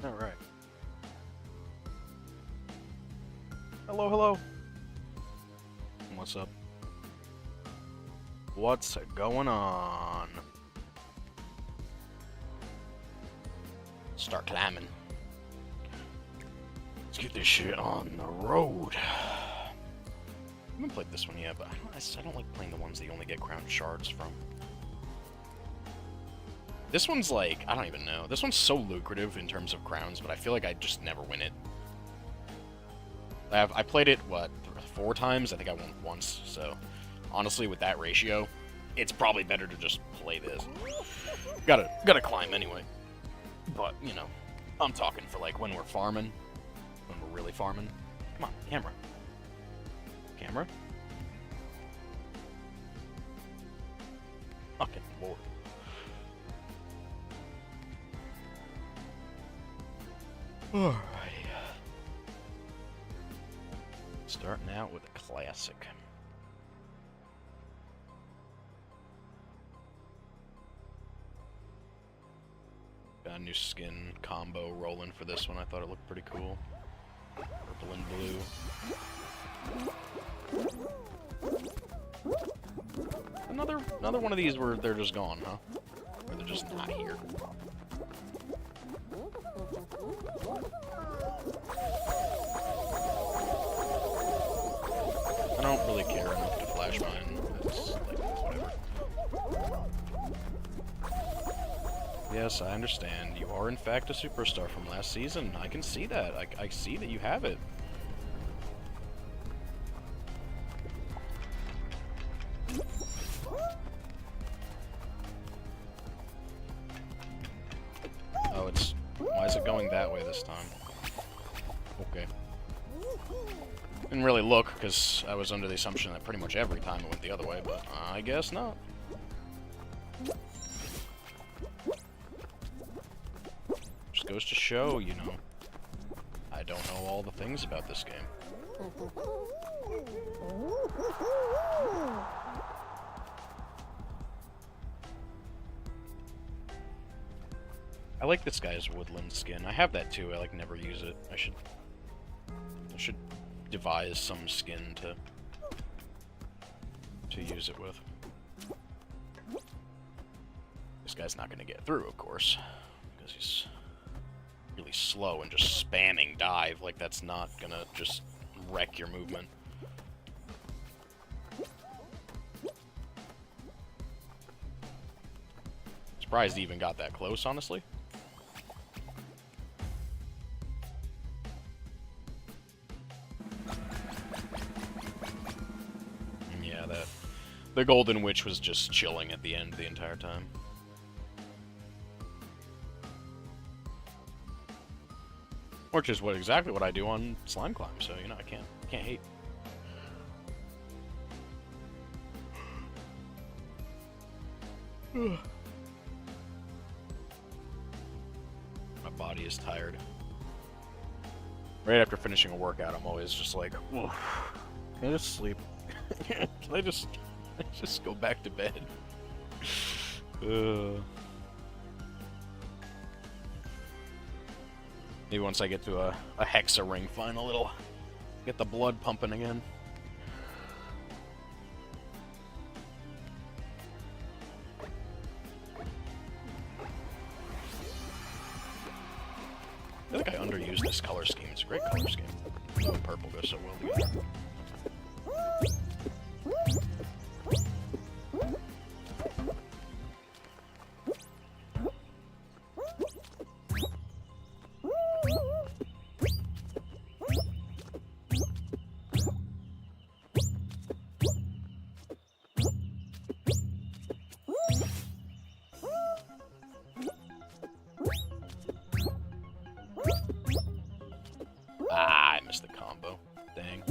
Alright. Hello, hello. What's up? What's going on? Start climbing. Let's get this shit on the road. I haven't played this one yet, but I don't like playing the ones that you only get crown shards from. This one's like, I don't even know. This one's so lucrative in terms of crowns, but I feel like I just never win it. I played it, what, 4 times? I think I won once, so honestly, with that ratio, it's probably better to just play this. Gotta climb anyway. But, you know, I'm talking for like when we're farming, when we're really farming. Come on, camera. Camera? Fucking lord. Alrighty. Starting out with a classic. Got a new skin combo rolling for this one. I thought it looked pretty cool. Purple and blue. Another one of these where they're just gone, huh? Or they're just not here. I don't really care enough to flash mine. It's like, whatever. Yes, I understand. You are in fact a superstar from last season. I can see that. I see that you have it. Oh, it's... Why is it going that way this time? Okay. Didn't really look, because I was under the assumption that pretty much every time it went the other way, but I guess not. Just goes to show, you know, I don't know all the things about this game. I like this guy's woodland skin. I have that too, I like never use it. I should devise some skin to use it with. This guy's not gonna get through, of course, because he's really slow and just spamming dive. Like, that's not gonna just wreck your movement. Surprised he even got that close, honestly. The Golden Witch was just chilling at the end the entire time. Which is exactly what I do on Slime Climb, so you know I can't hate. My body is tired. Right after finishing a workout, I'm always just like, can I just sleep? Can I just go back to bed? Maybe once I get to a Hexa ring final, it'll get the blood pumping again. I feel like I underused this color scheme. It's a great color scheme. Blue and purple go so well together. Ah, I missed the combo. Dang.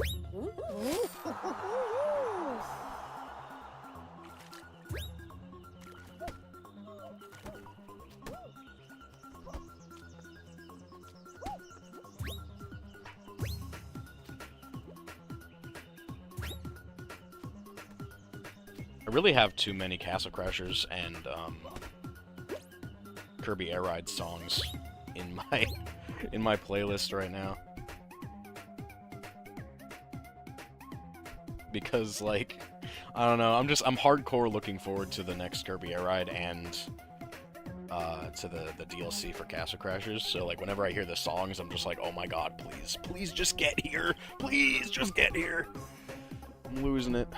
I really have too many Castle Crashers and Kirby Air Ride songs in my in my playlist right now. Because, like, I don't know, I'm hardcore looking forward to the next Kirby Air Ride and to the DLC for Castle Crashers. So, like, whenever I hear the songs, I'm just like, oh my god, please just get here. Please just get here. I'm losing it.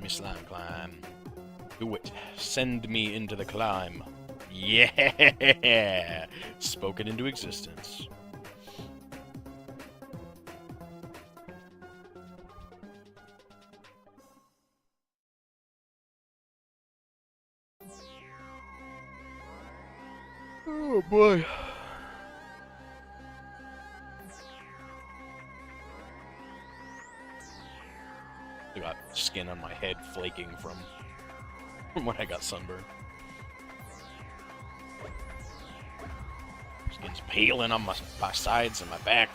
Slime climb. Do it. Send me into the climb. Yeah! Spoken into existence. Oh boy. I got skin on my head flaking from when I got sunburned. Skin's peeling on my sides and my back.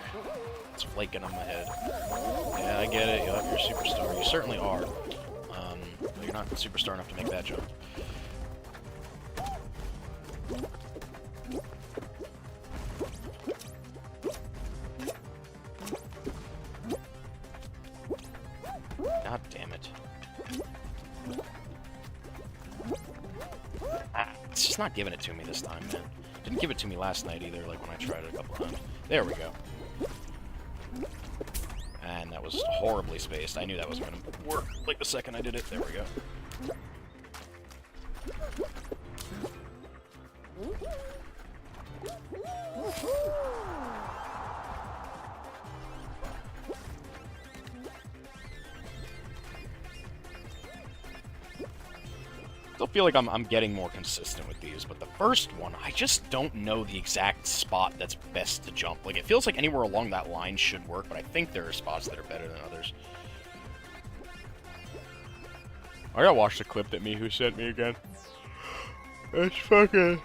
It's flaking on my head. Yeah, I get it. You're a superstar. You certainly are. But you're not superstar enough to make that jump. God damn it. It's just not giving it to me this time, man. Didn't give it to me last night either, like when I tried it a couple times. There we go. And that was horribly spaced. I knew that wasn't going to work like the second I did it. There we go. Still feel like I'm getting more consistent with these, but the first one, I just don't know the exact spot that's best to jump. Like, it feels like anywhere along that line should work, but I think there are spots that are better than others. I gotta watch the clip that Mihu sent me again. It's fucking...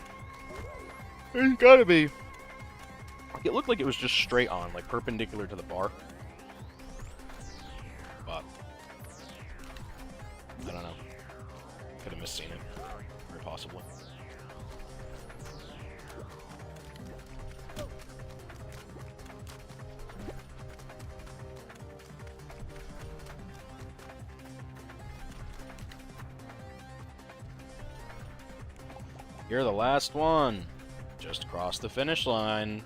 It's gotta be... It looked like it was just straight on, like perpendicular to the bar. But... I don't know. Could have misseen it. Very possibly. You're the last one. Just cross the finish line.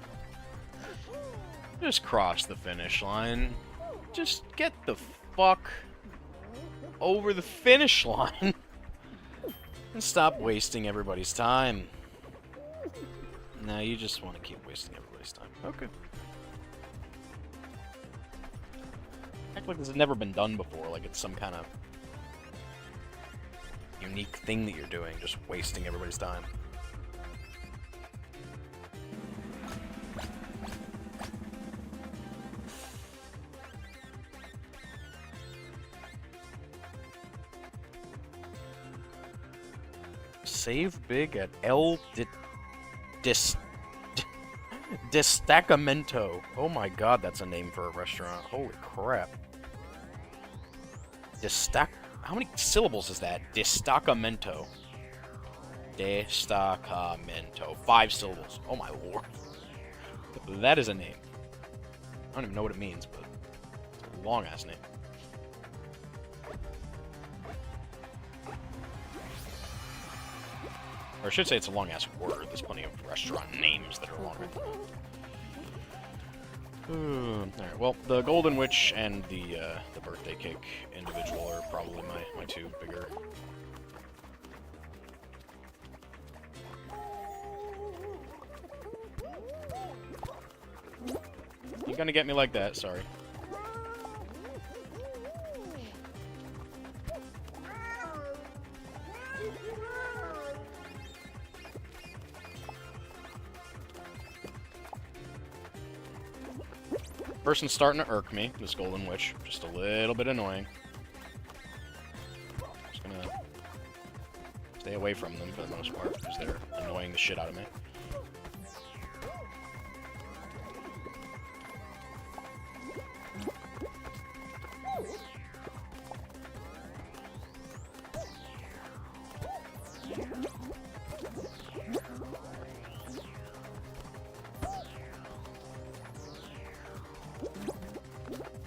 Just cross the finish line. Just get the fuck over the finish line. And stop wasting everybody's time. No, you just want to keep wasting everybody's time. Okay. Act like this has never been done before, like it's some kind of unique thing that you're doing, just wasting everybody's time. Save big at El Destacamento. Oh my god, that's a name for a restaurant. Holy crap. How many syllables is that? Destacamento. Destacamento. 5 syllables. Oh my lord. That is a name. I don't even know what it means, but it's a long-ass name. Or I should say it's a long-ass word. There's plenty of restaurant names that are longer than that. Alright, well, the Golden Witch and the birthday cake individual are probably my two bigger. You're gonna get me like that, sorry. person's starting to irk me, this Golden Witch. Just a little bit annoying. Just gonna stay away from them for the most part, because they're annoying the shit out of me.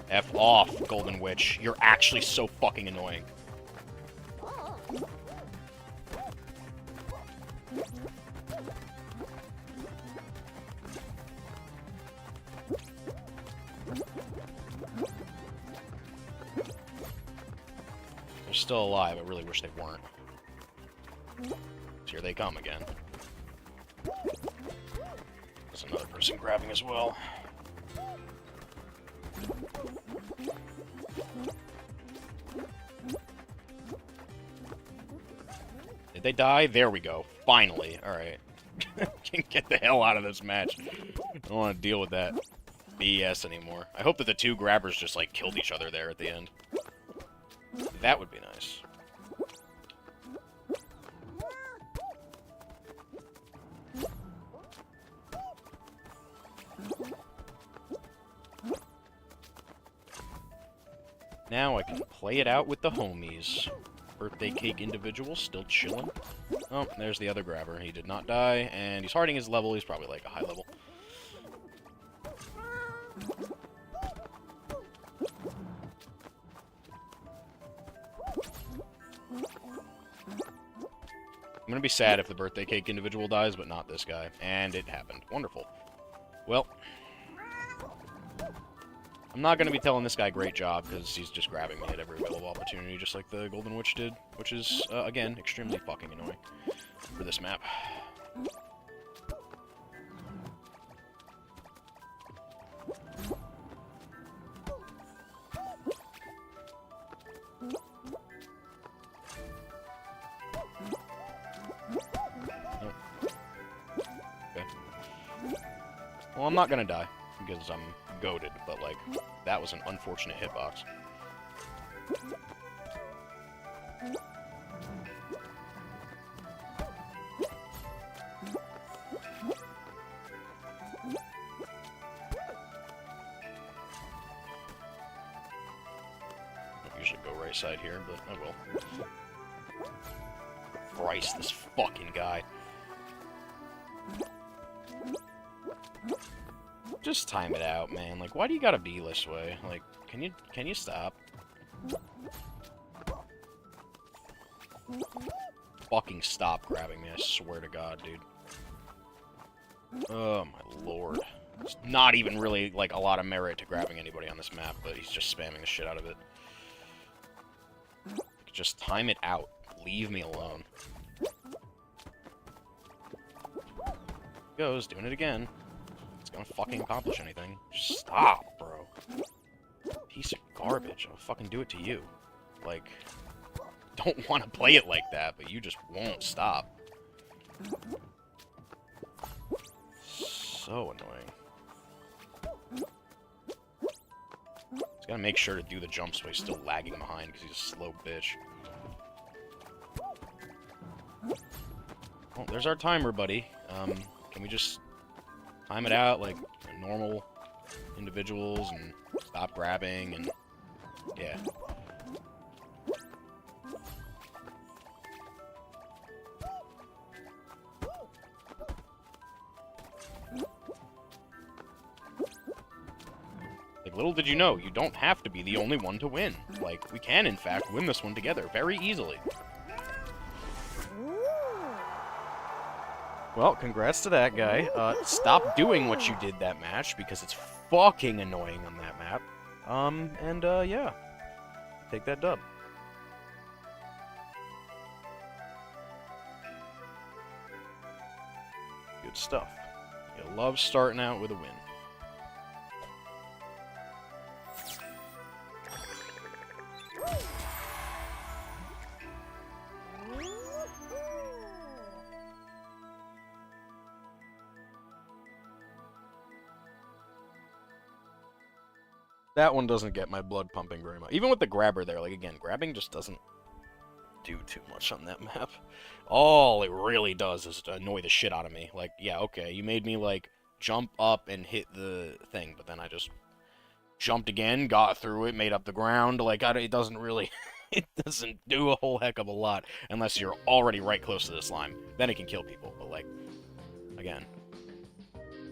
F off, Golden Witch. You're actually so fucking annoying. They're still alive. I really wish they weren't. So here they come again. There's another person grabbing as well. Did they die? There we go. Finally. Alright. Can get the hell out of this match. I don't want to deal with that BS anymore. I hope that the two grabbers just, like, killed each other there at the end. That would be nice. Now I can play it out with the homies. Birthday cake individual still chilling. Oh, there's the other grabber. He did not die, and he's harding his level. He's probably like a high level. I'm gonna be sad if the birthday cake individual dies, but not this guy. And it happened. Wonderful. Well, I'm not going to be telling this guy great job, because he's just grabbing me at every available opportunity, just like the Golden Witch did, which is, again, extremely fucking annoying for this map. Nope. Okay. Well, I'm not going to die, because I'm goated, but, like, that was an unfortunate hitbox. I usually go right side here, but I will. Christ, this fucking guy. Just time it out, man. Like, why do you gotta be this way? Like, can you stop? Fucking stop grabbing me, I swear to God, dude. Oh, my lord. It's not even really, like, a lot of merit to grabbing anybody on this map, but he's just spamming the shit out of it. Just time it out. Leave me alone. Goes, doing it again. Gonna fucking accomplish anything. Just stop, bro. Piece of garbage. I'll fucking do it to you. Like, don't want to play it like that, but you just won't stop. So annoying. He's gotta make sure to do the jumps while he's still lagging behind, because he's a slow bitch. Oh, there's our timer, buddy. Can we just time it out like normal individuals and stop grabbing and yeah. Like, little did you know, you don't have to be the only one to win. Like, we can in fact win this one together very easily. Well, congrats to that guy. Stop doing what you did that match, because it's fucking annoying on that map. Yeah. Take that dub. Good stuff. You love starting out with a win. That one doesn't get my blood pumping very much. Even with the grabber there, like, again, grabbing just doesn't do too much on that map. All it really does is annoy the shit out of me. Like, yeah, okay, you made me, like, jump up and hit the thing, but then I just jumped again, got through it, made up the ground. Like, it doesn't really... it doesn't do a whole heck of a lot unless you're already right close to the slime. Then it can kill people, but, like, again,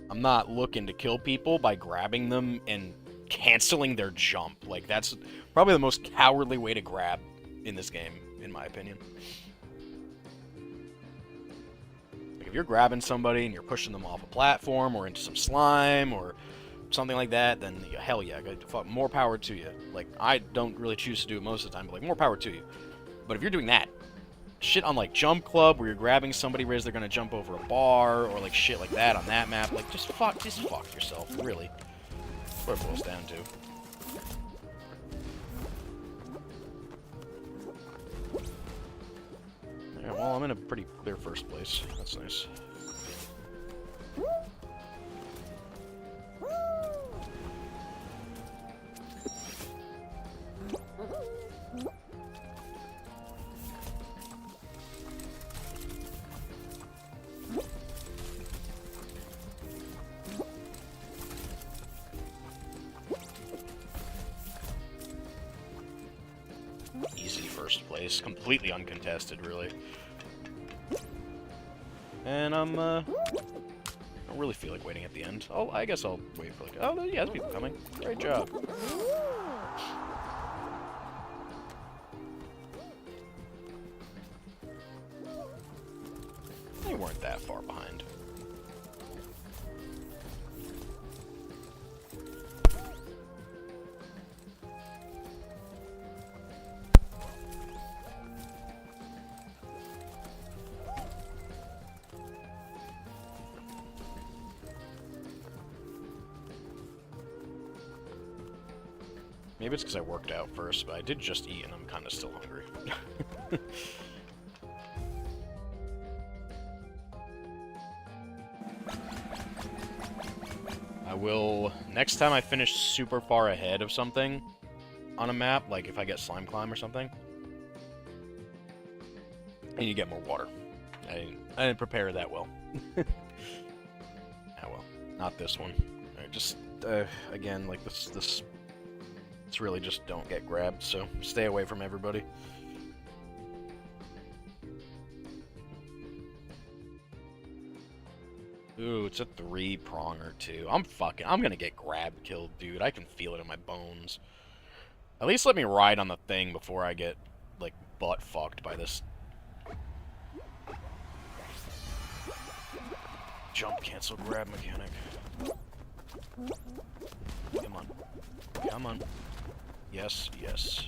I'm not looking to kill people by grabbing them and canceling their jump. Like, that's probably the most cowardly way to grab in this game, in my opinion. Like, if you're grabbing somebody and you're pushing them off a platform or into some slime or something like that, then hell yeah, more power to you. Like, I don't really choose to do it most of the time, but, like, more power to you. But if you're doing that, shit on, like, Jump Club, where you're grabbing somebody whereas they're gonna jump over a bar, or, like, shit like that on that map, like, just fuck yourself, really. That's what it boils down to. Yeah, well, I'm in a pretty clear first place. That's nice. Easy first place. Completely uncontested, really. And I'm, I don't really feel like waiting at the end. I guess I'll wait for, like, oh, yeah, there's people coming. Great job. They weren't that far behind. Maybe it's because I worked out first, but I did just eat and I'm kind of still hungry. I will... Next time I finish super far ahead of something on a map, like if I get Slime Climb or something, I need to get more water. I didn't prepare that well. Ah, well. Not this one. Alright, just, again, like this... It's really just don't get grabbed, so stay away from everybody. Ooh, it's a 3-pronger too. I'm gonna get grabbed, killed, dude. I can feel it in my bones. At least let me ride on the thing before I get, like, butt fucked by this jump cancel grab mechanic. Come on. Come on. Yes, yes.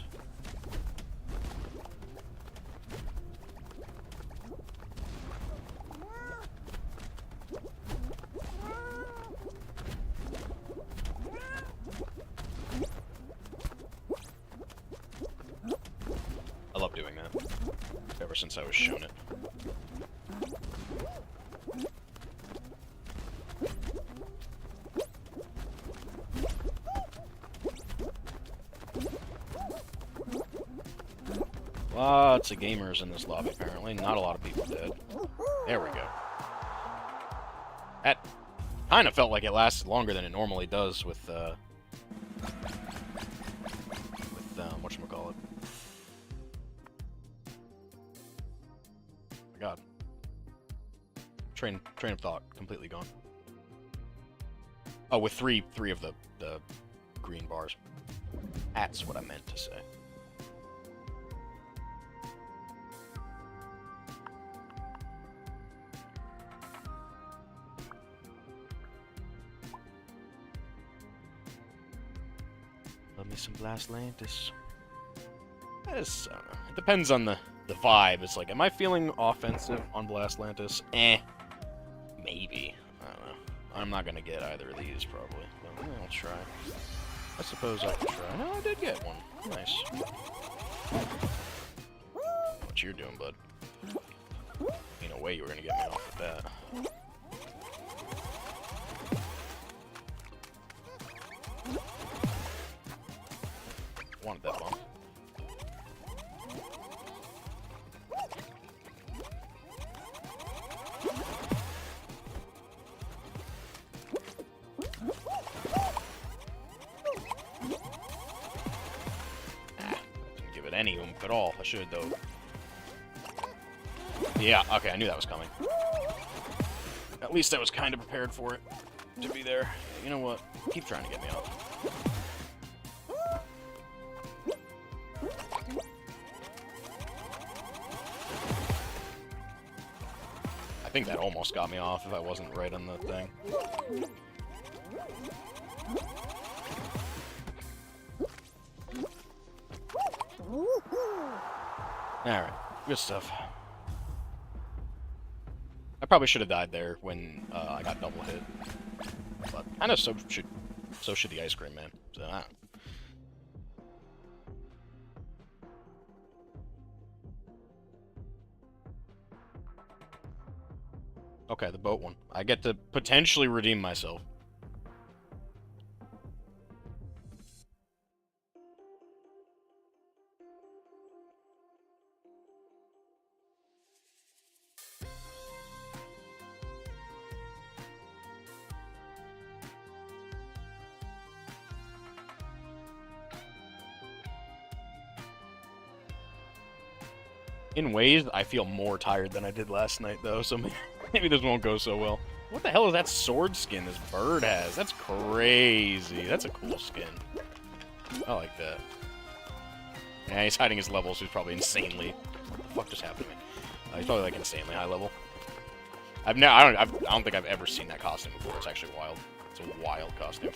I love doing that. Ever since I was shown it. Lots of gamers in this lobby, apparently. Not a lot of people dead. There we go. That kind of felt like it lasted longer than it normally does with whatchamacallit. My god. Train of thought completely gone. Oh, with three of the green bars. That's what I meant to say. Love me some Blastlantis. It depends on the vibe. It's like, am I feeling offensive on Blastlantis? Maybe. I don't know. I'm not gonna get either of these, probably. But I'll try. I suppose I can try. No, I did get one. Nice. What you're doing, bud? Ain't no way you were gonna get me off with that. with any oomph at all. I should, though. Yeah, okay, I knew that was coming. At least I was kind of prepared for it to be there. You know what? Keep trying to get me off. I think that almost got me off if I wasn't right on the thing. Alright, good stuff. I probably should have died there when I got double hit. But I know so should the ice cream man. So I don't know. Okay, the boat one. I get to potentially redeem myself. In ways, I feel more tired than I did last night, though, so maybe this won't go so well. What the hell is that sword skin this bird has? That's crazy. That's a cool skin. I like that. Yeah, he's hiding his levels, so he's probably insanely... What the fuck just happened to me? He's probably, like, insanely high level. I don't think I've ever seen that costume before. It's actually wild. It's a wild costume.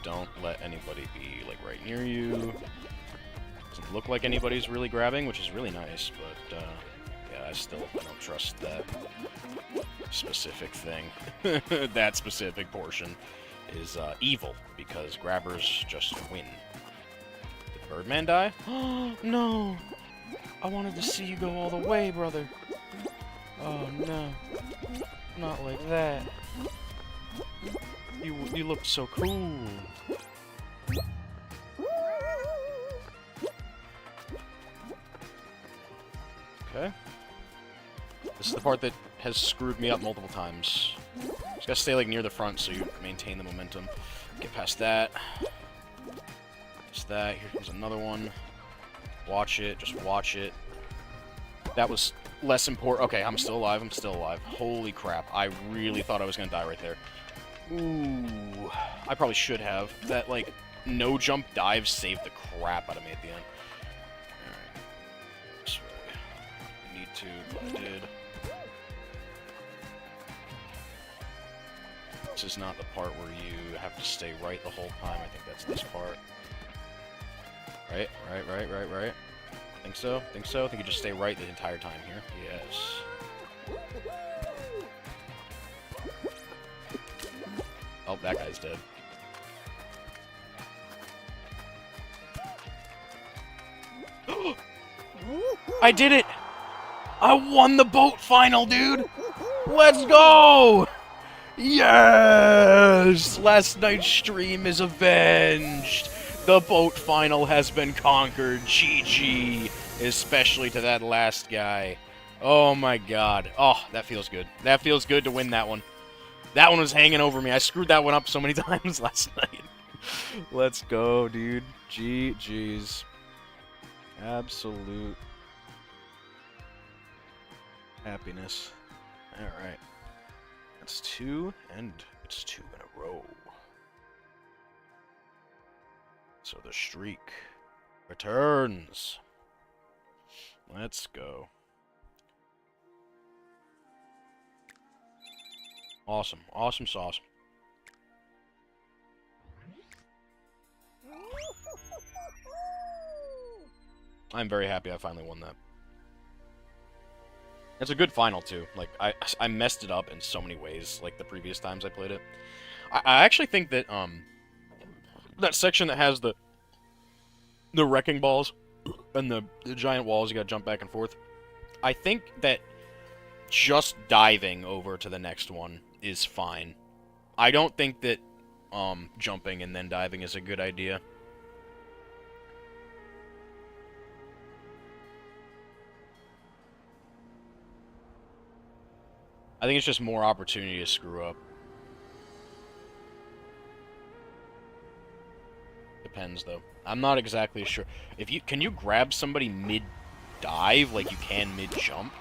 Don't let anybody be, like, right near you. Doesn't look like anybody's really grabbing, which is really nice, but, yeah, I don't trust that specific thing. That specific portion is, evil, because grabbers just win. Did Birdman die? Oh, no! I wanted to see you go all the way, brother. Oh, no. Not like that. You look so cool. Okay. This is the part that has screwed me up multiple times. Just gotta stay like near the front so you maintain the momentum. Get past that. Past that. Here comes another one. Watch it. Just watch it. That was less important. Okay, I'm still alive. I'm still alive. Holy crap. I really thought I was gonna die right there. Ooh, I probably should have. That, like, no-jump dive saved the crap out of me at the end. Alright. This way. I need to, but I did. This is not the part where you have to stay right the whole time. I think that's this part. Right? Right. Think so? Think so? I think you just stay right the entire time here. Yes. Oh, that guy's dead. I did it! I won the boat final, dude! Let's go! Yes! Last night's stream is avenged! The boat final has been conquered. GG. Especially to that last guy. Oh my god. Oh, that feels good. That feels good to win that one. That one was hanging over me. I screwed that one up so many times last night. Let's go, dude. GG's. Absolute happiness. Alright. That's 2, and it's 2 in a row. So the streak returns. Let's go. Awesome. Awesome sauce. I'm very happy I finally won that. It's a good final, too. Like, I messed it up in so many ways, like the previous times I played it. I actually think that, that section that has the wrecking balls and the giant walls you gotta jump back and forth, I think that just diving over to the next one is fine. I don't think that jumping and then diving is a good idea. I think it's just more opportunity to screw up. Depends, though. I'm not exactly sure. Can you grab somebody mid-dive like you can mid-jump?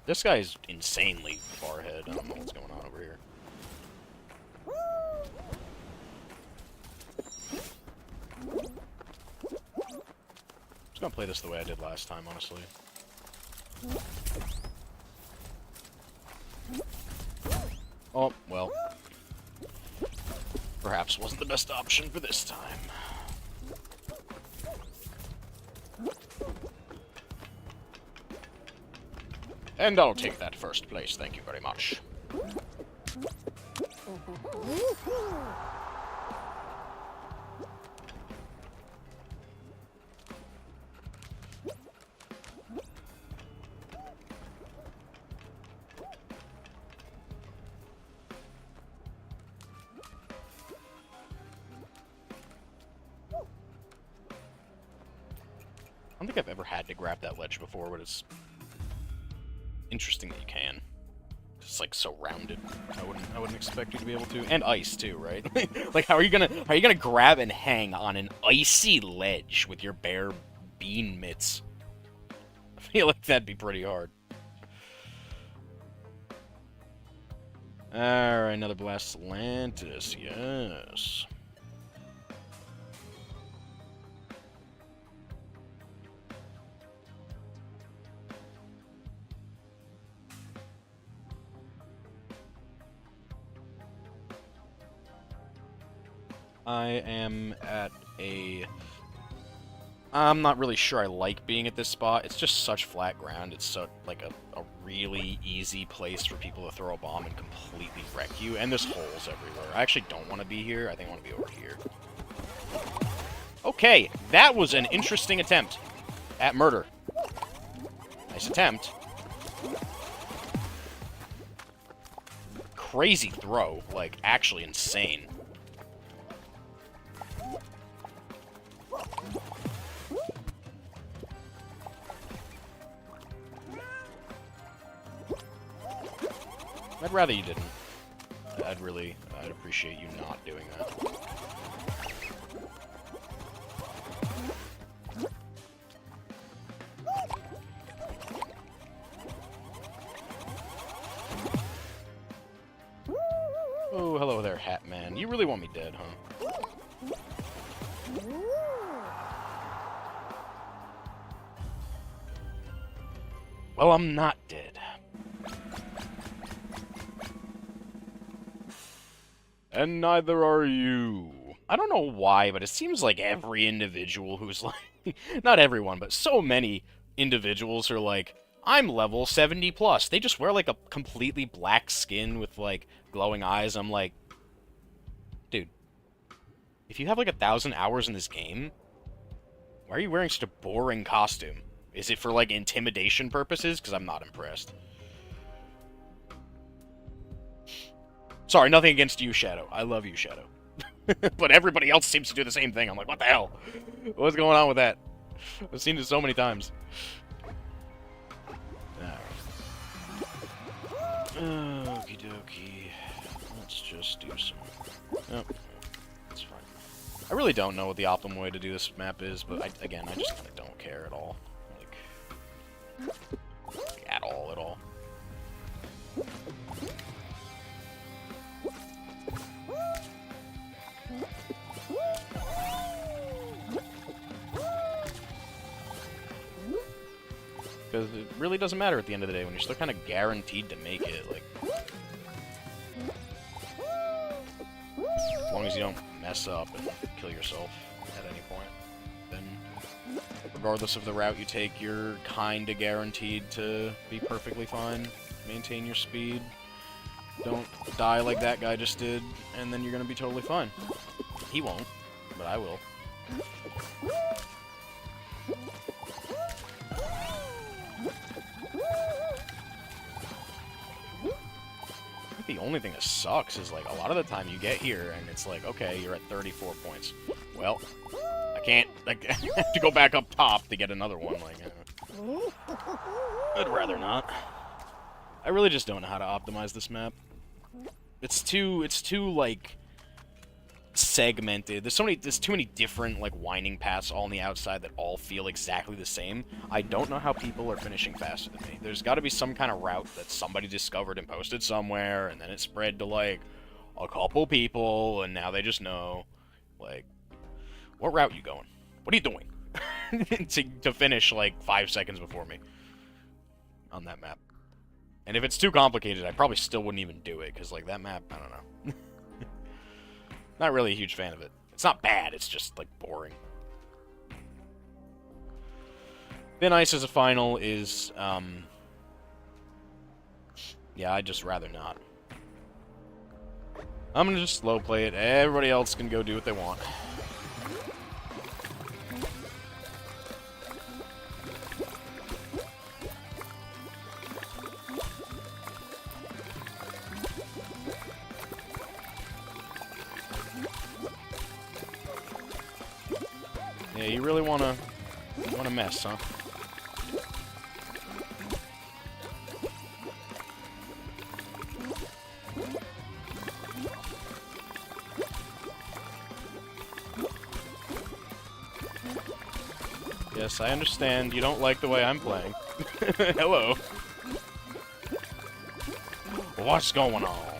This guy's insanely far ahead. I don't know what's going on over here. I'm just gonna play this the way I did last time, honestly. Oh, well. Perhaps wasn't the best option for this time. And I'll take that first place, thank you very much. I don't think I've ever had to grab that ledge before, but it's interesting that you can. It's like so rounded. I wouldn't expect you to be able to. And ice too, right? Like how are you gonna grab and hang on an icy ledge with your bare bean mitts? I feel like that'd be pretty hard. Alright, another Blast Atlantis, yes. I am at a... I'm not really sure I like being at this spot. It's just such flat ground. It's so, like a really easy place for people to throw a bomb and completely wreck you. And there's holes everywhere. I actually don't want to be here. I think I want to be over here. Okay, that was an interesting attempt at murder. Nice attempt. Crazy throw. Like, actually insane. I'd rather you didn't. I'd appreciate you not doing that. Oh, hello there, Hat Man. You really want me dead, huh? Well, I'm not dead. And neither are you. I don't know why, but it seems like every individual who's like... not everyone, but so many individuals are like, I'm level 70 plus. They just wear like a completely black skin with like glowing eyes. I'm like, dude, if you have like 1,000 hours in this game, why are you wearing such a boring costume? Is it for like intimidation purposes? Because I'm not impressed. Sorry, nothing against you, Shadow. I love you, Shadow. But everybody else seems to do the same thing. I'm like, what the hell? What's going on with that? I've seen it so many times. Okie dokie. Let's just do some... Oh, that's fine. I really don't know what the optimal way to do this map is, but again, I just kind of don't care at all. Like, at all. Because it really doesn't matter at the end of the day when you're still kind of guaranteed to make it. Like, as long as you don't mess up and kill yourself at any point, then regardless of the route you take, you're kind of guaranteed to be perfectly fine. maintain your speed. Don't die like that guy just did, and then you're gonna be totally fine. He won't, but I will. The only thing that sucks is, like, a lot of the time you get here and it's like, okay, you're at 34 points. Well, I have to go back up top to get another one. Like, I'd rather not. I really just don't know how to optimize this map. It's too, like, segmented. There's too many different, like, winding paths all on the outside that all feel exactly the same. I don't know how people are finishing faster than me. There's got to be some kind of route that somebody discovered and posted somewhere, and then it spread to, like, a couple people, and now they just know. Like, what route you going? What are you doing? to finish, like, 5 seconds before me on that map. And if it's too complicated, I probably still wouldn't even do it, because, like, that map, I don't know. Not really a huge fan of it. It's not bad, it's just, like, boring. Thin Ice as a final is, yeah, I'd just rather not. I'm gonna just slow play it. Everybody else can go do what they want. Yeah, you really wanna mess, huh? Yes, I understand. You don't like the way I'm playing. Hello. What's going on?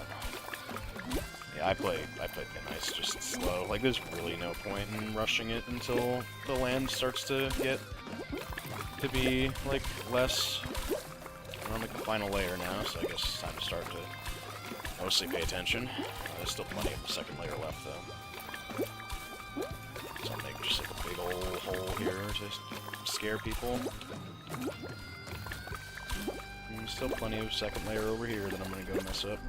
Yeah, I play Thin Ice just slow. Like, there's really no point in rushing it until the land starts to get to be, like, less. I'm on, like, the final layer now, so I guess it's time to start to mostly pay attention. There's still plenty of the second layer left, though. So I'll make just, like, a big old hole here to scare people. And still plenty of second layer over here that I'm gonna go mess up.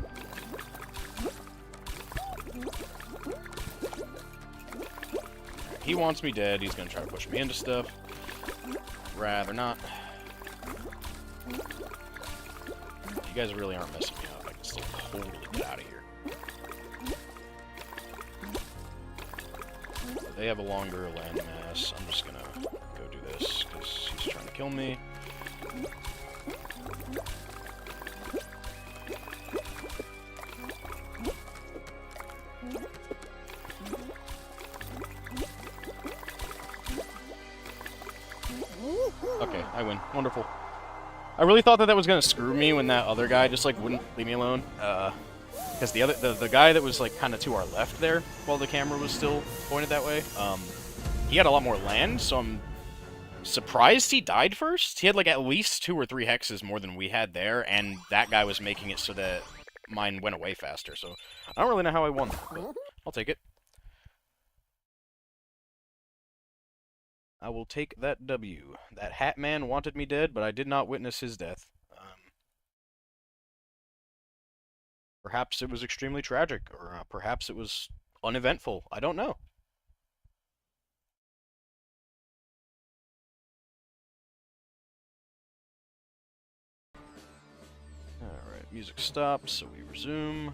He wants me dead. He's gonna try to push me into stuff. Rather not. You guys really aren't messing me up. I can still totally get out of here. They have a longer landmass. I'm just gonna go do this because he's trying to kill me. Okay, I win. Wonderful. I really thought that was gonna screw me when that other guy just, like, wouldn't leave me alone. Because the guy that was, like, kind of to our left there, while the camera was still pointed that way, he had a lot more land, so I'm surprised he died first. He had, like, at least 2 or 3 hexes more than we had there, and that guy was making it so that mine went away faster, so I don't really know how I won, but I'll take it. I will take that W. That hat man wanted me dead, but I did not witness his death. Perhaps it was extremely tragic, or perhaps it was uneventful. I don't know. Alright, music stops, so we resume.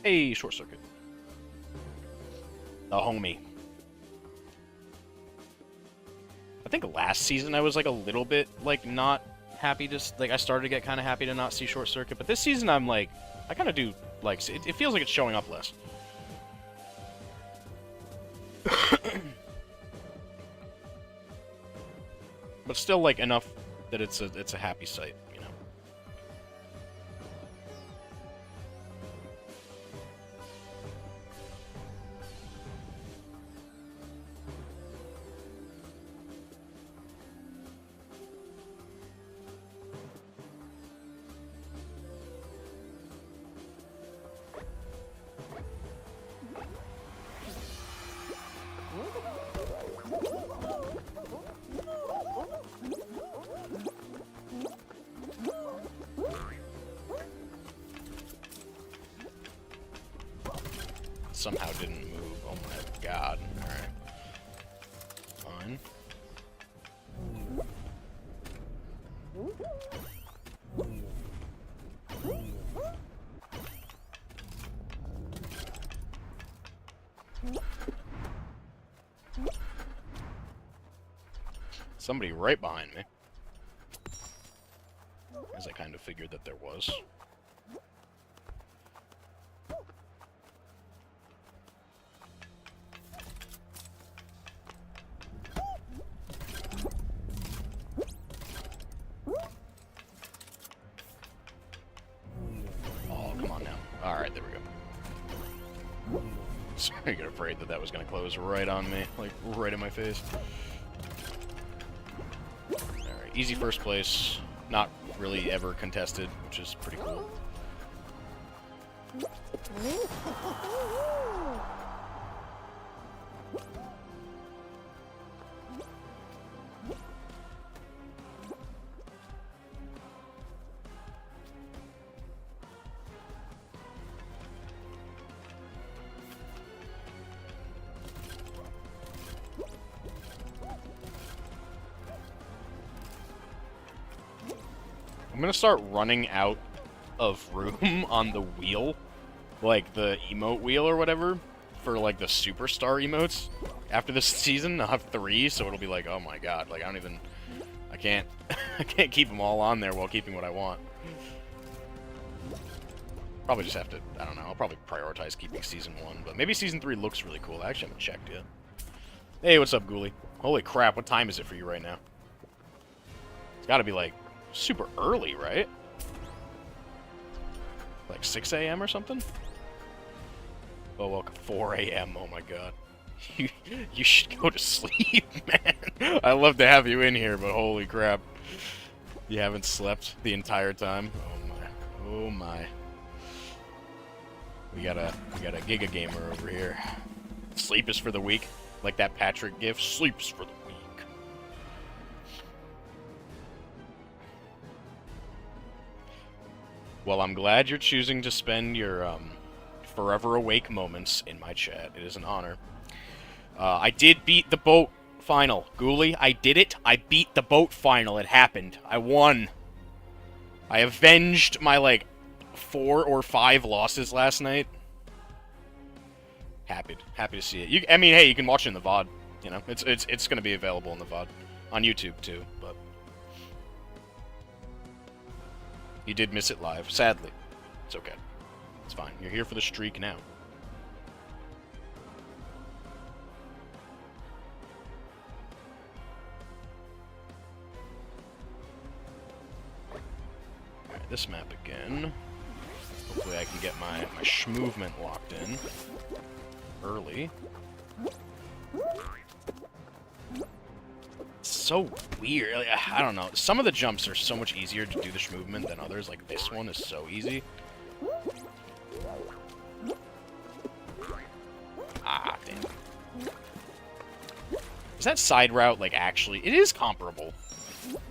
Hey, short circuit. The homie. I think last season I was, like, a little bit, like, not happy to, like, I started to get kind of happy to not see short circuit, but this season I'm, like, I kind of do, like, it feels like it's showing up less. but still like enough that it's a happy sight, you know. Somehow didn't move. Oh my god. Alright. Fine. Somebody right behind me. As I kind of figured that there was. Alright, there we go. Sorry, I got afraid that that was going to close right on me. Like, right in my face. Alright, easy first place. Not really ever contested, which is pretty cool. I'm gonna start running out of room on the wheel, like the emote wheel or whatever, for like the superstar emotes. After this season, I'll have 3, so it'll be like, oh my god, like I can't, I can't keep them all on there while keeping what I want. Probably just have to, I don't know, I'll probably prioritize keeping Season 1, but maybe Season 3 looks really cool. I actually haven't checked yet. Hey, what's up, Ghoulie? Holy crap, what time is it for you right now? It's gotta be like super early, right? Like 6 a.m. or something? Oh, welcome. 4 a.m. Oh my god. You should go to sleep, man. I'd love to have you in here, but holy crap. You haven't slept the entire time? Oh my. Oh my. We got a Giga Gamer over here. Sleep is for the weak. Like that Patrick gif. Sleep's for the weak. Well, I'm glad you're choosing to spend your forever awake moments in my chat. It is an honor. I did beat the boat final. Ghoulie, I did it. I beat the boat final. It happened. I won. I avenged my, like, 4 or 5 losses last night. Happy to see it. I mean, hey, you can watch it in the VOD. You know, it's going to be available in the VOD. On YouTube, too, but... You did miss it live, sadly. It's okay. It's fine. You're here for the streak now. Alright, this map again. Hopefully I can get my schmovement locked in early. So weird. Like, I don't know. Some of the jumps are so much easier to do the movement than others. Like, this one is so easy. Ah, damn. Is that side route, like, actually... It is comparable.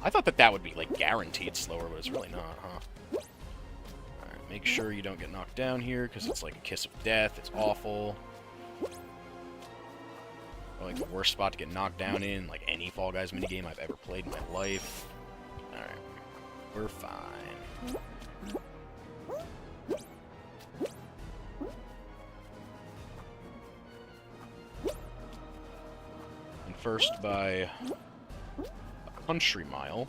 I thought that would be, like, guaranteed slower, but it's really not, huh? Alright, make sure you don't get knocked down here, because it's like a kiss of death. It's awful. Like the worst spot to get knocked down in, like any Fall Guys minigame I've ever played in my life. Alright. We're fine. And first by a country mile.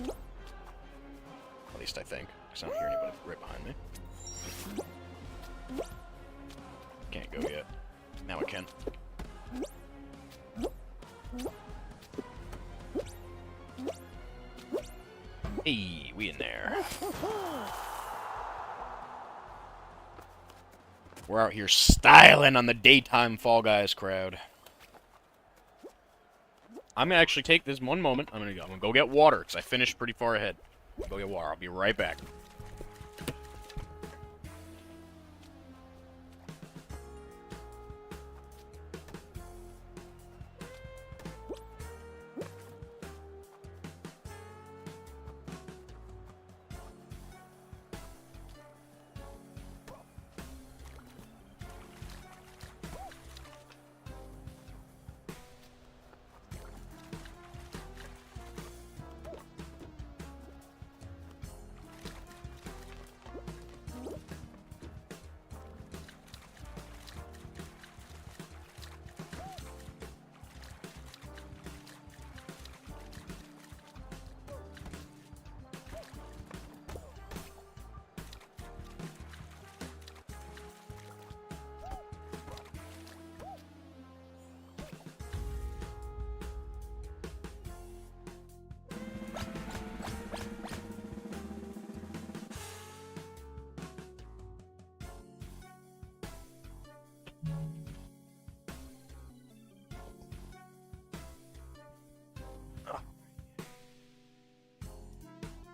At least I think, because I don't hear anybody right behind me. Can't go yet. Now I can. Hey, we in there. We're out here styling on the daytime Fall Guys crowd. I'm gonna actually take this one moment. I'm gonna go get water, because I finished pretty far ahead. Go get water. I'll be right back.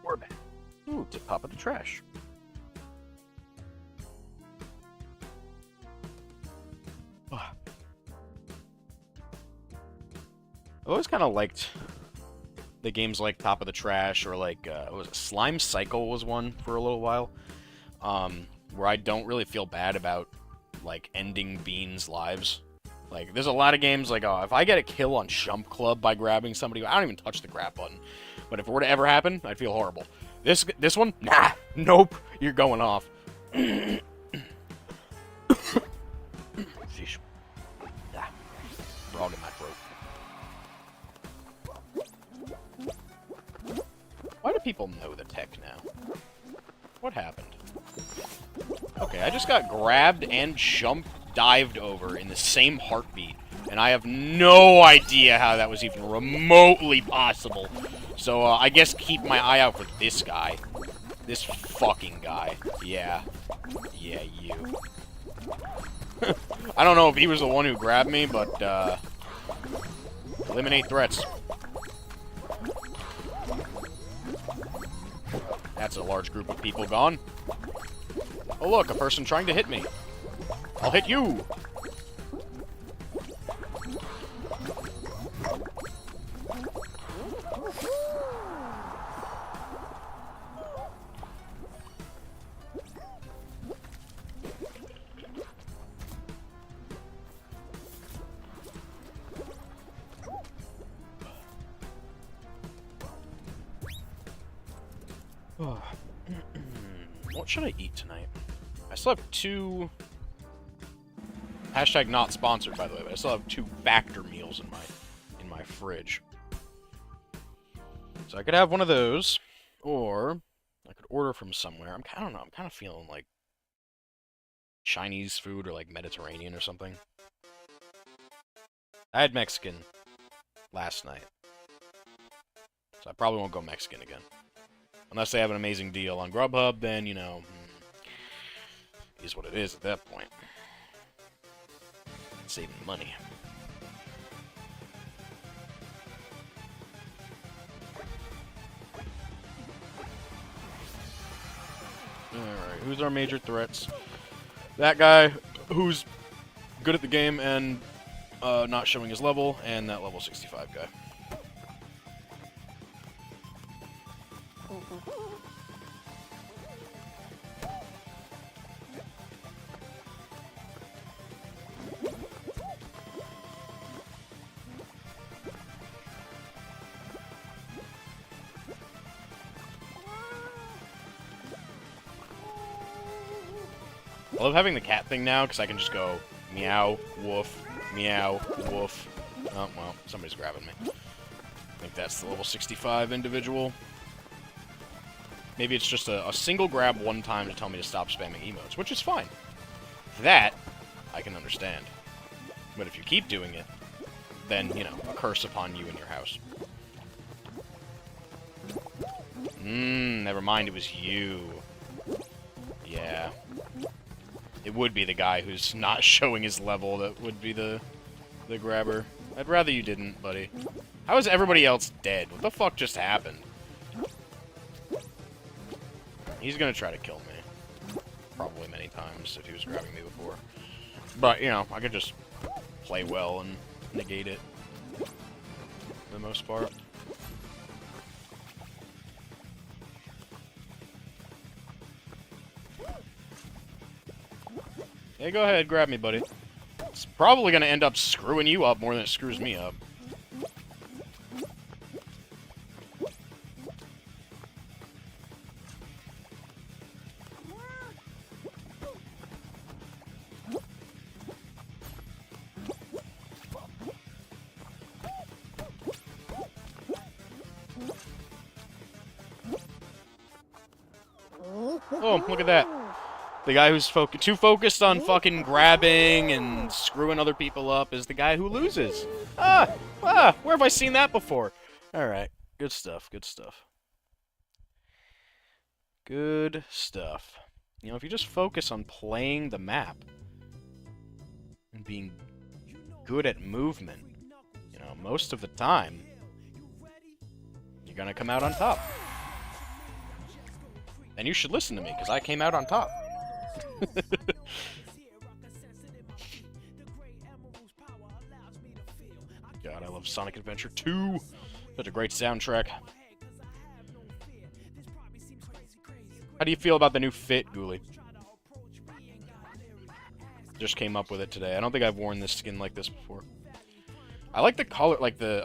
We're back. Ooh, tip top of the trash. I've always kind of liked the games like Top of the Trash, or like, what was it? Slime Cycle was one for a little while, where I don't really feel bad about, like, ending Bean's lives. Like, there's a lot of games like, oh, if I get a kill on Shump Club by grabbing somebody, I don't even touch the grab button. But if it were to ever happen, I'd feel horrible. This one? Nah, nope, you're going off. Sheesh. Ah, frog in my throat. Why do people know the tech now? What happened? Okay, I just got grabbed and dived over in the same heartbeat, and I have no idea how that was even remotely possible. So, I guess keep my eye out for this guy. This fucking guy. Yeah. Yeah, you. I don't know if he was the one who grabbed me, but, eliminate threats. That's a large group of people gone. Oh look, a person trying to hit me. I'll hit you! What should I eat tonight? I still have two... Hashtag not sponsored, by the way, but I still have 2 Factor meals in my fridge. So I could have one of those, or I could order from somewhere. I don't know, I'm kind of feeling like Chinese food or like Mediterranean or something. I had Mexican last night, so I probably won't go Mexican again. Unless they have an amazing deal on Grubhub, then, you know, it is what it is at that point. Saving money. Alright, who's our major threats? That guy who's good at the game and not showing his level, and that level 65 guy. I love having the cat thing now, because I can just go meow, woof, meow, woof. Oh, well, somebody's grabbing me. I think that's the level 65 individual. Maybe it's just a single grab one time to tell me to stop spamming emotes, which is fine. That, I can understand. But if you keep doing it, then, you know, a curse upon you and your house. Never mind, it was you. Yeah. It would be the guy who's not showing his level that would be the grabber. I'd rather you didn't, buddy. How is everybody else dead? What the fuck just happened? He's gonna try to kill me. Probably many times if he was grabbing me before. But, you know, I could just play well and negate it. For the most part. Hey, go ahead, grab me, buddy. It's probably gonna end up screwing you up more than it screws me up. Oh, look at that. The guy who's too focused on fucking grabbing and screwing other people up is the guy who loses. Where have I seen that before? Alright, good stuff, good stuff. Good stuff. You know, if you just focus on playing the map and being good at movement, you know, most of the time, you're gonna come out on top. And you should listen to me, because I came out on top. God, I love Sonic Adventure 2. Such a great soundtrack. How do you feel about the new fit, Ghoulie? Just came up with it today. I don't think I've worn this skin like this before. I like the color, like the,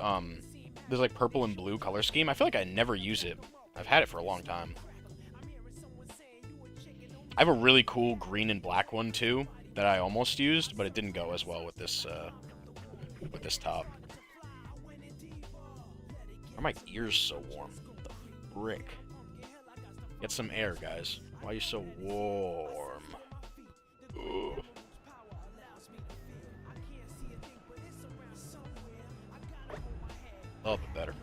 there's like purple and blue color scheme. I feel like I never use it. I've had it for a long time. I have a really cool green and black one, too, that I almost used, but it didn't go as well with this top. Why are my ears so warm? What the frick? Get some air, guys. Why are you so warm? Ugh. Oh, but better.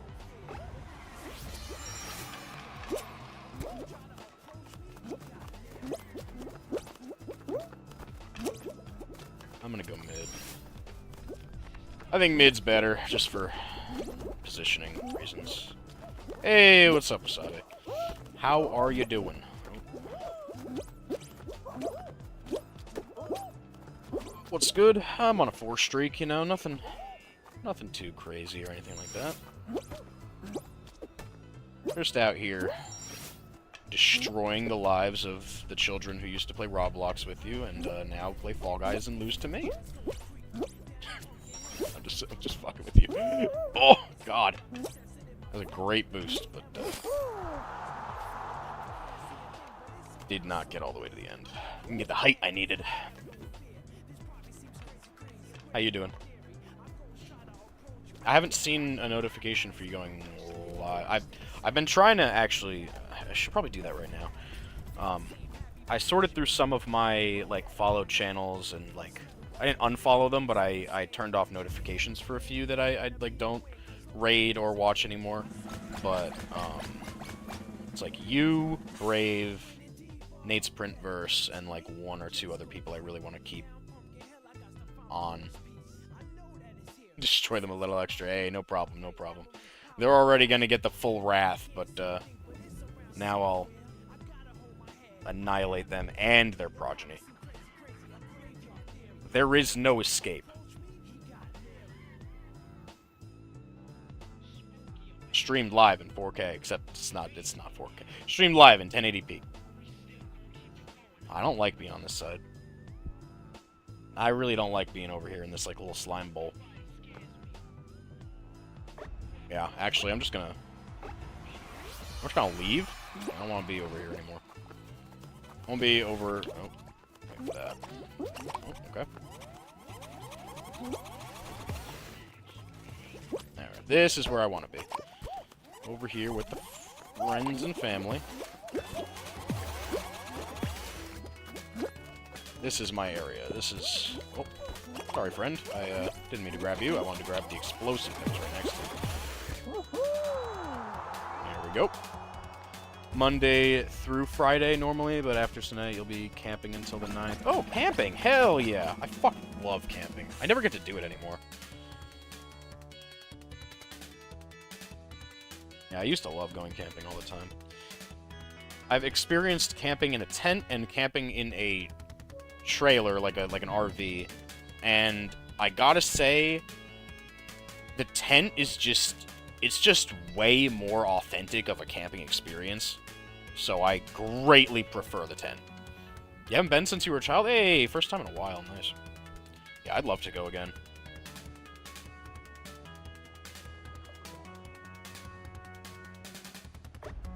I'm gonna go mid. I think mid's better, just for positioning reasons. Hey, what's up, Wasabi? How are you doing? What's good? I'm on a 4 streak, you know, nothing too crazy or anything like that. Just out here destroying the lives of the children who used to play Roblox with you and now play Fall Guys and lose to me. I'm just fucking with you. Oh, God. That was a great boost, but did not get all the way to the end. Didn't get the height I needed. How you doing? I haven't seen a notification for you going live. I've been trying to actually... I should probably do that right now. I sorted through some of my, like, followed channels and, like... I didn't unfollow them, but I turned off notifications for a few that I like, don't raid or watch anymore. But, it's like you, Brave, Nate's Printverse, and, like, 1 or 2 other people I really want to keep on. Destroy them a little extra. Hey, no problem, no problem. They're already going to get the full wrath, but, now I'll annihilate them and their progeny. There is no escape. Streamed live in 4K, except it's not 4K. Streamed live in 1080p. I don't like being on this side. I really don't like being over here in this, like, little slime bowl. Yeah, actually, I'm just gonna leave. I don't want to be over here anymore. I want to be over... Oh, wait for that. Oh, okay. Alright, this is where I want to be. Over here with the friends and family. This is my area. This is... Oh, sorry, friend. I didn't mean to grab you. I wanted to grab the explosive that was right next to me. There we go. Monday through Friday normally, but after tonight you'll be camping until the 9th. Oh, camping! Hell yeah! I fucking love camping. I never get to do it anymore. Yeah, I used to love going camping all the time. I've experienced camping in a tent and camping in a trailer, like an RV, and I gotta say, the tent is it's just way more authentic of a camping experience, so I greatly prefer the tent. You haven't been since you were a child? Hey, first time in a while, nice. Yeah, I'd love to go again.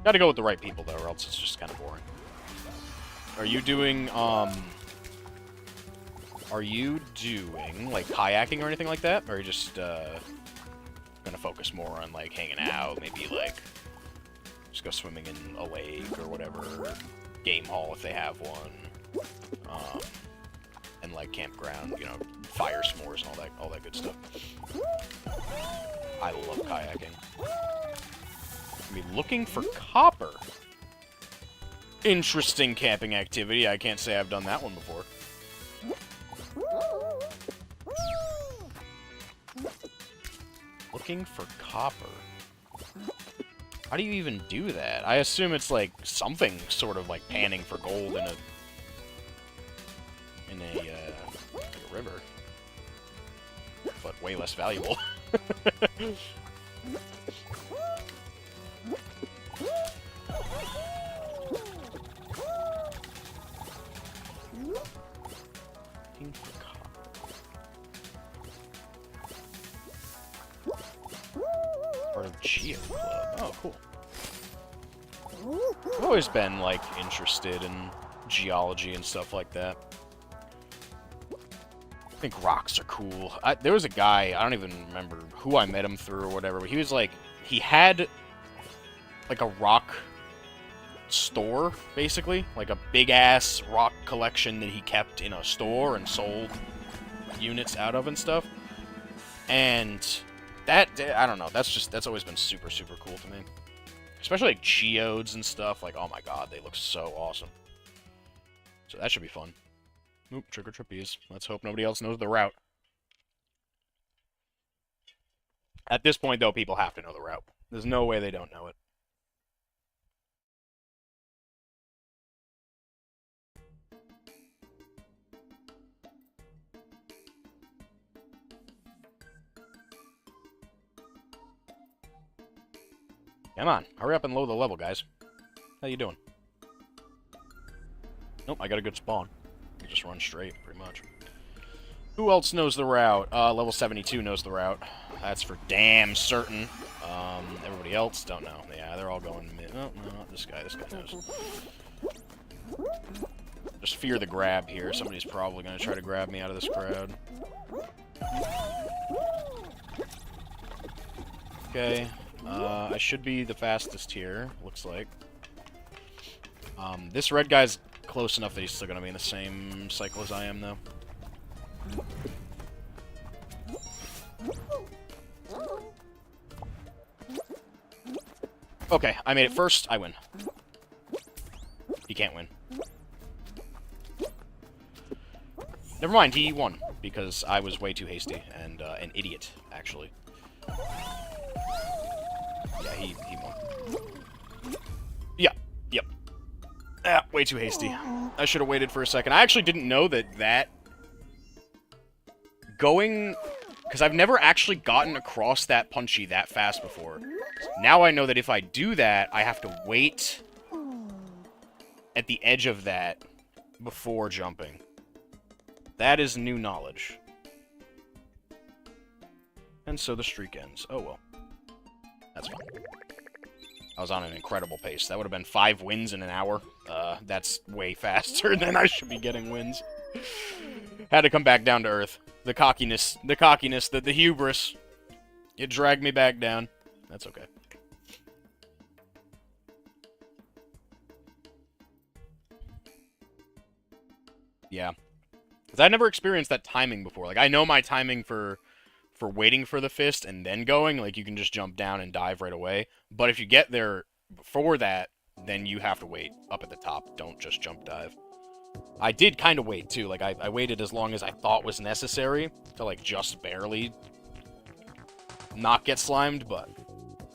Gotta go with the right people, though, or else it's just kind of boring. Are you doing, like, kayaking or anything like that? Or are you just, gonna focus more on, like, hanging out, maybe, like, just go swimming in a lake or whatever, game hall if they have one, and, like, campground, you know, fire s'mores and all that good stuff. I love kayaking. I mean, looking for copper. Interesting camping activity. I can't say I've done that one before. Looking for copper. How do you even do that? I assume it's like something sort of like panning for gold in a river, but way less valuable. Part of Geo Club. Oh, cool. I've always been, like, interested in geology and stuff like that. I think rocks are cool. There was a guy, I don't even remember who I met him through or whatever, but he was like, he had, like, a rock store, basically. Like a big-ass rock collection that he kept in a store and sold units out of and stuff. And that, I don't know, that's always been super, super cool to me. Especially, like, geodes and stuff. Like, oh my god, they look so awesome. So that should be fun. Oop, trigger trapeze. Let's hope nobody else knows the route. At this point, though, people have to know the route. There's no way they don't know it. Come on, hurry up and load the level, guys. How you doing? Nope, I got a good spawn. You just run straight, pretty much. Who else knows the route? Level 72 knows the route. That's for damn certain. Everybody else don't know. Yeah, they're all going mid. Oh, no, not this guy. This guy knows. Just fear the grab here. Somebody's probably going to try to grab me out of this crowd. Okay. I should be the fastest here, looks like. This red guy's close enough that he's still going to be in the same cycle as I am, though. Okay, I made it first. I win. He can't win. Never mind, he won, because I was way too hasty, and an idiot, actually. Yeah, he won. Yeah, yep. Ah, way too hasty. I should have waited for a second. I actually didn't know that going... Because I've never actually gotten across that punchy that fast before. Now I know that if I do that, I have to wait at the edge of that before jumping. That is new knowledge. And so the streak ends. Oh well. That's fine. I was on an incredible pace. That would have been 5 wins in an hour. That's way faster than I should be getting wins. Had to come back down to earth. The cockiness, the hubris. It dragged me back down. That's okay. Yeah. Because I never experienced that timing before. Like, I know my timing for waiting for the fist and then going. Like, you can just jump down and dive right away. But if you get there before that, then you have to wait up at the top. Don't just jump dive. I did kind of wait, too. Like, I waited as long as I thought was necessary to, like, just barely not get slimed, but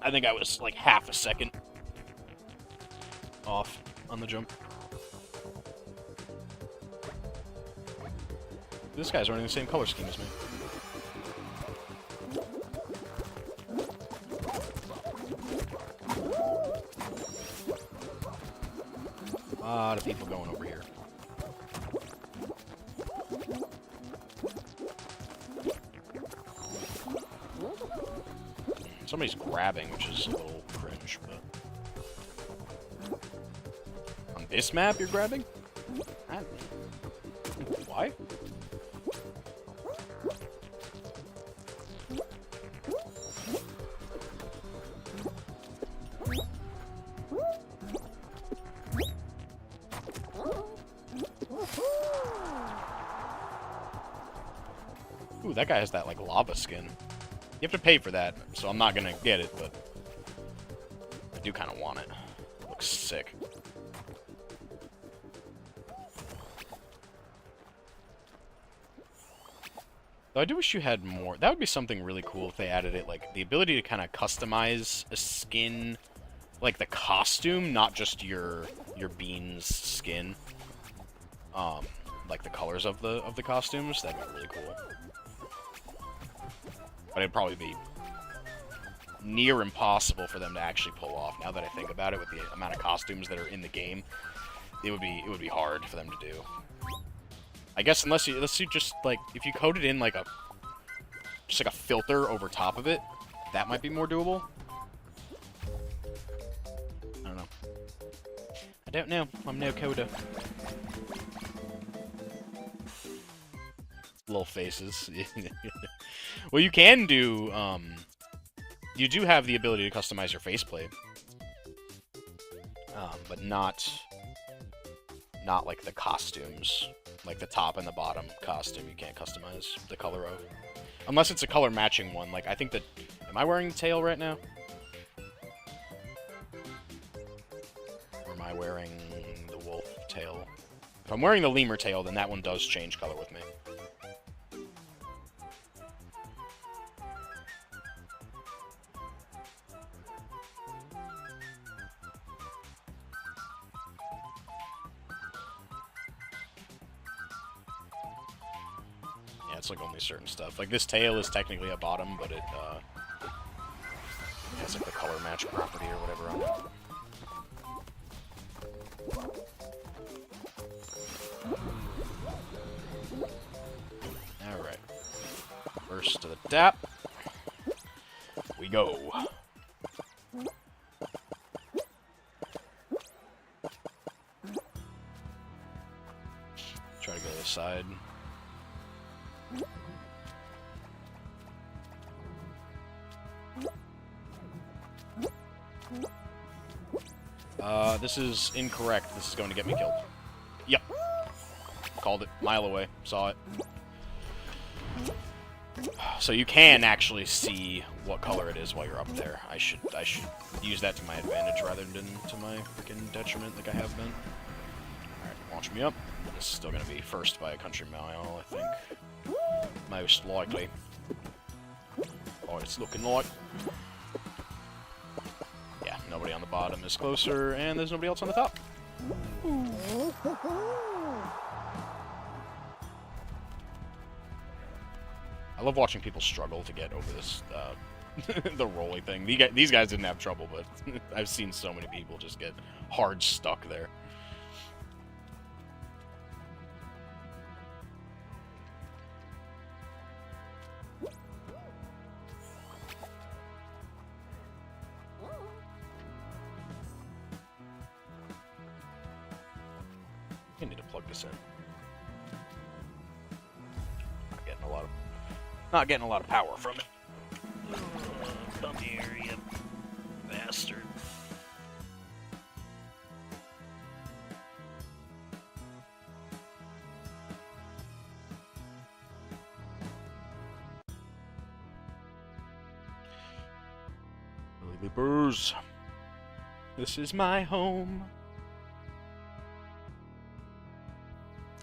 I think I was, like, half a second off on the jump. This guy's running the same color scheme as me. A lot of people going over here. Somebody's grabbing, which is a little cringe, but... On this map, you're grabbing? Why? Ooh, that guy has that, like, lava skin. You have to pay for that, so I'm not gonna get it, but... I do kind of want it. Looks sick. Though I do wish you had more. That would be something really cool if they added it, like, the ability to kind of customize a skin, like the costume, not just your Bean's skin. Like the colors of the costumes. That'd be really cool. But it'd probably be near impossible for them to actually pull off. Now that I think about it, with the amount of costumes that are in the game, it would be hard for them to do. I guess unless you just, like, if you coded in like just like a filter over top of it, that might be more doable. I don't know. I don't know. I'm no coder. Little faces. Well, you can do, you do have the ability to customize your faceplate. But not like the costumes. Like the top and the bottom costume, you can't customize the color of. Unless it's a color matching one. Like, I think that... Am I wearing the tail right now? Or am I wearing the wolf tail? If I'm wearing the lemur tail, then that one does change color with me. It's like only certain stuff. Like this tail is technically a bottom, but it has like the color match property or whatever on it. Alright. First to the tap. We go. Try to go to the side. This is incorrect. This is going to get me killed. Yep. Called it. Mile away. Saw it. So you can actually see what color it is while you're up there. I should use that to my advantage rather than to my freaking detriment like I have been. Alright, launch me up. This is still going to be first by a country mile, I think. Most likely. Oh, it's looking like. Yeah, nobody on the bottom is closer, and there's nobody else on the top. I love watching people struggle to get over this, the rolly thing. These guys didn't have trouble, but I've seen so many people just get hard stuck there. I need to plug this in. Not getting a lot of power from it. Come here, you bastard. Lily Leapers. This is my home.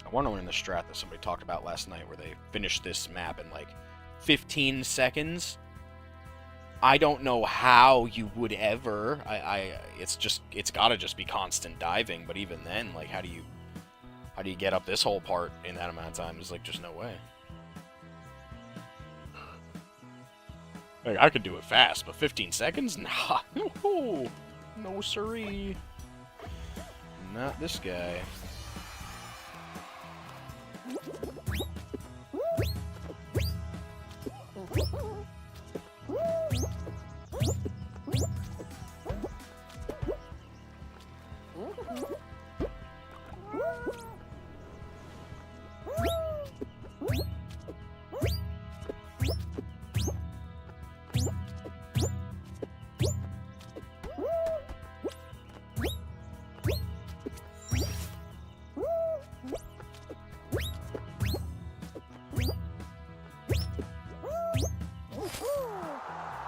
I want to learn the strat that somebody talked about last night where they finished this map in like 15 seconds. I don't know how you would ever. It's gotta just be constant diving, but even then, like, how do you get up this whole part in that amount of time? There's like just no way. Like, I could do it fast, but 15 seconds? Nah. No, no siree. Not this guy.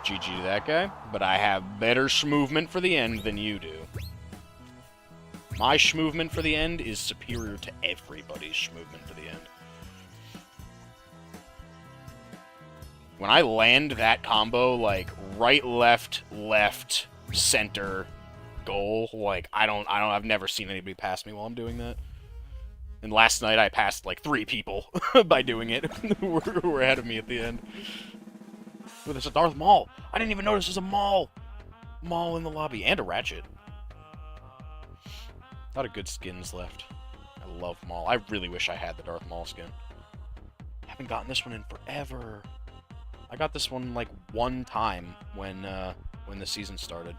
GG to that guy, but I have better schmovement for the end than you do. My schmovement for the end is superior to everybody's schmovement for the end. When I land that combo, like, right, left, left, center, goal, like, I've never seen anybody pass me while I'm doing that. And last night I passed, like, 3 people by doing it who were ahead of me at the end. Ooh, there's a Darth Maul. I didn't even notice there's a Maul. Maul in the lobby. And a Ratchet. A lot of good skins left. I love Maul. I really wish I had the Darth Maul skin. Haven't gotten this one in forever. I got this one, like, one time when the season started.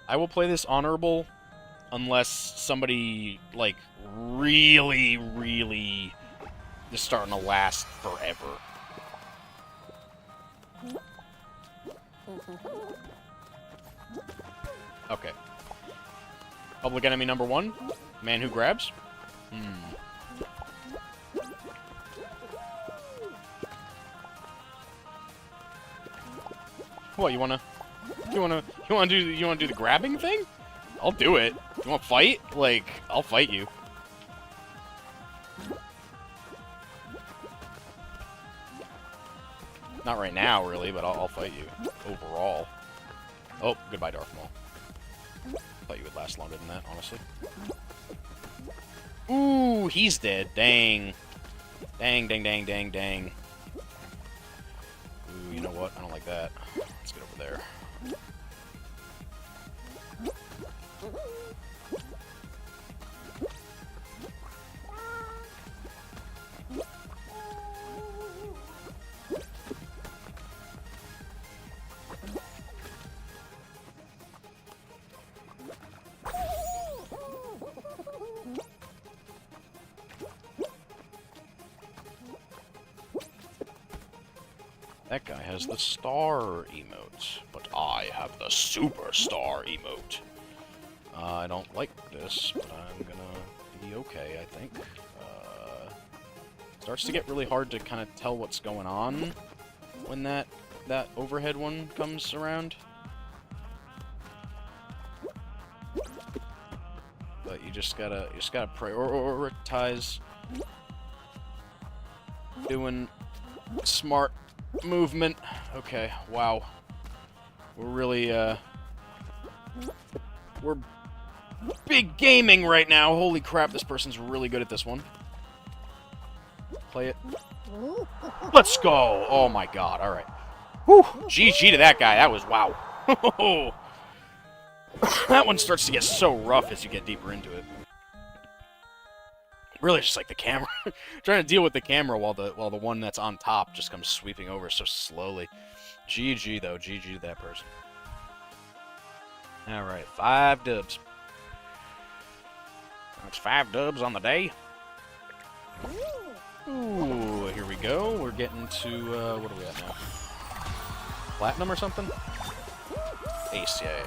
I will play this honorable unless somebody, like, really, really is starting to last forever. Okay. Public enemy number 1. Man who grabs. What, you wanna do the grabbing thing? I'll do it. You want to fight? Like, I'll fight you. Not right now, really, but I'll fight you. Overall. Oh, goodbye, Darth Maul. Thought you would last longer than that, honestly. Ooh, he's dead. Dang. Dang, dang, dang, dang, dang. Ooh, you know what? I don't like that. Let's get over there. That guy has the star emote, but I have the superstar emote. I don't like this, but I'm gonna be okay, I think. Starts to get really hard to kind of tell what's going on when that overhead one comes around. But you just gotta prioritize doing smart movement. Okay, wow. We're really, we're big gaming right now. Holy crap, this person's really good at this one. Play it. Let's go! Oh my god, alright. Whew! GG to that guy, that was wow. That one starts to get so rough as you get deeper into it. Really, just like the camera. Trying to deal with the camera while the one that's on top just comes sweeping over so slowly. GG though, GG to that person. Alright, 5 dubs. That's 5 dubs on the day. Ooh, here we go. We're getting to, what are we at now? Platinum or something? Ace, yeah.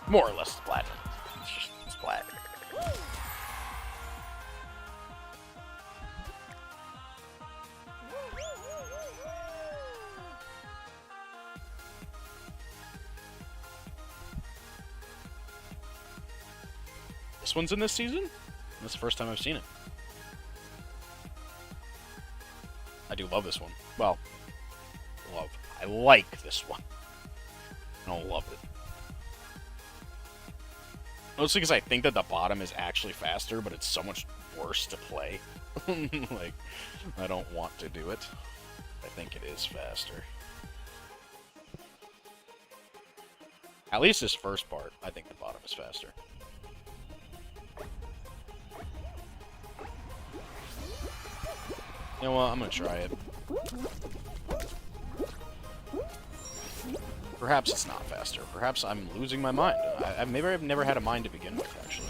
More or less platinum. It's platinum. This one's in this season? That's the first time I've seen it. I do love this one. Well, love. I like this one. I don't love it. Mostly because I think that the bottom is actually faster, but it's so much worse to play. Like, I don't want to do it. I think it is faster. At least this first part, I think the bottom is faster. You know what? I'm gonna try it. Perhaps it's not faster. Perhaps I'm losing my mind. Maybe I've never had a mind to begin with, actually.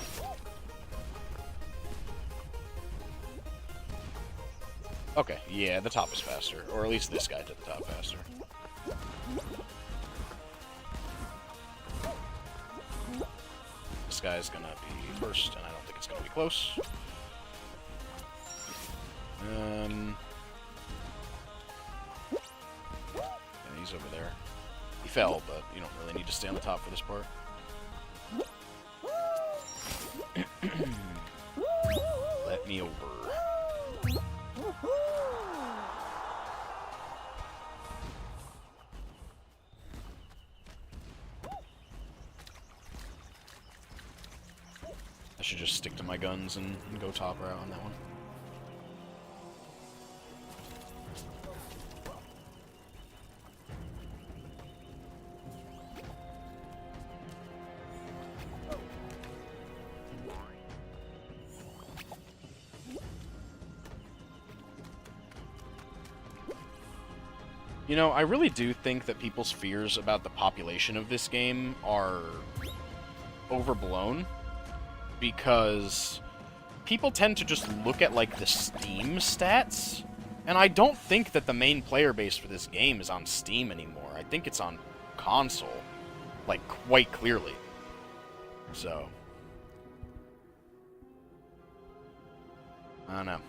Okay, yeah, the top is faster. Or at least this guy did the top faster. This guy's gonna be first, and I don't think it's gonna be close. Yeah, he's over there. He fell, but you don't really need to stay on the top for this part. Let me over. I should just stick to my guns and go top route on that one. You know, I really do think that people's fears about the population of this game are overblown, because people tend to just look at, like, the Steam stats, and I don't think that the main player base for this game is on Steam anymore. I think it's on console, like, quite clearly. So, I don't know.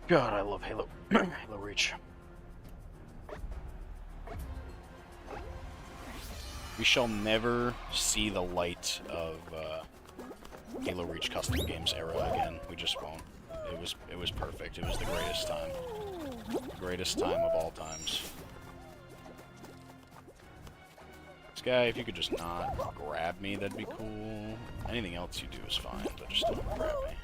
God, I love Halo. Halo Reach. We shall never see the light of Halo Reach custom games era again. We just won't. It was perfect. It was the greatest time. The greatest time of all times. This guy, if you could just not grab me, that'd be cool. Anything else you do is fine, but just don't grab me.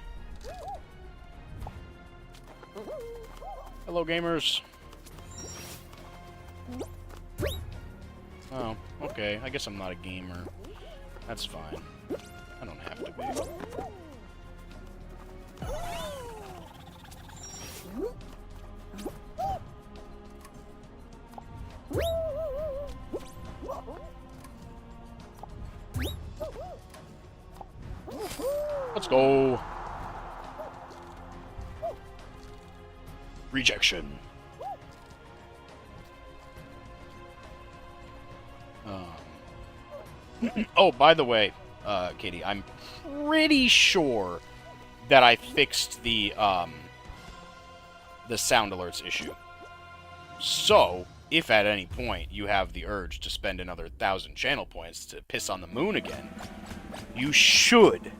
Hello, gamers. Oh, okay. I guess I'm not a gamer. That's fine. I don't have to be. Let's go. Rejection. Oh, by the way, Katie, I'm pretty sure that I fixed the sound alerts issue. So, if at any point you have the urge to spend another 1,000 channel points to piss on the moon again, you should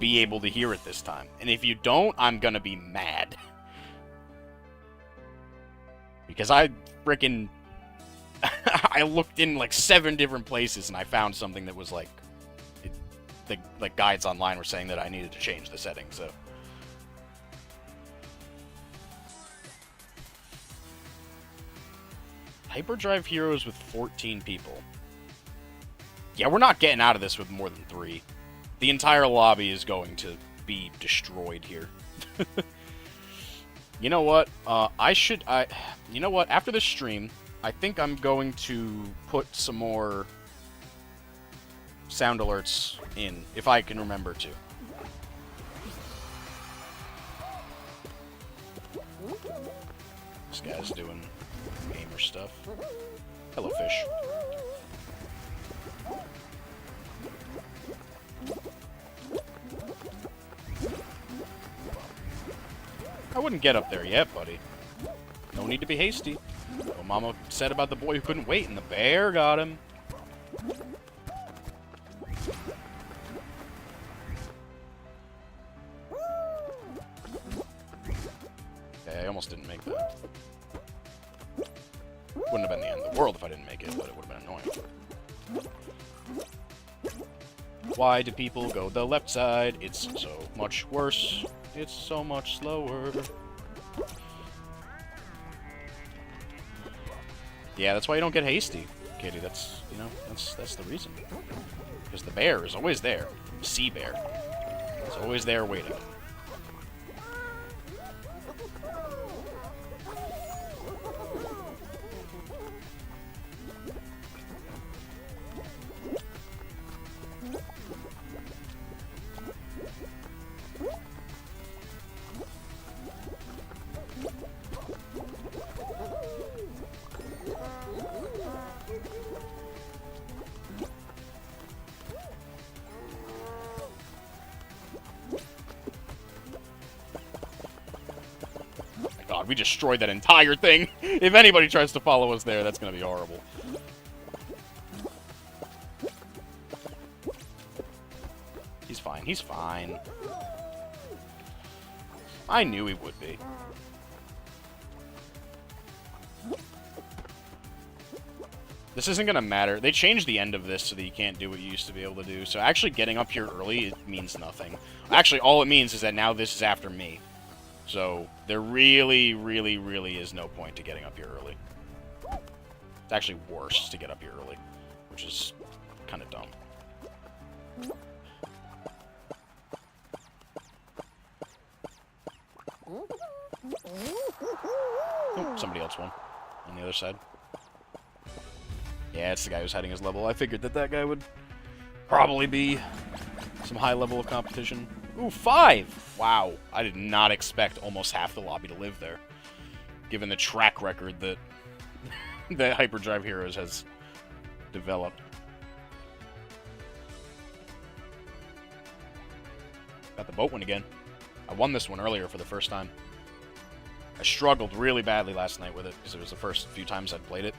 be able to hear it this time. And if you don't, I'm gonna be mad. Because I frickin' I looked in like 7 different places and I found something that was like, the guides online were saying that I needed to change the settings, so. Hyperdrive Heroes with 14 people. Yeah, we're not getting out of this with more than 3. The entire lobby is going to be destroyed here. You know what? You know what? After this stream, I think I'm going to put some more sound alerts in, if I can remember to. This guy's doing gamer stuff. Hello, fish. I wouldn't get up there yet, buddy. No need to be hasty. What Mama said about the boy who couldn't wait, and the bear got him. Okay, I almost didn't make that. Wouldn't have been the end of the world if I didn't make it, but it would have been annoying. Why do people go the left side? It's so much worse. It's so much slower. Yeah, that's why you don't get hasty, Kitty. That's, you know, that's the reason. Because the bear is always there. The sea bear. It's always there waiting. God, we destroyed that entire thing. If anybody tries to follow us there, that's gonna be horrible. He's fine. He's fine. I knew he would be. This isn't gonna matter. They changed the end of this so that you can't do what you used to be able to do. So actually getting up here early, it means nothing. Actually, all it means is that now this is after me. So there really, really, really is no point to getting up here early. It's actually worse to get up here early, which is kind of dumb. Oh, somebody else won on the other side. Yeah, it's the guy who's hiding his level. I figured that guy would probably be some high level of competition. Ooh, 5! Wow, I did not expect almost half the lobby to live there, given the track record that that Hyperdrive Heroes has developed. Got the boat one again. I won this one earlier for the first time. I struggled really badly last night with it, because it was the first few times I'd played it.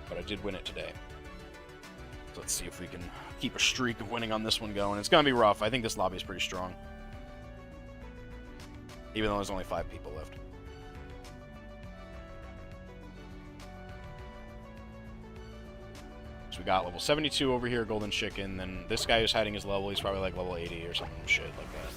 But I did win it today. So let's see if we can keep a streak of winning on this one going. It's going to be rough. I think this lobby is pretty strong. Even though there's only 5 people left. So we got level 72 over here, Golden Chicken. Then this guy who's hiding his level, he's probably like level 80 or some shit like that.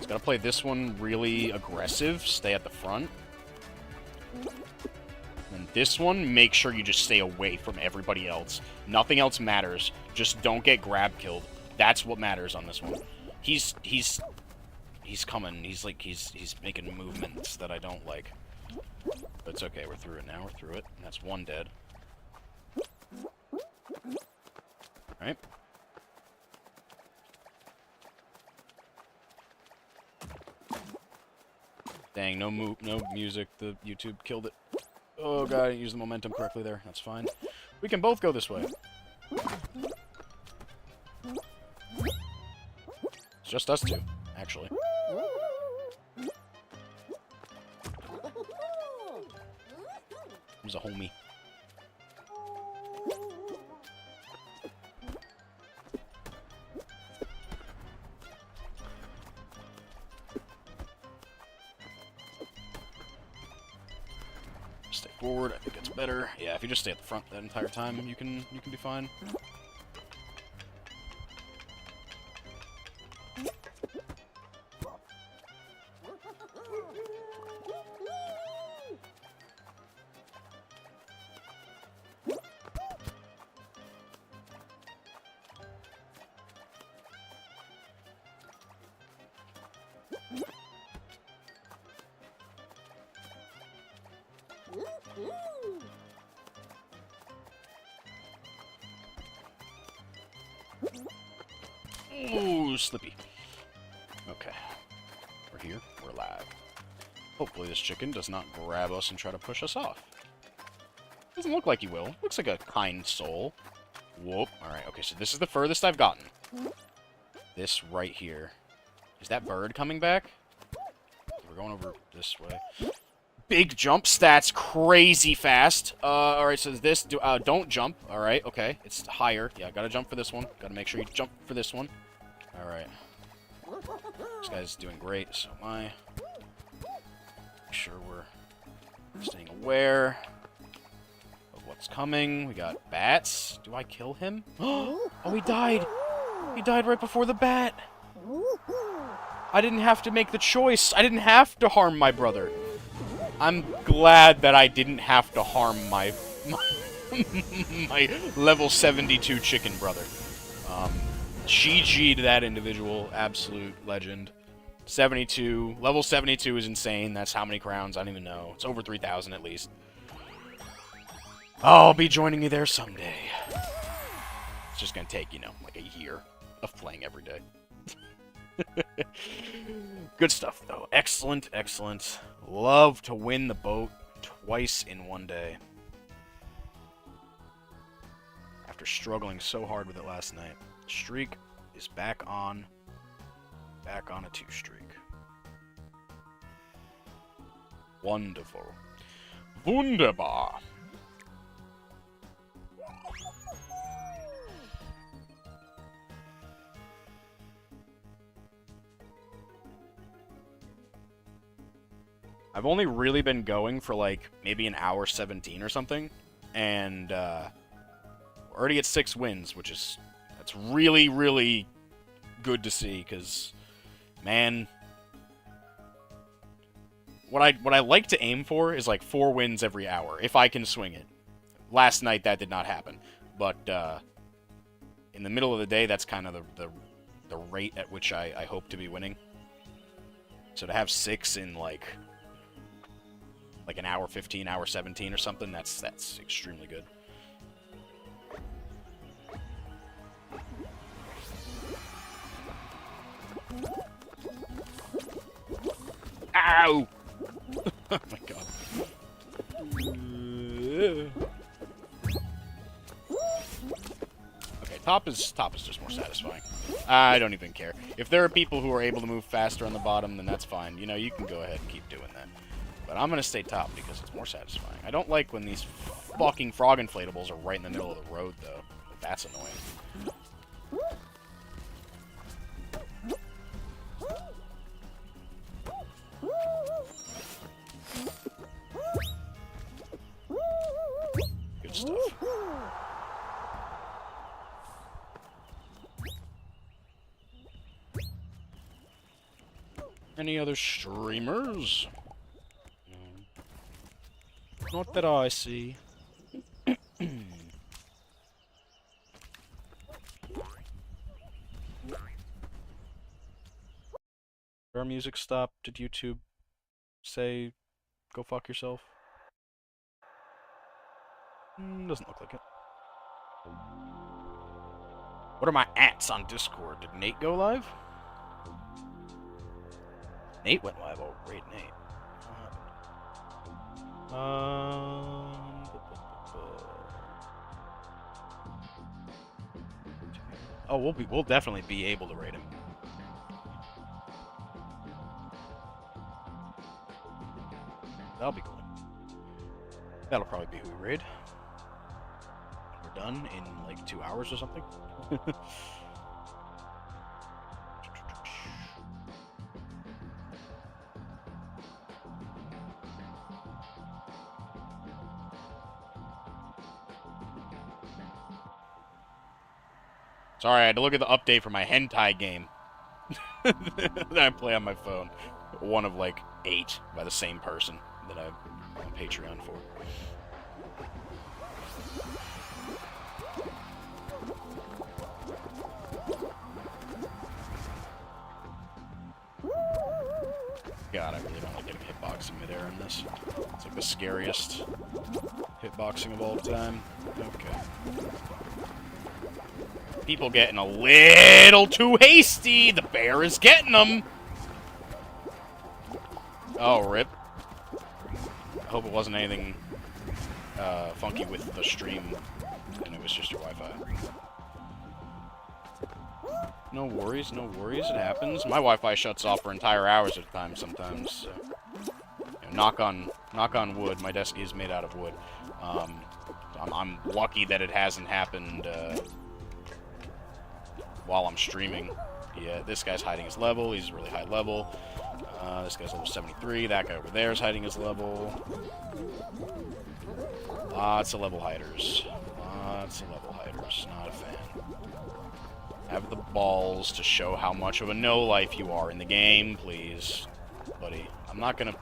Gotta play this one really aggressive, stay at the front. And this one, make sure you just stay away from everybody else. Nothing else matters. Just don't get grab killed. That's what matters on this one. He's coming. He's making movements that I don't like. But it's okay, we're through it now, we're through it. And that's 1 dead. Alright. Dang, no music. The YouTube killed it. Oh god, I didn't use the momentum correctly there. That's fine. We can both go this way. It's just us two, actually. He's a homie. Stay forward. I think it's better. Yeah, if you just stay at the front that entire time, you can be fine. Ooh, slippy. Okay. We're here. We're alive. Hopefully this chicken does not grab us and try to push us off. Doesn't look like he will. Looks like a kind soul. Whoop. Alright, okay, so this is the furthest I've gotten. This right here. Is that bird coming back? We're going over this way. Big jump stats, crazy fast. Alright, so this, don't jump. Alright, okay. It's higher. Yeah, gotta jump for this one. Gotta make sure you jump for this one. Alright. This guy's doing great, so am I. Make sure we're staying aware of what's coming. We got bats. Do I kill him? Oh, he died. He died right before the bat. I didn't have to make the choice. I didn't have to harm my brother. I'm glad that I didn't have to harm my level 72 chicken brother. GG to that individual. Absolute legend. 72. Level 72 is insane. That's how many crowns? I don't even know. It's over 3,000 at least. I'll be joining you there someday. It's just gonna take, you know, like a year of playing every day. Good stuff, though. Excellent, excellent. Love to win the boat twice in one day. After struggling so hard with it last night. Streak is back on a 2-streak. Wonderful. Wunderbar. I've only really been going for like maybe an hour 17 or something, and already at 6 wins, which is that's really, really good to see. Because, man, what I like to aim for is like 4 wins every hour if I can swing it. Last night that did not happen, but in the middle of the day, that's kind of the rate at which I hope to be winning. So to have 6 in like an hour 15, hour 17 or something, that's extremely good. Ow! Oh my god. Okay, top is just more satisfying. I don't even care. If there are people who are able to move faster on the bottom, then that's fine. You know, you can go ahead and keep doing that. But I'm gonna stay top because it's more satisfying. I don't like when these fucking frog inflatables are right in the middle of the road, though. That's annoying. Good stuff. Any other streamers? Not that I see. Our music stopped. Did YouTube say, go fuck yourself? Doesn't look like it. What are my ats on Discord? Did Nate go live? Nate went live. Oh, great, Nate. Oh, we'll definitely be able to raid him. That'll be cool. That'll probably be who we raid. We're done in like 2 hours or something. Sorry, I had to look at the update for my hentai game that I play on my phone. One of like 8 by the same person that I'm on Patreon for. God, I really don't like getting hitboxing midair in this. It's like the scariest hitboxing of all time. Okay. People getting a little too hasty. The bear is getting them. Oh, rip. I hope it wasn't anything funky with the stream, and it was just your Wi-Fi. No worries, no worries. It happens. My Wi-Fi shuts off for entire hours at a time sometimes. So. You know, knock on wood. My desk is made out of wood. I'm lucky that it hasn't happened while I'm streaming. Yeah, this guy's hiding his level. He's really high level. This guy's level 73. That guy over there is hiding his level. Lots of level hiders. Lots of level hiders. Not a fan. Have the balls to show how much of a no-life you are in the game, please. Buddy, I'm not gonna...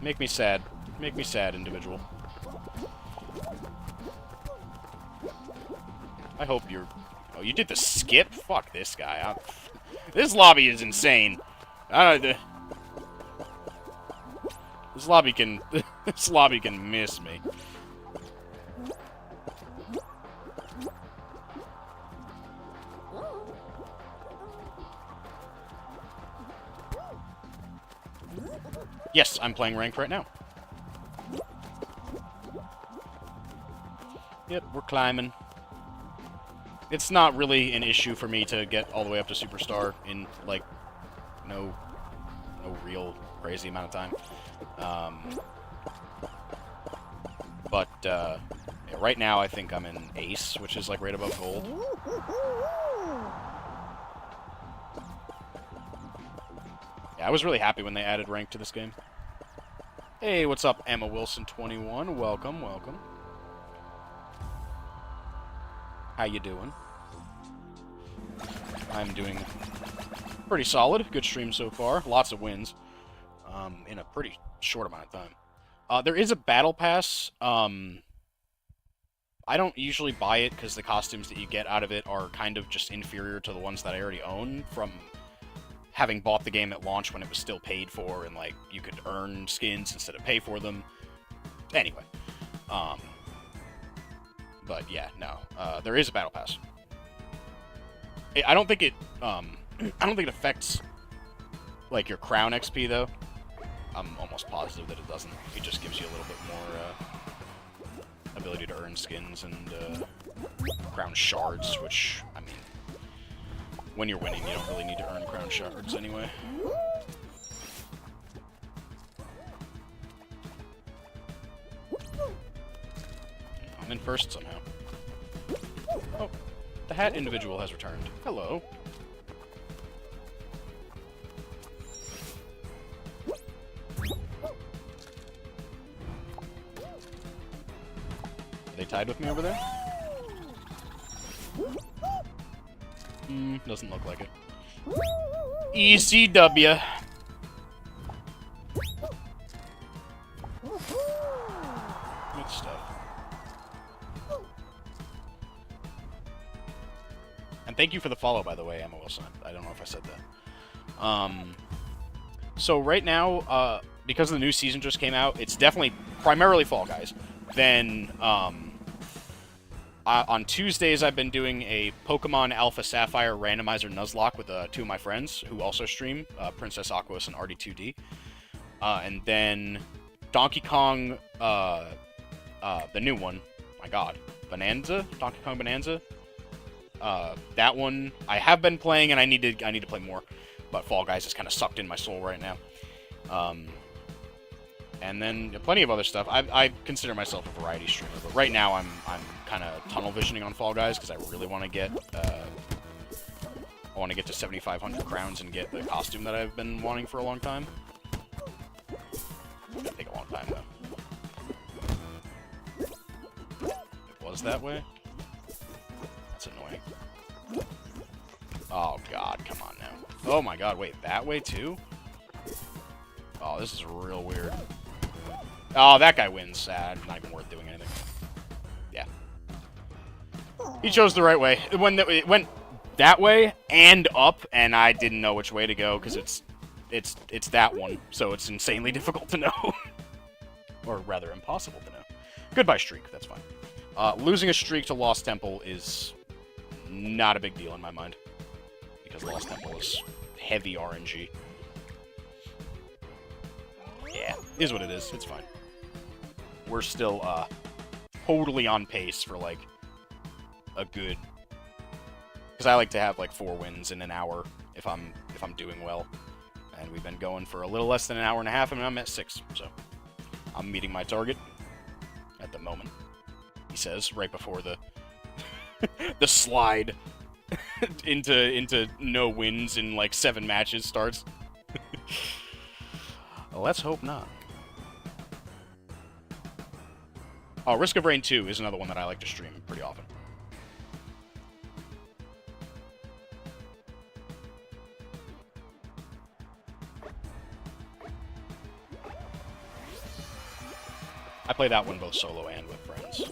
Make me sad. Make me sad, individual. I hope you're... Oh, you did the skip? Fuck this guy. This lobby is insane. This lobby can... this lobby can miss me. Yes, I'm playing ranked right now. Yep, we're climbing. It's not really an issue for me to get all the way up to Superstar in, like, no real crazy amount of time. Yeah, right now I think I'm in Ace, which is, like, right above Gold. Yeah, I was really happy when they added rank to this game. Hey, what's up, Emma Wilson21? Welcome, welcome. How you doing? I'm doing pretty solid. Good stream so far. Lots of wins in a pretty short amount of time. There is a battle pass. I don't usually buy it because the costumes that you get out of it are kind of just inferior to the ones that I already own from having bought the game at launch when it was still paid for and, like, you could earn skins instead of pay for them. Anyway. But yeah, no. There is a battle pass. I don't think it I don't think it affects, like, your crown XP though. I'm almost positive that it doesn't. It just gives you a little bit more ability to earn skins and crown shards, which, I mean, when you're winning, you don't really need to earn crown shards anyway. I'm in first somehow. Oh, the hat individual has returned. Hello. Are they tied with me over there? Doesn't look like it. ECW. Good stuff. And thank you for the follow, by the way, Emma Wilson. I don't know if I said that. So right now, because the new season just came out, it's definitely primarily Fall Guys. Then, on Tuesdays, I've been doing a Pokemon Alpha Sapphire randomizer Nuzlocke with two of my friends who also stream, Princess Aquos and RD2D. And then Donkey Kong, the new one, my god, Bonanza? Donkey Kong Bonanza? That one I have been playing and I need to play more, but Fall Guys is kind of sucked in my soul right now. And then plenty of other stuff. I consider myself a variety streamer, but right now I'm kind of tunnel visioning on Fall Guys because I really want to get to 7,500 crowns and get the costume that I've been wanting for a long time. It's gonna take a long time though. It was that way? That's annoying. Oh god, come on now. Oh my god, wait, that way too? Oh, this is real weird. Oh, that guy wins. Not even worth doing anything. Yeah. He chose the right way. It went that way and up, and I didn't know which way to go because it's that one, so it's insanely difficult to know, or rather impossible to know. Goodbye streak. That's fine. Losing a streak to Lost Temple is not a big deal in my mind because Lost Temple is heavy RNG. Yeah, is what it is. It's fine. We're still totally on pace for like a good, because I like to have like 4 wins in an hour if I'm doing well, and we've been going for a little less than an hour and a half, and I'm at 6, so I'm meeting my target at the moment. He says right before the the slide into no wins in like 7 matches starts. Let's hope not. Oh, Risk of Rain 2 is another one that I like to stream pretty often. I play that one both solo and with friends.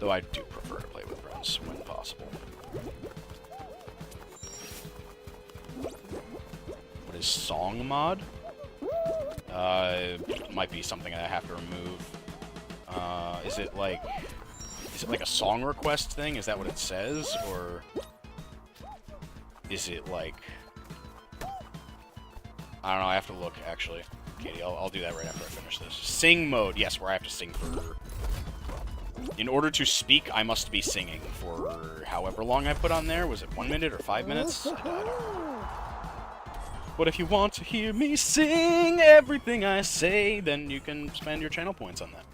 Though I do prefer to play with friends when possible. What is Song Mod? Might be something that I have to remove. Is it like a song request thing? Is that what it says? Or is it like... I don't know, I have to look, actually. Katie, I'll do that right after I finish this. Sing mode. Yes, where I have to sing for... In order to speak, I must be singing for however long I put on there. Was it 1 minute or 5 minutes? I don't know. But if you want to hear me sing everything I say, then you can spend your channel points on that.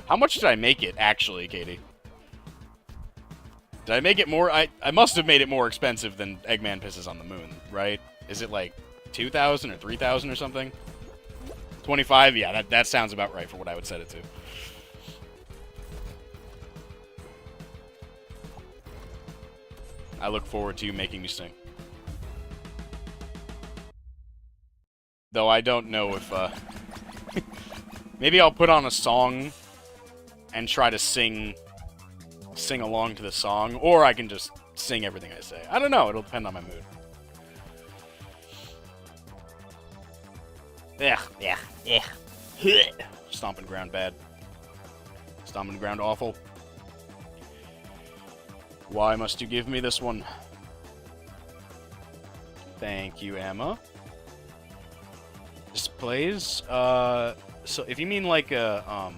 How much did I make it, actually, Katie? Did I make it more? I must have made it more expensive than Eggman Pisses on the Moon, right? Is it like 2,000 or 3,000 or something? 25? Yeah, that sounds about right for what I would set it to. I look forward to you making me sing. Though I don't know if, maybe I'll put on a song and try to sing along to the song, or I can just sing everything I say. I don't know, it'll depend on my mood. Yeah. Stomping ground bad. Stomping ground awful. Why must you give me this one? Thank you, Emma. Displays? So if you mean like a,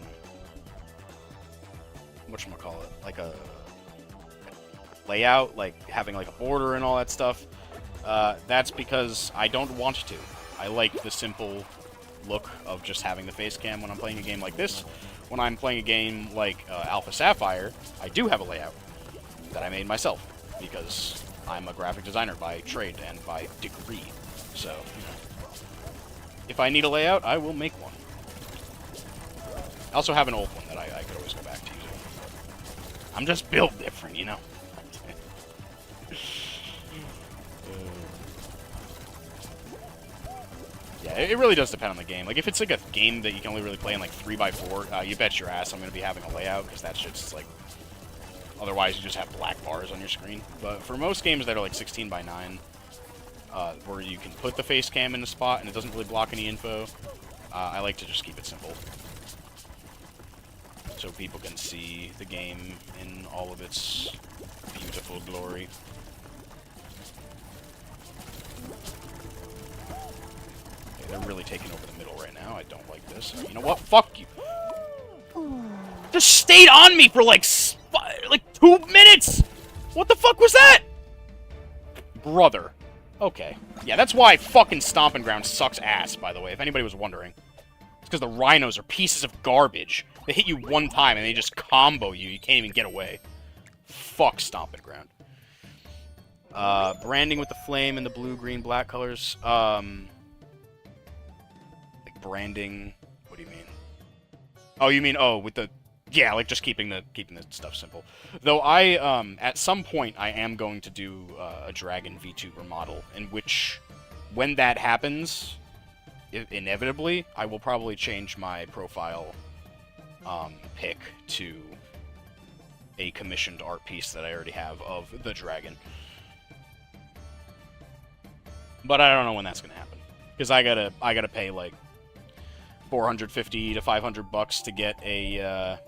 whatchamacallit? Like a layout, like having like a border and all that stuff, that's because I don't want to. I like the simple look of just having the face cam when I'm playing a game like this. When I'm playing a game like Alpha Sapphire, I do have a layout that I made myself, because I'm a graphic designer by trade and by degree. So, you know, if I need a layout, I will make one. I also have an old one that I could always go back to using. I'm just built different, you know? Yeah, it really does depend on the game. Like, if it's like a game that you can only really play in like 3x4, you bet your ass I'm going to be having a layout, because that shit's like... Otherwise, you just have black bars on your screen. But for most games that are like 16:9, where you can put the face cam in the spot and it doesn't really block any info, I like to just keep it simple. So people can see the game in all of its beautiful glory. Okay, they're really taking over the middle right now. I don't like this. You know what? Fuck you. Just stayed on me for like 2 minutes! What the fuck was that? Brother. Okay. Yeah, that's why fucking Stomping Ground sucks ass, by the way, if anybody was wondering. It's because the rhinos are pieces of garbage. They hit you one time and they just combo you. You can't even get away. Fuck Stomping Ground. Branding with the flame and the blue, green, black colors. Like branding... What do you mean? Oh, you mean, with the... Yeah, like just keeping the stuff simple. Though at some point, I am going to do a Dragon VTuber model, in which, when that happens, inevitably, I will probably change my profile pick to a commissioned art piece that I already have of the dragon. But I don't know when that's gonna happen, because I gotta pay like $450 to $500 to get a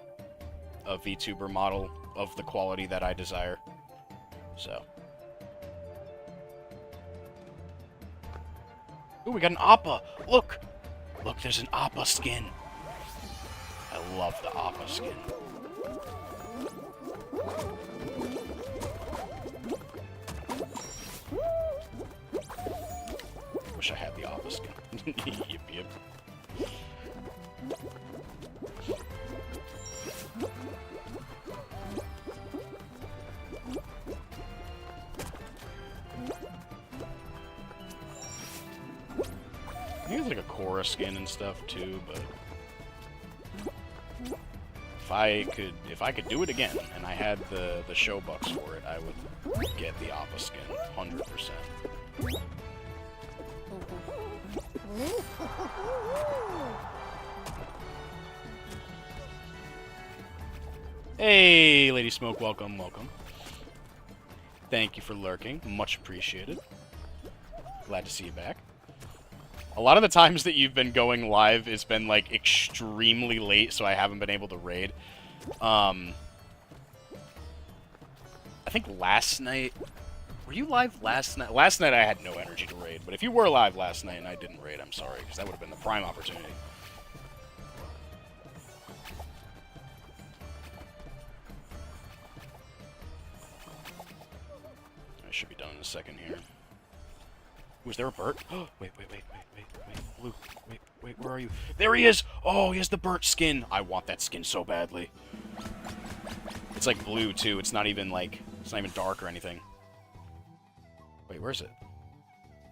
VTuber model of the quality that I desire. So. Ooh, we got an Appa! Look! Look, there's an Appa skin. I love the Appa skin. Wish I had the Appa skin. Yip, yip. I think it's like a Korra skin and stuff too, but if I could do it again and I had the show bucks for it, I would get the Appa skin 100%. Hey, Lady Smoke, welcome, welcome. Thank you for lurking, much appreciated. Glad to see you back. A lot of the times that you've been going live, it's been, like, extremely late, so I haven't been able to raid. I think last night... Were you live last night? Last night I had no energy to raid, but if you were live last night and I didn't raid, I'm sorry, because that would have been the prime opportunity. I should be done in a second here. Was there a Bert? Oh, wait, Blue, wait, where are you? There he is! Oh, he has the Bert skin! I want that skin so badly. It's like blue, too. It's not even, like, it's not even dark or anything. Wait, where is it?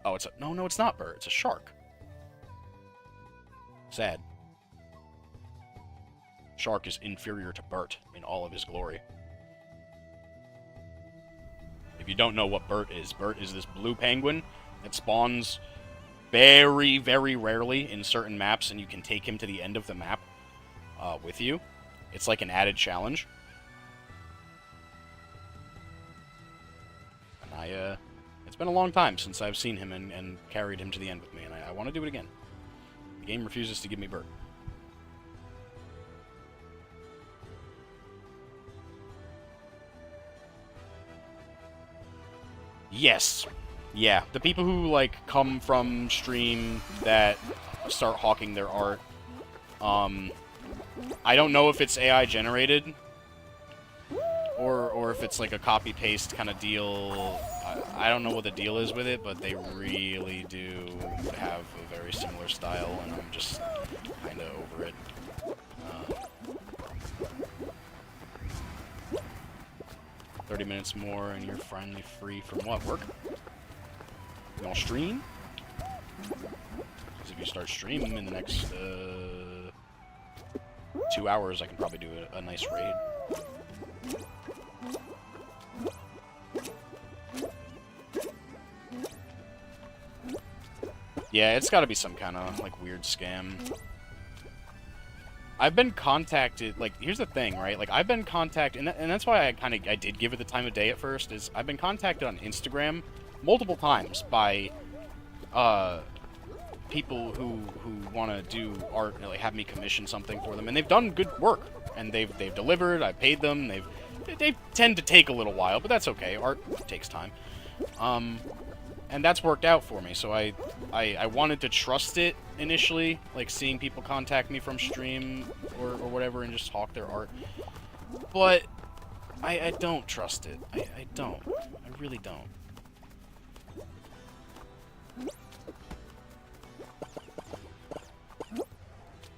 Oh, it's a... No, it's not Bert. It's a shark. Sad. Shark is inferior to Bert in all of his glory. If you don't know what Bert is this blue penguin that spawns very, very rarely in certain maps, and you can take him to the end of the map with you. It's like an added challenge. And it's been a long time since I've seen him and carried him to the end with me, and I want to do it again. The game refuses to give me Bert. Yes. Yeah, the people who, like, come from stream that start hawking their art, I don't know if it's AI generated, or if it's, like, a copy-paste kind of deal. I don't know what the deal is with it, but they really do have a very similar style, and I'm just kind of over it. 30 minutes more, and you're finally free from what? Work? You want to stream? Because if you start streaming in the next 2 hours, I can probably do a nice raid. Yeah, it's gotta be some kind of, like, weird scam. I've been contacted, like, here's the thing, right? Like, I've been contacted, and that's why I did give it the time of day at first, is I've been contacted on Instagram multiple times by, people who want to do art, like, have me commission something for them, and they've done good work, and they've delivered, I paid them, they tend to take a little while, but that's okay, art takes time. And that's worked out for me, so I wanted to trust it initially, like seeing people contact me from stream or whatever and just hawk their art. But I don't trust it. I don't. I really don't.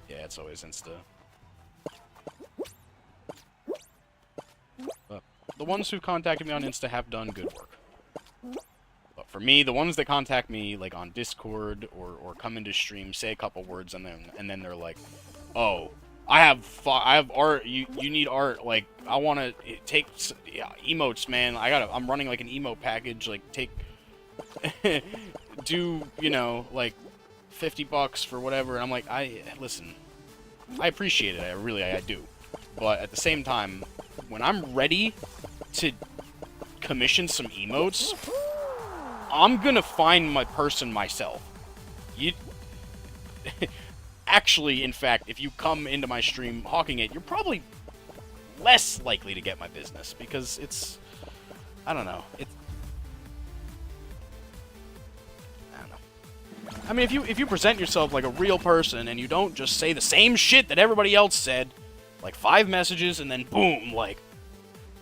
Yeah, it's always Insta. But the ones who contacted me on Insta have done good work. But for me, the ones that contact me, like, on Discord or come into stream, say a couple words, and then they're like, oh, I have art, you need art, like, I want to take emotes, man, I'm running, like, an emote package, like, take, do, you know, like, $50 for whatever, and I'm like, listen, I appreciate it, I do. But at the same time, when I'm ready to commission some emotes, I'm gonna find my person myself. Actually, in fact, if you come into my stream hawking it, you're probably less likely to get my business, because it's... I don't know. I mean, if you present yourself like a real person and you don't just say the same shit that everybody else said, like 5 messages and then boom, like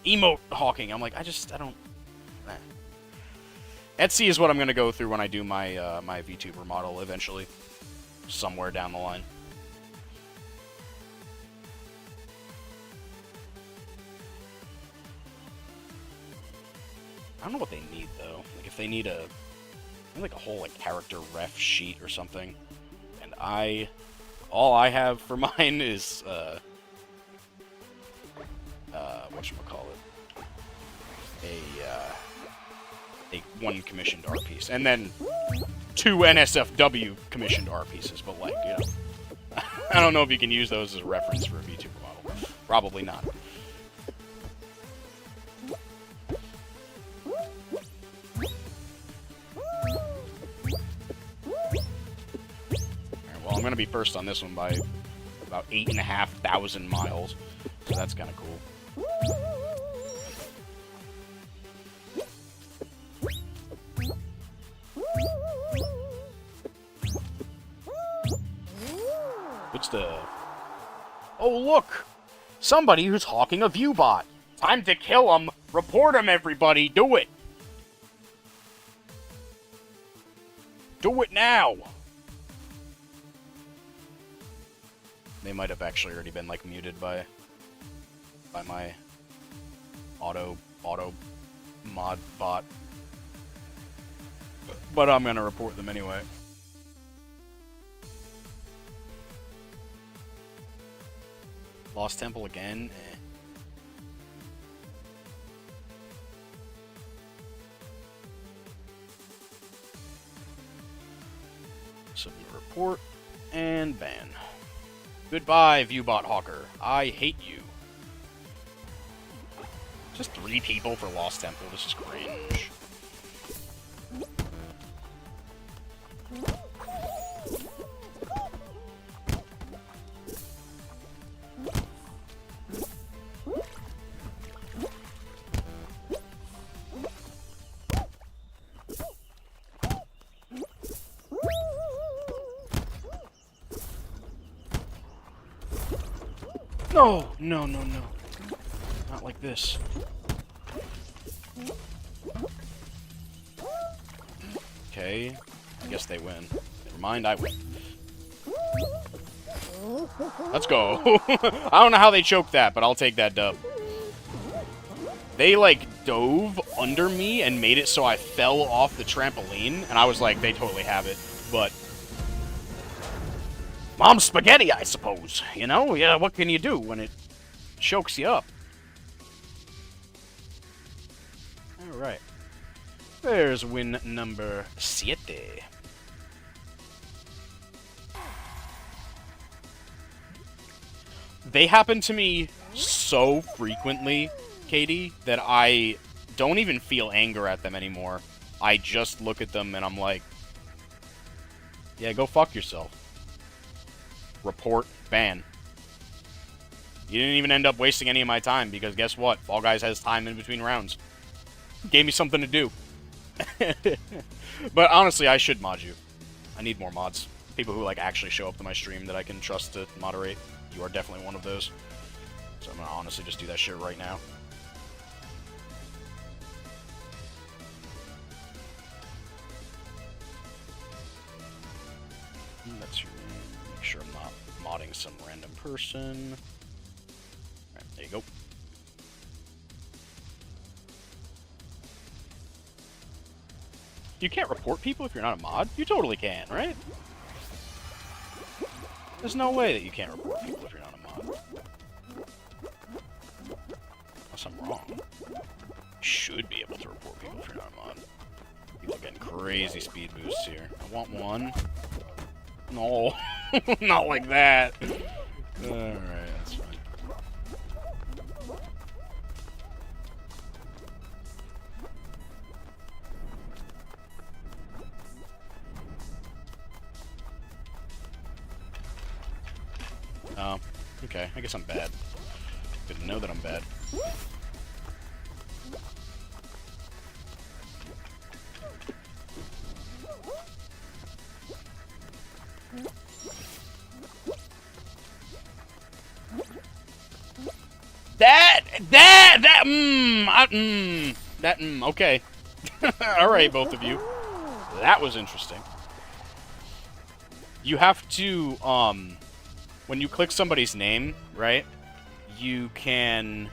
emote hawking. I'm like, I don't. Nah. Etsy is what I'm gonna go through when I do my my VTuber model eventually, somewhere down the line. I don't know what they need though. Like if they need like a whole like character ref sheet or something, and all I have for mine is whatchamacallit, a 1 commissioned art piece, and then 2 NSFW commissioned art pieces. But like, you know, I don't know if you can use those as a reference for a VTuber model. Probably not. Well, I'm going to be first on this one by about 8,500 miles, so that's kind of cool. What's the... Oh, look! Somebody who's hawking a viewbot! Time to kill him! Report him, everybody! Do it! Do it now! They might have actually already been, like, muted by my auto mod bot. But I'm gonna report them anyway. Lost Temple again? Eh. Submit report and ban. Goodbye, Viewbot Hawker. I hate you. Just 3 people for Lost Temple. This is cringe. No, no, no, no. Not like this. Okay. I guess they win. Never mind, I win. Let's go. I don't know how they choked that, but I'll take that dub. They, like, dove under me and made it so I fell off the trampoline, and I was like, they totally have it. But... Mom's spaghetti, I suppose. You know? Yeah, what can you do when it chokes you up? Alright. There's win number 7. They happen to me so frequently, Katie, that I don't even feel anger at them anymore. I just look at them and I'm like, yeah, go fuck yourself. Report, ban. You didn't even end up wasting any of my time, because guess what? Fall Guys has time in between rounds. Gave me something to do. But honestly, I should mod you. I need more mods. People who like actually show up to my stream that I can trust to moderate. You are definitely one of those. So I'm gonna honestly just do that shit right now. That's your name. Make sure I'm not modding some random person. Alright, there you go. You can't report people if you're not a mod? You totally can, right? There's no way that you can't report people if you're not a mod. Unless I'm wrong. You should be able to report people if you're not a mod. People are getting crazy speed boosts here. I want one. No, not like that. Alright, that's fine. Oh, okay. I guess I'm bad. Good to know that I'm bad. Okay. Alright, both of you. That was interesting. You have to, when you click somebody's name, right, you can...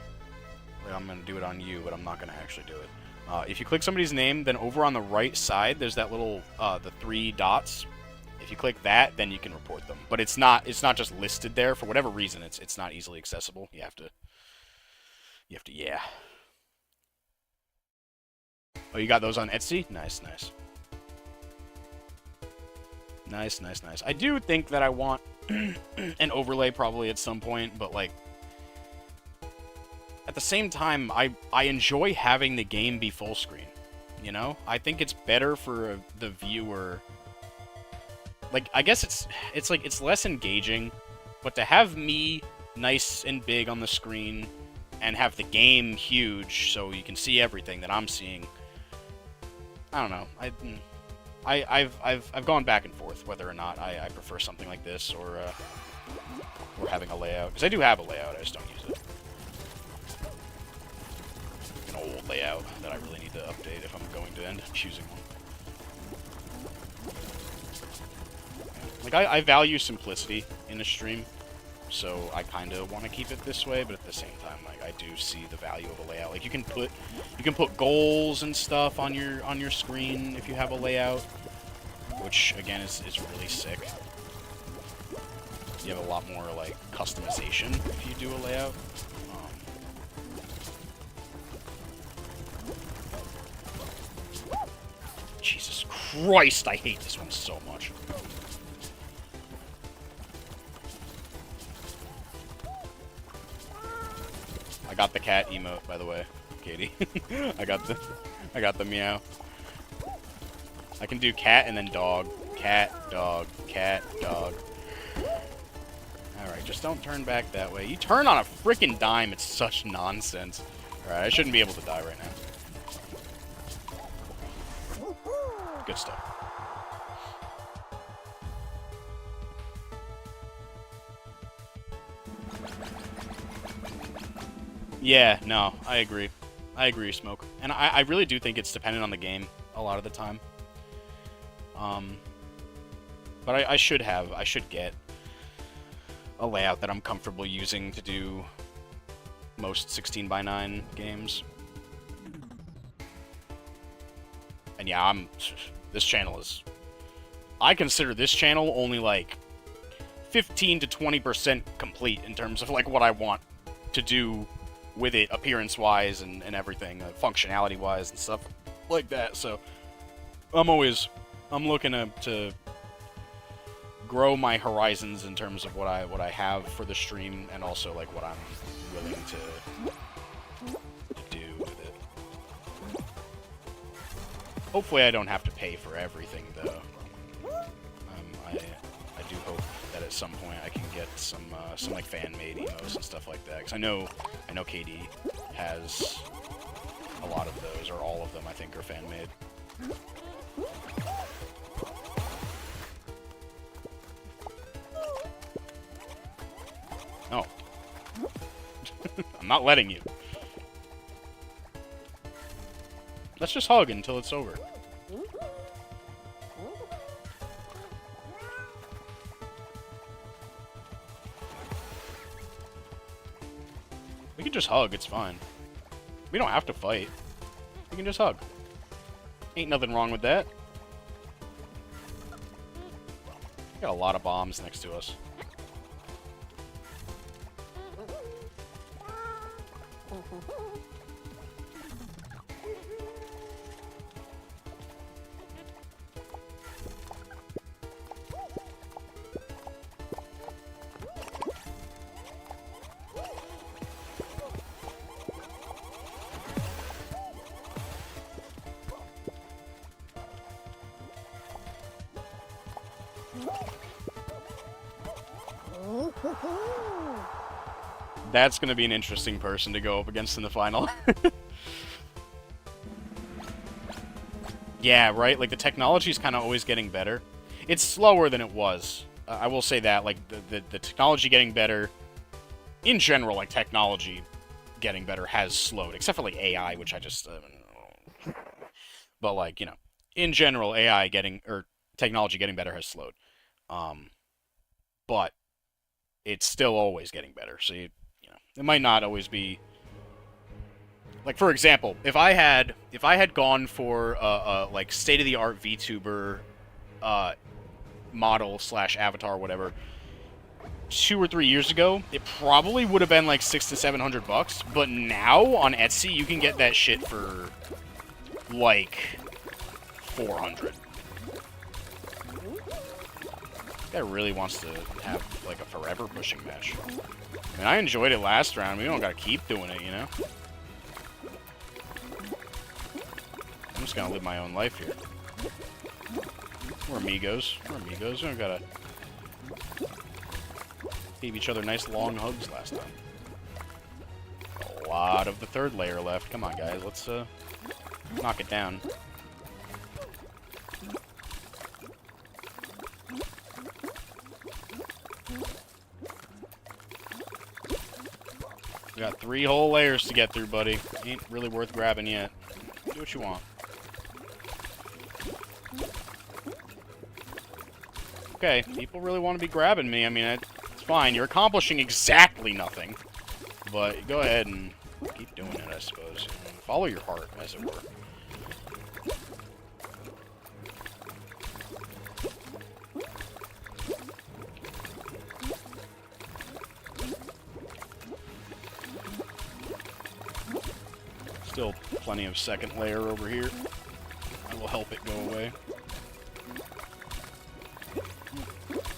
Well, I'm going to do it on you, but I'm not going to actually do it. If you click somebody's name, then over on the right side, there's that little, the 3 dots. If you click that, then you can report them. But it's not just listed there. For whatever reason, it's not easily accessible. You have to, yeah. Oh, you got those on Etsy? Nice, nice. Nice, nice, nice. I do think that I want an overlay probably at some point, but, like, at the same time, I enjoy having the game be full screen, you know? I think it's better for the viewer. Like, I guess it's like, it's less engaging, but to have me nice and big on the screen and have the game huge so you can see everything that I'm seeing, I don't know. I've gone back and forth whether or not I prefer something like this or having a layout. Because I do have a layout, I just don't use it. An old layout that I really need to update if I'm going to end up choosing one. Like, I value simplicity in a stream, so I kind of want to keep it this way, but at the same time, like, I do see the value of a layout. Like, you can put goals and stuff on your screen if you have a layout, which again is really sick. You have a lot more like customization if you do a layout. Jesus Christ, I hate this one so much. I got the cat emote, by the way, Katie. I got the meow. I can do cat and then dog. Cat, dog, cat, dog. Alright, just don't turn back that way. You turn on a freaking dime, it's such nonsense. Alright, I shouldn't be able to die right now. Good stuff. Yeah, no, I agree. I agree, Smoke. And I really do think it's dependent on the game a lot of the time. But I should get a layout that I'm comfortable using to do most 16:9 games. And yeah, this channel is... I consider this channel only like 15 to 20% complete in terms of like what I want to do with it, appearance-wise and everything, functionality-wise and stuff like that. So I'm looking to grow my horizons in terms of what I have for the stream, and also like what I'm willing to do with it. Hopefully I don't have to pay for everything though. I do hope that at some point I can get some like fan-made emotes and stuff like that, because I know KD has a lot of those, or all of them I think are fan-made. Oh. I'm not letting you. Let's just hug until it's over. We can just hug, it's fine. We don't have to fight. We can just hug. Ain't nothing wrong with that. Got a lot of bombs next to us. That's going to be an interesting person to go up against in the final. Yeah, right? Like, the technology's kind of always getting better. It's slower than it was. I will say that. Like, the technology getting better, in general, like, technology getting better has slowed. Except for, like, AI, which I just... but, like, you know, in general, AI getting... or technology getting better has slowed. But it's still always getting better. So, you know, it might not always be... Like, for example, if I had gone for like state-of-the-art VTuber model / avatar, whatever, 2 or 3 years ago, it probably would have been like $600 to $700. But now on Etsy, you can get that shit for like 400. Guy really wants to have like a forever pushing match. I mean, I enjoyed it last round. We don't gotta keep doing it, you know. I'm just gonna live my own life here. We're amigos. We're amigos. We don't gotta... gave each other nice long hugs last time. A lot of the third layer left. Come on, guys. Let's, knock it down. We got 3 whole layers to get through, buddy. Ain't really worth grabbing yet. Do what you want. Okay, people really want to be grabbing me. I mean, it's fine. You're accomplishing exactly nothing. But go ahead and keep doing it, I suppose. Follow your heart, as it were. Still plenty of second layer over here. I will help it go away.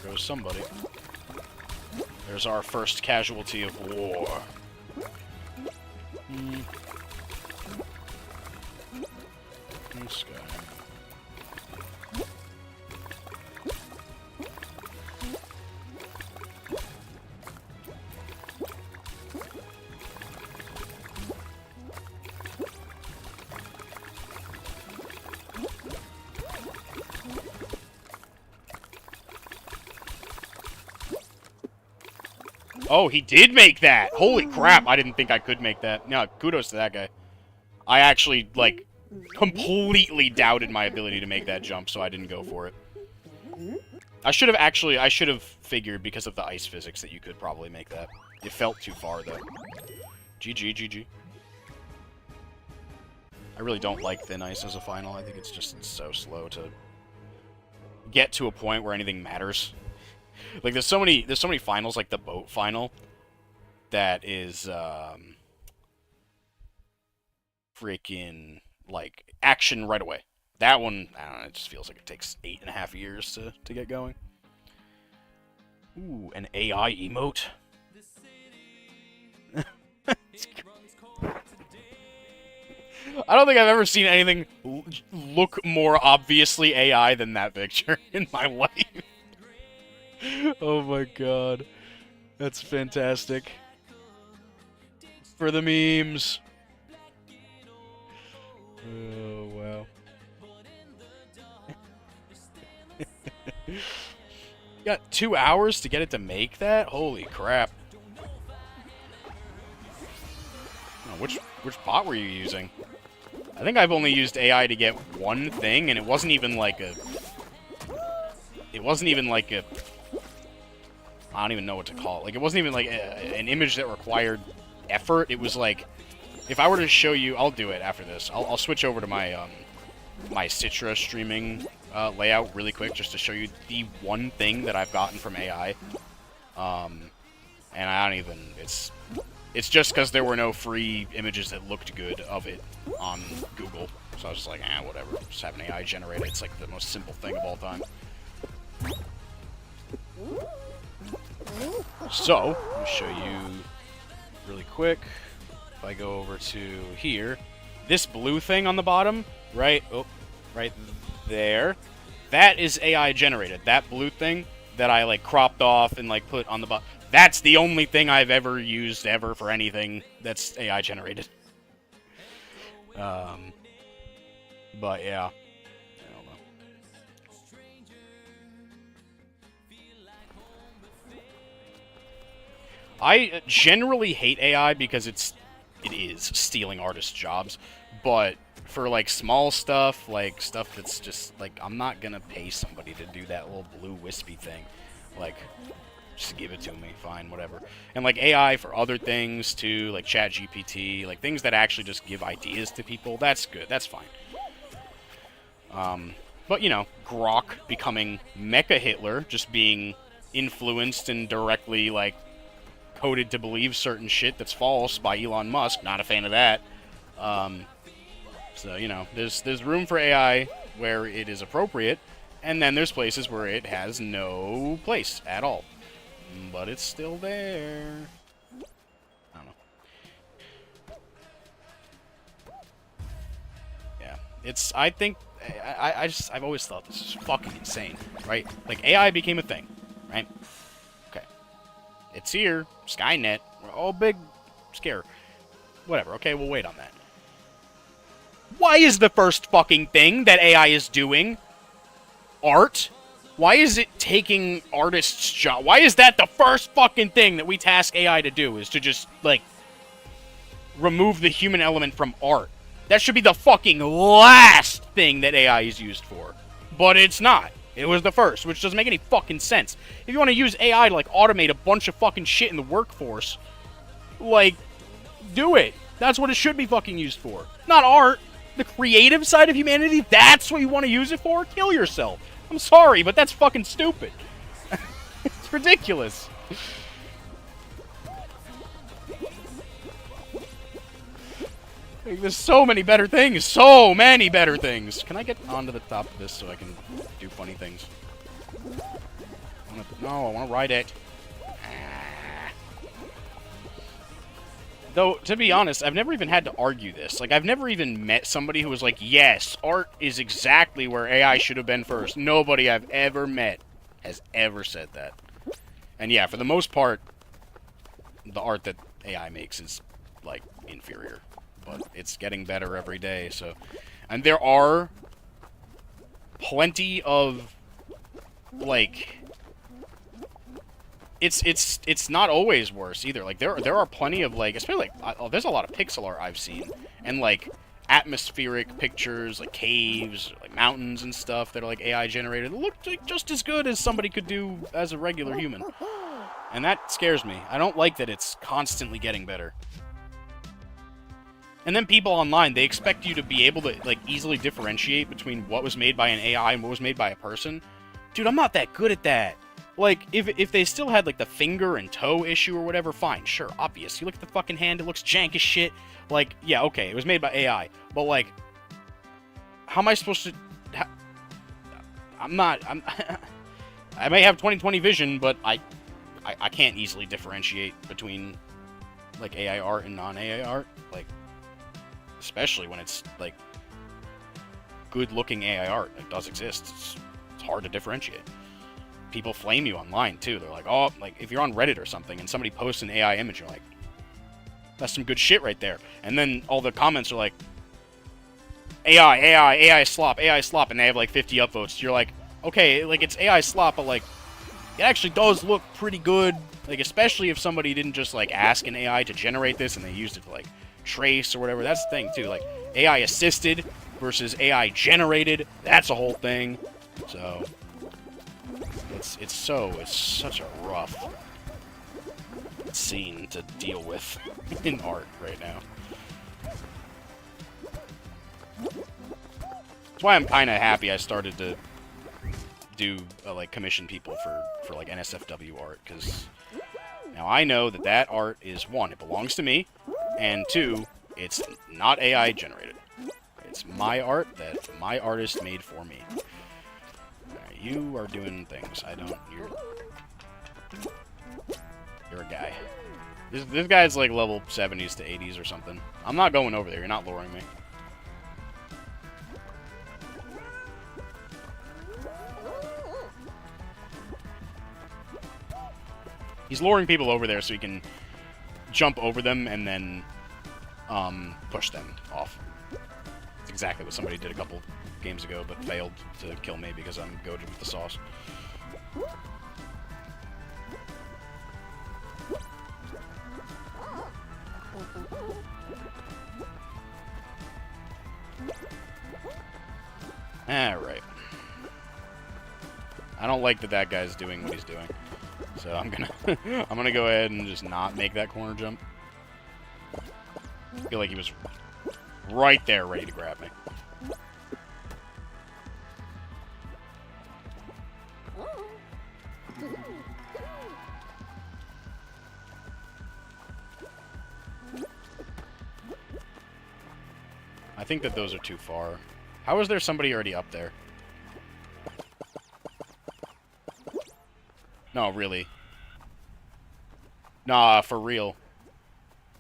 Goes somebody. There's our first casualty of war. This guy. Oh, he did make that! Holy crap, I didn't think I could make that. No, kudos to that guy. I actually, like, completely doubted my ability to make that jump, so I didn't go for it. I should have figured, because of the ice physics, that you could probably make that. It felt too far, though. GG, GG. I really don't like thin ice as a final. I think it's just so slow to get to a point where anything matters. Like, there's so many finals, like the boat final, that is, freaking, like, action right away. That one, I don't know, it just feels like it takes 8.5 years to get going. Ooh, an AI emote? I don't think I've ever seen anything look more obviously AI than that picture in my life. Oh my god. That's fantastic. For the memes. Oh, wow. You got 2 hours to get it to make that? Holy crap. Oh, which bot were you using? I think I've only used AI to get one thing, and it wasn't even like a... It wasn't even like a... I don't even know what to call it. Like, it wasn't even like an image that required effort. It was like, if I were to show you, I'll do it after this. I'll switch over to my my Citra streaming layout really quick, just to show you the one thing that I've gotten from AI. And I don't even. It's just because there were no free images that looked good of it on Google, so I was just like, whatever. Just have an AI generate it. It's like the most simple thing of all time. So, let me show you really quick. If I go over to here, this blue thing on the bottom, right there, that is AI generated. That blue thing that I like cropped off and like put on the bottom, That's the only thing I've ever used ever for anything that's AI generated. But yeah, I don't know. I generally hate AI because it is stealing artists' jobs, but for like small stuff, like stuff that's just like I'm not gonna pay somebody to do that little blue wispy thing, like. Just give it to me, fine, whatever. And like AI for other things too, like ChatGPT, like things that actually just give ideas to people, that's good, that's fine. But you know, Grok becoming Mecha Hitler, just being influenced and directly like coded to believe certain shit that's false by Elon Musk, not a fan of that. So you know, there's room for AI where it is appropriate, and then there's places where it has no place at all. But it's still there. I don't know. Yeah, I think, I've always thought this is fucking insane, right? Like, AI became a thing, right? Okay. It's here, Skynet, we're all big scare. Whatever, okay, we'll wait on that. Why is the first fucking thing that AI is doing art? Why is it taking artists' job? Why is that the first fucking thing that we task AI to do, is to just, like, remove the human element from art? That should be the fucking last thing that AI is used for. But it's not. It was the first, which doesn't make any fucking sense. If you want to use AI to, like, automate a bunch of fucking shit in the workforce, like, do it. That's what it should be fucking used for. Not art. The creative side of humanity, that's what you want to use it for? Kill yourself. I'm sorry, but that's fucking stupid. It's ridiculous. Like, there's so many better things. So many better things. Can I get onto the top of this so I can do funny things? No, I want to ride it. Though, to be honest, I've never even had to argue this. Like, I've never even met somebody who was like, yes, art is exactly where AI should have been first. Nobody I've ever met has ever said that. And yeah, for the most part, the art that AI makes is, like, inferior. But it's getting better every day, so... And there are plenty of, like... It's not always worse either. Like there are plenty of, like, especially like there's a lot of pixel art I've seen, and like atmospheric pictures, like caves, like mountains and stuff that are like AI generated, look like just as good as somebody could do as a regular human. And that scares me. I don't like that it's constantly getting better. And then people online, they expect you to be able to, like, easily differentiate between what was made by an AI and what was made by a person. Dude, I'm not that good at that. Like, if they still had, like, the finger and toe issue or whatever, fine, sure, obvious. You look at the fucking hand, it looks jank as shit. Like, yeah, okay, it was made by AI. But, like, how am I supposed to... I'm... I may have 20/20 vision, but I can't easily differentiate between, like, AI art and non-AI art. Like, especially when it's, like, good-looking AI art. It does exist. It's hard to differentiate. People flame you online, too. They're like, oh, like, if you're on Reddit or something and somebody posts an AI image, you're like, that's some good shit right there. And then all the comments are like, AI slop, and they have, like, 50 upvotes. You're like, okay, like, it's AI slop, but, like, it actually does look pretty good. Like, especially if somebody didn't just, like, ask an AI to generate this and they used it to, like, trace or whatever. That's the thing, too. Like, AI assisted versus AI generated. That's a whole thing. So... It's such a rough scene to deal with in art right now. That's why I'm kind of happy I started to do, like, commission people for like, NSFW art, because now I know that art is, one, it belongs to me, and two, it's not AI generated. It's my art that my artist made for me. You are doing things. I don't... You're a guy. This guy's like level 70s to 80s or something. I'm not going over there. You're not luring me. He's luring people over there so he can jump over them and then push them off. It's exactly what somebody did a couple games ago, but failed to kill me because I'm goated with the sauce. Alright. I don't like that that guy's doing what he's doing. So I'm gonna go ahead and just not make that corner jump. I feel like he was right there ready to grab me. I think that those are too far. How is there somebody already up there? No, really. Nah, for real.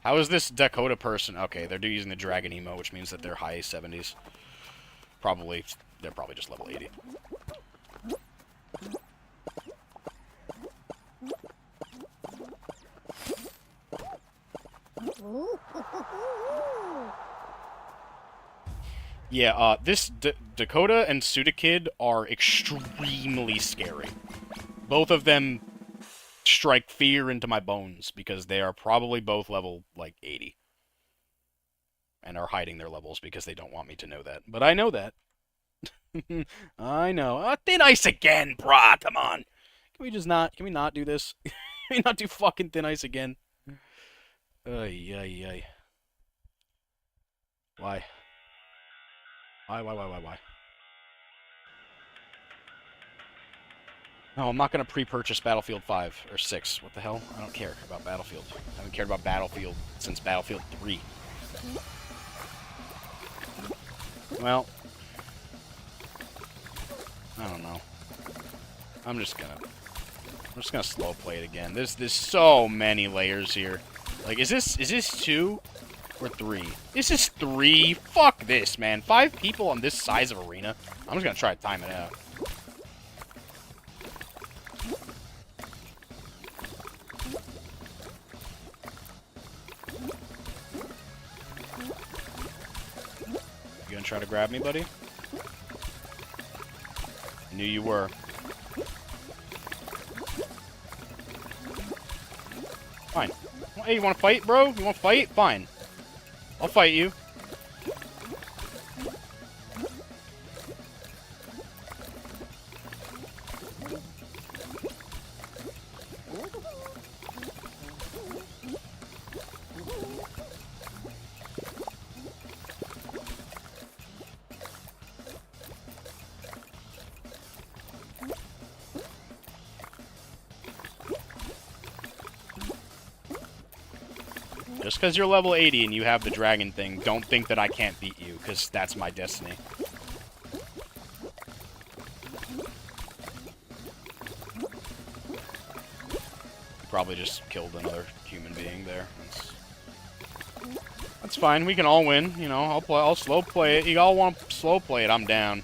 How is this Dakota person? Okay, they're using the Dragon Emo, which means that they're high 70s. Probably, they're probably just level 80. Yeah, this Dakota and Sudakid are extremely scary. Both of them strike fear into my bones because they are probably both level, like, 80. And are hiding their levels because they don't want me to know that. But I know that. I know. Thin Ice again, brah, come on. Can we not do this? Can we not do fucking Thin Ice again? Ay, ay, ay. Why? Why? No, I'm not going to pre-purchase Battlefield 5 or 6. What the hell? I don't care about Battlefield. I haven't cared about Battlefield since Battlefield 3. Well, I don't know. I'm just gonna slow play it again. There's so many layers here. Like, is this 2 or 3? This is 3. Fuck this, man. 5 people on this size of arena. I'm just gonna try to time it out. You gonna try to grab me, buddy? I knew you were. Fine. Hey, you wanna fight, bro? You wanna fight? Fine. I'll fight you. Just because you're level 80 and you have the dragon thing, don't think that I can't beat you, because that's my destiny. Probably just killed another human being there. That's fine. We can all win. You know, I'll slow play it. You all want to slow play it? I'm down.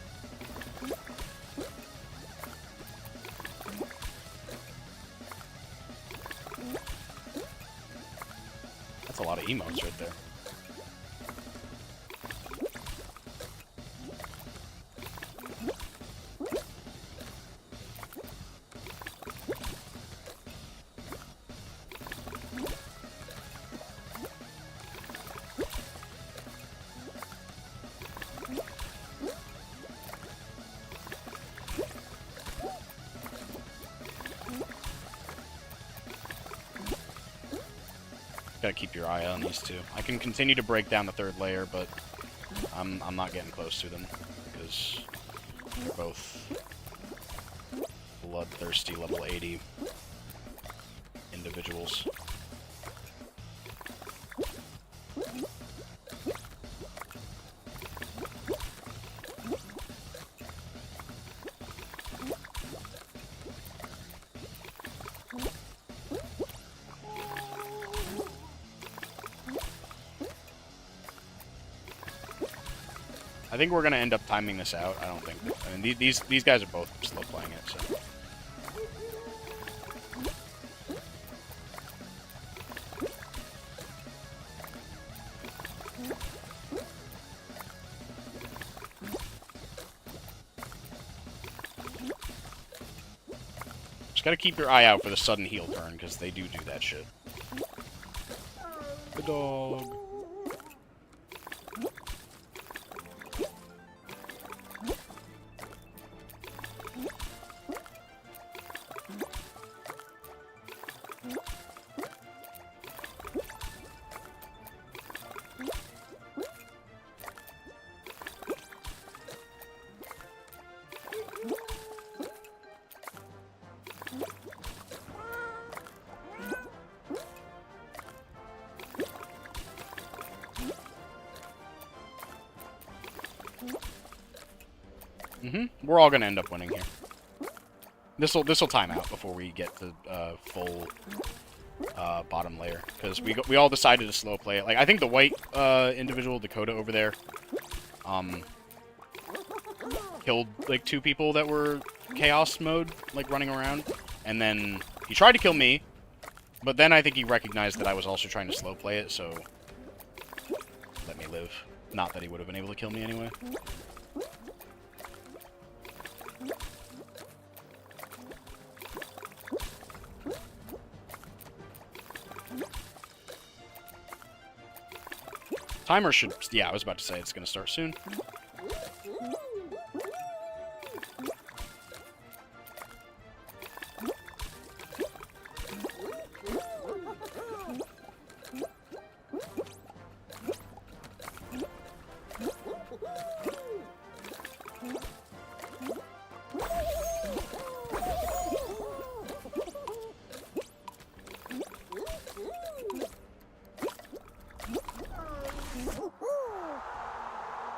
That's a lot of emotes right there. Gotta keep your eye on these two. I can continue to break down the third layer, but I'm not getting close to them because they're both bloodthirsty level 80 individuals. I think we're gonna end up timing this out. I don't think. I mean, these guys are both slow playing it, so. Gotta keep your eye out for the sudden heal turn, because they do that shit. The dog. We're all gonna end up winning here. This'll time out before we get to full bottom layer, because we all decided to slow play it. Like, I think the white individual, Dakota over there, killed like 2 people that were chaos mode, like running around, and then he tried to kill me, but then I think he recognized that I was also trying to slow play it, so let me live. Not that he would have been able to kill me anyway. Timer should... Yeah, I was about to say it's going to start soon.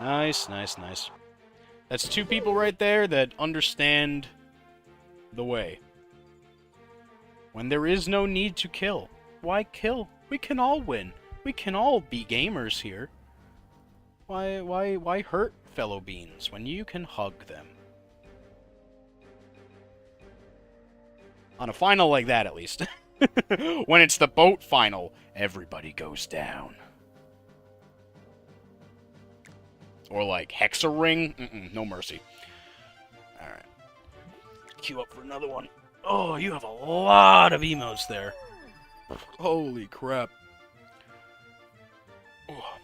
Nice, nice, nice. That's 2 people right there that understand the way. When there is no need to kill, why kill? We can all win. We can all be gamers here. Why hurt fellow beans when you can hug them? On a final like that, at least. When it's the boat final, everybody goes down. Or like Hexa Ring. No mercy. Alright. Queue up for another one. Oh, you have a lot of emotes there. Holy crap. Oh.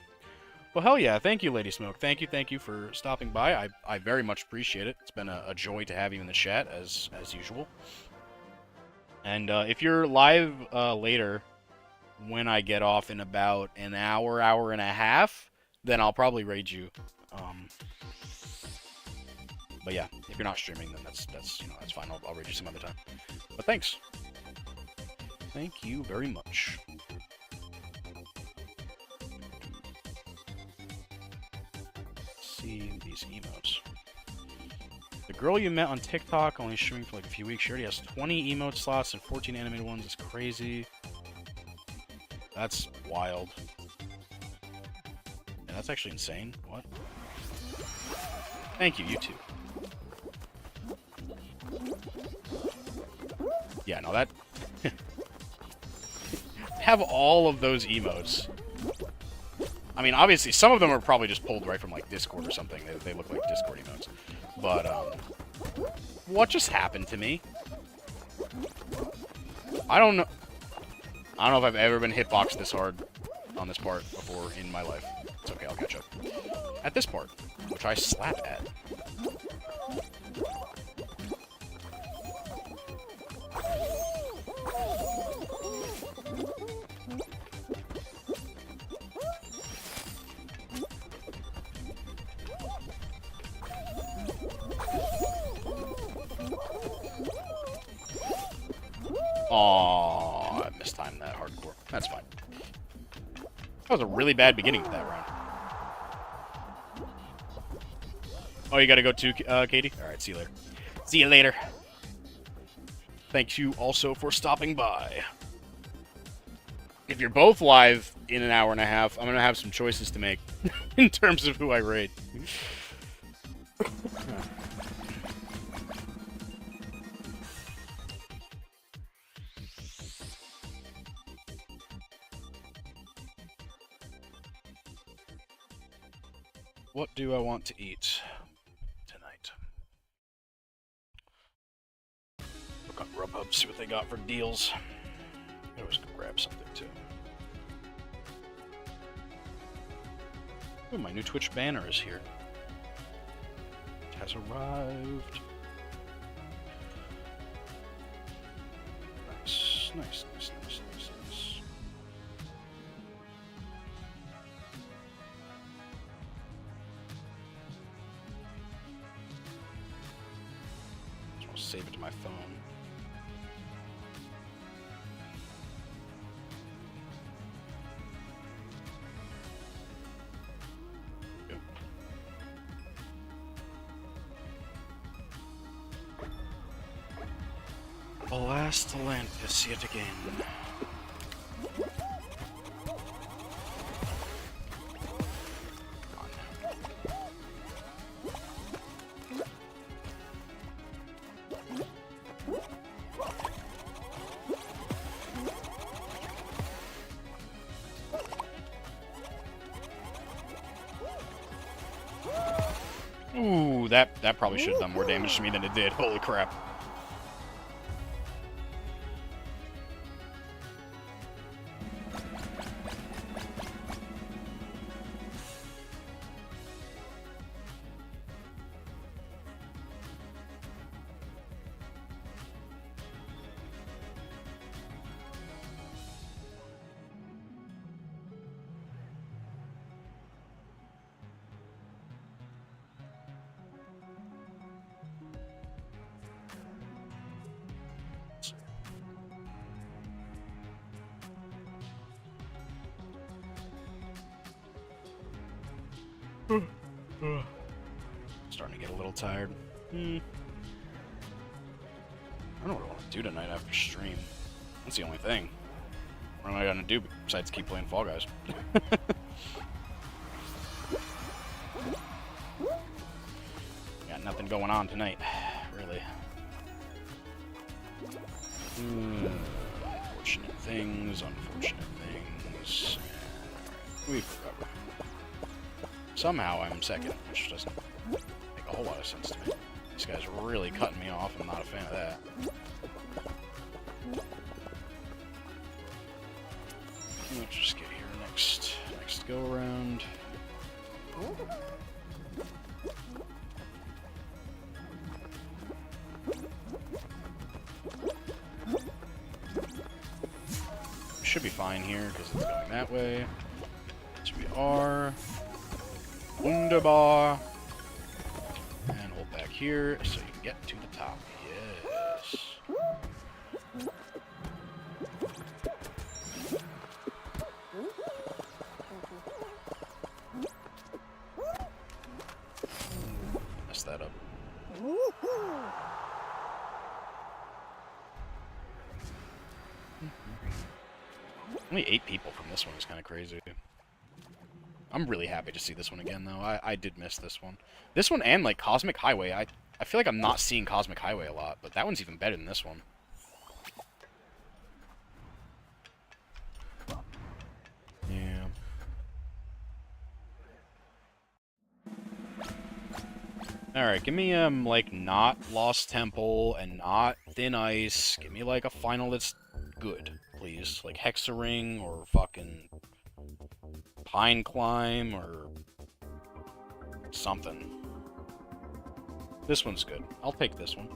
Well, hell yeah. Thank you, Lady Smoke. Thank you for stopping by. I very much appreciate it. It's been a joy to have you in the chat, as usual. And if you're live later, when I get off in about an hour and a half, then I'll probably raid you. But yeah, if you're not streaming, then that's that's fine. I'll raid you some other time. But thanks. Thank you very much. Let's see these emotes. The girl you met on TikTok, only streaming for like a few weeks. She already has 20 emote slots and 14 animated ones. It's crazy. That's wild. Yeah, that's actually insane. What? Thank you, you too. Yeah, no, that... have all of those emotes. I mean, obviously, some of them are probably just pulled right from, like, Discord or something. They look like Discord emotes. But, what just happened to me? I don't know. I don't know if I've ever been hitboxed this hard on this part before in my life. It's okay, I'll catch up. At this part, which I slap at. Aww, I mistimed that hardcore. That's fine. That was a really bad beginning to that round. Oh, you gotta go too, Katie? Alright, see you later. See you later. Thank you also for stopping by. If you're both live in an hour and a half, I'm gonna have some choices to make in terms of who I raid. What do I want to eat tonight? Look on Grubhub See what they got for deals. I always go grab something too. Oh, my new Twitch banner is here. It has arrived. Nice, nice, nice, nice, nice, nice. Just want to save it to my phone. Alas, the Atlantis yet again. Ooh, that probably should have done more damage to me than it did. Holy crap. Starting to get a little tired. I don't know what I want to do tonight after stream. That's the only thing. What am I gonna do besides keep playing Fall Guys? Got nothing going on tonight, really. Unfortunate things, unfortunate things. We've recovered. Somehow I'm second, which doesn't make a whole lot of sense to me. This guy's really cutting me off. I'm not a fan of that. Let's just get here next go around. Should be fine here because it's going that way. So we are. Wunderbar. And hold back here so you can get to the top. Yes. Mess that up. Only 8 people from this one is kind of crazy. I'm really happy to see this one again, though. I did miss this one. This one and, like, Cosmic Highway. I feel like I'm not seeing Cosmic Highway a lot, but that one's even better than this one. Yeah. Alright, give me, like, not Lost Temple and not Thin Ice. Give me, like, a final that's good, please. Like, Hexaring or fucking Pine Climb or something. This one's good. I'll take this one.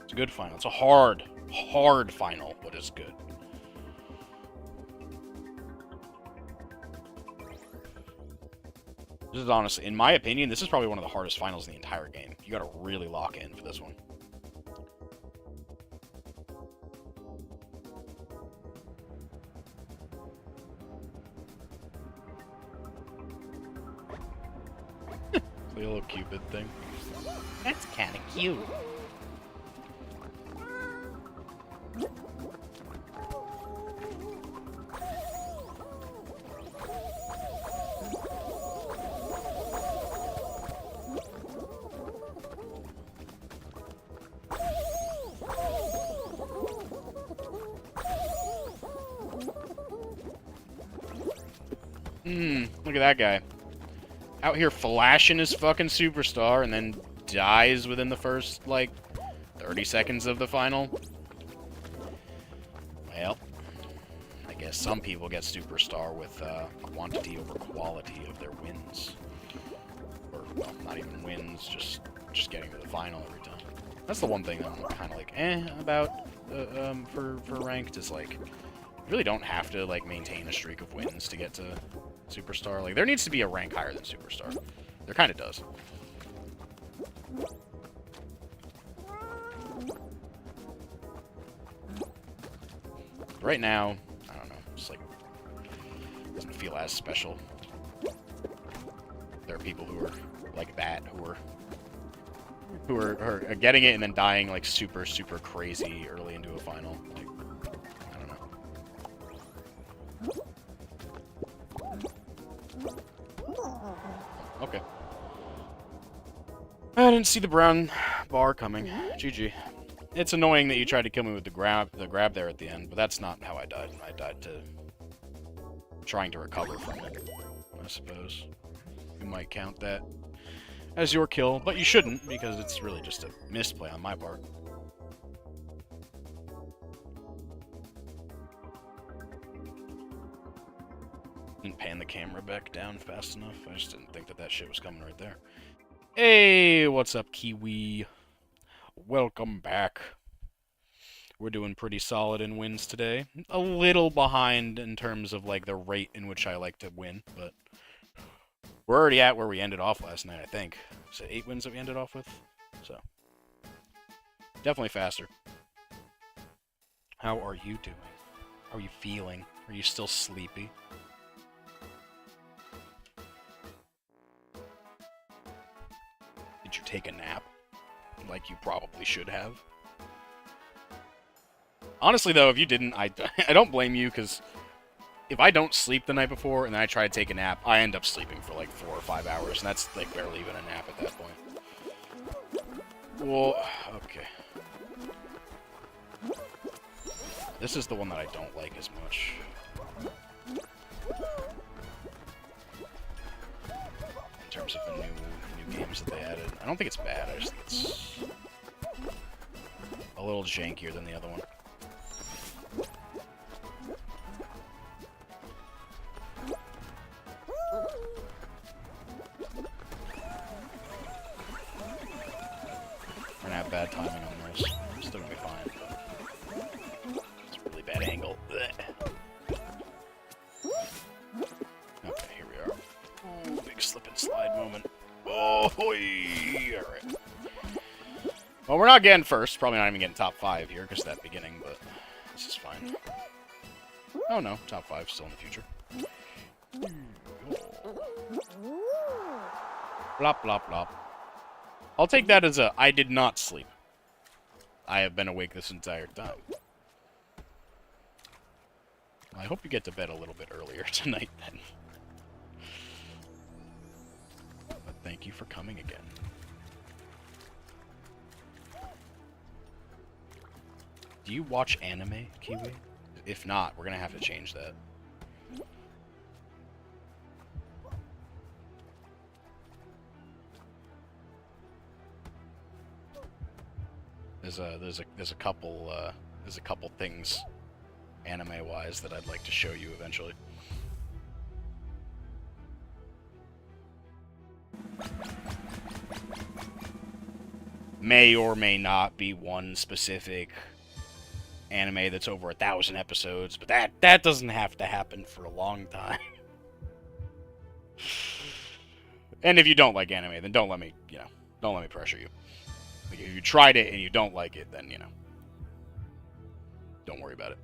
It's a good final. It's a hard final, but it's good. This is honestly, in my opinion, this is probably one of the hardest finals in the entire game. You gotta really lock in for this one. The little Cupid thing. That's kind of cute. Look at that guy. Out here flashing his fucking superstar and then dies within the first, like, 30 seconds of the final. Well, I guess some people get Superstar with quantity over quality of their wins. Or, well, not even wins, just getting to the final every time. That's the one thing I'm kind of like, about for ranked, is like, you really don't have to like maintain a streak of wins to get to Superstar. Like, there needs to be a rank higher than Superstar. There kind of does. Right now, I don't know, it's like, doesn't feel as special. There are people who are like that, who are getting it and then dying like super crazy early into a final. Like, I don't know. Okay. I didn't see the brown bar coming. GG. It's annoying that you tried to kill me with the grab there at the end, but that's not how I died. I died to trying to recover from it, I suppose. You might count that as your kill, but you shouldn't, because it's really just a misplay on my part. Didn't pan the camera back down fast enough. I just didn't think that that shit was coming right there. Hey, what's up, Kiwi? Welcome back. We're doing pretty solid in wins today. A little behind in terms of like the rate in which I like to win, but we're already at where we ended off last night, I think. Is it 8 wins that we ended off with? So, definitely faster. How are you doing? How are you feeling? Are you still sleepy? Did you take a nap? Like you probably should have. Honestly, though, if you didn't, I don't blame you, because if I don't sleep the night before and then I try to take a nap, I end up sleeping for like 4 or 5 hours, and that's like barely even a nap at that point. Well, okay. This is the one that I don't like as much. In terms of the new games that they added. I don't think it's bad, I just think it's a little jankier than the other one. We're gonna have bad timing on this. Still gonna be fine. It's a really bad angle. Blech. Okay, here we are. Ooh, big slip and slide moment. Oh, alright. Well, we're not getting first. Probably not even getting top 5 here, because that beginning, but this is fine. Oh no, top 5 still in the future. Blop, blop, blop. I'll take that as a, I did not sleep. I have been awake this entire time. I hope you get to bed a little bit earlier tonight, then. But thank you for coming again. Do you watch anime, Kiwi? If not, we're gonna have to change that. There's a couple things anime-wise that I'd like to show you eventually. May or may not be one specific anime that's over 1,000 episodes, but that doesn't have to happen for a long time. And if you don't like anime, then don't let me pressure you. Like, if you tried it and you don't like it, then, don't worry about it.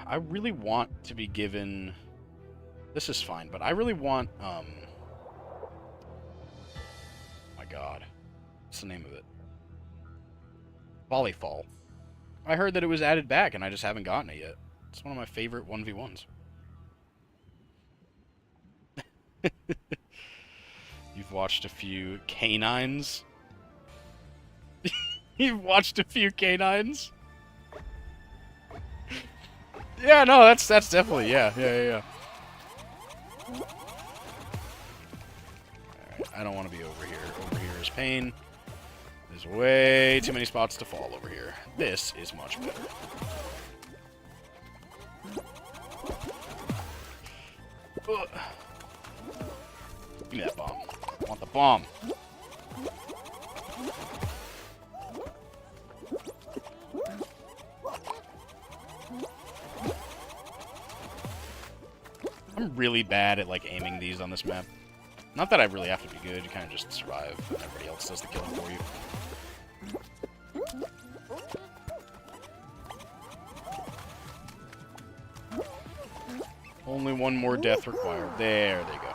I really want to be given... This is fine, but I really want, my god. What's the name of it? Volleyfall. I heard that it was added back, and I just haven't gotten it yet. It's one of my favorite 1v1s. You've watched a few canines? You've watched a few canines? Yeah, no, that's definitely, yeah. Alright, I don't want to be over here. Over here is pain. There's way too many spots to fall over here. This is much better. Ugh. Give me that bomb. I want the bomb. I'm really bad at, like, aiming these on this map. Not that I really have to be good, you kind of just survive, and everybody else does the killing for you. Only one more death required. There they go.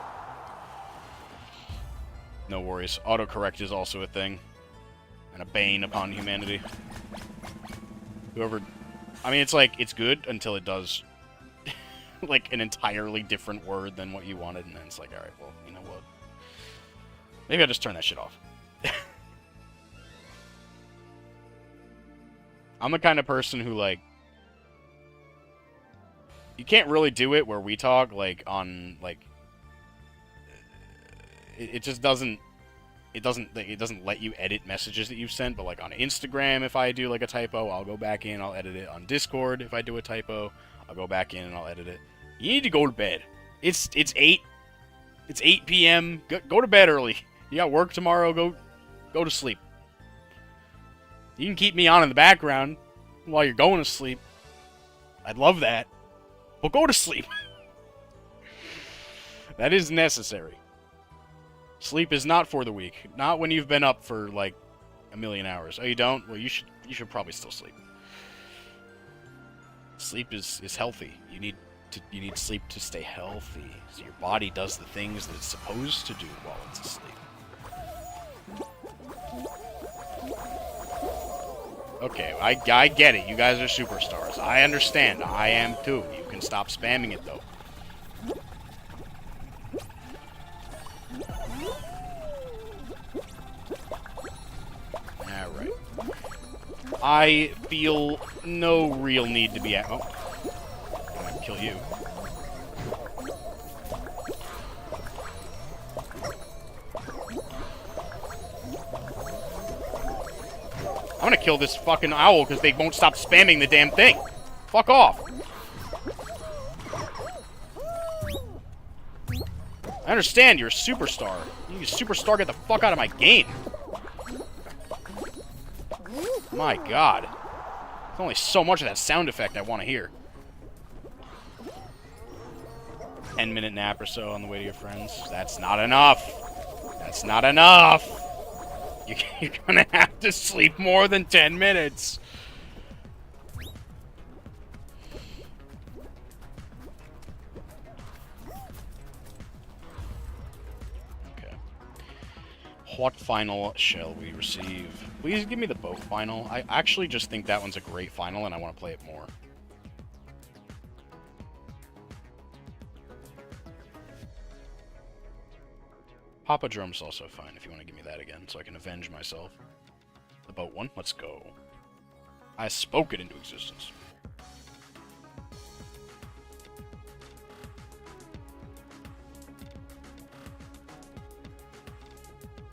No worries. Autocorrect is also a thing. And a bane upon humanity. Whoever... I mean, it's like, it's good until it does... like, an entirely different word than what you wanted, and then it's like, alright, well, you know what? Maybe I'll just turn that shit off. I'm the kind of person who, like... You can't really do it where we talk, like, on, like... It just doesn't... It doesn't let you edit messages that you've sent, but, like, on Instagram, if I do, like, a typo, I'll go back in, I'll edit it. On Discord, if I do a typo, I'll go back in and I'll edit it. You need to go to bed. It's 8 p.m. Go to bed early. You got work tomorrow. Go to sleep. You can keep me on in the background while you're going to sleep. I'd love that. But go to sleep. That is necessary. Sleep is not for the weak. Not when you've been up for like a million hours. Oh, you don't? Well, you should probably still sleep. Sleep is healthy. You need sleep to stay healthy. So your body does the things that it's supposed to do while it's asleep. Okay, I get it. You guys are superstars. I understand. I am too. You can stop spamming it though. Alright. I feel no real need to be at... Oh. I'm gonna kill you. I'm gonna kill this fucking owl because they won't stop spamming the damn thing. Fuck off. I understand you're a superstar. You superstar, get the fuck out of my game. My god. There's only so much of that sound effect I want to hear. 10-minute nap or so on the way to your friends. That's not enough. That's not enough. You're gonna have to sleep more than 10 minutes. Okay. What final shall we receive? Please give me the boat final. I actually just think that one's a great final and I want to play it more. Papa Drum's also fine if you want to give me that again, so I can avenge myself. The boat one, let's go. I spoke it into existence.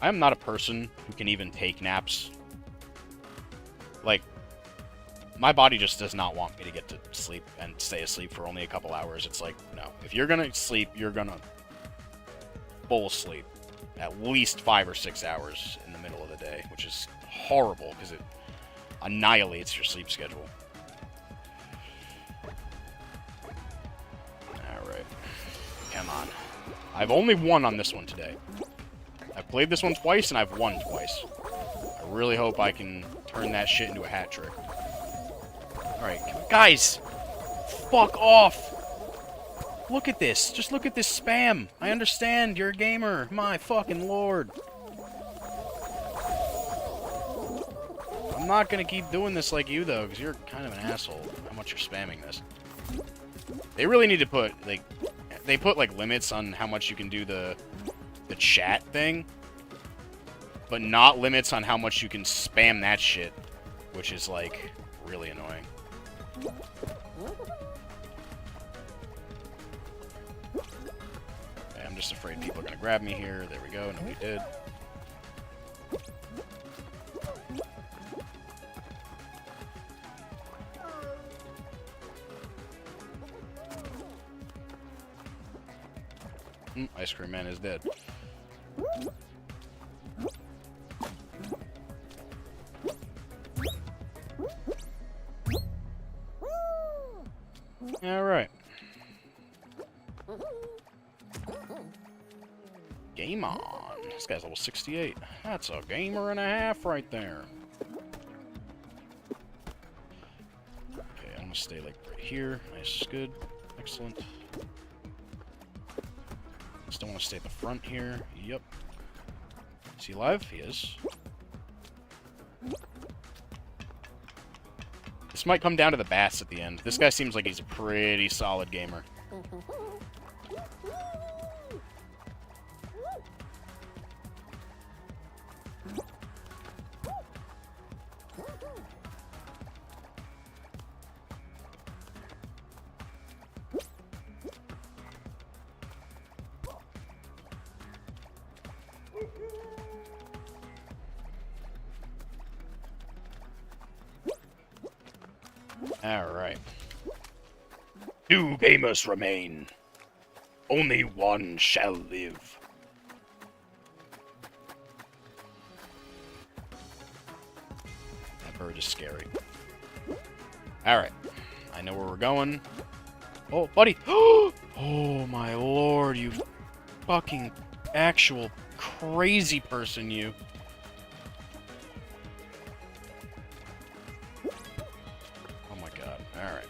I am not a person who can even take naps. Like, my body just does not want me to get to sleep and stay asleep for only a couple hours. It's like, no. If you're gonna sleep, you're gonna full sleep. At least 5 or 6 hours in the middle of the day, which is horrible because it annihilates your sleep schedule. Alright. Come on. I've only won on this one today. I've played this one twice and I've won twice. I really hope I can turn that shit into a hat trick. Alright, guys! Fuck off! Look at this. Just look at this spam. I understand. You're a gamer. My fucking lord. I'm not gonna keep doing this like you, though, because you're kind of an asshole. How much you're spamming this. They really need to put, like... They put, like, limits on how much you can do the chat thing. But not limits on how much you can spam that shit. Which is, like, really annoying. just afraid people are going to grab me here. There we go. Nobody did. Ice Cream Man is dead. Alright. Game on. This guy's level 68. That's a gamer and a half right there. Okay, I'm gonna stay like right here. Nice, good. Excellent. Still want to stay at the front here. Yep. Is he alive? He is. This might come down to the bats at the end. This guy seems like he's a pretty solid gamer. Alright. 2 gamers remain. Only one shall live. That bird is scary. Alright. I know where we're going. Oh, buddy! Oh my lord, you fucking actual crazy person, you. Alright.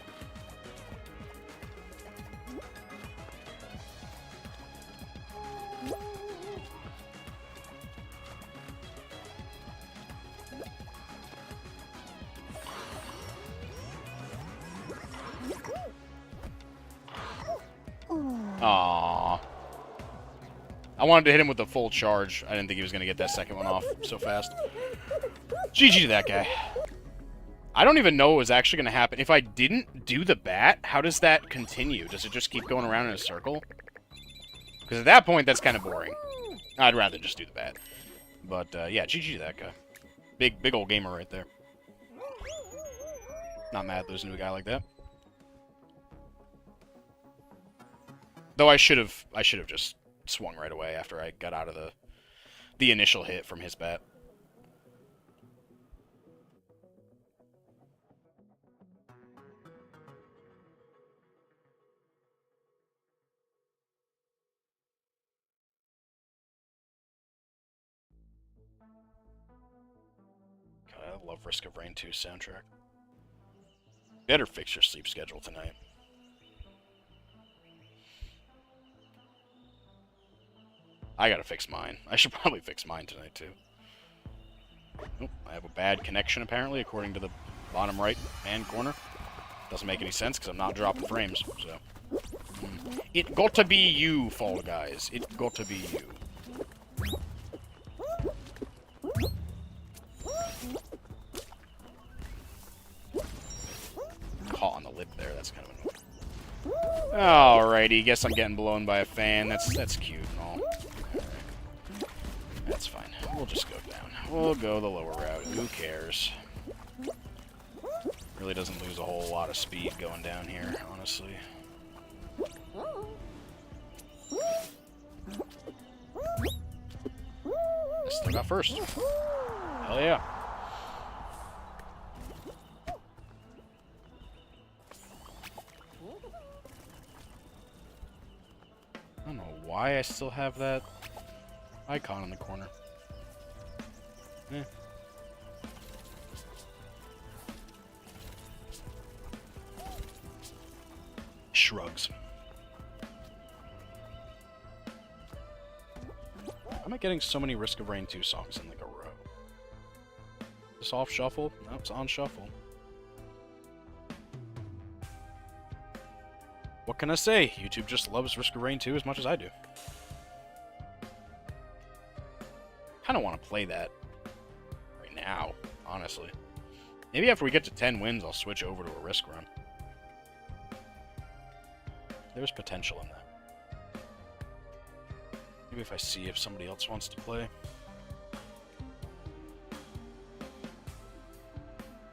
Aww. I wanted to hit him with the full charge. I didn't think he was going to get that second one off so fast. GG to that guy. I don't even know what was actually going to happen. If I didn't do the bat, how does that continue? Does it just keep going around in a circle? Because at that point, that's kind of boring. I'd rather just do the bat. But, yeah, GG to that guy. Big old gamer right there. Not mad losing to a guy like that. Though I should have just swung right away after I got out of the initial hit from his bat. God, I love Risk of Rain 2 soundtrack. Better fix your sleep schedule tonight. I gotta fix mine. I should probably fix mine tonight, too. Oh, I have a bad connection, apparently, according to the bottom right hand corner. Doesn't make any sense, because I'm not dropping frames, so... It got to be you, Fall Guys. It got to be you. Caught on the lip there, that's kind of annoying. Alrighty, guess I'm getting blown by a fan. That's cute and all. That's fine. We'll just go down. We'll go the lower route. Who cares? Really doesn't lose a whole lot of speed going down here, honestly. I still got first. Hell yeah. I don't know why I still have that icon in the corner. Eh. Shrugs. How am I getting so many Risk of Rain 2 songs in like a row? Is this off shuffle? No, it's on shuffle. What can I say? YouTube just loves Risk of Rain 2 as much as I do. I don't want to play that right now, honestly. Maybe after we get to 10 wins, I'll switch over to a Risk run. There's potential in that. Maybe if I see if somebody else wants to play.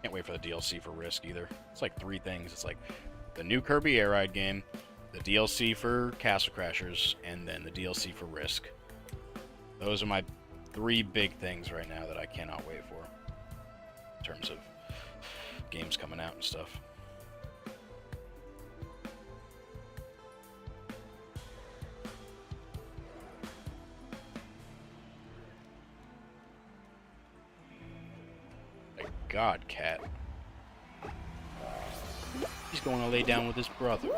Can't wait for the DLC for Risk either. It's like 3 things. It's like the new Kirby Air Ride game, the DLC for Castle Crashers, and then the DLC for Risk. Those are my 3 big things right now that I cannot wait for in terms of games coming out and stuff. My God, Cat. He's going to lay down with his brother.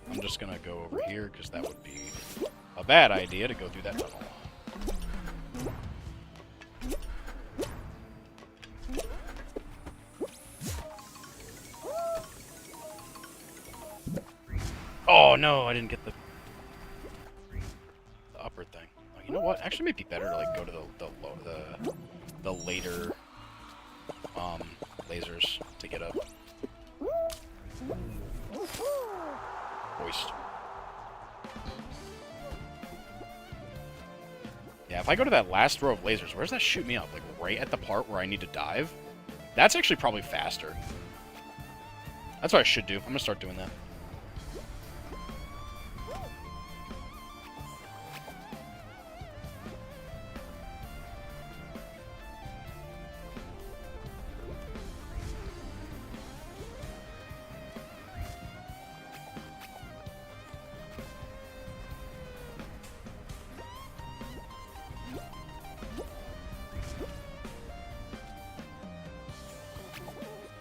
I'm just gonna go over here because that would be a bad idea to go through that tunnel. Oh no, I didn't get the upper thing. Oh, you know what? Actually, it might be better to like go to the later lasers to get up. Hoist. Yeah, if I go to that last row of lasers, where does that shoot me up? Like right at the part where I need to dive? That's actually probably faster. That's what I should do. I'm gonna start doing that.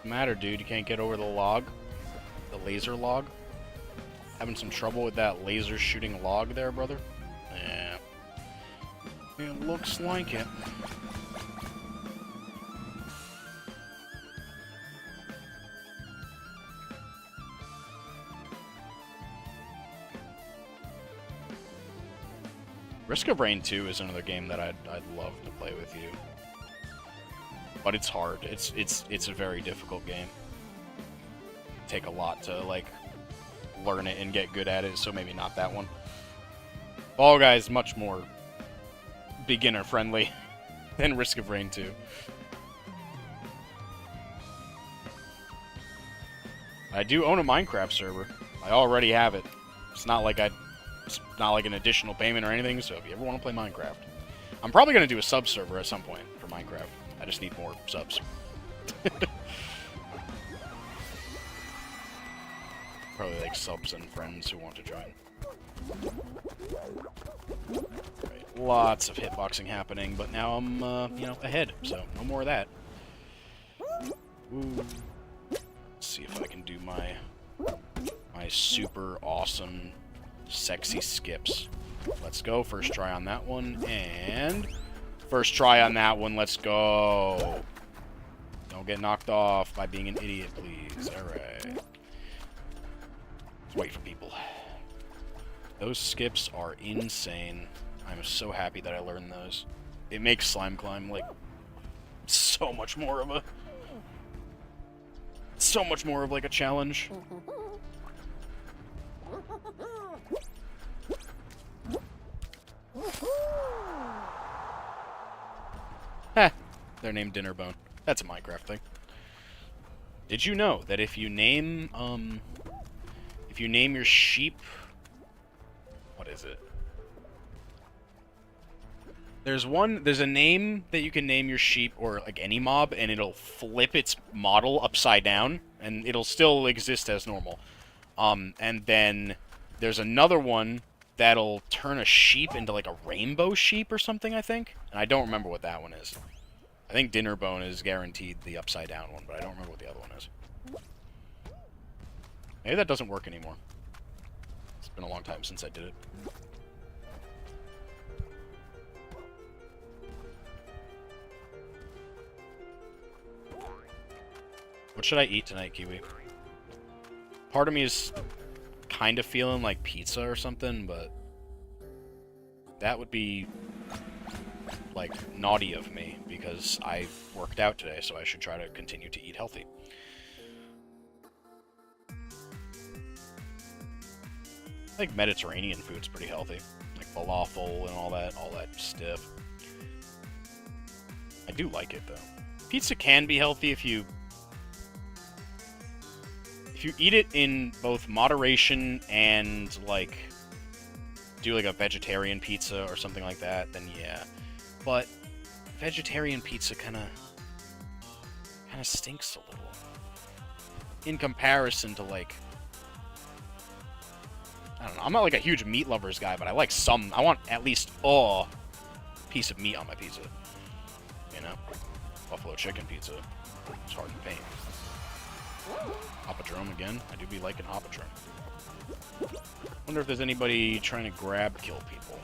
Matter, dude. You can't get over the log, the laser log. Having some trouble with that laser shooting log there, brother. Yeah, it looks like it. Risk of Rain 2 is another game that I'd love to play with you. But it's hard. It's a very difficult game. Take a lot to like learn it and get good at it, so maybe not that one. Fall Guys much more beginner friendly than Risk of Rain 2. I do own a Minecraft server. I already have it. It's not like an additional payment or anything, so if you ever want to play Minecraft. I'm probably going to do a sub server at some point for Minecraft. I just need more subs. Probably like subs and friends who want to join. Right, lots of hitboxing happening, but now I'm, you know, ahead, so no more of that. Ooh. Let's see if I can do my super awesome, sexy skips. Let's go. First try on that one, and first try on that one. Let's go. Don't get knocked off by being an idiot, please. Alright. Let's wait for people. Those skips are insane. I'm so happy that I learned those. It makes Slime Climb, like, so much more of like a challenge. Heh, they're named Dinnerbone. That's a Minecraft thing. Did you know that if you name your sheep, what is it? There's a name that you can name your sheep or like any mob, and it'll flip its model upside down, and it'll still exist as normal. And then there's another one that'll turn a sheep into like a rainbow sheep or something, I think. And I don't remember what that one is. I think Dinnerbone is guaranteed the upside down one, but I don't remember what the other one is. Maybe that doesn't work anymore. been a long time since I did it. What should I eat tonight, Kiwi? Part of me is kind of feeling like pizza or something, but that would be, like, naughty of me, because I worked out today, so I should try to continue to eat healthy. I think Mediterranean food's pretty healthy. Like falafel and all that stiff. I do like it, though. Pizza can be healthy if you eat it in both moderation and, like, do, like, a vegetarian pizza or something like that, then yeah. But vegetarian pizza kind of stinks a little. In comparison to, like... I don't know, I'm not, like, a huge meat lovers guy, but I like some... I want at least a piece of meat on my pizza. You know? Buffalo chicken pizza. It's hard to paint. Hoppodrome again. I do be liking Hoppodrome. Wonder if there's anybody trying to grab kill people.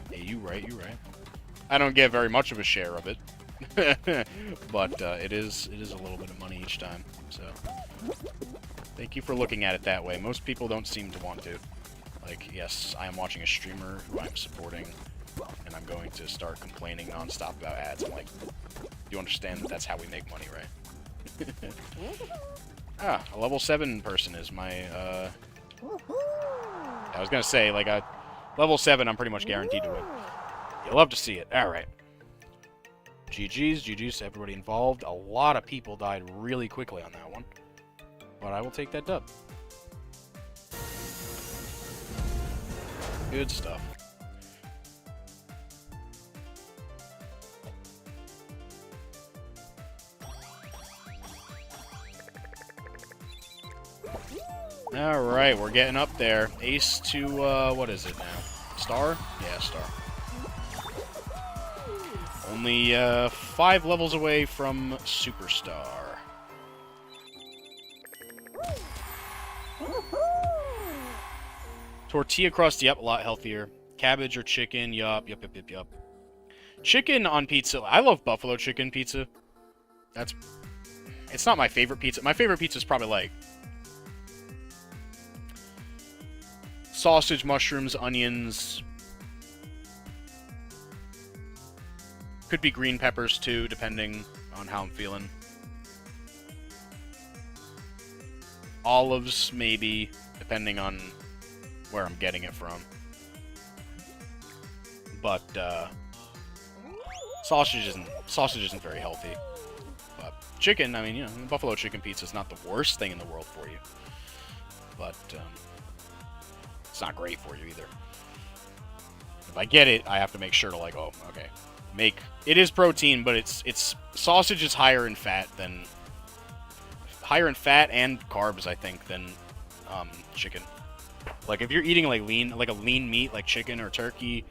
Hey, you right. I don't get very much of a share of it. But it is a little bit of money each time, so thank you for looking at it that way. Most people don't seem to want to. Like, yes, I am watching a streamer who I'm supporting, and I'm going to start complaining nonstop about ads. I'm like, do you understand that that's how we make money, right? Ah, a level 7 person is my, I was gonna say, like, a level 7, I'm pretty much guaranteed to win. You'll love to see it. Alright. GG's to everybody involved. A lot of people died really quickly on that one. But I will take that dub. Good stuff. Alright, we're getting up there. Ace to, what is it now? Star? Yeah, Star. Only 5 levels away from Superstar. Tortilla crust, yep, a lot healthier. Cabbage or chicken, yup. Chicken on pizza, I love buffalo chicken pizza. It's not my favorite pizza. My favorite pizza is probably like sausage, mushrooms, onions. Could be green peppers too, depending on how I'm feeling. Olives, maybe, depending on where I'm getting it from. But sausage isn't very healthy. But chicken, I mean, you know, buffalo chicken pizza is not the worst thing in the world for you. But it's not great for you either. If I get it, I have to make sure to, like, oh, okay, it is protein, but it's sausage is higher in fat and carbs, I think, than chicken. Like, if you're eating like a lean meat like chicken or turkey,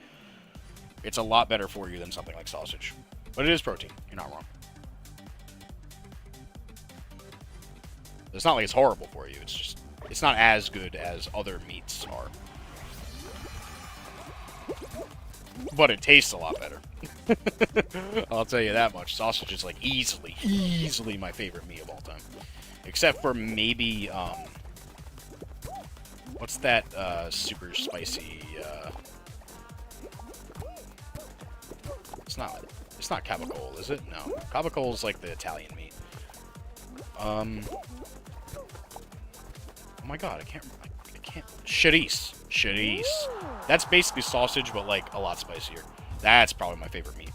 it's a lot better for you than something like sausage. But it is protein. You're not wrong. It's not like it's horrible for you. It's just, it's not as good as other meats are. But it tastes a lot better. I'll tell you that much. Sausage is, like, easily my favorite meat of all time. Except for maybe, what's that, super spicy, It's not Cavacol, is it? No. Cavacol is, like, the Italian meat. Oh my god, I can't... Chorizo. That's basically sausage, but, like, a lot spicier. That's probably my favorite meat.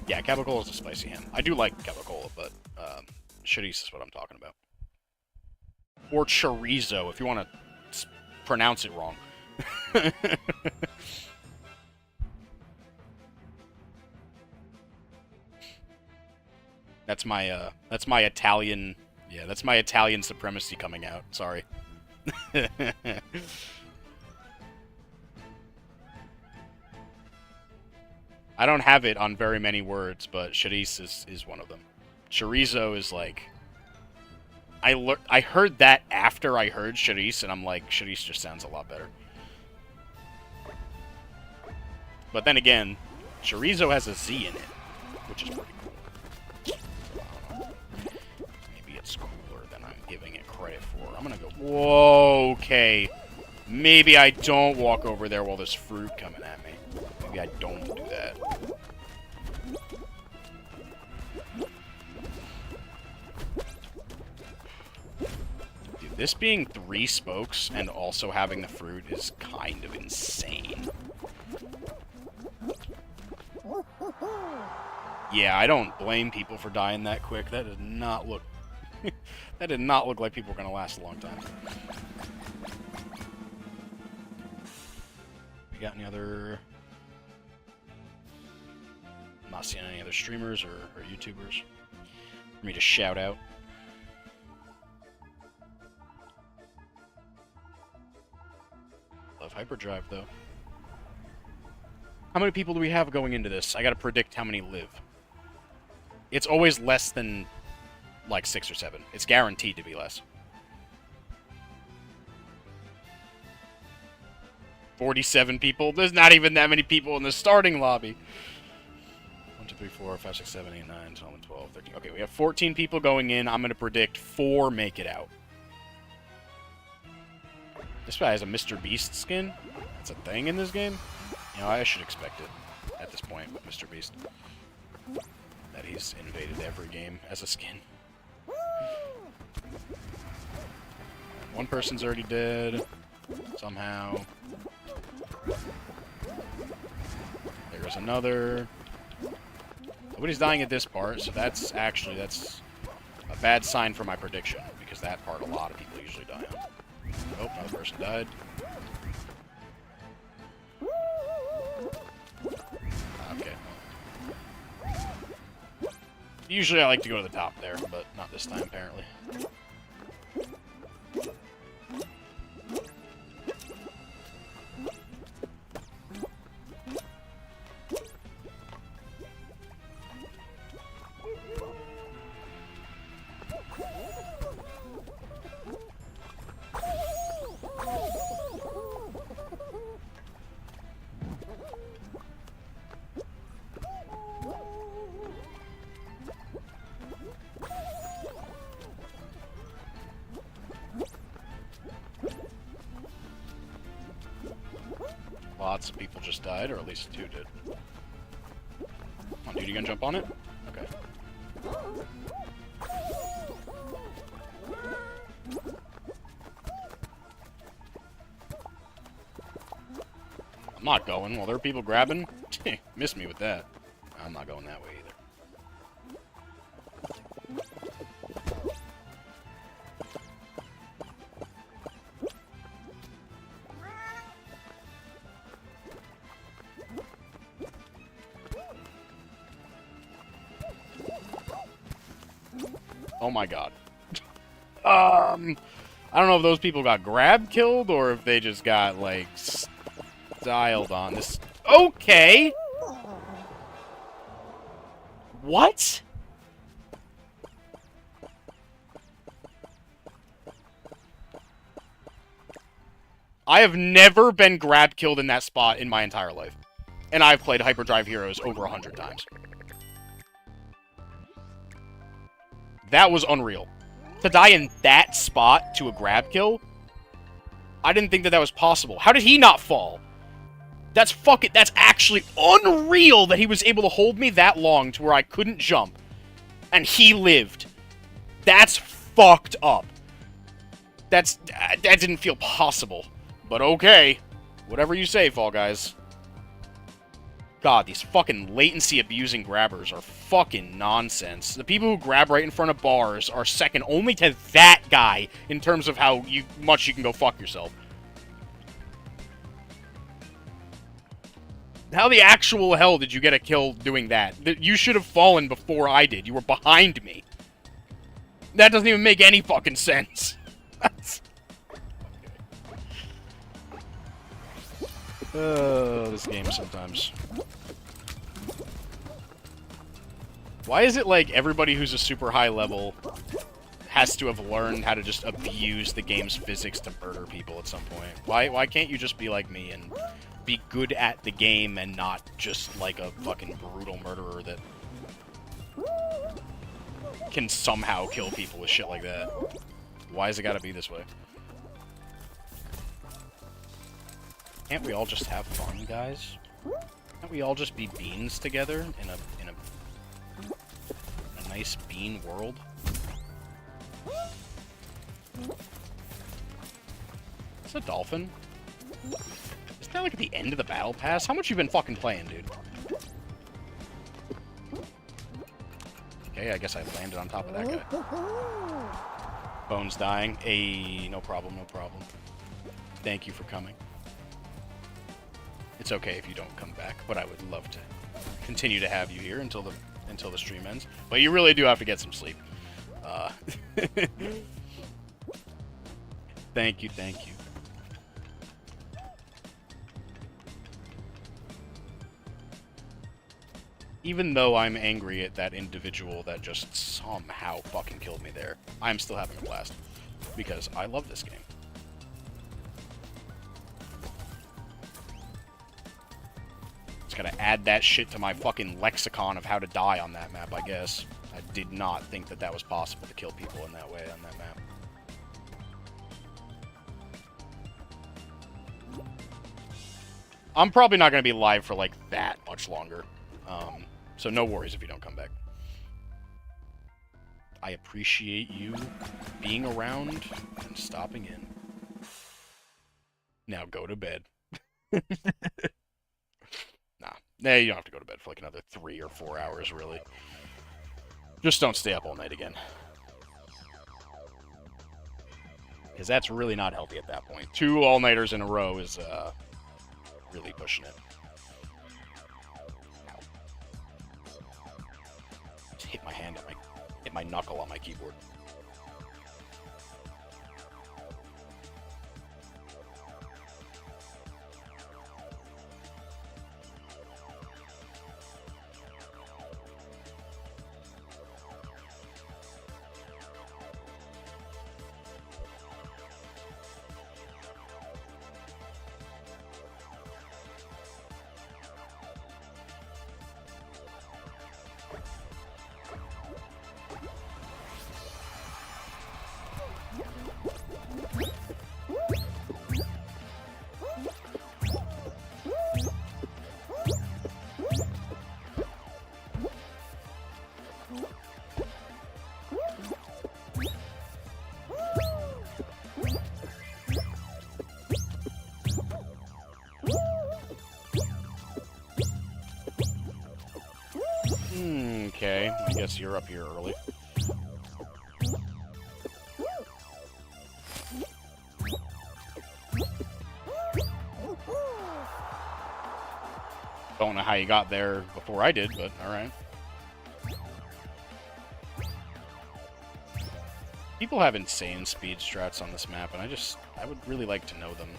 Yeah, Cavacol is a spicy ham. I do like Cavacol, but chorizo is what I'm talking about. Or chorizo, if you want to pronounce it wrong. That's my Italian... Yeah, that's my Italian supremacy coming out. Sorry. I don't have it on very many words, but Charisse is one of them. Chorizo is like... I heard that after I heard Charisse, and I'm like, Charisse just sounds a lot better. But then again, Chorizo has a Z in it, which is pretty cool. So, maybe it's cooler than I'm giving it credit for. I'm gonna go, whoa, okay. Maybe I don't walk over there while there's fruit coming at me. Maybe I don't do that. Dude, this being 3 spokes and also having the fruit is kind of insane. Yeah, I don't blame people for dying that quick. That did not look... that did not look like people were going to last a long time. We got any other... I'm not seeing any other streamers or YouTubers for me to shout out. Love Hyperdrive, though. How many people do we have going into this? I gotta predict how many live. It's always less than, like, 6 or 7. It's guaranteed to be less. 47 people? There's not even that many people in the starting lobby. 1, 2, 3, 4, 5, 6, 7, 8, 9, 10, 11, 12, 13. Okay, we have 14 people going in. I'm gonna predict 4 make it out. This guy has a Mr. Beast skin. That's a thing in this game. You know, I should expect it at this point with Mr. Beast. That he's invaded every game as a skin. One person's already dead. Somehow. There's another. Nobody's dying at this part, so that's a bad sign for my prediction, because that part a lot of people usually die on. Oh, another person died. Okay. Usually I like to go to the top there, but not this time, apparently. Lots of people just died, or at least 2 did. Come on, dude, you gonna jump on it? Okay. I'm not going. While there are people grabbing, miss me with that. I'm not going that way either. Oh my god. I don't know if those people got killed or if they just got, like, styled on this. Okay! What? I have never been killed in that spot in my entire life. And I've played Hyperdrive Heroes over 100 times. That was unreal. To die in that spot to a grab kill? I didn't think that was possible. How did he not fall? That's actually unreal that he was able to hold me that long to where I couldn't jump. And he lived. That's fucked up. That didn't feel possible. But okay. Whatever you say, Fall Guys. God, these fucking latency-abusing grabbers are fucking nonsense. The people who grab right in front of bars are second only to that guy in terms of how much you can go fuck yourself. How the actual hell did you get a kill doing that? You should have fallen before I did. You were behind me. That doesn't even make any fucking sense. Oh, this game sometimes. Why is it like everybody who's a super high level has to have learned how to just abuse the game's physics to murder people at some point? Why can't you just be like me and be good at the game and not just like a fucking brutal murderer that can somehow kill people with shit like that? Why has it gotta be this way? Can't we all just have fun, guys? Can't we all just be beans together in a nice bean world? Is it a dolphin? Isn't that like at the end of the battle pass? How much you been fucking playing, dude? Okay, I guess I landed on top of that guy. Bones dying. Hey, no problem, no problem. Thank you for coming. It's okay if you don't come back, but I would love to continue to have you here until the stream ends. But you really do have to get some sleep. Thank you, thank you. Even though I'm angry at that individual that just somehow fucking killed me there, I'm still having a blast. Because I love this game. Just gotta add that shit to my fucking lexicon of how to die on that map, I guess. I did not think that that was possible to kill people in that way on that map. I'm probably not gonna be live for like that much longer. So no worries if you don't come back. I appreciate you being around and stopping in. Now go to bed. Nah, you don't have to go to bed for like another 3 or 4 hours, really. Just don't stay up all night again. Because that's really not healthy at that point. 2 all-nighters in a row is, really pushing it. Ow. Just hit my hand on hit my knuckle on my keyboard. Okay, I guess you're up here early. Don't know how you got there before I did, but alright. People have insane speed strats on this map, and I would really like to know them.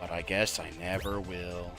But I guess I never will.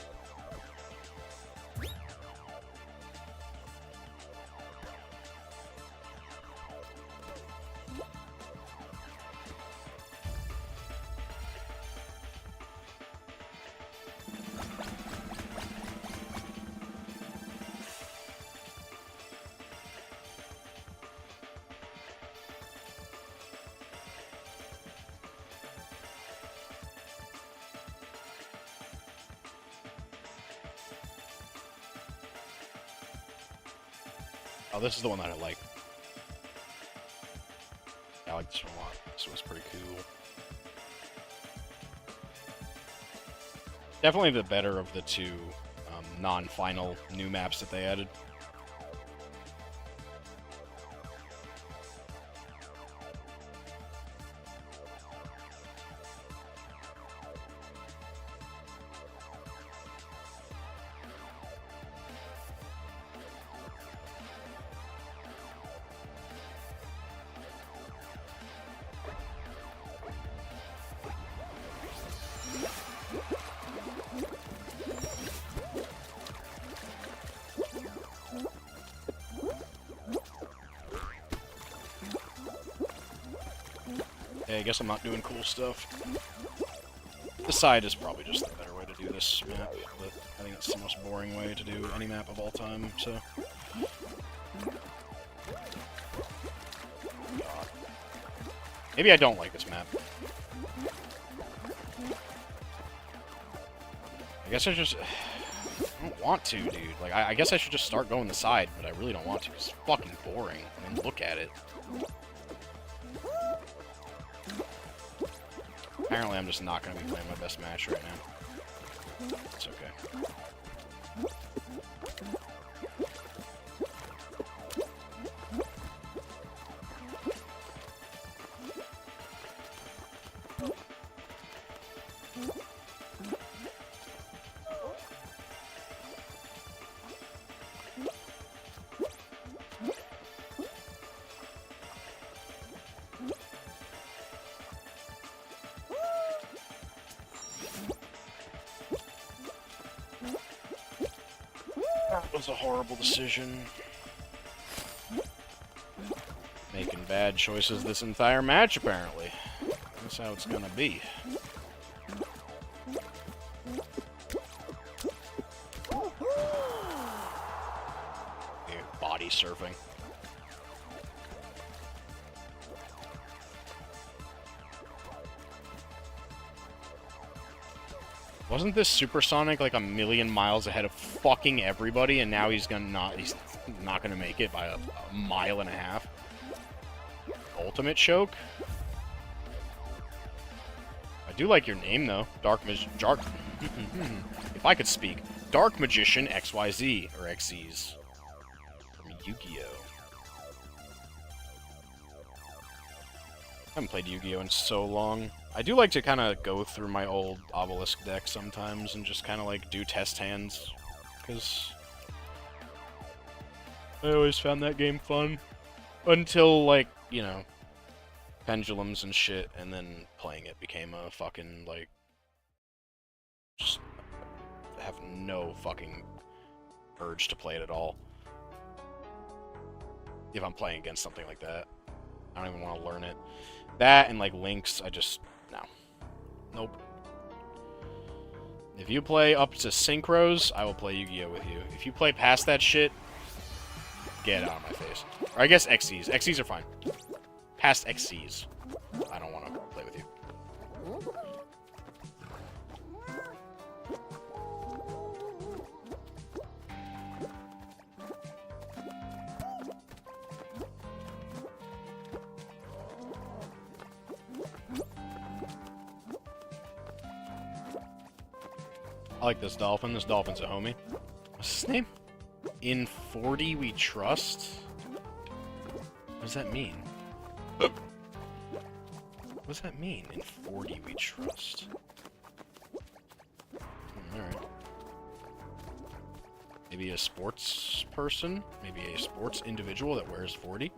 Oh, this is the one that I like. I like this one a lot. This one's pretty cool. Definitely the better of the two non-final new maps that they added. Okay, I guess I'm not doing cool stuff. The side is probably just the better way to do this map, but I think it's the most boring way to do any map of all time, so... God. Maybe I don't like this map. I guess I just... I don't want to, dude. Like, I guess I should just start going the side, but I really don't want to, because it's fucking boring. I mean, look at it. Apparently, I'm just not going to be playing my best match right now. It's okay. That was a horrible decision. Making bad choices this entire match, apparently. That's how it's gonna be. Here, body surfing. Wasn't this Supersonic like a million miles ahead of fucking everybody, and now he's not gonna make it by a mile and a half? Ultimate choke? I do like your name though, if I could speak, Dark Magician XYZ or XZs from Yu-Gi-Oh. I haven't played Yu-Gi-Oh in so long. I do like to kind of go through my old Obelisk deck sometimes and just kind of like do test hands, because I always found that game fun. Until, like, you know, pendulums and shit, and then playing it became a fucking, like, just have no fucking urge to play it at all. If I'm playing against something like that. I don't even want to learn it. That and, like, Lynx, I just... no. Nope. If you play up to Synchros, I will play Yu-Gi-Oh! With you. If you play past that shit, get out of my face. Or I guess XCs. XCs are fine. Past XCs. I don't want to play with you. I like this dolphin. This dolphin's a homie. What's his name? In 40 we trust? What does that mean? What does that mean? In 40 we trust? Alright. Maybe a sports person? Maybe a sports individual that wears 40?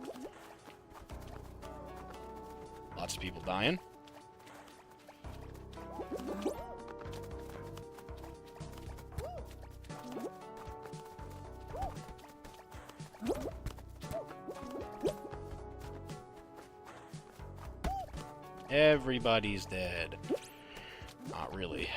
Lots of people dying. Everybody's dead. Not really.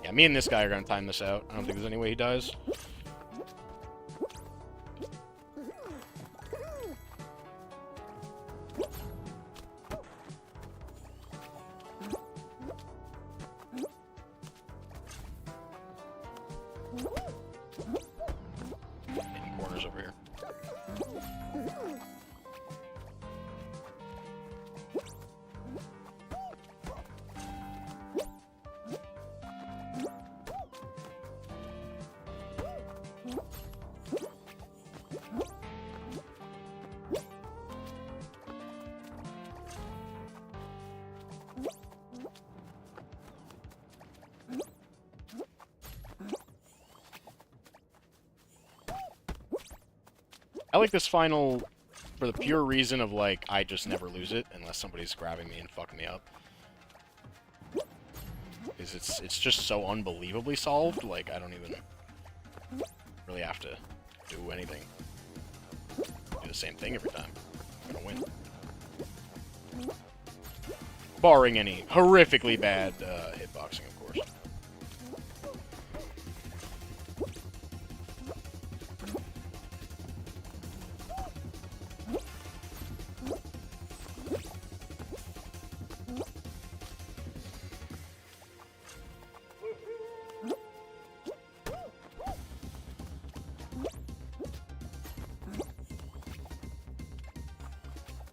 Yeah, me and this guy are gonna time this out. I don't think there's any way he dies. Getting corners over here. I like this final for the pure reason of, like, I just never lose it unless somebody's grabbing me and fucking me up. Because it's just so unbelievably solved, like, I don't even really have to do anything. Do the same thing every time. I'm gonna win. Barring any horrifically bad hitboxing, of course.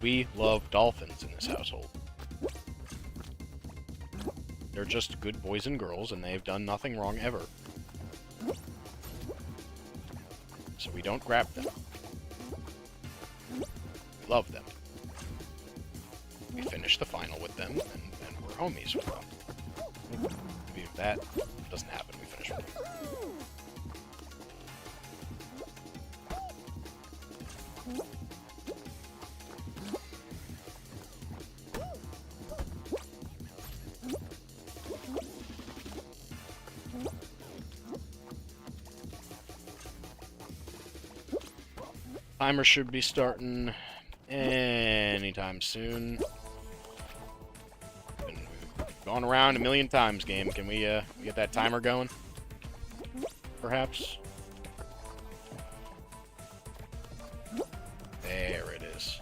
We love dolphins in this household. They're just good boys and girls, and they've done nothing wrong ever. So we don't grab them. We love them. We finish the final with them, and we're homies with them. Maybe if that doesn't happen, we finish with them. Timer should be starting anytime soon. We've gone around a million times, game. Can we get that timer going? Perhaps? There it is.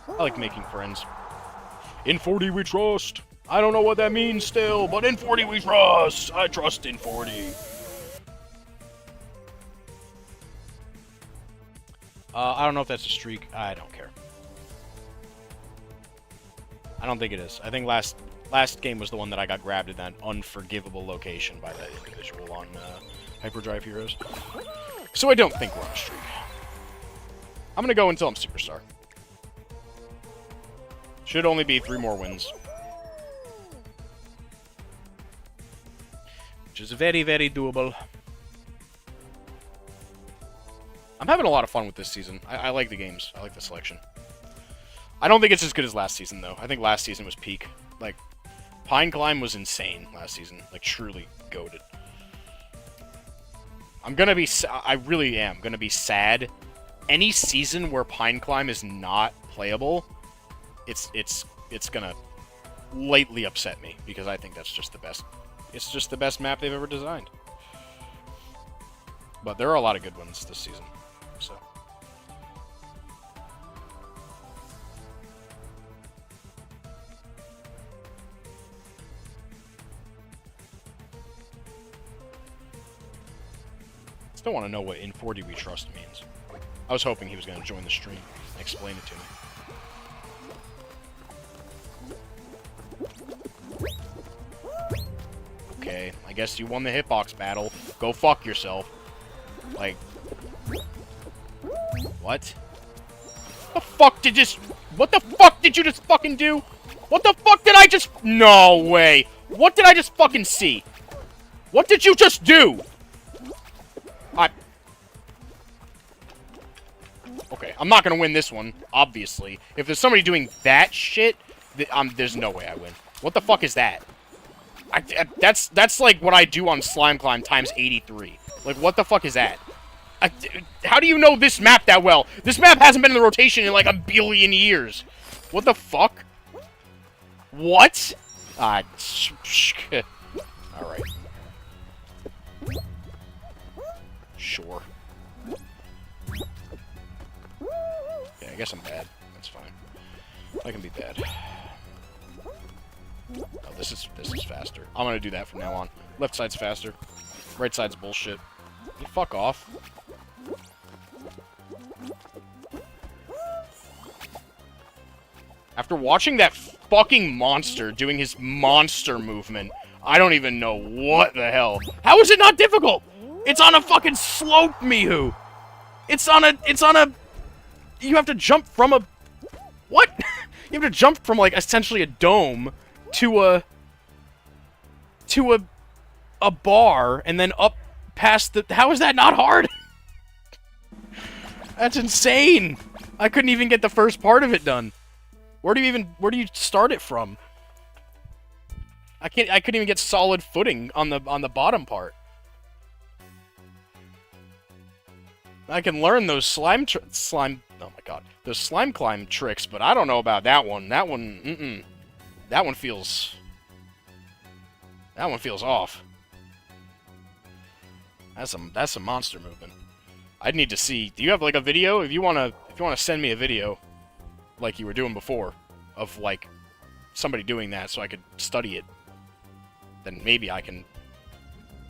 I like making friends. In 40 we trust. I don't know what that means still, but in 40 we trust. I trust in 40. I don't know if that's a streak. I don't care. I don't think it is. I think last game was the one that I got grabbed in that unforgivable location by that individual on Hyperdrive Heroes. So I don't think we're on a streak. I'm gonna go until I'm Superstar. Should only be 3 more wins. Which is very, very doable. I'm having a lot of fun with this season. I like the games. I like the selection. I don't think it's as good as last season, though. I think last season was peak. Like, Pine Climb was insane last season. Like, truly goated. I'm gonna be... I really am gonna be sad. Any season where Pine Climb is not playable... It's gonna lately upset me, because I think that's just the best. It's just the best map they've ever designed. But there are a lot of good ones this season, so. Still want to know what in 40 we trust means. I was hoping he was going to join the stream and explain it to me. Okay, I guess you won the hitbox battle. Go fuck yourself. Like... What? The fuck did this... What the fuck did you just fucking do? What the fuck did I just... No way. What did I just fucking see? What did you just do? Okay, I'm not gonna win this one, obviously. If there's somebody doing that shit, there's no way I win. What the fuck is that? That's like what I do on Slime Climb times 83. Like, what the fuck is that? How do you know this map that well? This map hasn't been in the rotation in like a billion years. What the fuck? What? Alright. Sure. Yeah, I guess I'm bad. That's fine. I can be bad. Oh, this is faster. I'm gonna do that from now on. Left side's faster. Right side's bullshit. You fuck off. After watching that fucking monster doing his monster movement, I don't even know what the hell. How is it not difficult? It's on a fucking slope, Mihu. It's on a... You have to jump from a... What? You have to jump from, like, essentially a dome to a bar and then up past the... How is that not hard? That's insane. I couldn't even get the first part of it done. Where do you start it from? I couldn't even get solid footing on the bottom part. I can learn those slime, oh my god, those slime climb tricks, but I don't know about that one. That one feels off. That's some monster movement. I'd need to see. Do you have like a video? If you wanna send me a video, like you were doing before, of like somebody doing that, so I could study it, then maybe I can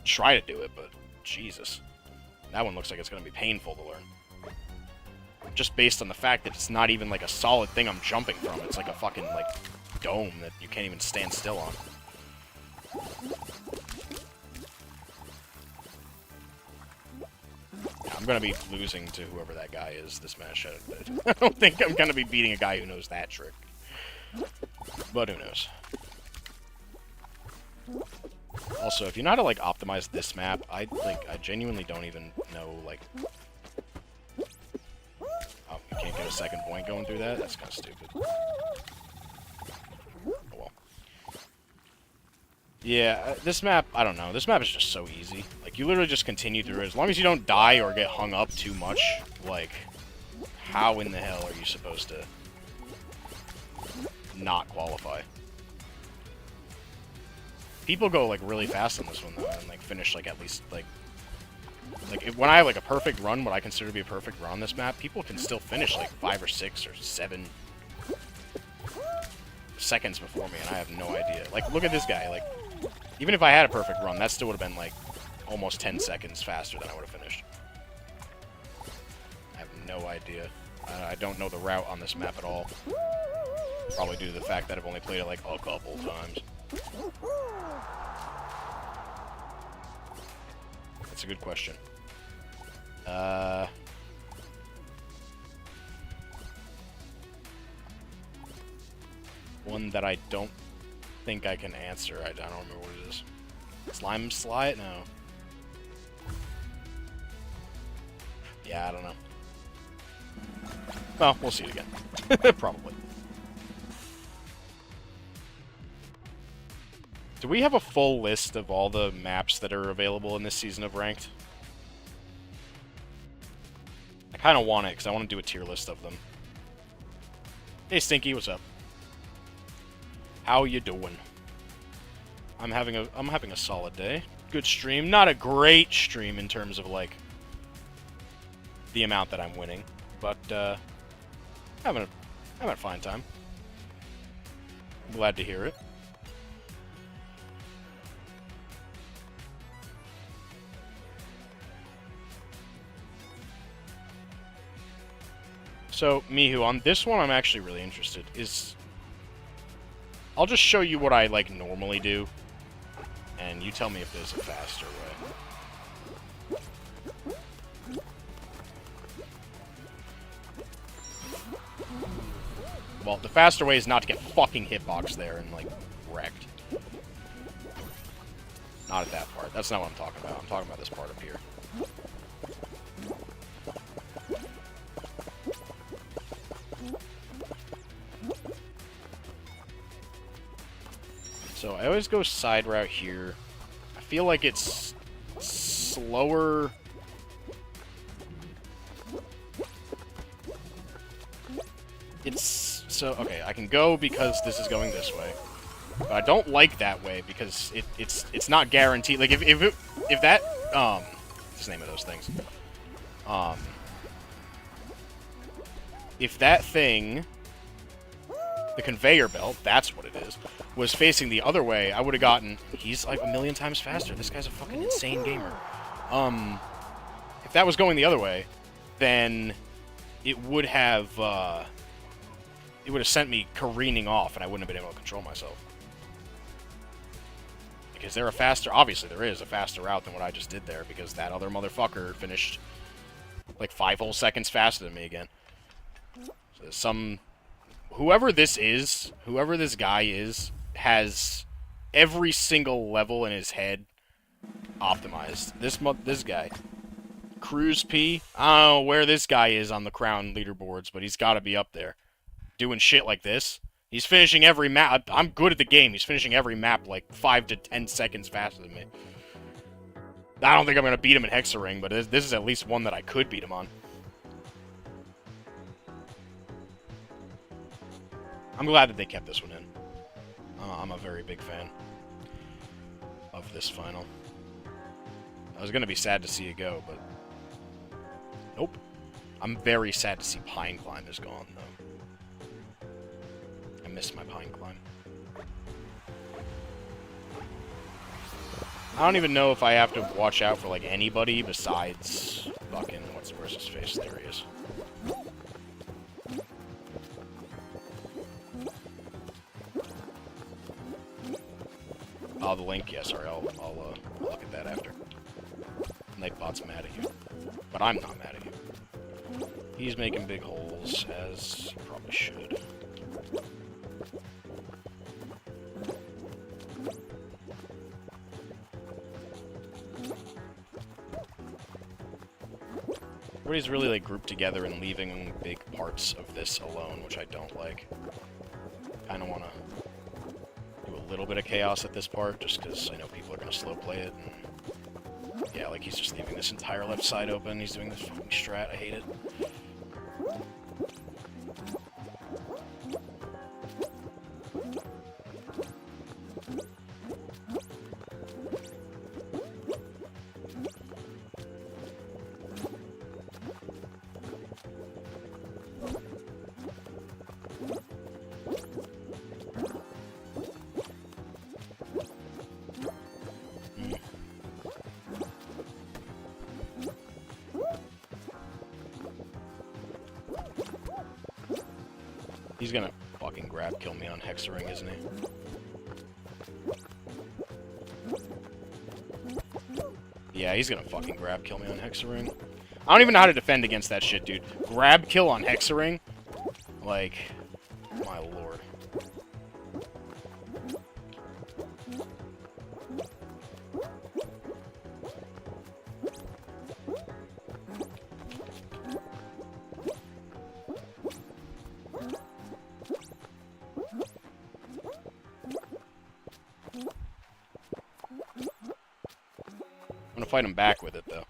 try to do it. But Jesus. That one looks like it's going to be painful to learn. Just based on the fact that it's not even like a solid thing I'm jumping from. It's like a fucking like dome that you can't even stand still on. I'm going to be losing to whoever that guy is this match. I don't think I'm going to be beating a guy who knows that trick. But who knows. Also, if you know how to, like, optimize this map, I genuinely don't even know, like... Oh, you can't get a second point going through that? That's kind of stupid. Oh, well. Yeah, this map, I don't know. This map is just so easy. Like, you literally just continue through it. As long as you don't die or get hung up too much, like, how in the hell are you supposed to not qualify? People go, like, really fast on this one, though, and, like, finish, like, at least, like, when I have, like, a perfect run, what I consider to be a perfect run on this map, people can still finish, like, 5 or 6 or 7 seconds before me, and I have no idea. Like, look at this guy, like, even if I had a perfect run, that still would have been, like, almost 10 seconds faster than I would have finished. I have no idea. I don't know the route on this map at all. Probably due to the fact that I've only played it, like, a couple times. That's a good question. One that I don't think I can answer. I don't remember what it is. Slime slide? No. Yeah, I don't know. Well, we'll see it again. Probably. Do we have a full list of all the maps that are available in this season of Ranked? I kind of want it, because I want to do a tier list of them. Hey, Stinky, what's up? How you doing? I'm having a solid day. Good stream. Not a great stream in terms of, like, the amount that I'm winning, but, having a fine time. I'm glad to hear it. So, Mihu, on this one I'm actually really interested. I'll just show you what I, like, normally do, and you tell me if there's a faster way. Well, the faster way is not to get fucking hitboxed there and, like, wrecked. Not at that part. That's not what I'm talking about. I'm talking about this part up here. So I always go side route here. I feel like it's slower. Okay, I can go because this is going this way. But I don't like that way because it's not guaranteed. Like if that what's the name of those things? If that thing, the conveyor belt, that's what it is, was facing the other way, I would have gotten... He's like 1,000,000 times faster. This guy's a fucking insane gamer. If that was going the other way, then it would have it would have sent me careening off, and I wouldn't have been able to control myself. Like, is there a faster... Obviously, there is a faster route than what I just did there, because that other motherfucker finished, like, 5 whole seconds faster than me again. So whoever this guy is, has every single level in his head optimized. This guy. Cruise P. I don't know where this guy is on the Crown leaderboards, but he's got to be up there. Doing shit like this. He's finishing every map. I'm good at the game. He's finishing every map like 5 to 10 seconds faster than me. I don't think I'm going to beat him in Hexaring, but this is at least one that I could beat him on. I'm glad that they kept this one in. I'm a very big fan of this final. I was going to be sad to see it go, but... Nope. I'm very sad to see Pine Climb is gone, though. I miss my Pine Climb. I don't even know if I have to watch out for, like, anybody besides fucking... Where's his face? There he is. Oh, the link? Yeah, sorry, I'll look at that after. Nightbot's mad at you. But I'm not mad at you. He's making big holes, as he probably should. Everybody's really, like, grouped together and leaving big parts of this alone, which I don't like. Kinda wanna do a little bit of chaos at this part, just because I know people are gonna slow play it. And yeah, like, he's just leaving this entire left side open. He's doing this fucking strat. I hate it. He's gonna fucking grab kill me on Hexaring, isn't he? Yeah, he's gonna fucking grab kill me on Hexaring. I don't even know how to defend against that shit, dude. Grab kill on Hexaring? Like, my lord. I'm gonna fight him back with it, though.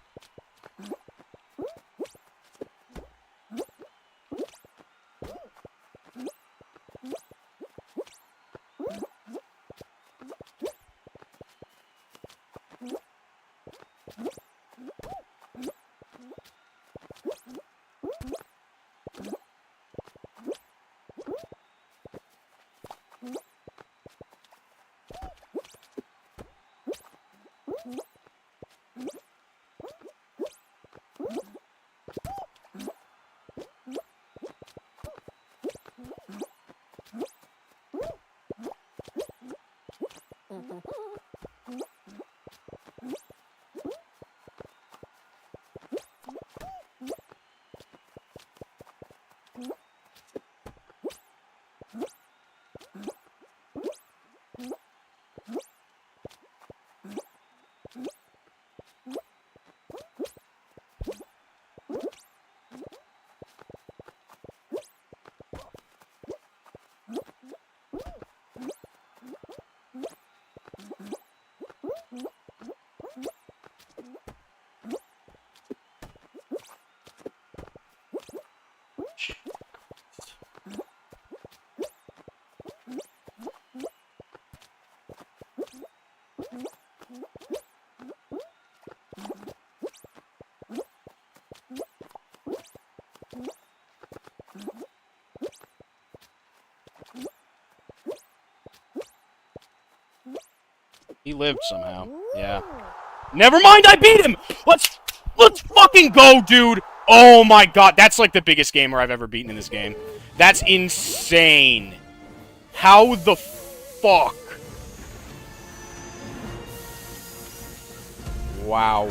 He lived somehow. Yeah. Never mind, I beat him! Let's fucking go, dude! Oh my god, that's like the biggest gamer I've ever beaten in this game. That's insane. How the fuck? Wow.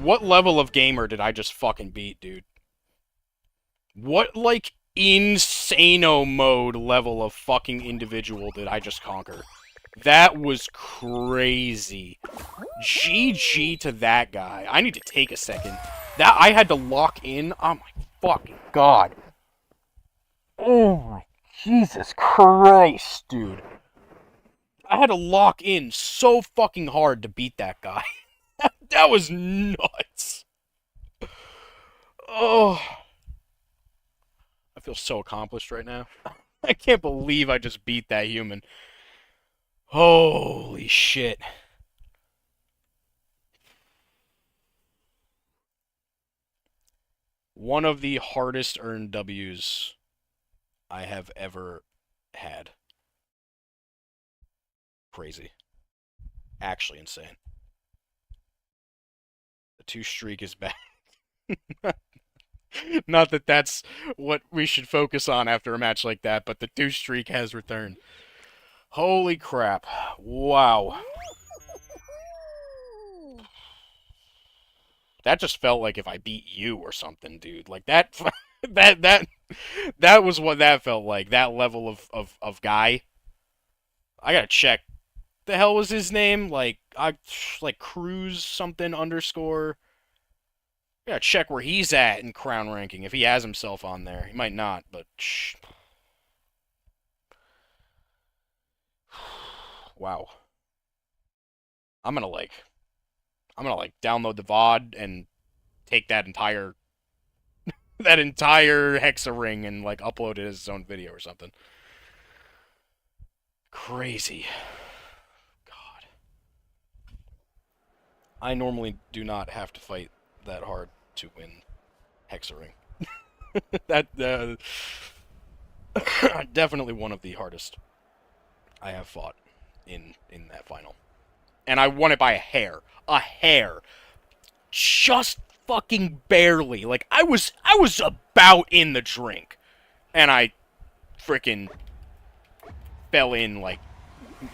What level of gamer did I just fucking beat, dude? What, like, insano mode level of fucking individual did I just conquer? That was crazy. GG to that guy. I need to take a second. That I had to lock in. Oh my fucking god. Oh my Jesus Christ, dude. I had to lock in so fucking hard to beat that guy. That was nuts. Oh. I feel so accomplished right now. I can't believe I just beat that human. Holy shit. One of the hardest earned W's I have ever had. Crazy. Actually insane. The 2 streak is back. Not that that's what we should focus on after a match like that, but the 2 streak has returned. Holy crap. Wow. That just felt like if I beat you or something, dude. Like that that was what that felt like. That level of guy. I gotta check. The hell was his name? Like Cruz something underscore. I gotta check where he's at in crown ranking, if he has himself on there. He might not, but shh. Wow. I'm gonna download the VOD and take that entire Hexa ring and like upload it as its own video or something. Crazy. God. I normally do not have to fight that hard to win Hexa ring. That definitely one of the hardest I have fought in that final. And I won it by a hair. A hair. Just fucking barely. Like I was about in the drink. And I freaking fell in like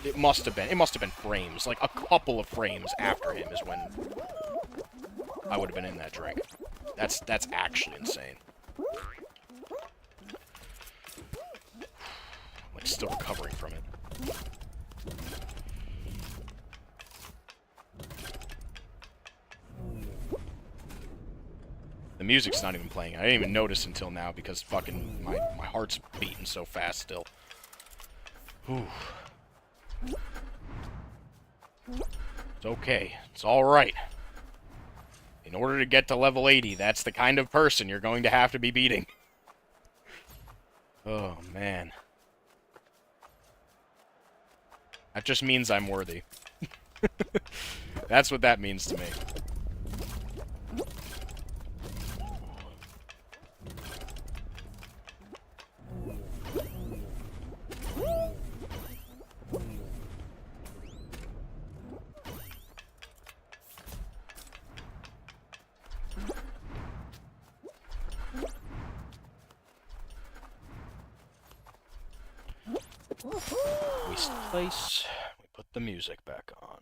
it must have been frames. Like a couple of frames after him is when I would have been in that drink. That's actually insane. Like still recovering from it. The music's not even playing. I didn't even notice until now because fucking my heart's beating so fast still. Whew. It's okay. It's alright. In order to get to level 80, that's the kind of person you're going to have to be beating. Oh, man. That just means I'm worthy. That's what that means to me. Waste place. We put the music back on.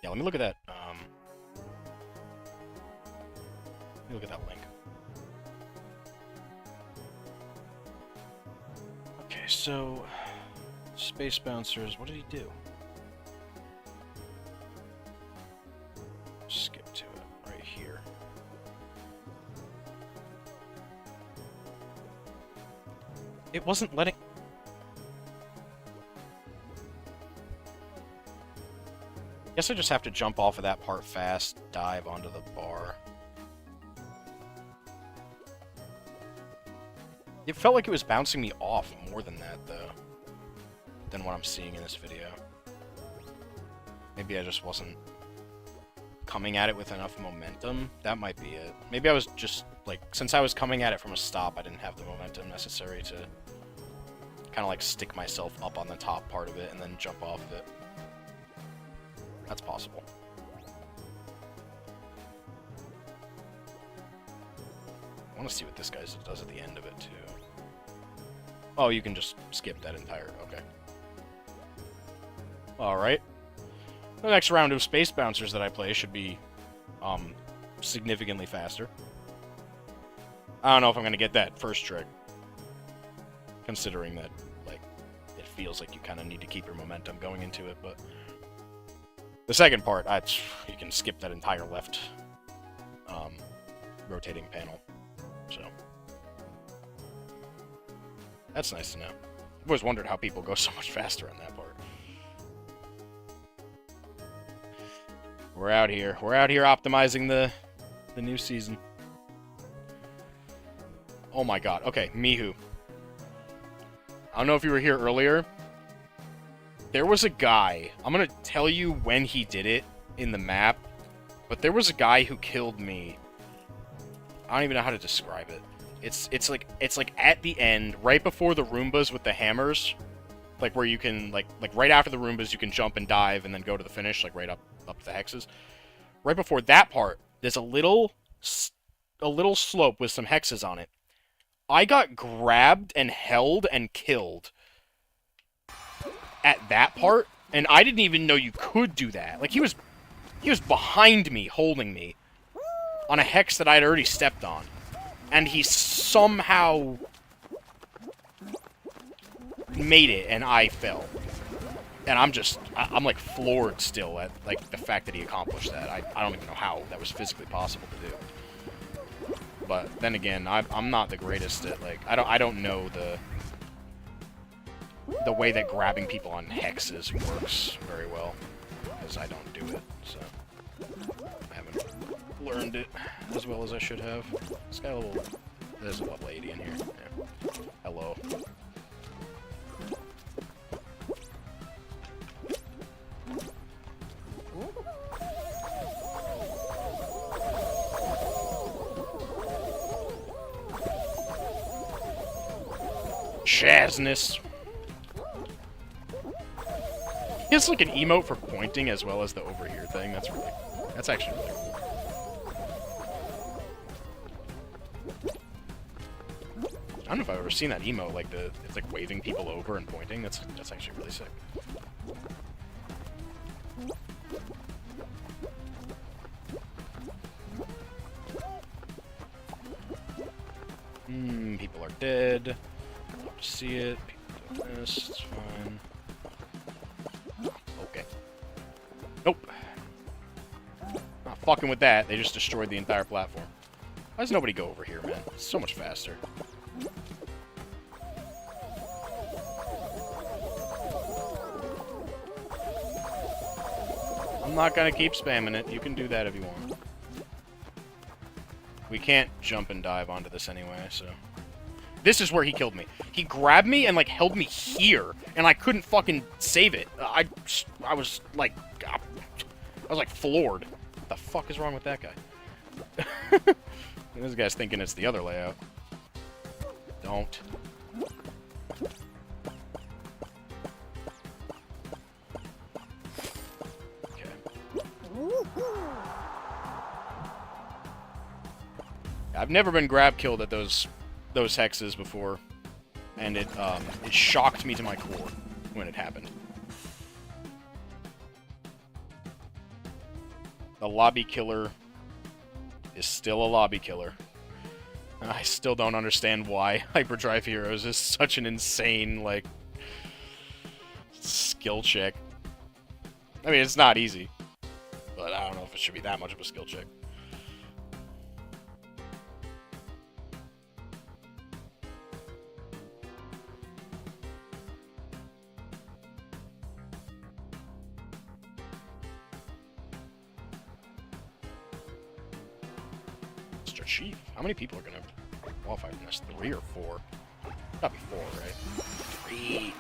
Yeah, let me look at that. Let me look at that link. Okay, so Space Bouncers. What did he do? Skip to it right here. It wasn't letting... Guess I just have to jump off of that part fast, dive onto the bar. It felt like it was bouncing me off more than that, though. Than what I'm seeing in this video. Maybe I just wasn't coming at it with enough momentum. That might be it. Maybe I was just, like, since I was coming at it from a stop, I didn't have the momentum necessary to kind of, like, stick myself up on the top part of it and then jump off of it. That's possible. want to see what this guy does at the end of it, too. Oh, you can just skip that entire... Okay. Alright. The next round of Space Bouncers that I play should be, significantly faster. I don't know if I'm going to get that first trick. Considering that, like, it feels like you kind of need to keep your momentum going into it, but... The second part, you can skip that entire left, rotating panel. So... That's nice to know. I've always wondered how people go so much faster on that part. We're out here. We're out here optimizing the new season. Oh my god. Okay, Mihu. I don't know if you were here earlier. There was a guy. I'm gonna tell you when he did it in the map. But there was a guy who killed me. I don't even know how to describe it. It's like at the end, right before the Roombas with the hammers. Like where you can like right after the Roombas you can jump and dive and then go to the finish, like right up to the hexes. Right before that part, there's a little slope with some hexes on it. I got grabbed and held and killed at that part, and I didn't even know you could do that. Like he was behind me, holding me on a hex that I'd already stepped on, and he somehow made it, and I fell. And I'm like floored still at like the fact that he accomplished that. I don't even know how that was physically possible to do. But then again, I'm not the greatest at like I don't know the way that grabbing people on hexes works very well, because I don't do it. So I haven't learned it as well as I should have. This guy there's a level 80 in here. Yeah. Hello. Shazness. He has like an emote for pointing as well as the over here thing. That's actually really cool. I don't know if I've ever seen that emote, like it's like waving people over and pointing. That's actually really sick. People are dead. Love to see it. People doing this. It's fine. Okay. Nope. Not fucking with that. They just destroyed the entire platform. Why does nobody go over here, man? It's so much faster. I'm not gonna keep spamming it. You can do that if you want. We can't jump and dive onto this anyway, so... This is where he killed me. He grabbed me and, like, held me here, and I couldn't fucking save it. I was, like... I was, like, floored. What the fuck is wrong with that guy? This guy's thinking it's the other layout. Don't. I've never been grab killed at those hexes before, and it shocked me to my core when it happened. The lobby killer is still a lobby killer. I still don't understand why Hyperdrive Heroes is such an insane, like, skill check. I mean, it's not easy, but I don't know if it should be that much of a skill check. Chief. How many people are gonna qualify from this? 3 or 4? Gotta be 4, right? 3.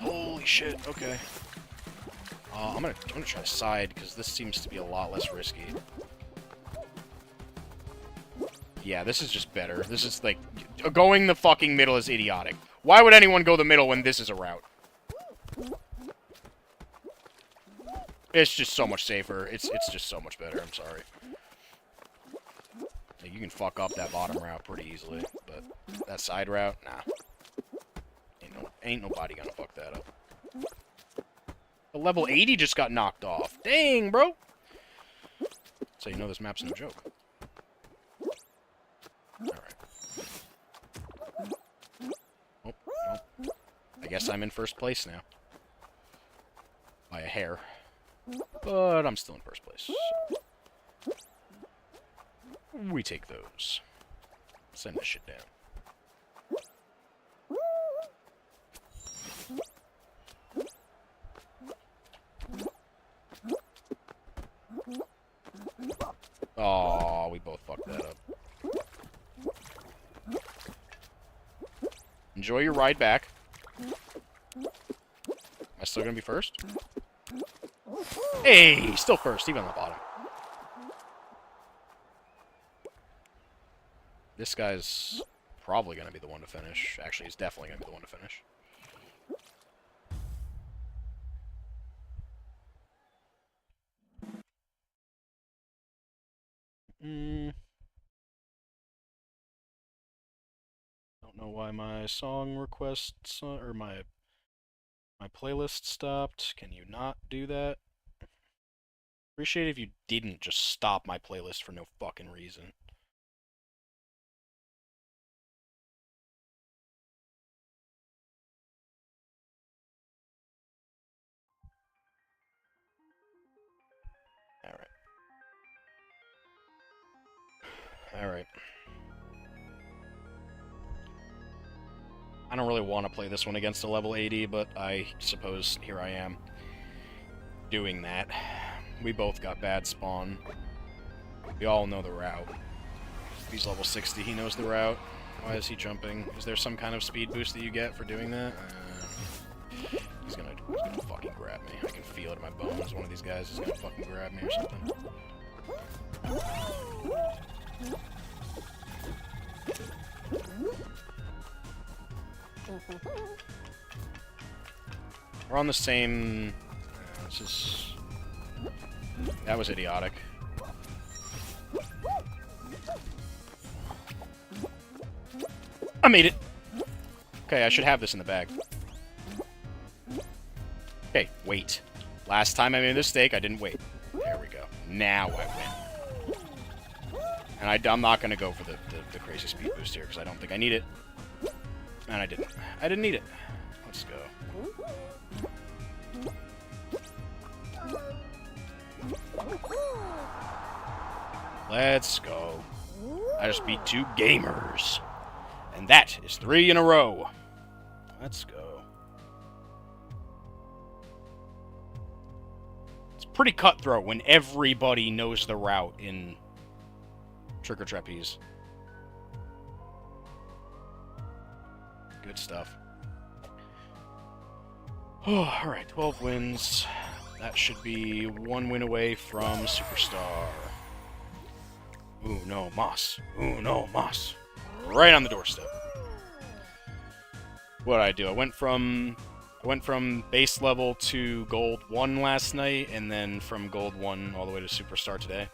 Holy shit. Okay. I'm gonna try side because this seems to be a lot less risky. Yeah, this is just better. This is like going the fucking middle is idiotic. Why would anyone go the middle when this is a route? It's just so much safer. It's just so much better. I'm sorry. you can fuck up that bottom route pretty easily, but that side route, nah. Ain't nobody gonna fuck that up. The level 80 just got knocked off. Dang, bro! So you know this map's no joke. Alright. Oh, well. I guess I'm in first place now. By a hair. But I'm still in first place. We take those. Send this shit down. Oh, we both fucked that up. Enjoy your ride back. Am I still gonna be first? Hey, still first, even on the bottom. This guy's probably gonna be the one to finish. Actually, he's definitely gonna be the one to finish. Don't know why my song requests or my playlist stopped. Can you not do that? Appreciate it if you didn't just stop my playlist for no fucking reason. Alright. Alright. I don't really want to play this one against a level 80, but I suppose here I am doing that. We both got bad spawn. We all know the route. If he's level 60, he knows the route. Why is he jumping? Is there some kind of speed boost that you get for doing that? He's gonna fucking grab me. I can feel it in my bones. One of these guys is gonna fucking grab me or something. We're on the same... this is... that was idiotic. I made it! Okay, I should have this in the bag. Okay, wait. Last time I made a mistake, I didn't wait. There we go. Now I win. And I'm not going to go for the crazy speed boost here, because I don't think I need it. And I didn't. I didn't need it. Let's go. Let's go. I just beat 2 gamers. And that is 3 in a row. Let's go. It's pretty cutthroat when everybody knows the route in Trick or Trapeze. Good stuff. Oh, alright, 12 wins. That should be 1 win away from Superstar. Ooh, no, Moss. Ooh, no, Moss. Right on the doorstep. What did I do? I went from base level to gold 1 last night, and then from gold 1 all the way to Superstar today.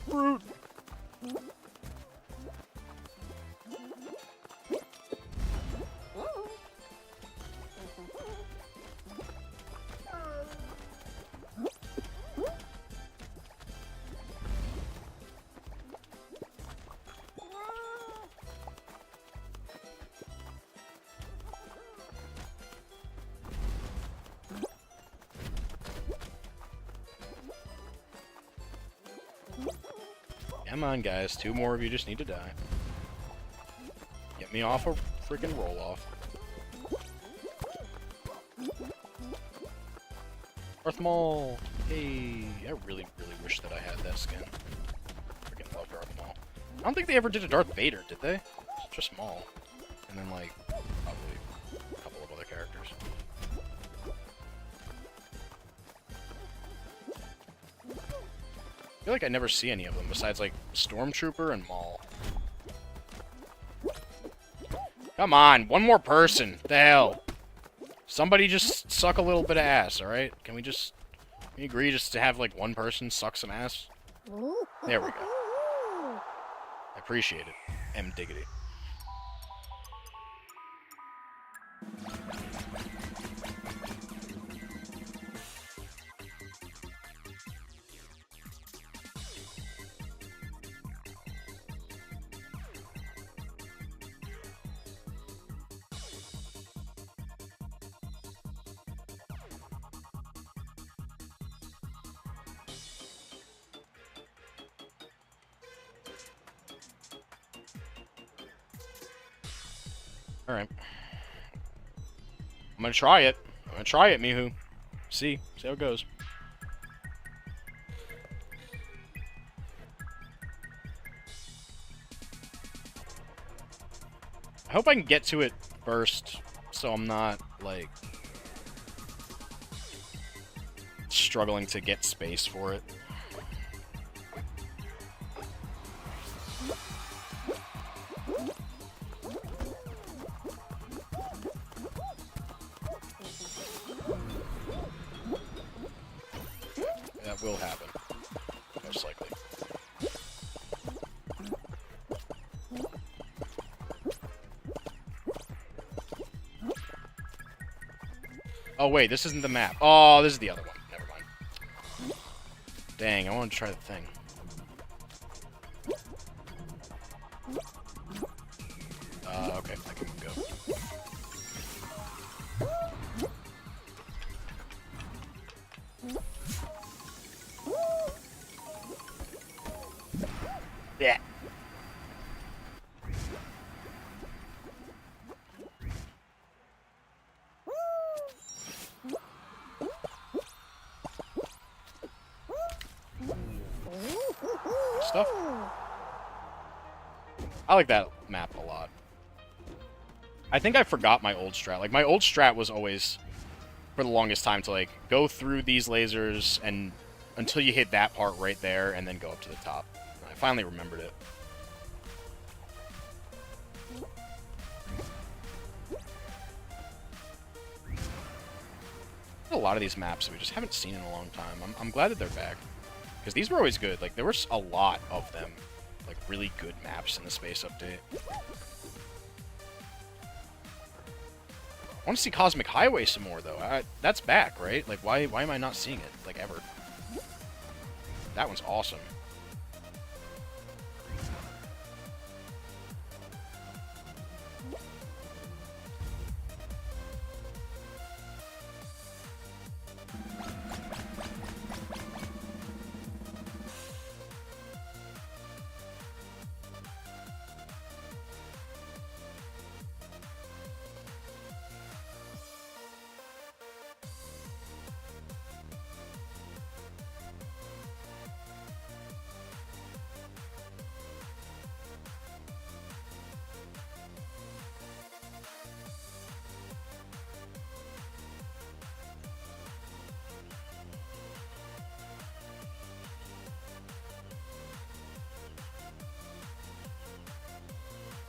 Fruit. Come on, guys. 2 more of you just need to die. Get me off a freaking roll-off. Darth Maul! Hey! I really, really wish that I had that skin. Freaking love Darth Maul. I don't think they ever did a Darth Vader, did they? It's just Maul. And then, like, probably a couple of other characters. I feel like I never see any of them besides, like, Stormtrooper and Maul. Come on, one more person. What the hell? Somebody just suck a little bit of ass, alright? Can we agree just to have, like, one person suck some ass? There we go. I appreciate it. M. Diggity. Alright. I'm gonna try it. Mihu. See how it goes. I hope I can get to it first, so I'm not, like, struggling to get space for it. That will happen, most likely. Oh wait, this isn't the map. Oh, this is the other one. Never mind. Dang, I wanted to try the thing. Okay, I can go. Yeah. Stuff. I like that map a lot. I think I forgot my old strat. Like, my old strat was always, for the longest time, to, like, go through these lasers and until you hit that part right there and then go up to the top. I finally remembered it. A lot of these maps we just haven't seen in a long time. I'm glad that they're back. Because these were always good. Like, there was a lot of them. Like, really good maps in the space update. I want to see Cosmic Highway some more, though. That's back, right? Like, why am I not seeing it, like, ever? That one's awesome.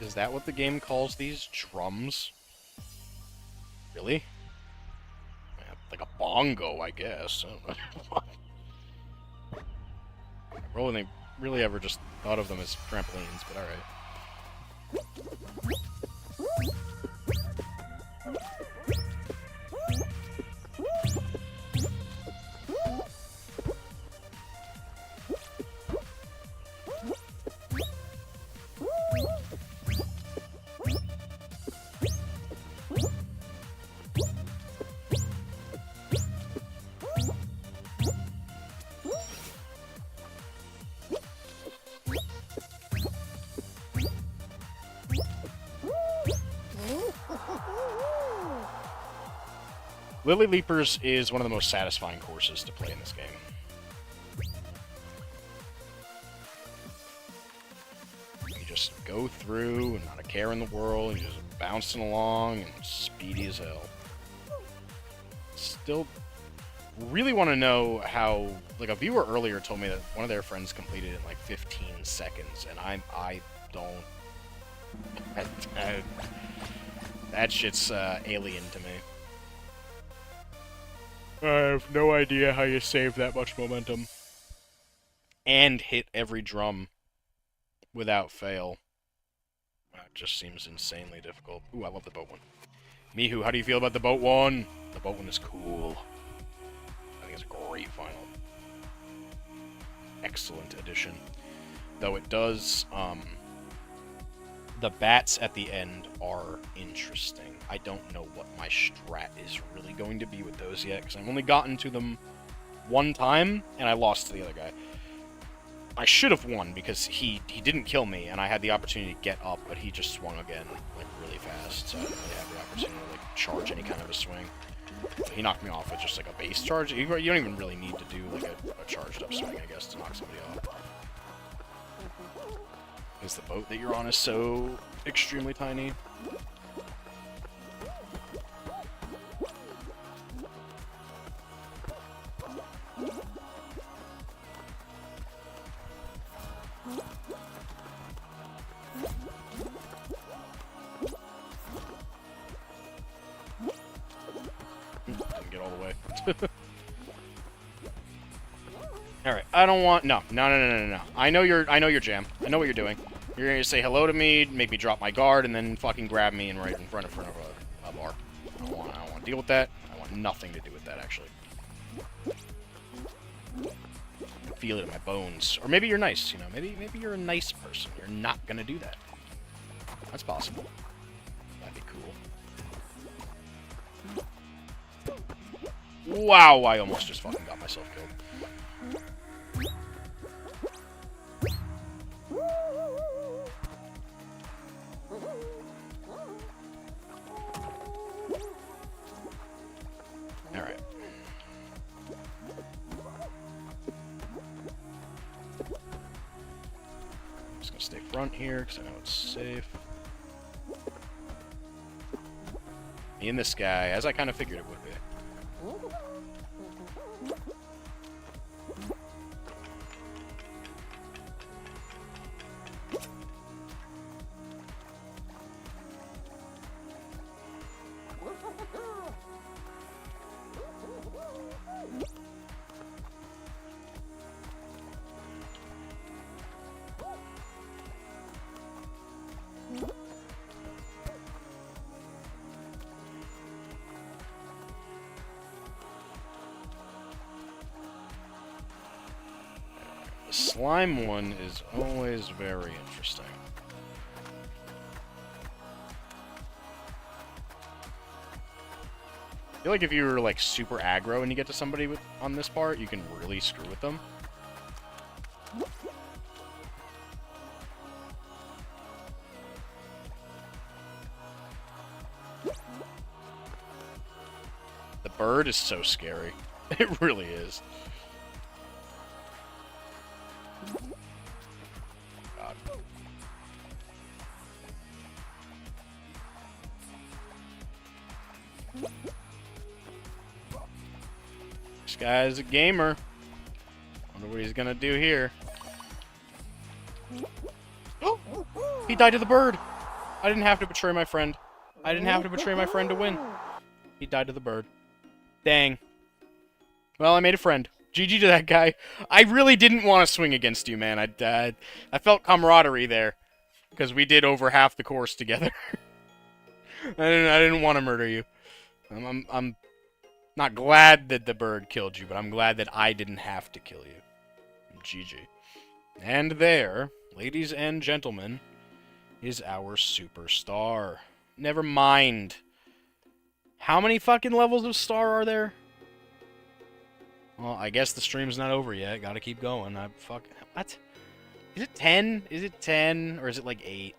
Is that what the game calls these? Drums? Really? Like a bongo, I guess. I only really ever just thought of them as trampolines, but alright. Lily Leapers is one of the most satisfying courses to play in this game. You just go through, not a care in the world, you're just bouncing along, and speedy as hell. Still really want to know how, like, a viewer earlier told me that one of their friends completed it in like 15 seconds, and I don't... that shit's alien to me. I have no idea how you save that much momentum and hit every drum without fail. That just seems insanely difficult. Ooh, I love the boat one. Mihu, how do you feel about the boat one? The boat one is cool. I think it's a great final. Excellent addition. Though it does, the bats at the end are interesting. I don't know what my strat is really going to be with those yet, because I've only gotten to them one time, and I lost to the other guy. I should have won, because he didn't kill me, and I had the opportunity to get up, but he just swung again, like, really fast, so I didn't really have the opportunity to, like, charge any kind of a swing. He knocked me off with just, like, a base charge. You don't even really need to do, like, a charged-up swing, I guess, to knock somebody off. Because the boat that you're on is so extremely tiny. Didn't get all the way. Alright, I don't want... No. I know your jam. I know what you're doing. You're gonna say hello to me, make me drop my guard, and then fucking grab me and right in front of a bar. I don't want to deal with that. I want nothing to do with that, actually. I can feel it in my bones. Or maybe you're nice, you know. Maybe you're a nice person. You're not gonna do that. That's possible. That'd be cool. Wow, I almost just fucking got myself killed. Alright. Just gonna stay front here, because I know it's safe. Me and this guy, as I kind of figured it would be. Slime one is always very interesting. I feel like if you were like super aggro and you get to somebody on this part, you can really screw with them. The bird is so scary. It really is. God. This guy's a gamer. Wonder what he's gonna do here. Oh! He died to the bird! I didn't have to betray my friend. I didn't have to betray my friend to win. He died to the bird. Dang. Well, I made a friend. GG to that guy. I really didn't want to swing against you, man. I felt camaraderie there. Because we did over half the course together. I didn't want to murder you. I'm not glad that the bird killed you, but I'm glad that I didn't have to kill you. GG. And there, ladies and gentlemen, is our superstar. Never mind. How many fucking levels of star are there? Well, I guess the stream's not over yet. Gotta keep going. What? Is it 10? Is it 10? Or is it like 8?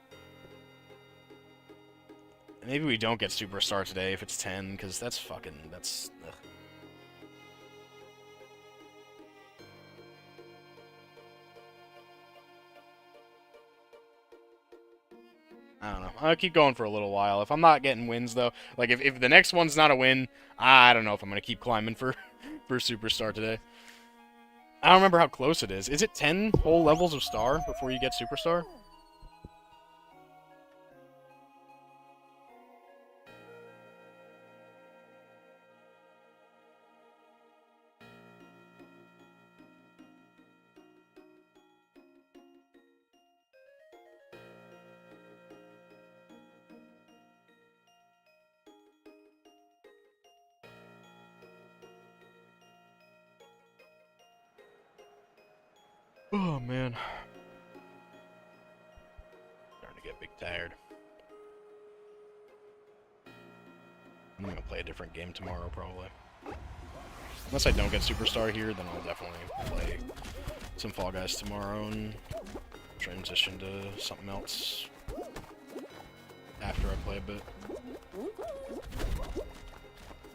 Maybe we don't get Superstar today if it's 10, because that's fucking... that's... Ugh. I don't know. I'll keep going for a little while. If I'm not getting wins, though, like, if the next one's not a win, I don't know if I'm going to keep climbing for, for Superstar today. I don't remember how close it is. Is it 10 whole levels of Star before you get Superstar? Oh, man. Starting to get big tired. I'm gonna play a different game tomorrow, probably. Unless I don't get Superstar here, then I'll definitely play some Fall Guys tomorrow and transition to something else after I play a bit.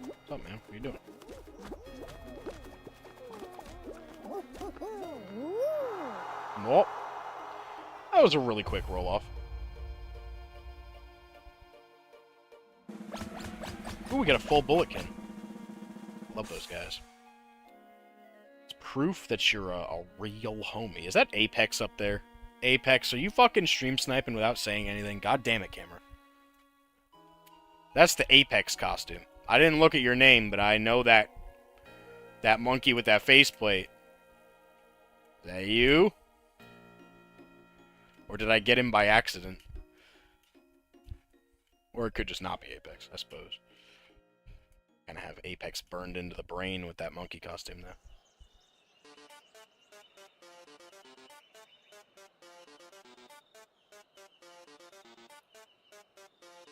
What's up, man? What are you doing? Nope. That was a really quick roll-off. Ooh, we got a full Bulletkin. Love those guys. It's proof that you're a real homie. Is that Apex up there? Apex, are you fucking stream sniping without saying anything? God damn it, camera. That's the Apex costume. I didn't look at your name, but I know that monkey with that faceplate. Is that you? Or did I get him by accident? Or it could just not be Apex, I suppose. Gonna have Apex burned into the brain with that monkey costume, though.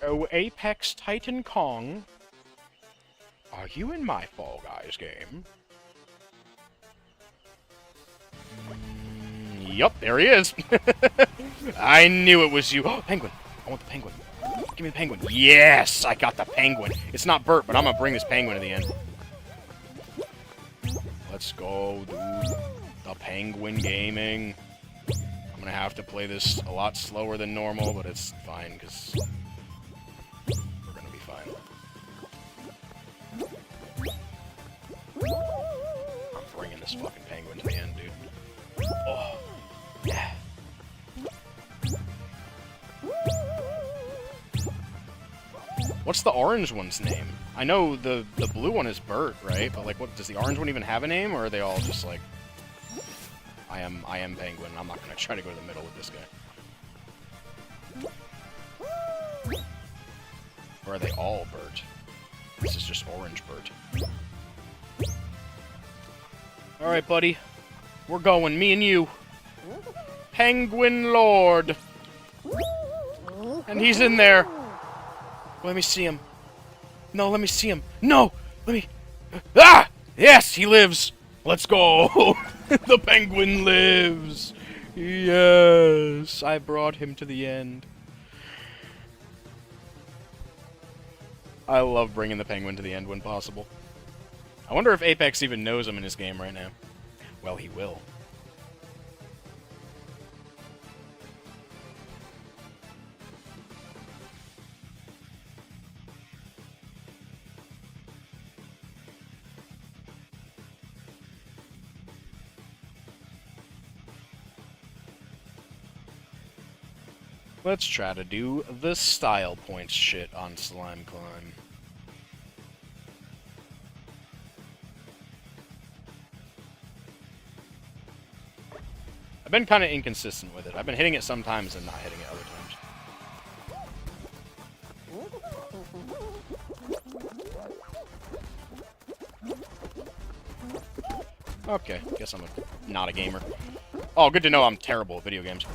Oh, Apex Titan Kong. Are you in my Fall Guys game? Yup, there he is. I knew it was you. Oh, penguin. I want the penguin. Give me the penguin. Yes, I got the penguin. It's not Bert, but I'm gonna bring this penguin to the end. Let's go, dude. The penguin gaming. I'm gonna have to play this a lot slower than normal, but it's fine, because we're gonna be fine. I'm bringing this fucking penguin to the end, dude. Oh, yeah. What's the orange one's name? I know the blue one is Bert, right? But like, what does the orange one even have a name, or are they all just like, I am Penguin. I'm not gonna try to go to the middle with this guy. Or are they all Bert? This is just orange Bert. All right, buddy, we're going, me and you, Penguin Lord, and he's in there. Let me see him. No, let me see him. No! Let me... Ah! Yes, he lives! Let's go! The penguin lives! Yes! I brought him to the end. I love bringing the penguin to the end when possible. I wonder if Apex even knows I'm in his game right now. Well, he will. Let's try to do the style points shit on Slime Climb. I've been kind of inconsistent with it. I've been hitting it sometimes and not hitting it other times. Okay, guess I'm not a gamer. Oh, good to know I'm terrible at video games.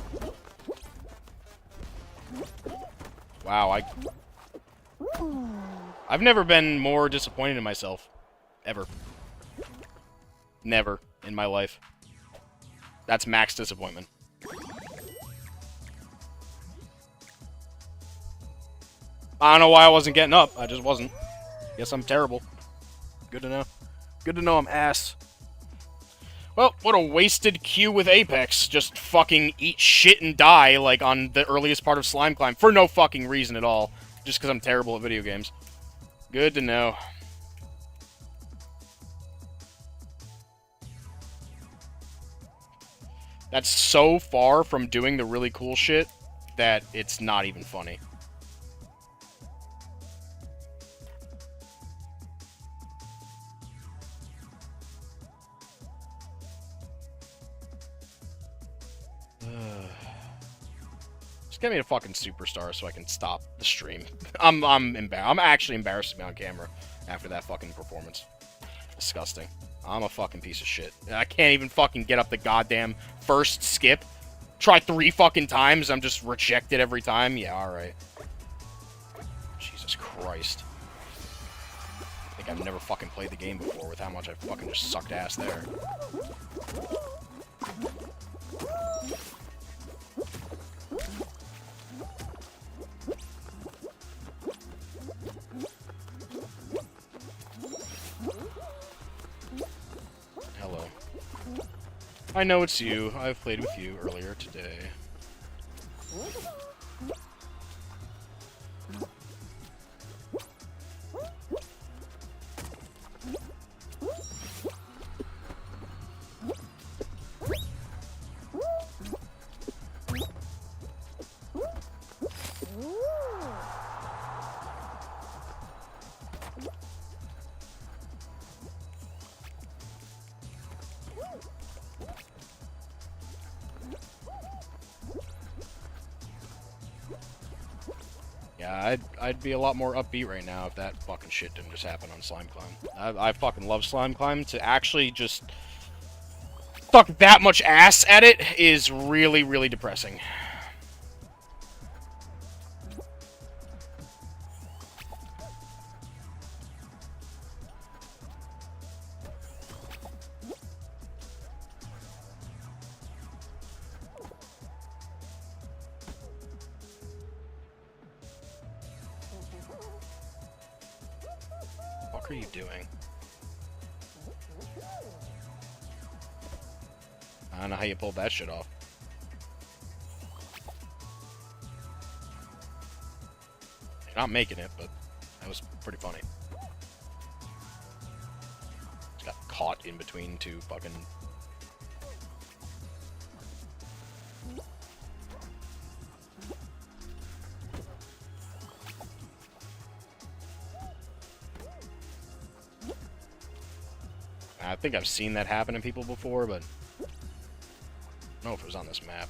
Wow, I've never been more disappointed in myself. Ever. Never in my life. That's max disappointment. I don't know why I wasn't getting up. I just wasn't. Guess I'm terrible. Good to know. Good to know I'm ass. Well, what a wasted Q with Apex. Just fucking eat shit and die, like, on the earliest part of Slime Climb. For no fucking reason at all. Just because I'm terrible at video games. Good to know. That's so far from doing the really cool shit that it's not even funny. Just get me a fucking superstar so I can stop the stream. I'm actually embarrassed to be on camera after that fucking performance. Disgusting. I'm a fucking piece of shit. I can't even fucking get up the goddamn first skip. Try 3 fucking times, I'm just rejected every time. Yeah, alright. Jesus Christ. I think I've never fucking played the game before with how much I fucking just sucked ass there. Hello. I know it's you. I've played with you earlier today. Yeah, I'd be a lot more upbeat right now if that fucking shit didn't just happen on Slime Climb. I fucking love Slime Climb. To actually just fuck that much ass at it is really, really depressing. What are you doing? I don't know how you pulled that shit off. You're not making it, but that was pretty funny. Just got caught in between 2 fucking... I think I've seen that happen to people before, but I don't know if it was on this map.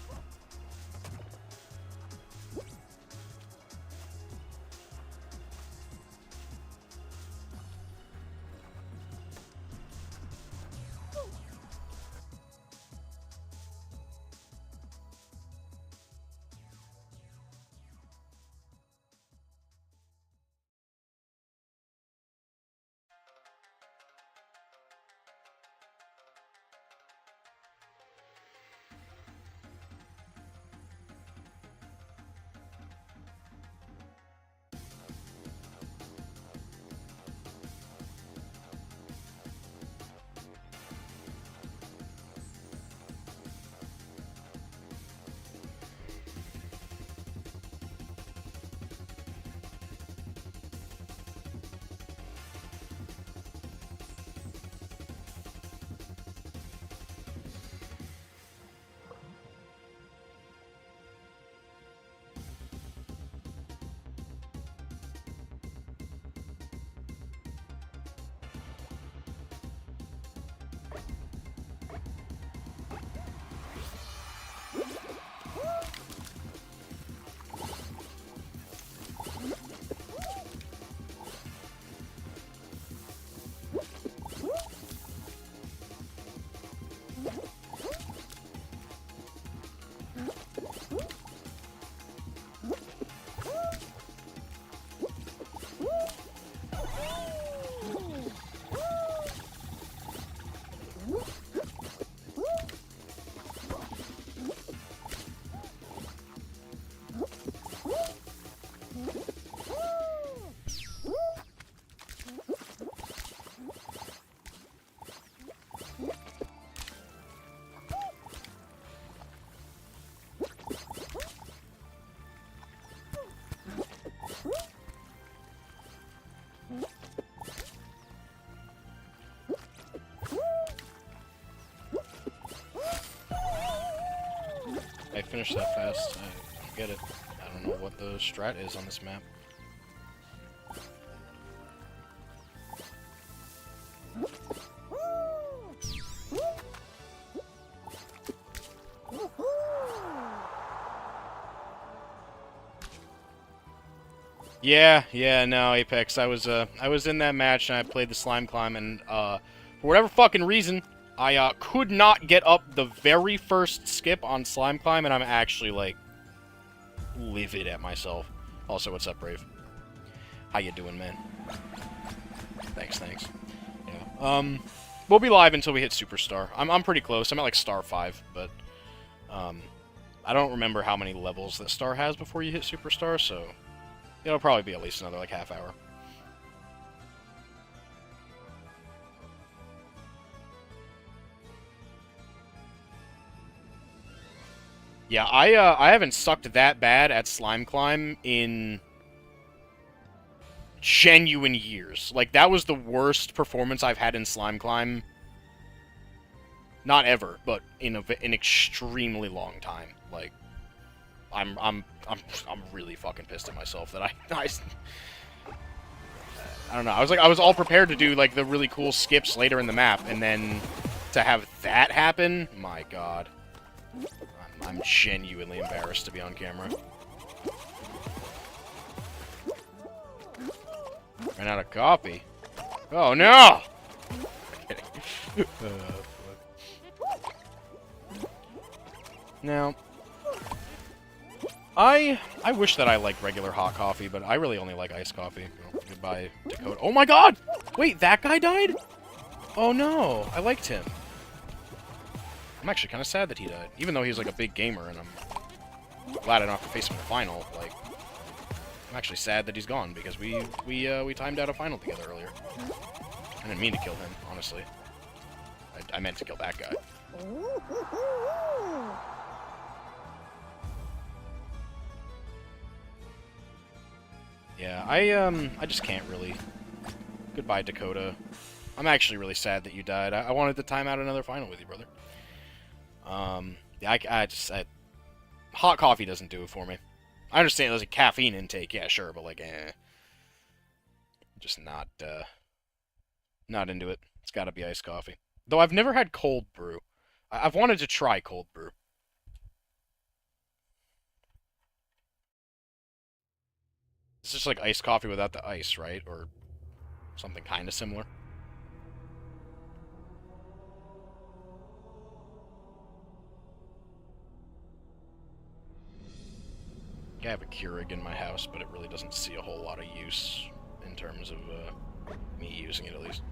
finish that fast. I don't get it. I don't know what the strat is on this map. Yeah, no, Apex. I was in that match and I played the slime climb and for whatever fucking reason, I could not get up the very first skip on slime climb, and I'm actually like livid at myself. Also, what's up, Brave? How you doing, man? Thanks. Yeah. We'll be live until we hit Superstar. I'm pretty close. I'm at like Star 5, but I don't remember how many levels that Star has before you hit Superstar, so it'll probably be at least another, like, half hour. Yeah, I haven't sucked that bad at Slime Climb in genuine years. Like, that was the worst performance I've had in Slime Climb. Not ever, but in an extremely long time. Like, I'm really fucking pissed at myself that I don't know. I was all prepared to do like the really cool skips later in the map, and then to have that happen, my god. I'm genuinely embarrassed to be on camera. Ran out of coffee. Oh no! I'm kidding. Now, I wish that I liked regular hot coffee, but I really only like iced coffee. Oh, goodbye, Dakota. Oh my god! Wait, that guy died? Oh no, I liked him. I'm actually kind of sad that he died, even though he's like a big gamer, and I'm glad I don't have to face him in the final. Like, I'm actually sad that he's gone because we timed out a final together earlier. I didn't mean to kill him, honestly. I meant to kill that guy. Yeah, I just can't really. Goodbye, Dakota. I'm actually really sad that you died. I wanted to time out another final with you, brother. Yeah, hot coffee doesn't do it for me. I understand there's a caffeine intake, yeah, sure, but like, just not into it. It's gotta be iced coffee. Though I've never had cold brew. I've wanted to try cold brew. It's just like iced coffee without the ice, right? Or something kind of similar. I have a Keurig in my house, but it really doesn't see a whole lot of use in terms of me using it, at least.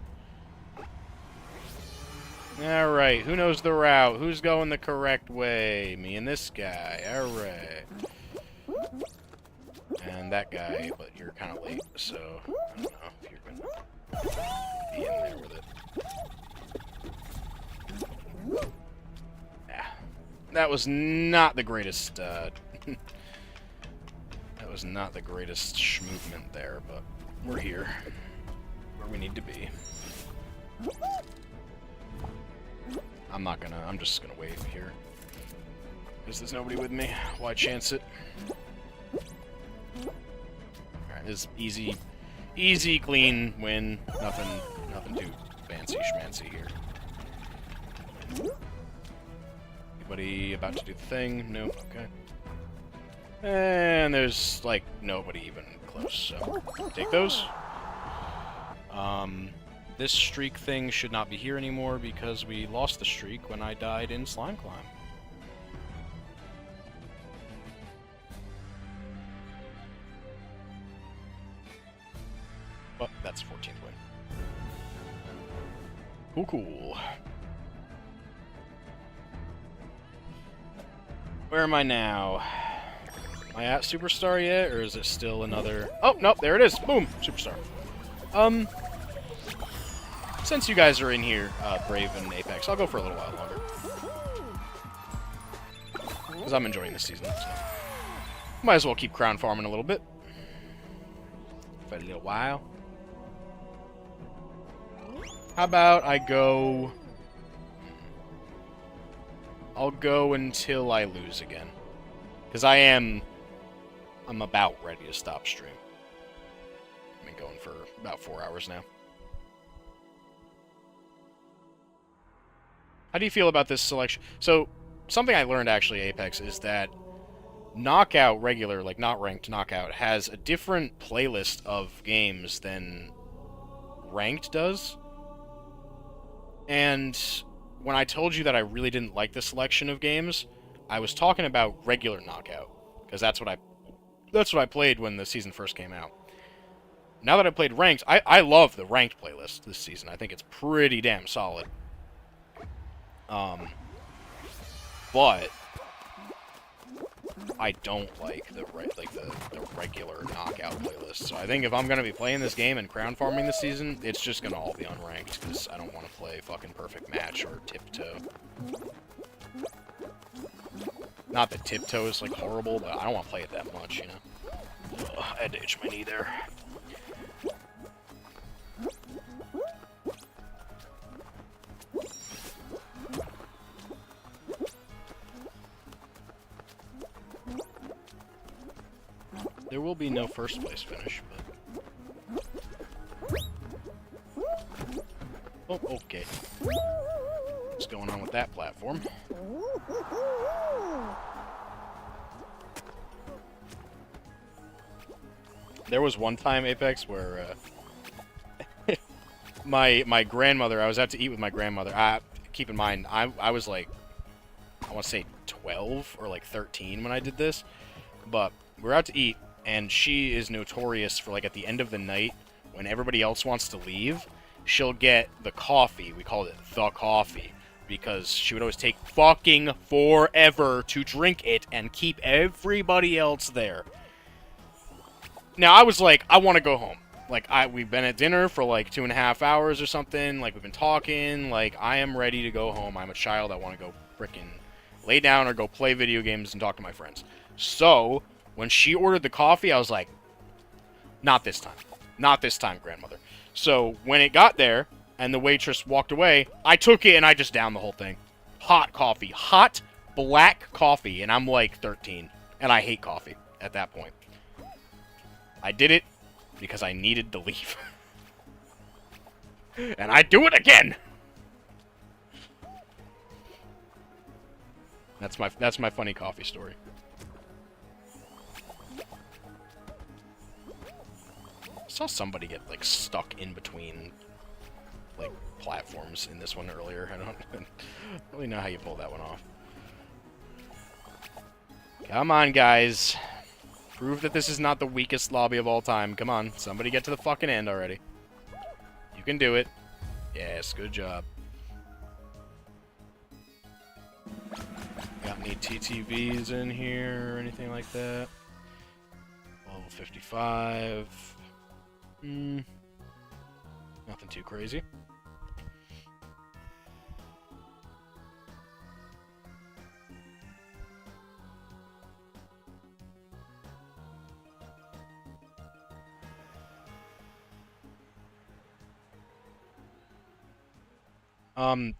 Alright, who knows the route? Who's going the correct way? Me and this guy. Alright. And that guy, but you're kind of late, so I don't know if you're going to be in there with it. Yeah. That was not the greatest, that was not the greatest movement there, but we're here. Where we need to be. I'm just gonna wait here. Because there's nobody with me. Why chance it? Alright, this is easy, clean win. Nothing too fancy schmancy here. Anybody about to do the thing? No? Okay. And there's, like, nobody even close, so take those. This streak thing should not be here anymore because we lost the streak when I died in Slime Climb. But that's 14th win. Cool. Where am I now? Am I at Superstar yet, or is it still another... Oh, nope, there it is. Boom, Superstar. Since you guys are in here, Brave and Apex, I'll go for a little while longer. Because I'm enjoying this season, so... Might as well keep crown farming a little bit. For a little while. How about I go... I'll go until I lose again. Because I'm about ready to stop stream. I've been going for about 4 hours now. How do you feel about this selection? So, something I learned actually, Apex, is that Knockout regular, like not ranked Knockout, has a different playlist of games than ranked does. And when I told you that I really didn't like the selection of games, I was talking about regular Knockout, because that's what I played when the season first came out. Now that I played ranked, I love the ranked playlist this season. I think it's pretty damn solid. But I don't like the regular Knockout playlist. So I think if I'm gonna be playing this game and crown farming this season, it's just gonna all be unranked because I don't want to play fucking Perfect Match or Tiptoe. Not that Tiptoe is like horrible, but I don't want to play it that much, you know. Ugh, I had to itch my knee there. There will be no first place finish, but... Oh, okay. What's going on with that platform? There was one time, Apex, where, my grandmother, I was out to eat with my grandmother. Keep in mind, I was like, I want to say 12 or like 13 when I did this, but we were out to eat, and she is notorious for, like, at the end of the night, when everybody else wants to leave, she'll get the coffee. We called it the coffee, because she would always take fucking forever to drink it and keep everybody else there. Now, I was like, I want to go home. Like, we've been at dinner for, like, 2.5 hours or something. Like, we've been talking. Like, I am ready to go home. I'm a child. I want to go frickin' lay down or go play video games and talk to my friends. So... when she ordered the coffee, I was like, not this time. Not this time, grandmother. So, when it got there, and the waitress walked away, I took it and I just downed the whole thing. Hot coffee. Hot, black coffee. And I'm like 13. And I hate coffee at that point. I did it because I needed to leave. And I do it again! That's my funny coffee story. I saw somebody get, like, stuck in between, like, platforms in this one earlier. I don't really know how you pull that one off. Come on, guys. Prove that this is not the weakest lobby of all time. Come on, somebody get to the fucking end already. You can do it. Yes, good job. Got any TTVs in here or anything like that? Level 55... nothing too crazy.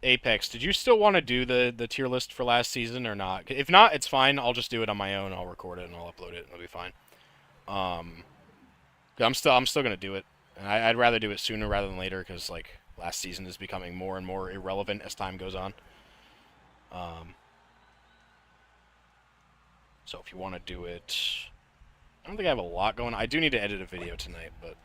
Apex, did you still want to do the tier list for last season or not? If not, it's fine. I'll just do it on my own. I'll record it and I'll upload it. It'll be fine. I'm still gonna do it. And I'd rather do it sooner rather than later because, like, last season is becoming more and more irrelevant as time goes on. So if you want to do it, I don't think I have a lot going on. I do need to edit a video tonight, but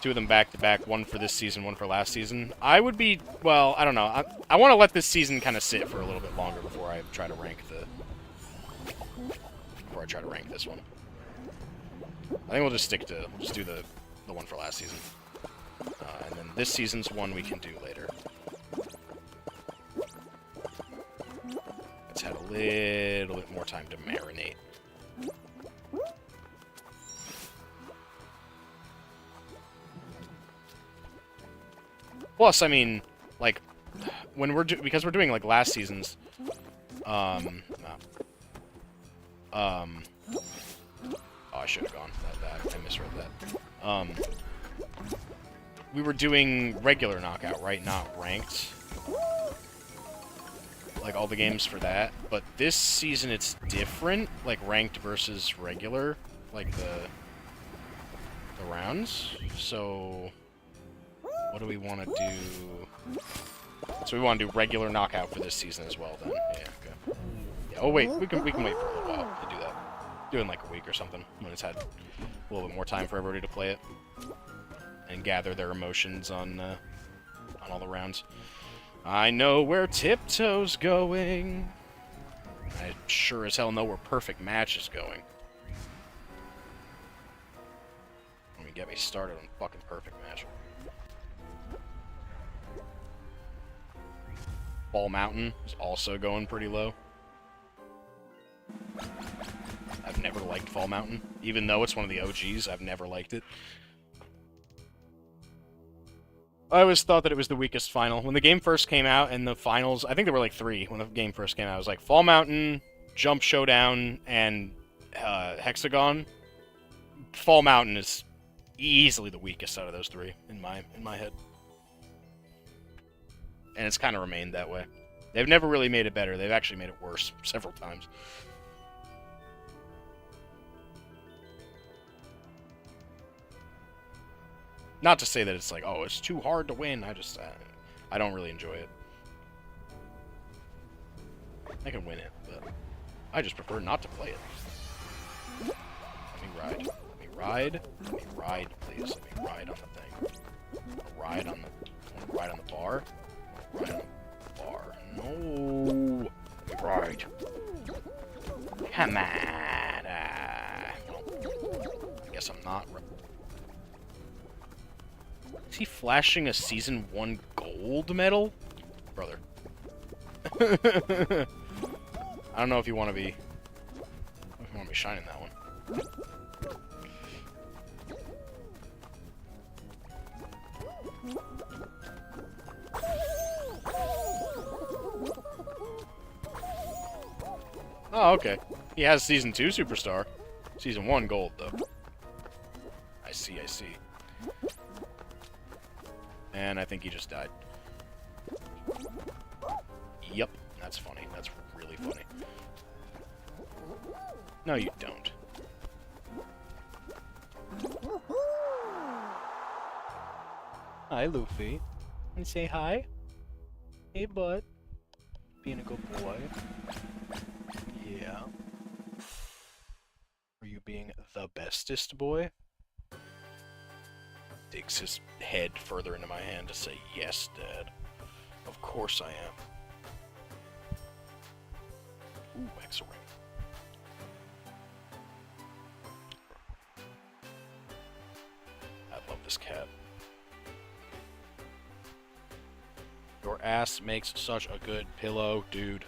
2 of them back to back, one for this season, one for last season. I would be, well, I don't know. I want to let this season kind of sit for a little bit longer before I try to rank this one. I think we'll just do the one for last season. And then this season's one we can do later. It's had a little bit more time to marinate. Plus, I mean, like, when because we're doing, like, last season's, oh, I should have gone. I misread that. We were doing regular knockout, right? Not ranked. like all the games for that. But this season it's different, like ranked versus regular, like the rounds. So what do we want to do? So we want to do regular knockout for this season as well, then. Yeah. Okay. Yeah, oh wait, we can wait for a little while to do that. Do it in like a week or something when it's had a little bit more time for everybody to play it and gather their emotions on all the rounds. I know where Tiptoe's going. I sure as hell know where Perfect Match is going. Let me get me started on fucking Perfect Match. Fall Mountain is also going pretty low. I've never liked Fall Mountain. Even though it's one of the OGs, I've never liked it. I always thought that it was the weakest final. When the game first came out, and the finals, I think there were like 3 when the game first came out. It was like Fall Mountain, Jump Showdown, and Hexagon. Fall Mountain is easily the weakest out of those 3 in my head. And it's kind of remained that way. They've never really made it better. They've actually made it worse several times. Not to say that it's like, oh, it's too hard to win. I don't really enjoy it. I can win it, but I just prefer not to play it. Let me ride. Let me ride. Let me ride, please. Let me ride on the thing. Ride on the... ride on the bar. Ride on the bar. No. Let me ride. Come on. I guess I'm not. Is he flashing a Season 1 gold medal? Brother. I don't know if you want to be... if you want to be shining that one. Oh, okay. He has Season 2 Superstar. Season 1 gold, though. I see, I see. And I think he just died. Yep, that's funny. That's really funny. No, you don't. Hi, Luffy. And say hi. Hey, bud. Being a good boy. Yeah. Are you being the bestest boy? Digs his head further into my hand to say, yes, Dad. Of course I am. Ooh, Hexa Ring. I love this cat. Your ass makes such a good pillow, dude.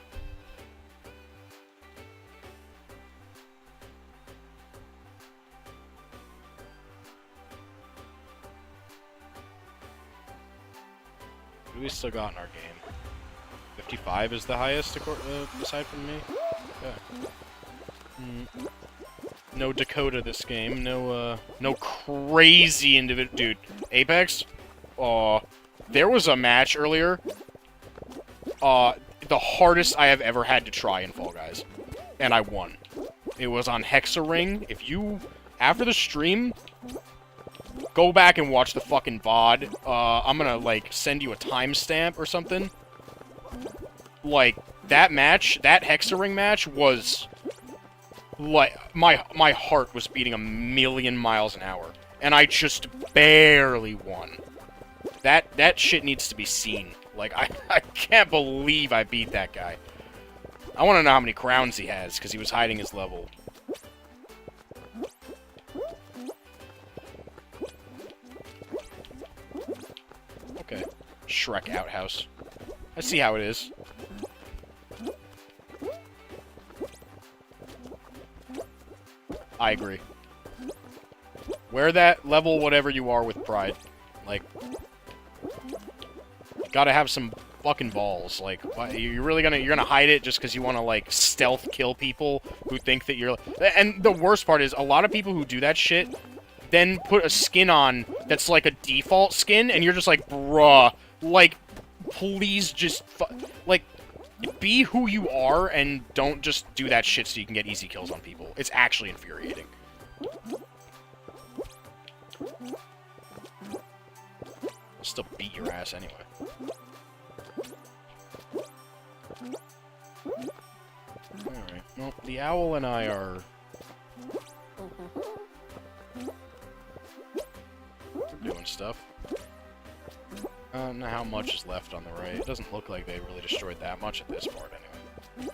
What do we still got in our game? 55 is the highest, aside from me? Okay. No Dakota this game. No crazy individual. Dude, Apex? There was a match earlier. The hardest I have ever had to try in Fall Guys. And I won. It was on Hexa Ring. If you, after the stream, go back and watch the fucking VOD. I'm gonna, like, send you a timestamp or something. Like, that match, that Hexa Ring match was... like, my heart was beating 1,000,000 miles an hour. And I just barely won. That shit needs to be seen. Like, I can't believe I beat that guy. I want to know how many crowns he has, because he was hiding his level. Okay. Shrek Outhouse. I see how it is. I agree. Wear that level whatever you are with pride. Like, you gotta have some fucking balls. Like, you're really gonna hide it just because you want to, like, stealth kill people who think that you're... And the worst part is, a lot of people who do that shit then put a skin on that's like a default skin, and you're just like, bruh, like, please just... like, Be who you are and don't just do that shit so you can get easy kills on people. It's actually infuriating. I'll still beat your ass anyway. Alright, well, the owl and I are... doing stuff. I don't know how much is left on the right. It doesn't look like they really destroyed that much at this part, anyway.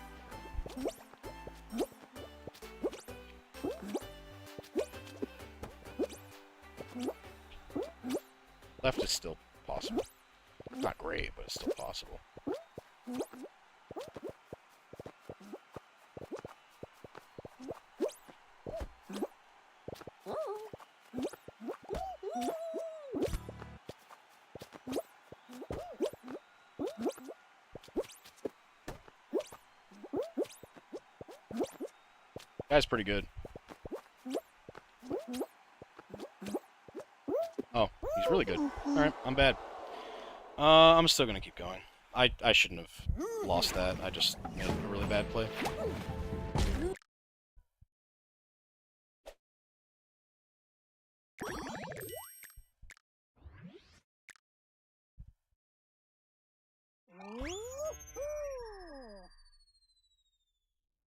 Left is still possible. Not great, but it's still possible. Guy's pretty good. Oh, he's really good. Alright, I'm bad. I'm still gonna keep going. I shouldn't have lost that. I just made a really bad play.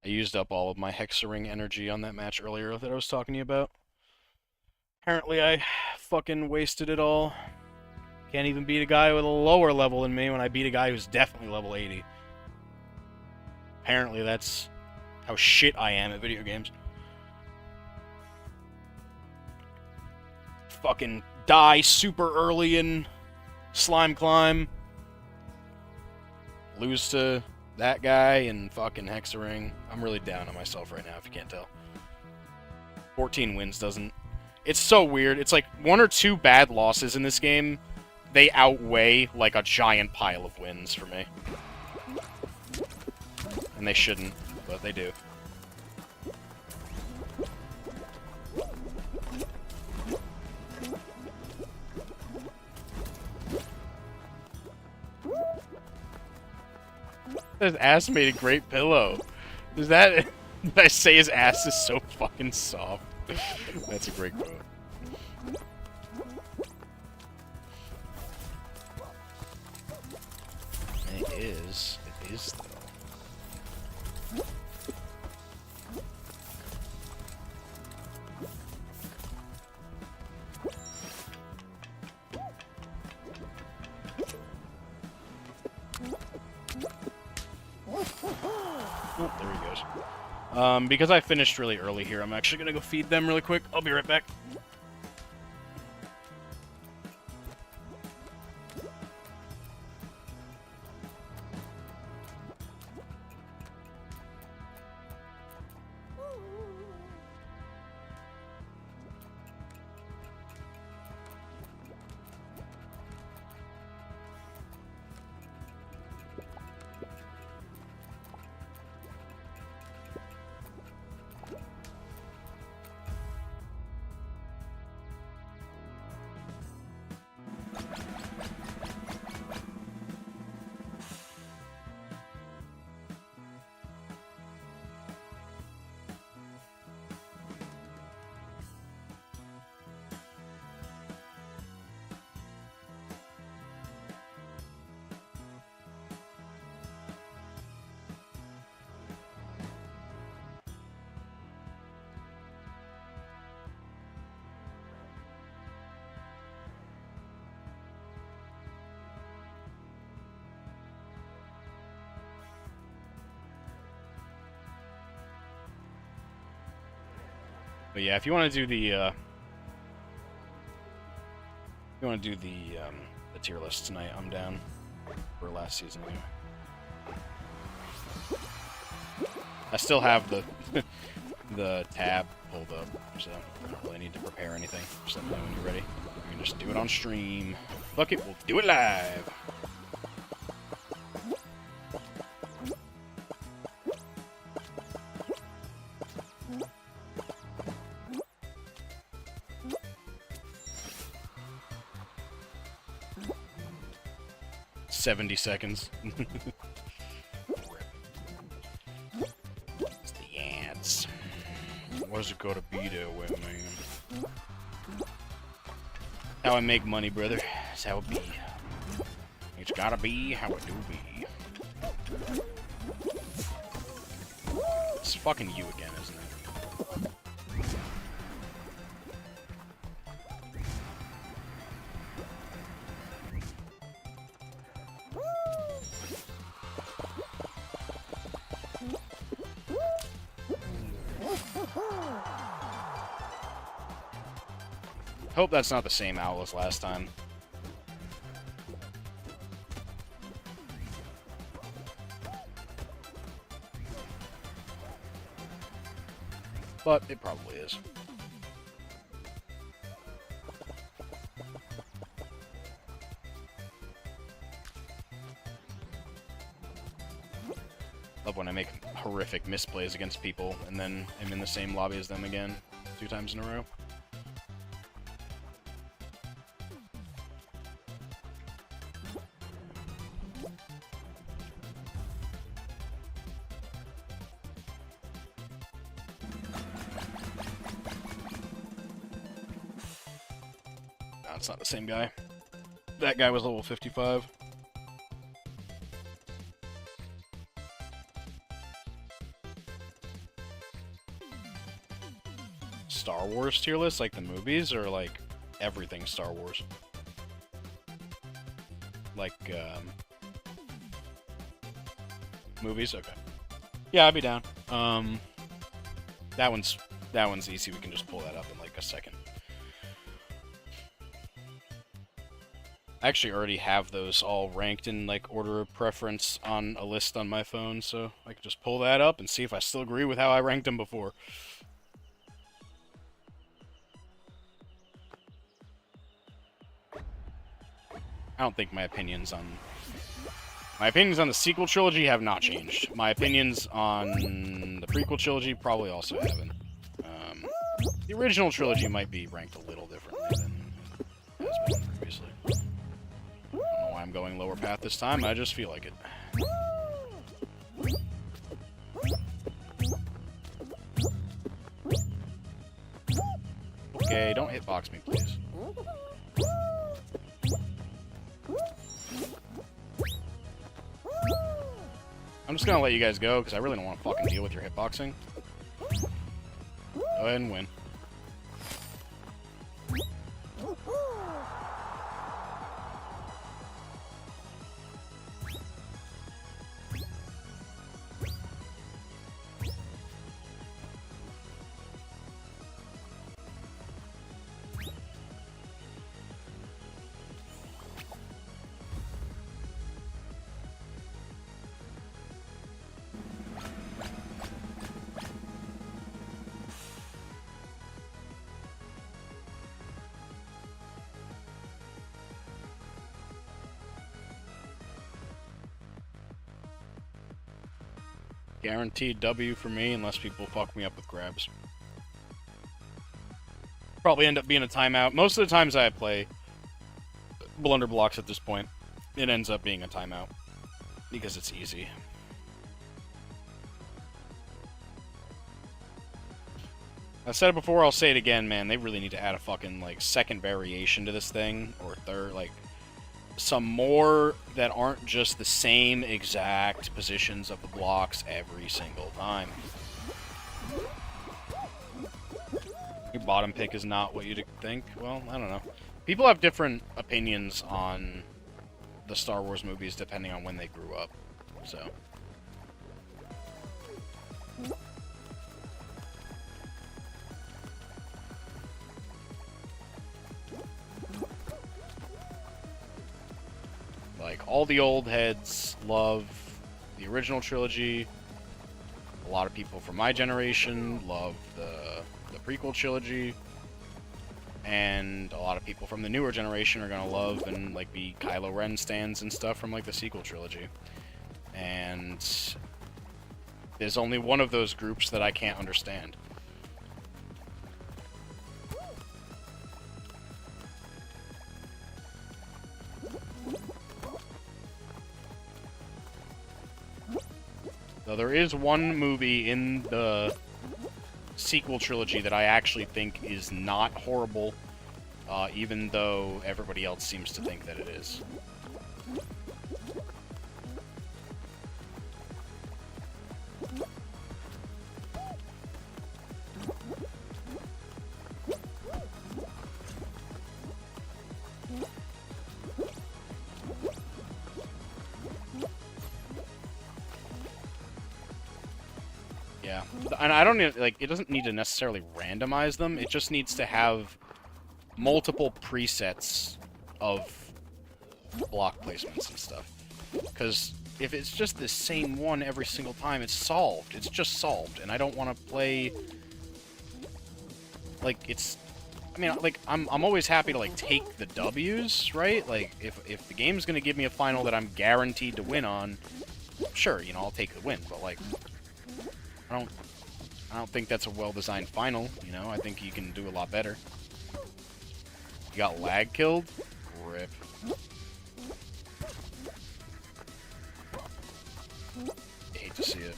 I used up all of my Hexaring energy on that match earlier that I was talking to you about. Apparently I fucking wasted it all. Can't even beat a guy with a lower level than me when I beat a guy who's definitely level 80. Apparently that's how shit I am at video games. Fucking die super early in Slime Climb. Lose to that guy and fucking Hexaring. I'm really down on myself right now, if you can't tell. 14 wins doesn't... It's so weird. It's like one or two bad losses in this game, they outweigh like a giant pile of wins for me. And they shouldn't, but they do. His ass made a great pillow. Is that... Did I say his ass is so fucking soft? That's a great quote. It is though. Oh, there he goes. Because I finished really early here, I'm actually gonna go feed them really quick. I'll be right back. But yeah, if you want to do the the tier list tonight, I'm down for last season anyway. I still have the the tab pulled up, so I don't really need to prepare anything. Just let me know when you're ready. We can just do it on stream. Fuck it, we'll do it live. $70 seconds. ads. What does it gotta be that way, man? How I make money, brother. That's how it be. It's gotta be how it do be. It's fucking you again, isn't it? Hope that's not the same owl as last time. But it probably is. Love when I make horrific misplays against people and then I'm in the same lobby as them again 2 times in a row. No, it's not the same guy. That guy was level 55. Star Wars tier list, like the movies, or like everything Star Wars? Like, movies? Okay. Yeah, I'd be down. That one's easy. We can just pull that up in like a second. I actually already have those all ranked in like order of preference on a list on my phone, so I can just pull that up and see if I still agree with how I ranked them before. I don't think my opinions on the sequel trilogy have not changed. My opinions on the prequel trilogy probably also haven't. The original trilogy might be ranked a little differently than it has been previously. I don't know why I'm going lower path this time. I just feel like it. Okay, don't hitbox me, please. I'm just gonna let you guys go, because I really don't want to fucking deal with your hitboxing. Go ahead and win. Guaranteed W for me, unless people fuck me up with grabs. Probably end up being a timeout. Most of the times I play Blunder Blocks at this point, it ends up being a timeout. Because it's easy. I've said it before, I'll say it again, man. They really need to add a fucking, like, second variation to this thing. Or third, like, some more that aren't just the same exact positions of the blocks every single time. Your bottom pick is not what you'd think. Well, I don't know. People have different opinions on the Star Wars movies depending on when they grew up. So. Like, all the old heads love the original trilogy. A lot of people from my generation love the prequel trilogy. And a lot of people from the newer generation are gonna love and, like, be Kylo Ren stans and stuff from, like, the sequel trilogy. And there's only one of those groups that I can't understand. Though there is one movie in the sequel trilogy that I actually think is not horrible, even though everybody else seems to think that it is. Yeah, and I don't need, like, it doesn't need to necessarily randomize them, it just needs to have multiple presets of block placements and stuff. Because if it's just the same one every single time, it's solved. It's just solved, and I don't want to play... Like, it's... I mean, like, I'm always happy to, like, take the W's, right? Like, if the game's gonna give me a final that I'm guaranteed to win on, sure, you know, I'll take the win, but, like... I don't think that's a well-designed final, you know? I think you can do a lot better. You got lag killed? Rip. I hate to see it.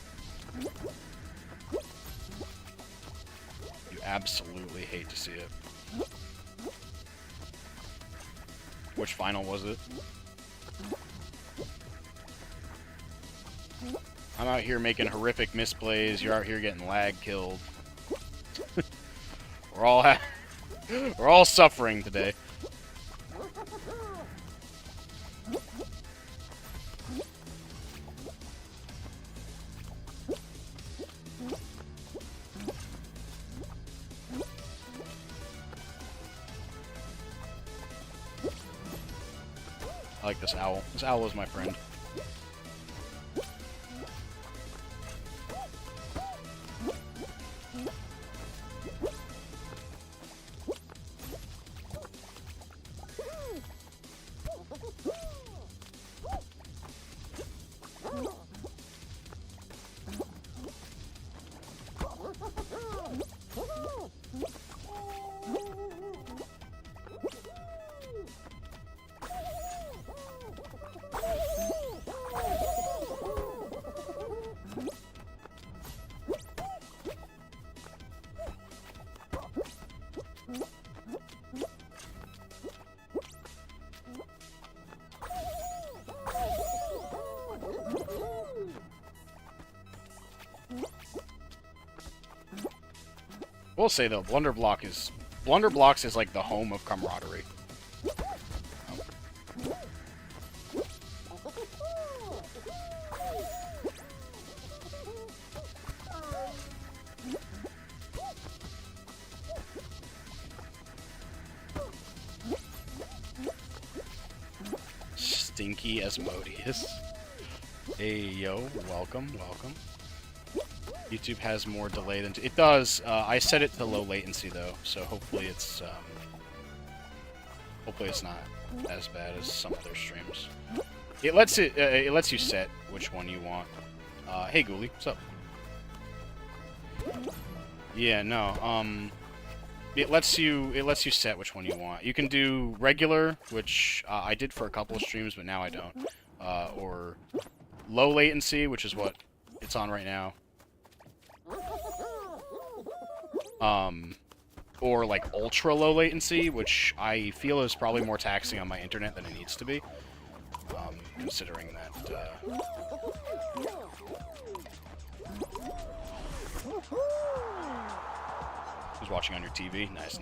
You absolutely hate to see it. Which final was it? I'm out here making horrific misplays. You're out here getting lag killed. We're all suffering today. I like this owl. This owl is my friend. We'll say though, Blunderblocks is like the home of camaraderie. Stinky Asmodeus. Hey yo, welcome. YouTube has more delay than... It does. I set it to low latency, though, so hopefully it's not as bad as some of their streams. It lets you set which one you want. Hey, Ghoulie, what's up? Yeah, no, it lets you set which one you want. You can do regular, which I did for a couple of streams, but now I don't. Or low latency, which is what it's on right now. Or like ultra low latency, which I feel is probably more taxing on my internet than it needs to be. Considering that, who's watching on your TV? Nice.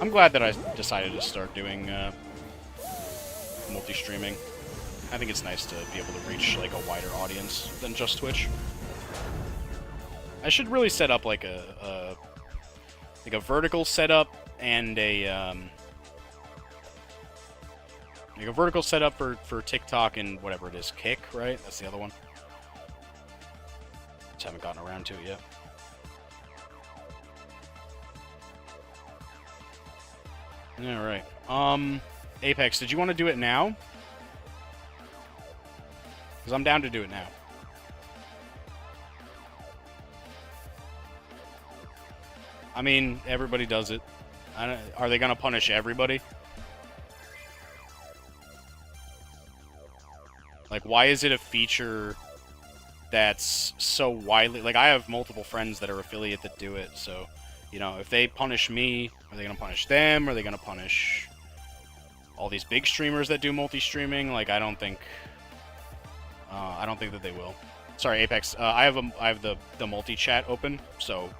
I'm glad that I decided to start doing, multi-streaming. I think it's nice to be able to reach, like, a wider audience than just Twitch. I should really set up, like, a vertical setup and a vertical setup for TikTok and whatever it is, Kick, right? That's the other one. Just haven't gotten around to it yet. Alright. Apex, did you want to do it now? Because I'm down to do it now. I mean, everybody does it. Are they going to punish everybody? Like, why is it a feature that's so widely... Like, I have multiple friends that are affiliate that do it, so, you know, if they punish me, are they going to punish them? Are they going to punish all these big streamers that do multi-streaming? Like, I don't think that they will. Sorry, Apex. I have the multi-chat open, so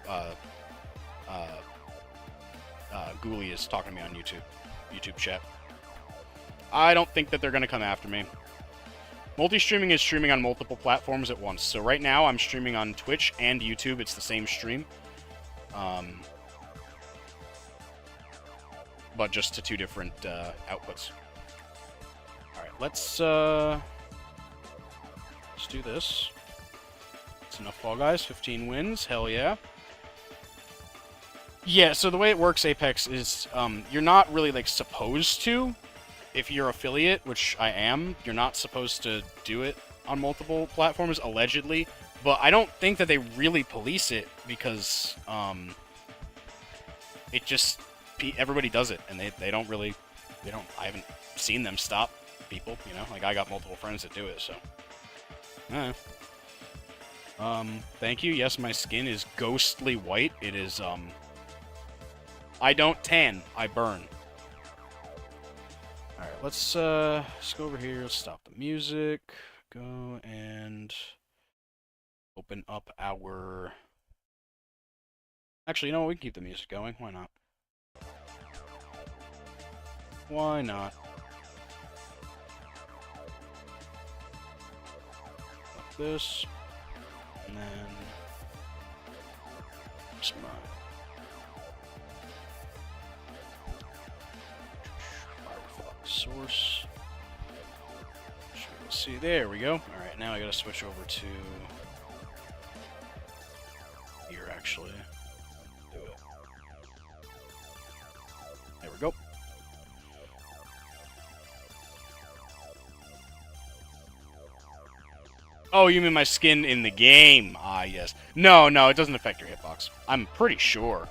Ghoulie is talking to me on YouTube chat. I don't think that they're going to come after me. Multi-streaming is streaming on multiple platforms at once. So right now I'm streaming on Twitch and YouTube. It's the same stream. But just to 2 different outputs. Alright, let's do this. That's enough Fall Guys. 15 wins. Hell yeah. Yeah, so the way it works, Apex, is you're not really, like, supposed to. If you're affiliate, which I am, you're not supposed to do it on multiple platforms, allegedly. But I don't think that they really police it, because it just... everybody does it, and they don't really... I haven't seen them stop people, you know? Like, I got multiple friends that do it, so... Thank you. Yes, my skin is ghostly white. It is, I don't tan. I burn. Alright, let's go over here. Let's stop the music. Go and open up our... Actually, you know what? We can keep the music going. Why not? Why not? Like this. And then... Some, source. See, there we go. Alright, now I gotta switch over to here, actually. Do it. There we go. Oh, you mean my skin in the game? Ah, yes. No, it doesn't affect your hitbox. I'm pretty sure.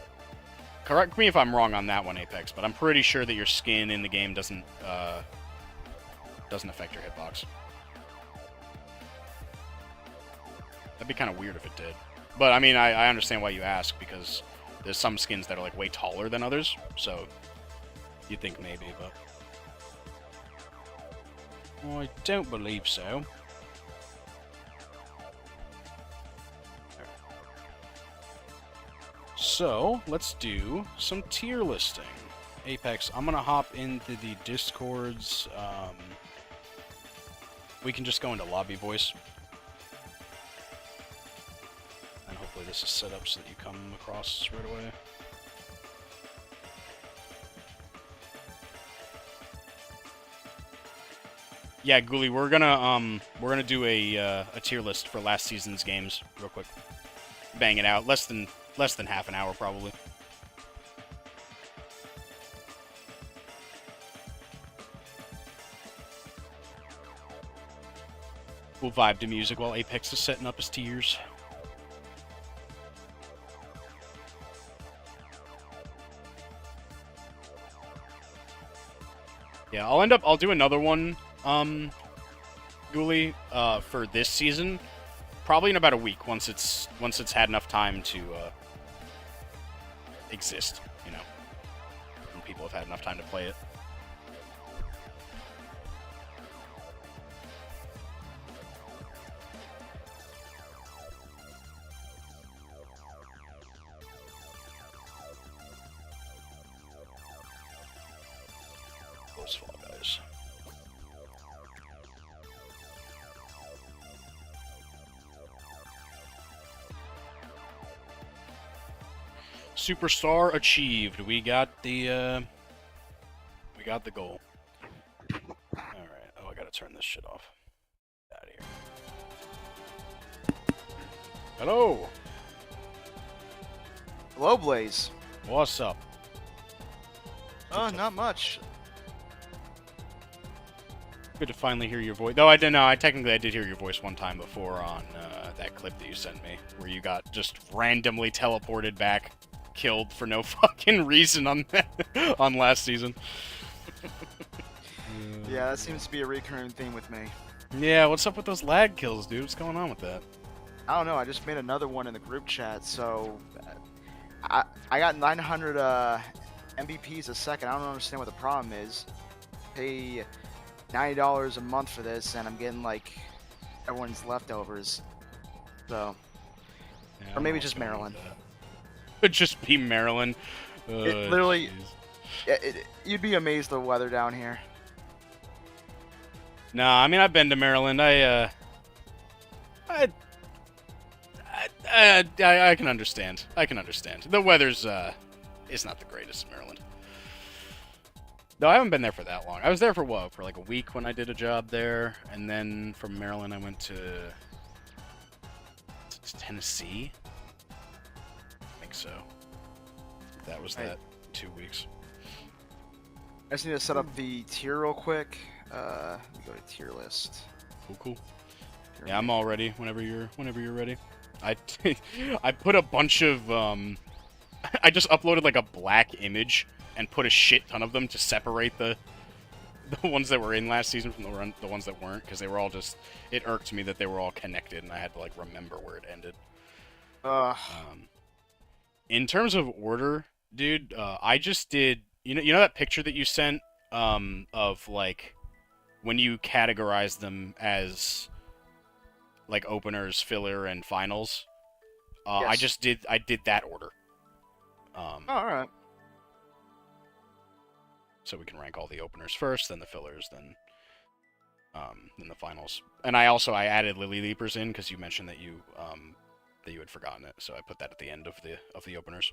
Correct me if I'm wrong on that one, Apex, but I'm pretty sure that your skin in the game doesn't affect your hitbox. That'd be kind of weird if it did. But, I mean, I understand why you ask, because there's some skins that are, like, way taller than others, so you'd think maybe, but... Well, I don't believe so. So, let's do some tier listing. Apex, I'm gonna hop into the Discords. We can just go into lobby voice. And hopefully this is set up so that you come across right away. Yeah, Ghoulie, we're gonna do a tier list for last season's games real quick. Bang it out. Less than half an hour, probably. We'll vibe to music while Apex is setting up his tiers. Yeah, I'll do another one, Ghoulie, for this season. Probably in about a week, once it's had enough time to exist, you know, when people have had enough time to play it. Those Fall Guys. Superstar achieved. We got the goal. Alright. Oh, I gotta turn this shit off. Get out of here. Hello! Hello, Blaze. What's up? Oh, not much. Good to finally hear your voice. Though I didn't know, I did hear your voice one time before on that clip that you sent me, where you got just randomly teleported back, killed for no fucking reason on on last season. Yeah, that seems to be a recurring theme with me. Yeah, what's up with those lag kills, dude? What's going on with that? I don't know. I just made another one in the group chat. So I got 900 MBPs a second. I don't understand what the problem is. Pay $90 a month for this, and I'm getting like everyone's leftovers. So, Yeah, I or don't know maybe what's just going on Maryland. with that. Could just be Maryland. It literally, Jeez. you'd be amazed the weather down here. No, I mean I've been to Maryland. I, I can understand. I can understand. The weather's is not the greatest in Maryland. No, I haven't been there for that long. I was there for what? For like a week when I did a job there, and then from Maryland I went to Tennessee. I think so. That was Right. that 2 weeks. I just need to set up the tier real quick. Let me go to tier list. Cool. Tier Yeah, I'm ma- all ready. Whenever you're ready. I I put a bunch of I just uploaded like a black image and put a shit ton of them to separate the ones that were in last season from the ones that weren't, because they were all just, it irked me that they were all connected and I had to like remember where it ended. Ugh. In terms of order, dude, I just did, you know that picture that you sent of like when you categorize them as like openers, filler, and finals. I Yes. did that order. Oh, all right. So we can rank all the openers first, then the fillers, then the finals. And I added Lily Leapers in because you mentioned that you had forgotten it, so I put that at the end of the openers.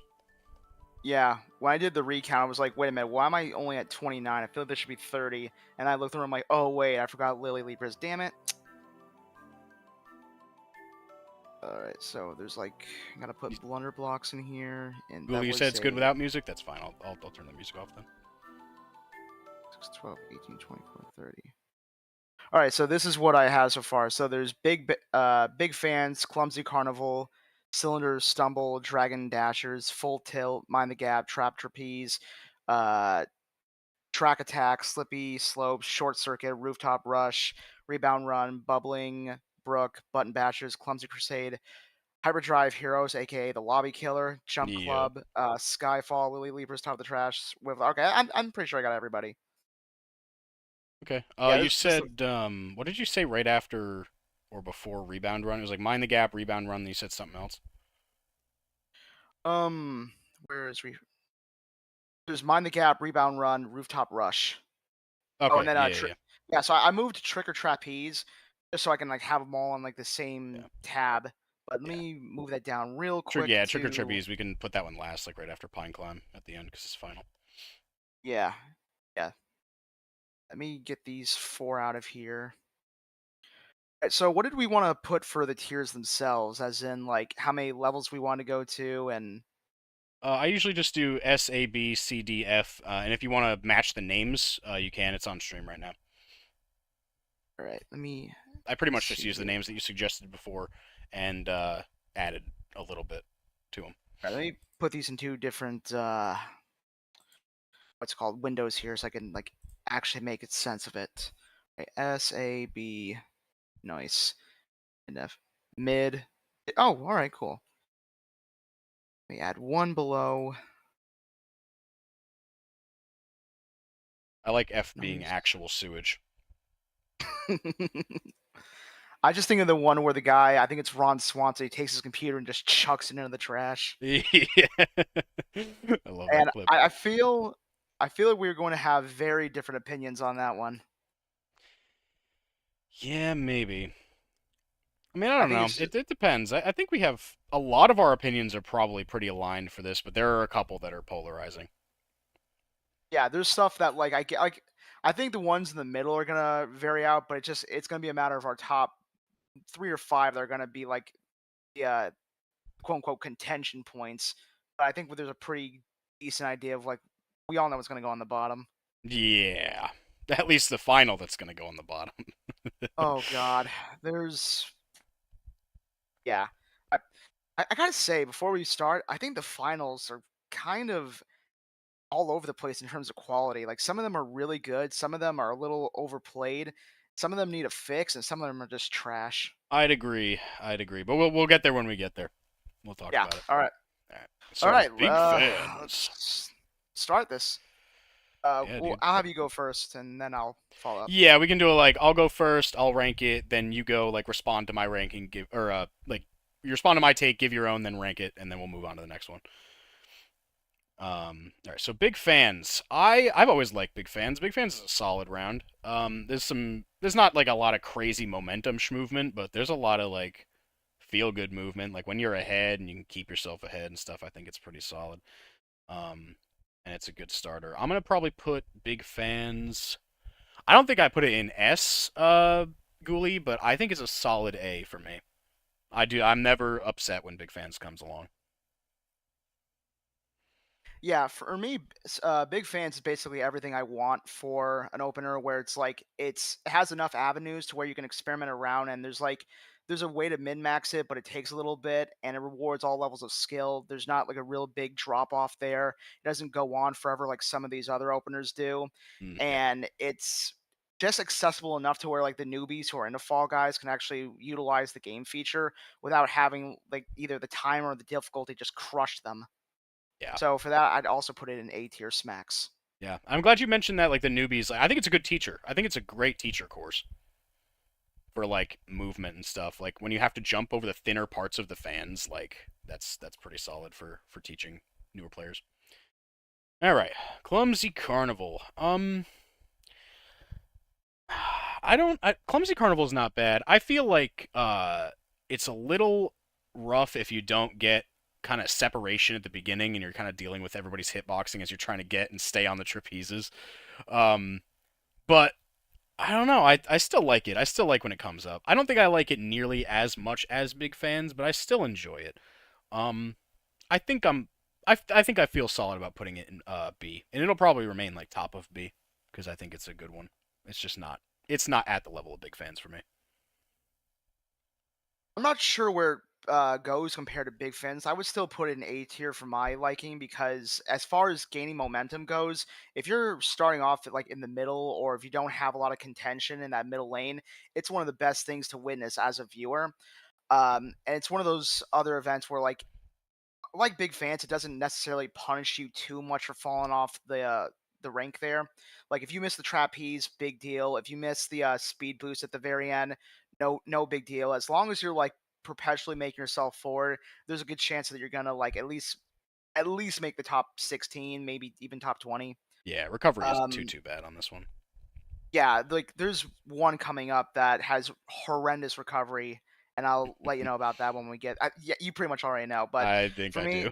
Yeah, when I did the recount, I was like, wait a minute, why am I only at 29? I feel like this should be 30. And I looked through, I'm like, oh, wait, I forgot Lily Leapers. Damn it. Alright, so there's like, I gotta put blunder blocks in here. And Well, that you was said it's good a without music. That's fine. I'll turn the music off then. 6, 12, 18, 24, 30. Alright, so this is what I have so far. So there's big fans, clumsy carnival, cylinders, stumble, dragon dashers, full tilt, mind the gap, trap trapeze, uh, track attack, slippy slope, short circuit, rooftop rush, rebound run, bubbling brook, button bashers, clumsy crusade, hyperdrive heroes, aka the lobby killer, jump Yep. club, skyfall, lily leapers, top of the trash. With okay, I'm pretty sure I got everybody. Okay. Yeah, You this said what did you say right after or before rebound run? It was like mind the gap, rebound run. And you said something else. um, where is there's mind the gap, rebound run, rooftop rush. Oh, and Okay. then Yeah. yeah, so I moved trick or trapeze just so I can like have them all on like the same Yeah. tab. But let Yeah. me move that down real quick Trick or to trapeze. We can put that one last, like right after Pine Climb at the end, because it's final. yeah, yeah. Let me get these 4 out of here. So what did we want to put for the tiers themselves? As in, like, how many levels we want to go to, and I usually just do S, A, B, C, D, F, and if you want to match the names, you can. It's on stream right now. all right, let me I pretty much just see used the here. names that you suggested before and added a little bit to them. All right, let me put these in 2 different what's it called windows here, so I can like actually make it sense of it. Right, S A B, nice, and F mid. Oh, all right, cool. Let me add 1 below. I like F being Nice. actual sewage. I just think of the one where the guy, I think it's Ron Swanson, he takes his computer and just chucks it into the trash. Yeah. I love that And clip. I feel like we're going to have very different opinions on that one. Yeah, maybe. I mean, I I don't think know. it's It depends. I think we have a lot of our opinions are probably pretty aligned for this, but there are a couple that are polarizing. yeah, there's stuff that like I get like I think the ones in the middle are gonna vary out, but it's gonna be a matter of our top 3 or 5 that are gonna be like the quote unquote contention points. But I think there's a pretty decent idea of like we all know what's gonna go on the bottom. Yeah. At least the final that's going to go on the bottom. Oh God, there's yeah. I, I gotta say before we start, I think the finals are kind of all over the place in terms of quality. Like some of them are really good, some of them are a little overplayed, some of them need a fix, and some of them are just trash. I'd agree. I'd agree. But we'll get there when we get there. We'll talk Yeah. about it. All right. All right. All Start right. with big fans. Let's start this. Yeah, Well, dude. I'll have you go first, and then I'll follow up. Yeah, we can do it like I'll go first, I'll rank it, then you go like respond to my ranking, give or like you respond to my take, give your own, then rank it, and then we'll move on to the next one. All right, so big fans. I've always liked big fans. Big fans is a solid round. There's not like a lot of crazy momentum movement, but there's a lot of like feel good movement. Like when you're ahead and you can keep yourself ahead and stuff. I think it's pretty solid. Um, and it's a good starter. I'm gonna probably put big fans. I don't think I put it in S, Ghoulie, but I think it's a solid A for me. I do. I'm never upset when big fans comes along. Yeah, for me, big fans is basically everything I want for an opener, where it's like it has enough avenues to where you can experiment around, and there's a way to min max it, but it takes a little bit, and it rewards all levels of skill. There's not like a real big drop off there. It doesn't go on forever like some of these other openers do, Yeah, and it's just accessible enough to where like the newbies who are into Fall Guys can actually utilize the game feature without having like either the time or the difficulty just crush them. yeah, So for that, I'd also put it in A tier smacks. yeah. I'm glad you mentioned that. Like the newbies, like, I think it's a good teacher. I think it's a great teacher course for like movement and stuff. Like when you have to jump over the thinner parts of the fans, like that's pretty solid for teaching newer players. All right, Clumsy Carnival. Clumsy Carnival is not bad. I feel like it's a little rough if you don't get kind of separation at the beginning and you're kind of dealing with everybody's hitboxing as you're trying to get and stay on the trapezes. Um, but I don't know. I still like it. I still like when it comes up. I don't think I like it nearly as much as big fans, but I still enjoy it. Um, I think I think I feel solid about putting it in B, and it'll probably remain like top of B because I think it's a good one. It's just not. It's not at the level of big fans for me. I'm not sure where goes compared to Big Fins. I would still put it in A tier for my liking because as far as gaining momentum goes, if you're starting off like in the middle or if you don't have a lot of contention in that middle lane, it's one of the best things to witness as a viewer. And it's one of those other events where like big fans, it doesn't necessarily punish you too much for falling off the rank there. Like if you miss the trapeze, big deal. If you miss the speed boost at the very end, no big deal. As long as you're like perpetually making yourself forward, there's a good chance that you're gonna like at least make the top 16, maybe even top 20. Yeah, recovery isn't Um, too bad on this one. yeah, like there's one coming up that has horrendous recovery, and I'll let you know about that when we get. Yeah, you pretty much already know, but I think for I me, do.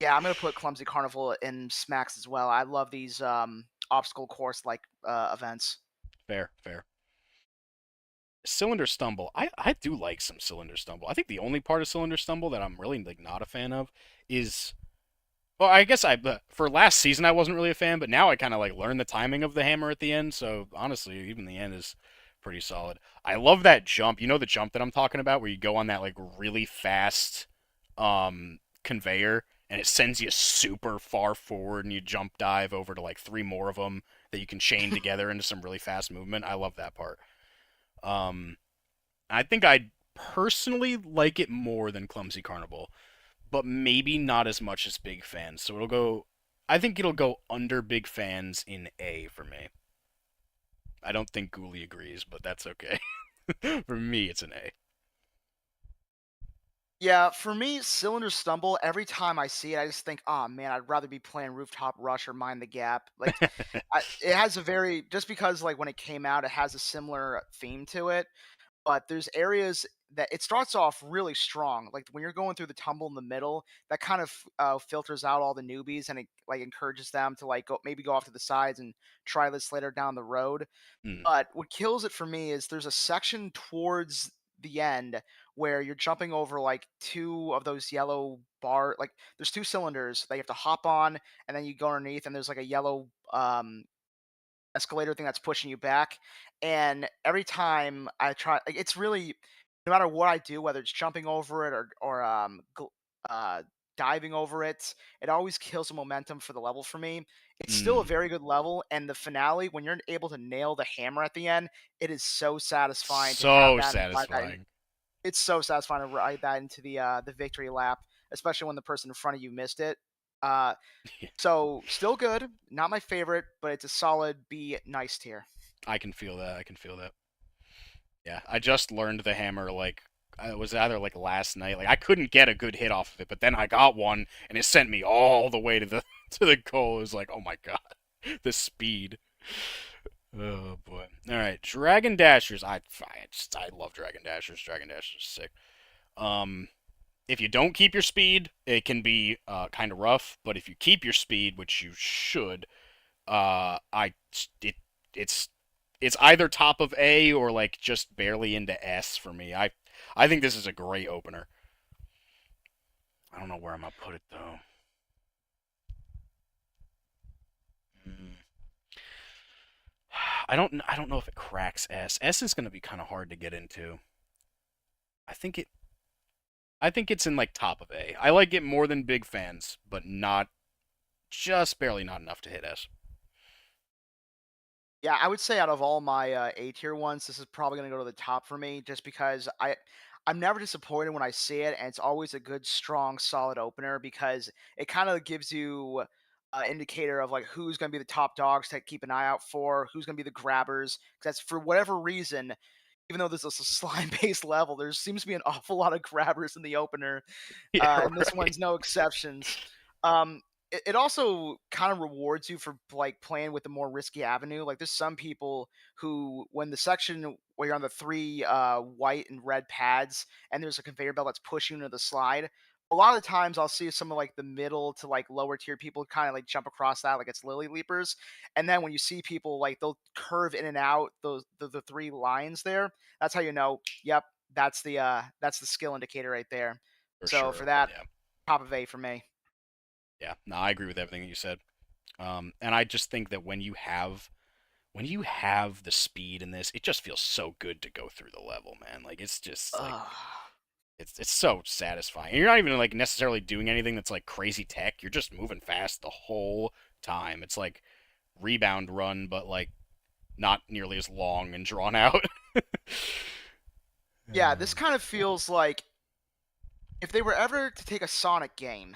yeah, I'm gonna put Clumsy Carnival in Smacks as well. I love these obstacle course like events. Fair, fair. Cylinder Stumble. I do like some Cylinder Stumble. I think the only part of Cylinder Stumble that I'm really like not a fan of is well, I guess for last season I wasn't really a fan, but now I kind of like learned the timing of the hammer at the end. So honestly, even the end is pretty solid. I love that jump. You know the jump that I'm talking about, where you go on that like really fast conveyor, and it sends you super far forward, and you jump dive over to like three more of them that you can chain together into some really fast movement. I love that part. Um, I think I personally like it more than Clumsy Carnival, but maybe not as much as Big Fans. So it'll go. I think it'll go under Big Fans in A for me. I don't think Ghoulie agrees, but that's okay. For me, it's an A. Yeah, for me, Cylinder Stumble. Every time I see it, I just think, oh man, I'd rather be playing Rooftop Rush or Mind the Gap. Like, it has a very just because like when it came out, it has a similar theme to it. But there's areas that it starts off really strong. Like when you're going through the tumble in the middle, that kind of filters out all the newbies and it like encourages them to like go off to the sides and try this later down the road. Mm, But what kills it for me is there's a section towards the end where you're jumping over like two of those yellow bar like there's two cylinders that you have to hop on and then you go underneath and there's like a yellow escalator thing that's pushing you back. And every time I try, like, it's really no matter what I do, whether it's jumping over it or diving over it. It always kills the momentum for the level for me. It's still a Mm, very good level, and the finale, when you're able to nail the hammer at the end, it is so satisfying to have so that and ride that. satisfying. It's so satisfying to ride that into the victory lap, especially when the person in front of you missed it. Uh, so still good, not my favorite, but it's a solid B nice tier. I can feel that. I can feel that. Yeah, I just learned the hammer like it was either like last night. Like I couldn't get a good hit off of it, but then I got one and it sent me all the way to the to the goal. It was like, oh my god, the speed. Oh boy. All right, Dragon Dashers. I love Dragon Dashers. Dragon Dashers is sick. Um, if you don't keep your speed, it can be kind of rough. But if you keep your speed, which you should, I it it's it's either top of A or like just barely into S for me. I think this is a great opener. I don't know where I'm gonna put it though. Hmm. I don't know if it cracks S. S is gonna be kind of hard to get into. I think it I think it's in like top of A. I like it more than big fans, but not just barely not enough to hit S. Yeah, I would say out of all my A tier ones, this is probably gonna go to the top for me, just because I'm never disappointed when I see it, and it's always a good, strong, solid opener because it kind of gives you an indicator of like who's gonna be the top dogs to keep an eye out for, who's gonna be the grabbers. Because for whatever reason, even though this is a slime-based level, there seems to be an awful lot of grabbers in the opener, Yeah, and this right. one's no exceptions. Um, it also kind of rewards you for like playing with the more risky avenue. Like there's some people who, when the section where you're on the three white and red pads, and there's a conveyor belt that's pushing you into the slide. A lot of the times, I'll see some of like the middle to like lower tier people kind of like jump across that like it's lily leapers, and then when you see people like they'll curve in and out the three lines there, that's how you know. Yep, that's the skill indicator right there. For So for sure. that, Yeah. top of A for me. Yeah. No, I agree with everything that you said. And I just think that when you have the speed in this, it just feels so good to go through the level, man. Like it's just like Ugh. it's so satisfying. And you're not even like necessarily doing anything that's like crazy tech. You're just moving fast the whole time. It's like rebound run, but like not nearly as long and drawn out. Yeah, this kind of feels like if they were ever to take a Sonic game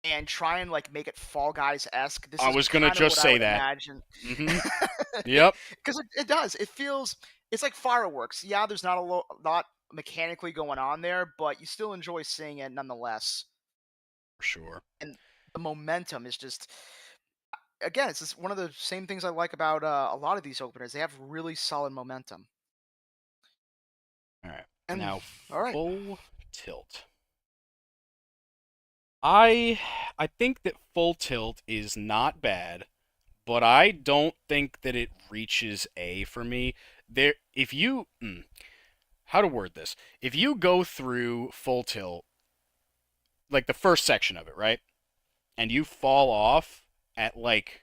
and try and like make it Fall Guys esque, this I is was gonna kind of just what I say would that. imagine. Mm-hmm. Yep. Because it does. It feels it's like fireworks. Yeah, there's not lot mechanically going on there, but you still enjoy seeing it nonetheless. For sure. And the momentum is just again, it's just one of the same things I like about a lot of these openers. They have really solid momentum. All right. And Now all right, full tilt. I I think that full tilt is not bad, but I don't think that it reaches A for me. There if you how to word this. If you go through full tilt, like the first section of it, right? And you fall off at like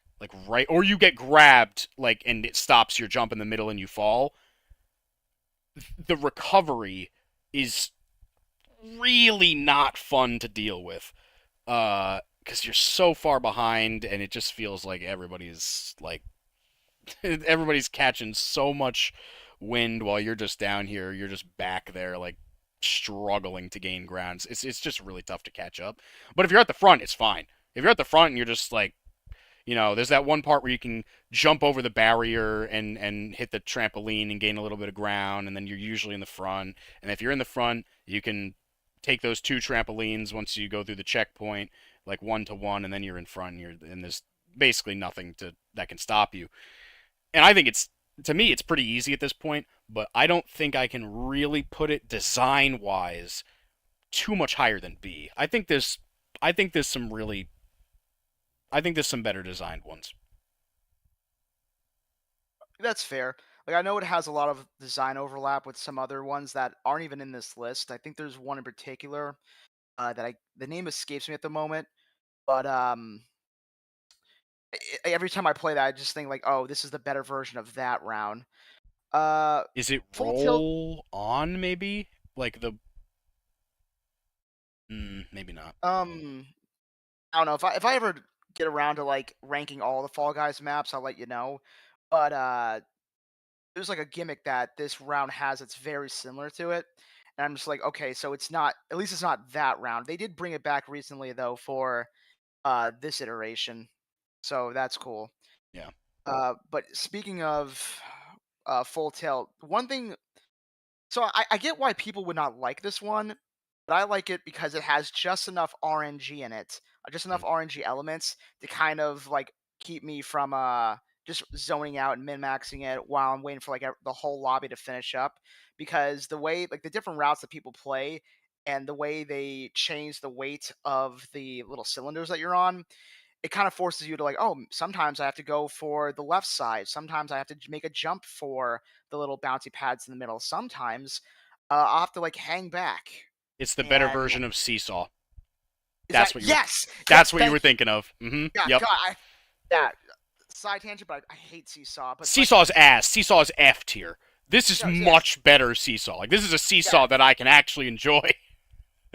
right or you get grabbed like and it stops your jump in the middle and you fall, the recovery is really not fun to deal with. Because you're so far behind and it just feels like everybody's catching so much wind while you're just down here. You're just back there, like struggling to gain grounds. It's just really tough to catch up. But if you're at the front, it's fine. If you're at the front and you're just like, there's that one part where you can jump over the barrier and hit the trampoline and gain a little bit of ground, and then you're usually in the front. And if you're in the front, you can take those two trampolines once you go through the checkpoint, like 1-to-1, and then you're in front. And there's basically nothing that can stop you. And I think to me it's pretty easy at this point, but I don't think I can really put it design wise too much higher than B. I think there's some really I think there's some better designed ones. that's fair. Like I know it has a lot of design overlap with some other ones that aren't even in this list. I think there's one in particular that I the name escapes me at the moment, but every time I play that, I just think like, oh, this is the better version of that round. Uh, Is it Full Tilt. roll on maybe? Like maybe not. I don't know if I ever get around to like ranking all the Fall Guys maps, I'll let you know. But there's like a gimmick that this round has that's very similar to it. And I'm just like, okay, so it's not at least it's not that round. They did bring it back recently though for this iteration. So that's cool. Yeah. But speaking of Full Tilt, one thing so I get why people would not like this one, but I like it because it has just enough RNG in it, just enough Mm. RNG elements to kind of like keep me from just zoning out and min maxing it while I'm waiting for like the whole lobby to finish up. Because the way like the different routes that people play and the way they change the weight of the little cylinders that you're on, it kind of forces you to like, oh, sometimes I have to go for the left side. Sometimes I have to make a jump for the little bouncy pads in the middle. Sometimes I'll have to like hang back. It's the better And version of Seesaw. is that yes, yes, That's what you were thank you. thinking of. Mm-hmm. Yeah, Yep. God, yeah. Side tangent, but I hate Seesaw. But like, Seesaw's ass. Seesaw's F tier. This is yes, much better Seesaw. Like this is a yeah. Seesaw that I can actually enjoy.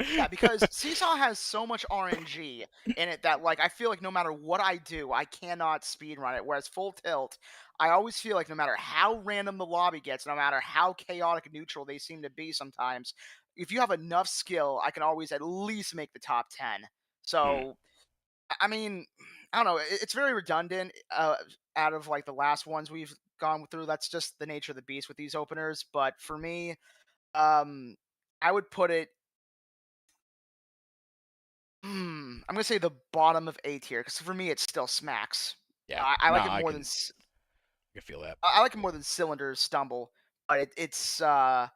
Yeah, because Seesaw has so much RNG in it that like I feel like no matter what I do, I cannot speedrun it. Whereas Full Tilt, I always feel like no matter how random the lobby gets, no matter how chaotic neutral they seem to be sometimes, if you have enough skill, I can always at least make the top 10. Hmm. So I mean, I don't know, it's very redundant out of like the last ones we've gone through. That's just the nature of the beast with these openers, but for me, um I would put it I'm gonna say the bottom of A tier because for me it still smacks. Yeah. I No, like it more than I can feel that. I like it more than Cylinders Stumble, but it's I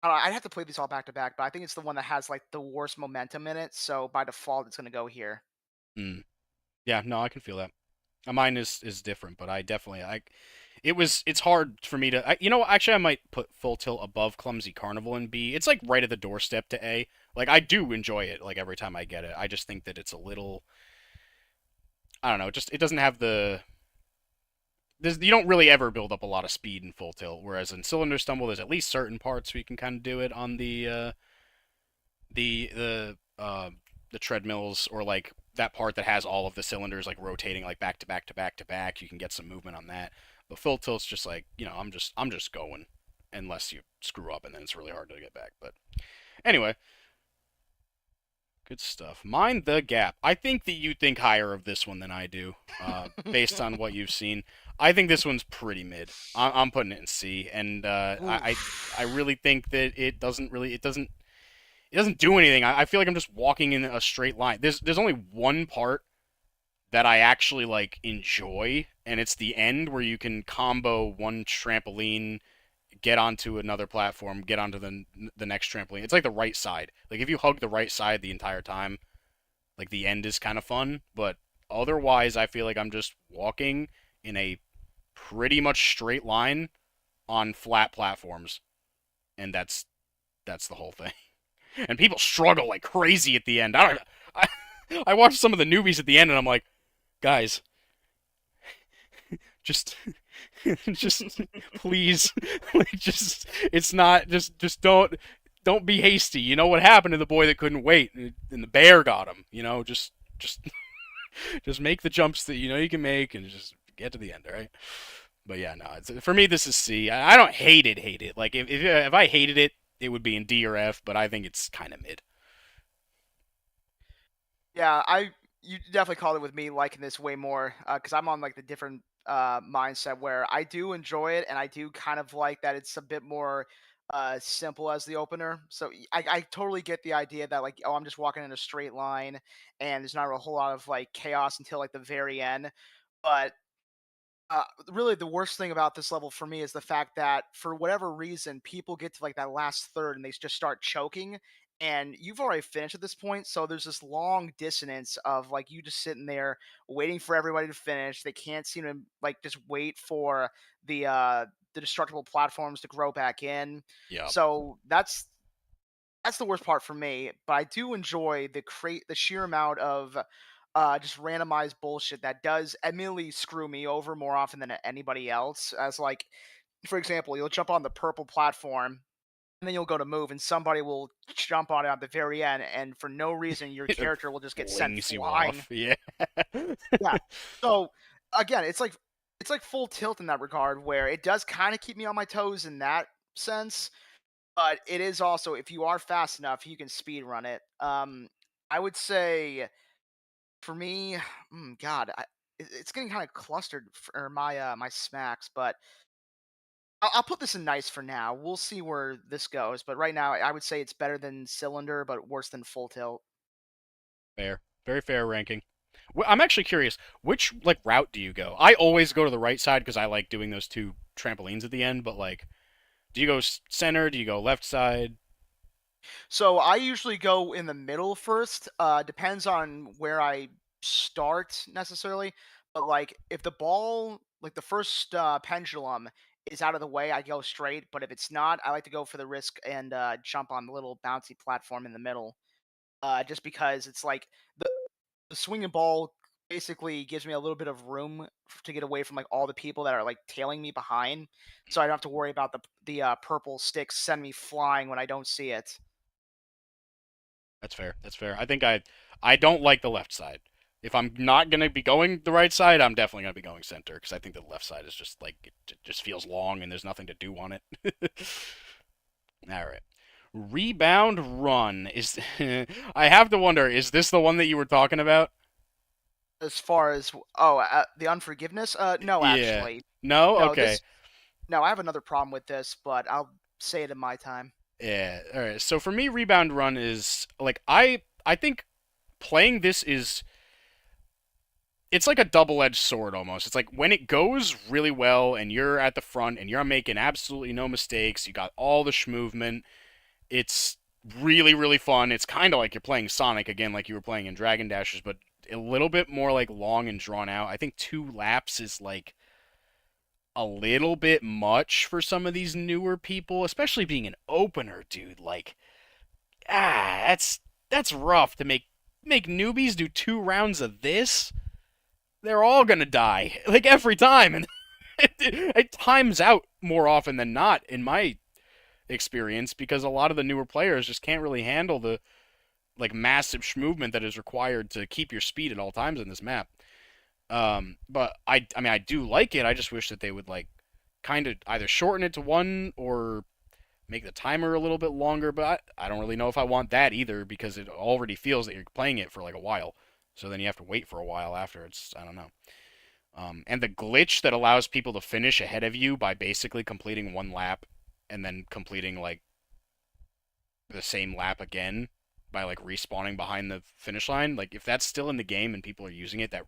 don't know, I'd have to play these all back to back, but I think it's the one that has like the worst momentum in it. So by default, it's gonna go here. Hmm. Yeah. No, I can feel that. Mine is different, but I definitely it's hard for me to actually I might put Full Tilt above Clumsy Carnival in B. It's like right at the doorstep to A. Like I do enjoy it like every time I get it. I just think that it's a little I don't know, just it doesn't have you don't really ever build up a lot of speed in Full Tilt, whereas in Cylinder Stumble there's at least certain parts where you can kind of do it on the the uh the treadmills or like that part that has all of the cylinders like rotating like back to back to back to back. You can get some movement on that. But Full Tilt's just like, I'm just going unless you screw up and then it's really hard to get back. But anyway, good stuff. Mind the Gap. I think that you think higher of this one than I do, based on what you've seen. I think this one's pretty mid. I'm putting it in C, and I Oof. really think that it doesn't do anything. I feel like I'm just walking in a straight line. There's only one part that I actually like enjoy, and it's the end where you can combo one trampoline, get onto another platform, get onto the next trampoline. It's like the right side. Like if you hug the right side the entire time, like the end is kind of fun, but otherwise I feel like I'm just walking in a pretty much straight line on flat platforms, and that's the whole thing. And people struggle like crazy at the end. I I watched some of the newbies at the end, and I'm like, guys, just just please, like just it's not just don't be hasty. You know what happened to the boy that couldn't wait, and the bear got him. Just just make the jumps that you know you can make, and just get to the end. All right. But yeah, no. For me, this is C. I don't hate it. Like if I hated it, it would be in D or F. But I think it's kind of mid. Yeah, you definitely called it with me liking this way more because I'm on like the different mindset where I do enjoy it and I do kind of like that it's a bit more simple as the opener. So I totally get the idea that like oh I'm just walking in a straight line and there's not a whole lot of like chaos until like the very end. But really the worst thing about this level for me is the fact that for whatever reason people get to like that last third and they just start choking and you've already finished at this point so there's this long dissonance of like you just sitting there waiting for everybody to finish. They can't seem to like just wait for the destructible platforms to grow back in. Yeah. So that's the worst part for me, but I do enjoy the sheer amount of just randomized bullshit that does admittedly screw me over more often than anybody else. As like, for example, you'll jump on the purple platform and then you'll go to move, and somebody will jump on it at the very end, and for no reason, your It character will just get sent flings you flying. off. Yeah. Yeah. So again, it's like full tilt in that regard, where it does kind of keep me on my toes in that sense, but it is also if you are fast enough, you can speed run it. I would say for me, God, it's getting kind of clustered for my smacks, but I'll put this in nice for now. We'll see where this goes, but right now I would say it's better than cylinder, but worse than full tilt. Fair. Very fair ranking. I'm actually curious, which like route do you go? I always go to the right side because I like doing those two trampolines at the end, but like do you go center? Do you go left side? So I usually go in the middle first. Depends on where I start necessarily, but like if the ball, like the first pendulum is out of the way, I go straight. But if it's not, I like to go for the risk and jump on the little bouncy platform in the middle. Just because it's like the swinging ball basically gives me a little bit of room to get away from like all the people that are like tailing me behind, so I don't have to worry about the purple sticks send me flying when I don't see it. That's fair. That's fair. I think I don't like the left side. If I'm not gonna be going the right side, I'm definitely gonna be going center because I think the left side is just like it just feels long and there's nothing to do on it. All right. Rebound run is. I have to wonder, is this the one that you were talking about? As far as the unforgiveness, no, Yeah. actually, No. no. Okay. No, I have another problem with this, but I'll say it in my time. Yeah. All right. So for me, rebound run is like I think playing this is it's like a double-edged sword almost. It's like when it goes really well and you're at the front and you're making absolutely no mistakes, you got all the schmovement. It's really really fun. It's kind of like you're playing Sonic again, like you were playing in Dragon Dashers, but a little bit more like long and drawn out. I think 2 laps is like a little bit much for some of these newer people, especially being an opener, dude. Like, that's rough to make newbies do 2 rounds of this. They're all gonna die like every time, and it times out more often than not in my experience because a lot of the newer players just can't really handle the like massive movement that is required to keep your speed at all times in this map. But I mean I do like it. I just wish that they would like kind of either shorten it to one or make the timer a little bit longer. But I don't really know if I want that either because it already feels that you're playing it for like a while. So then you have to wait for a while after. It's I don't know. And the glitch that allows people to finish ahead of you by basically completing 1 lap and then completing like the same lap again by like respawning behind the finish line. Like if that's still in the game and people are using it, that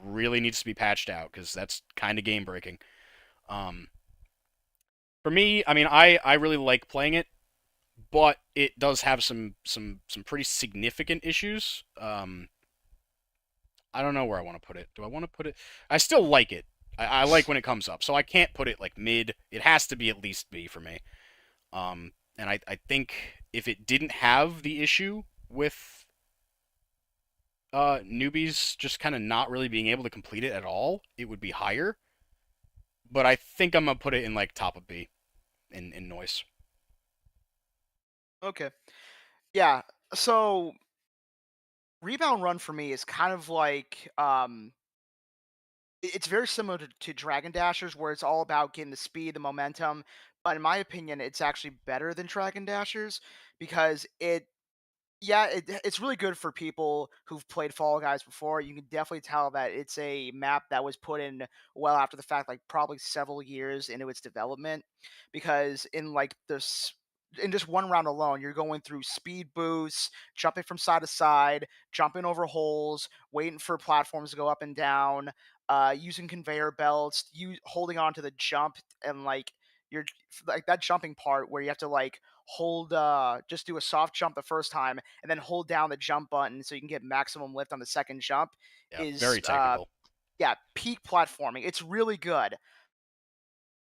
really needs to be patched out because that's kind of game breaking. Um, for me, I mean, I really like playing it, but it does have some pretty significant issues. I don't know where I want to put it. Do I want to put it? I still like it. I like when it comes up, so I can't put it like mid. It has to be at least B for me. And I think if it didn't have the issue with newbies just kind of not really being able to complete it at all, it would be higher. But I think I'm gonna put it in like top of B in noise. Okay, yeah. So rebound run for me is kind of like it's very similar to Dragon Dashers, where it's all about getting the speed, the momentum. But in my opinion, it's actually better than Dragon Dashers because it's really good for people who've played Fall Guys before. You can definitely tell that it's a map that was put in well after the fact, like probably several years into its development. Because in just one round alone, you're going through speed boosts, jumping from side to side, jumping over holes, waiting for platforms to go up and down, using conveyor belts, you holding on to the jump, and like you're like that jumping part where you have to like hold just do a soft jump the first time and then hold down the jump button so you can get maximum lift on the second jump Yeah, is very technical. yeah, peak platforming. It's really good.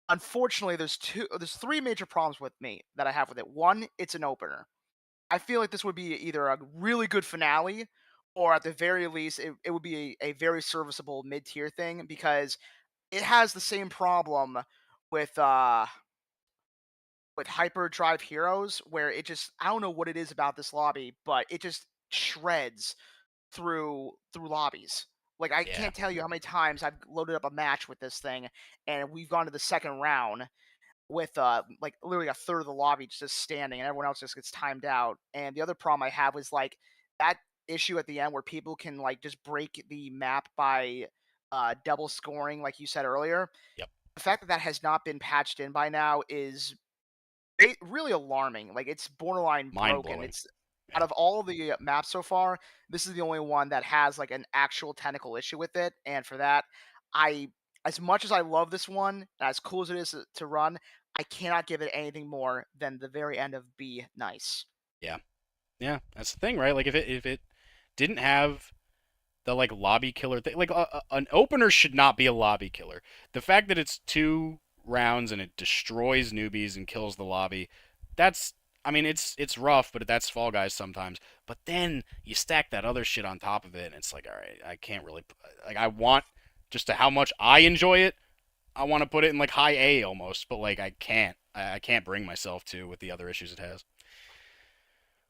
Unfortunately, there's three major problems with me that I have with it. One, it's an opener. I feel like this would be either a really good finale or at the very least it would be a very serviceable mid-tier thing because it has the same problem with with Hyperdrive Heroes, where it just I don't know what it is about this lobby, but it just shreds through lobbies. Like I Yeah, can't tell you how many times I've loaded up a match with this thing, and we've gone to the second round with like literally a third of the lobby just standing, and everyone else just gets timed out. And the other problem I have is like that issue at the end where people can like just break the map by double scoring, like you said earlier. yep, The fact that that has not been patched in by now is really alarming. Like it's borderline mind broken. blowing. It's out Yeah, of all of the maps so far, this is the only one that has like an actual technical issue with it. And for that, I, as much as I love this one, as cool as it is to run, I cannot give it anything more than the very end of Be Nice. yeah, yeah. That's the thing, right? Like if it didn't have the like lobby killer thing, like an opener should not be a lobby killer. The fact that it's 2 rounds and it destroys newbies and kills the lobby, that's I mean it's rough, but that's Fall Guys sometimes. But then you stack that other shit on top of it, and it's like, all right, I can't really like I want just to how much I enjoy it. I want to put it in like high A almost, but like I can't. I can't bring myself to with the other issues it has.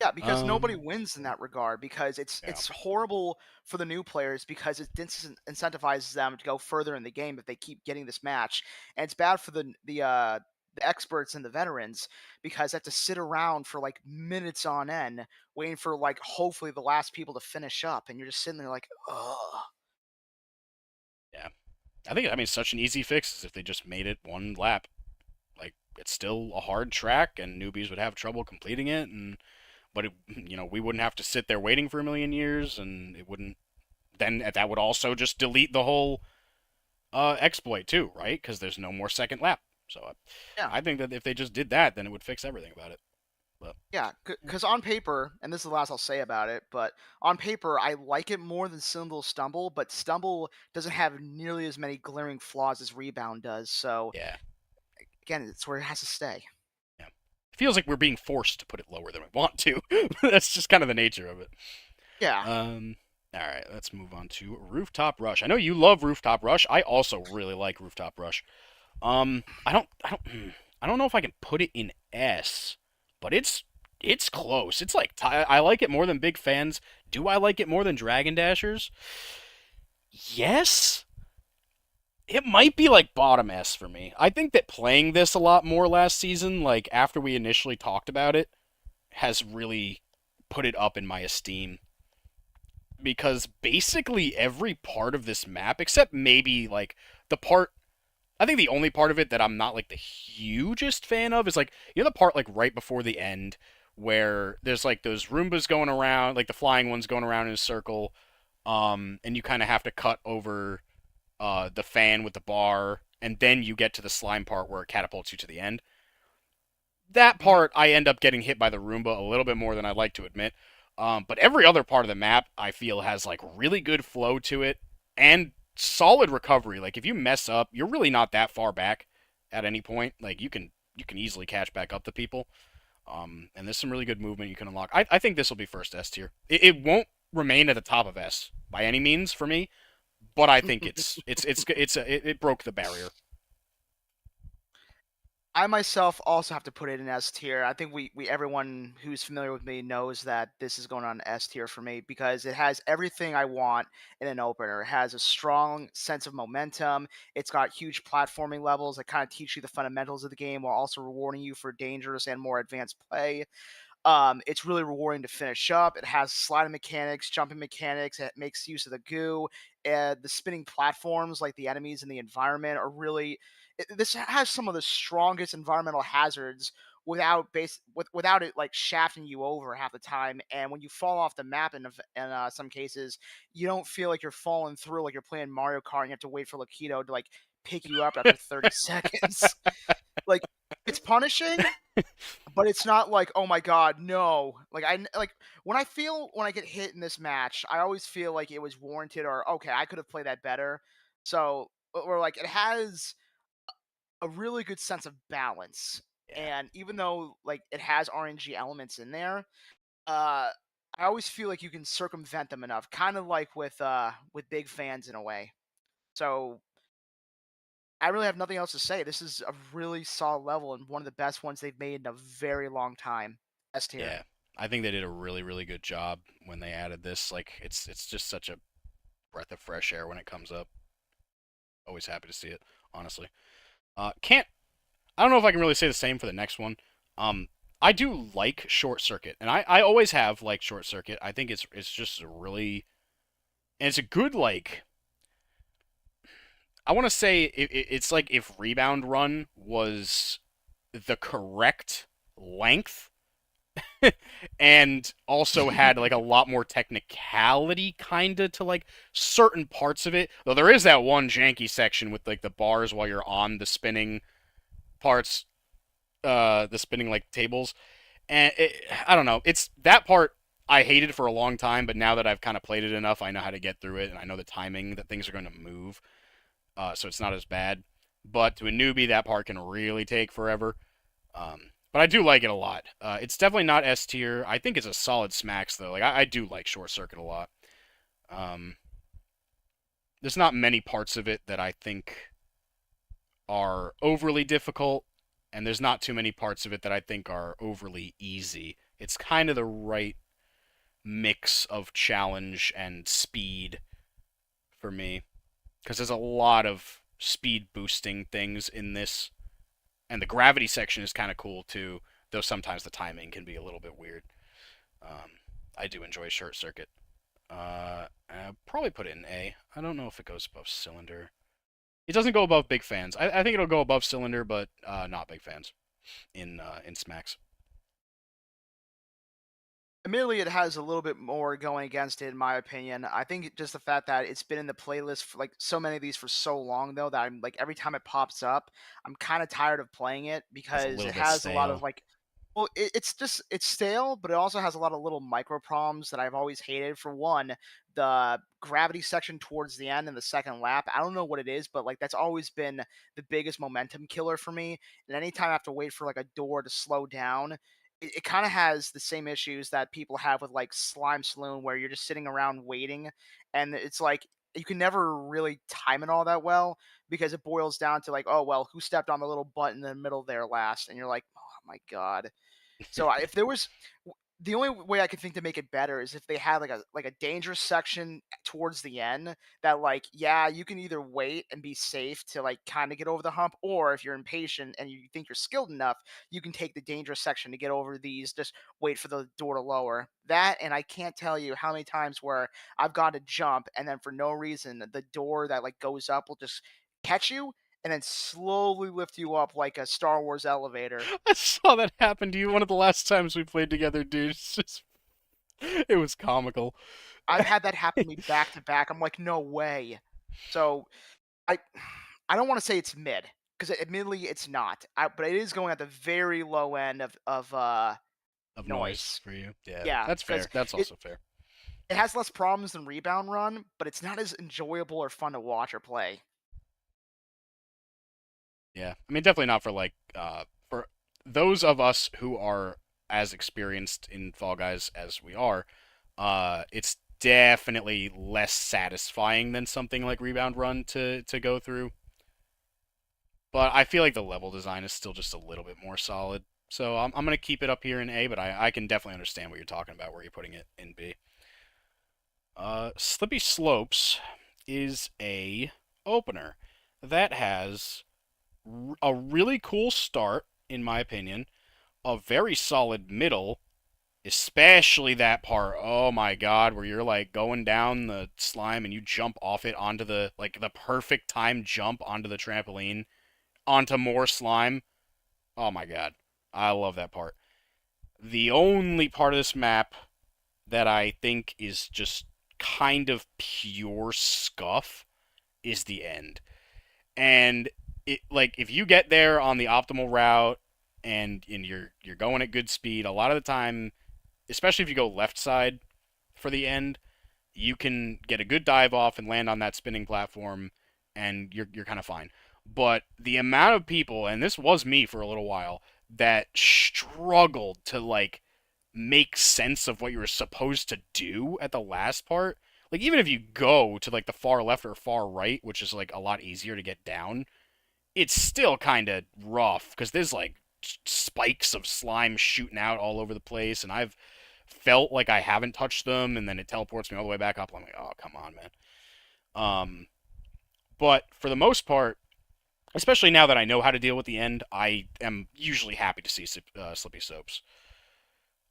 Yeah, because nobody Um, wins in that regard because yeah, it's horrible for the new players because it incentivizes them to go further in the game if they keep getting this match, and it's bad for the experts and the veterans because they have to sit around for like minutes on end waiting for like hopefully the last people to finish up, and you're just sitting there like, ugh. yeah. I mean such an easy fix is if they just made it 1 lap. Like it's still a hard track, and newbies would have trouble completing it, and but it, we wouldn't have to sit there waiting for a million years, and it wouldn't. Then that would also just delete the whole exploit too, right? Because there's no more second lap. So Yeah. I think that if they just did that, then it would fix everything about it. But Yeah, because on paper, and this is the last I'll say about it, but on paper, I like it more than Stumble, but Stumble doesn't have nearly as many glaring flaws as Rebound does. So yeah, again, it's where it has to stay. yeah, it feels like we're being forced to put it lower than we want to. That's just kind of the nature of it. Yeah, Um. All right, let's move on to Rooftop Rush. I know you love Rooftop Rush. I also really like Rooftop Rush. I don't know if I can put it in S, but it's close. It's like I like it more than Big Fans. Do I like it more than Dragon Dashers? Yes. It might be like bottom S for me. I think that playing this a lot more last season, like after we initially talked about it, has really put it up in my esteem because basically every part of this map, except maybe like the part I think the only part of it that I'm not like the hugest fan of is like the part like right before the end where there's like those Roombas going around, like the flying ones going around in a circle, and you kind of have to cut over the fan with the bar, and then you get to the slime part where it catapults you to the end. That hmm part I end up getting hit by the Roomba a little bit more than I'd like to admit. But every other part of the map I feel has like really good flow to it and solid recovery. Like if you mess up, you're really not that far back at any point. Like you can easily catch back up to people. And there's some really good movement you can unlock. I think this will be first S tier. It won't remain at the top of S by any means for me, but I think it broke the barrier. I myself also have to put it in S tier. I think we everyone who's familiar with me knows that this is going on S tier for me because it has everything I want in an opener. It has a strong sense of momentum. It's got huge platforming levels that kind of teach you the fundamentals of the game while also rewarding you for dangerous and more advanced play. It's really rewarding to finish up. It has sliding mechanics, jumping mechanics. It makes use of the goo. The spinning platforms, like the enemies and the environment, are really. This has some of the strongest environmental hazards without it like shafting you over half the time. And when you fall off the map in some cases, you don't feel like you're falling through like you're playing Mario Kart and you have to wait for Lakitu to like pick you up after 30 seconds. Like it's punishing, but it's not like, "Oh my god, no." Like when I get hit in this match, I always feel like it was warranted or okay, I could have played that better. So, or like it has a really good sense of balance. Yeah. And even though like it has RNG elements in there, uh I always feel like you can circumvent them enough, kind of like with Big Fans in a way. So, I really have nothing else to say. This is a really solid level and one of the best ones they've made in a very long time. S tier. Yeah, I think they did a really, really good job when they added this. Like, it's just such a breath of fresh air when it comes up. Always happy to see it, honestly. Can't I don't know if I can really say the same for the next one. I do like Short Circuit, and I always have liked Short Circuit. I think it's just a really and it's a good like I want to say it's like if Rebound Run was the correct length and also had like a lot more technicality kinda to like certain parts of it. Though there is that one janky section with like the bars while you're on the spinning parts, the spinning like tables, and I don't know. It's that part I hated for a long time, but now that I've kind of played it enough, I know how to get through it, and I know the timing that things are going to move, so it's not as bad. But to a newbie, that part can really take forever. But I do like it a lot. It's definitely not S tier. I think it's a solid smacks though. Like I do like Short Circuit a lot. Um, there's not many parts of it that I think are overly difficult, and there's not too many parts of it that I think are overly easy. It's kind of the right mix of challenge and speed for me, because there's a lot of speed boosting things in this, and the gravity section is kind of cool too, though sometimes the timing can be a little bit weird. I do enjoy Short Circuit. I'll probably put it in A. I don't know if it goes above Cylinder. It doesn't go above Big Fans. I think it'll go above Cylinder, but not Big Fans in Smacks. Admittedly, it has a little bit more going against it, in my opinion. I think just the fact that it's been in the playlist for like so many of these for so long, though, that I'm like every time it pops up, I'm kind of tired of playing it It's a because little it bit has a lot of stale. like, well, it's just it's stale, but it also has a lot of little micro problems that I've always hated. For one, the gravity section towards the end in the second lap, I don't know what it is, but like that's always been the biggest momentum killer for me. And anytime I have to wait for like a door to slow down, it kind of has the same issues that people have with like Slime Saloon, where you're just sitting around waiting, and it's like you can never really time it all that well because it boils down to like, oh well, who stepped on the little button in the middle there last, and you're like, oh my god. So if there was the only way I could think to make it better is if they had like a dangerous section towards the end that like yeah you can either wait and be safe to like kind of get over the hump, or if you're impatient and you think you're skilled enough you can take the dangerous section to get over these, just wait for the door to lower that. And I can't tell you how many times where I've got to jump and then for no reason the door that like goes up will just catch you and then slowly lift you up like a Star Wars elevator. I saw that happen to you one of the last times we played together, dude. It was comical. I've had that happen to me back to back. I'm like, no way. So I I don't want to say it's mid because admittedly it's not. But it is going at the very low end of Of noise noise. for you. Yeah, Yeah, that's because fair. That's it also fair. it has less problems than Rebound Run, but it's not as enjoyable or fun to watch or play. Yeah, I mean, definitely not for like for those of us who are as experienced in Fall Guys as we are. It's definitely less satisfying than something like Rebound Run to go through. But I feel like the level design is still just a little bit more solid. So I'm gonna keep it up here in A, but I can definitely understand what you're talking about where you're putting it in B. Slippy Slopes is a opener that has a really cool start, in my opinion, a very solid middle, especially that part. Oh my god, where you're like going down the slime and you jump off it onto the like the perfect time jump onto the trampoline onto more slime. Oh my god. I love that part. The only part of this map that I think is just kind of pure scuff is the end. And it like if you get there on the optimal route and you're going at good speed, a lot of the time, especially if you go left side for the end, you can get a good dive off and land on that spinning platform and you're kind of fine. But the amount of people, and this was me for a little while, that struggled to like make sense of what you were supposed to do at the last part. Like even if you go to like the far left or far right, which is like a lot easier to get down, it's still kind of rough because there's like spikes of slime shooting out all over the place, and I've felt like I haven't touched them, and then it teleports me all the way back up. I'm like, oh, come on, man. Um, but for the most part, especially now that I know how to deal with the end, I am usually happy to see Slippy Soaps.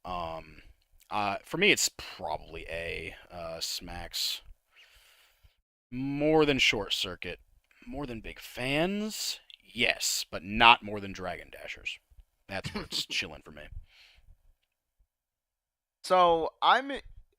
Um, for me, it's probably Smacks. More than Short Circuit. More than big fans? Yes, but not more than Dragon Dashers. That's where it's chilling for me. So I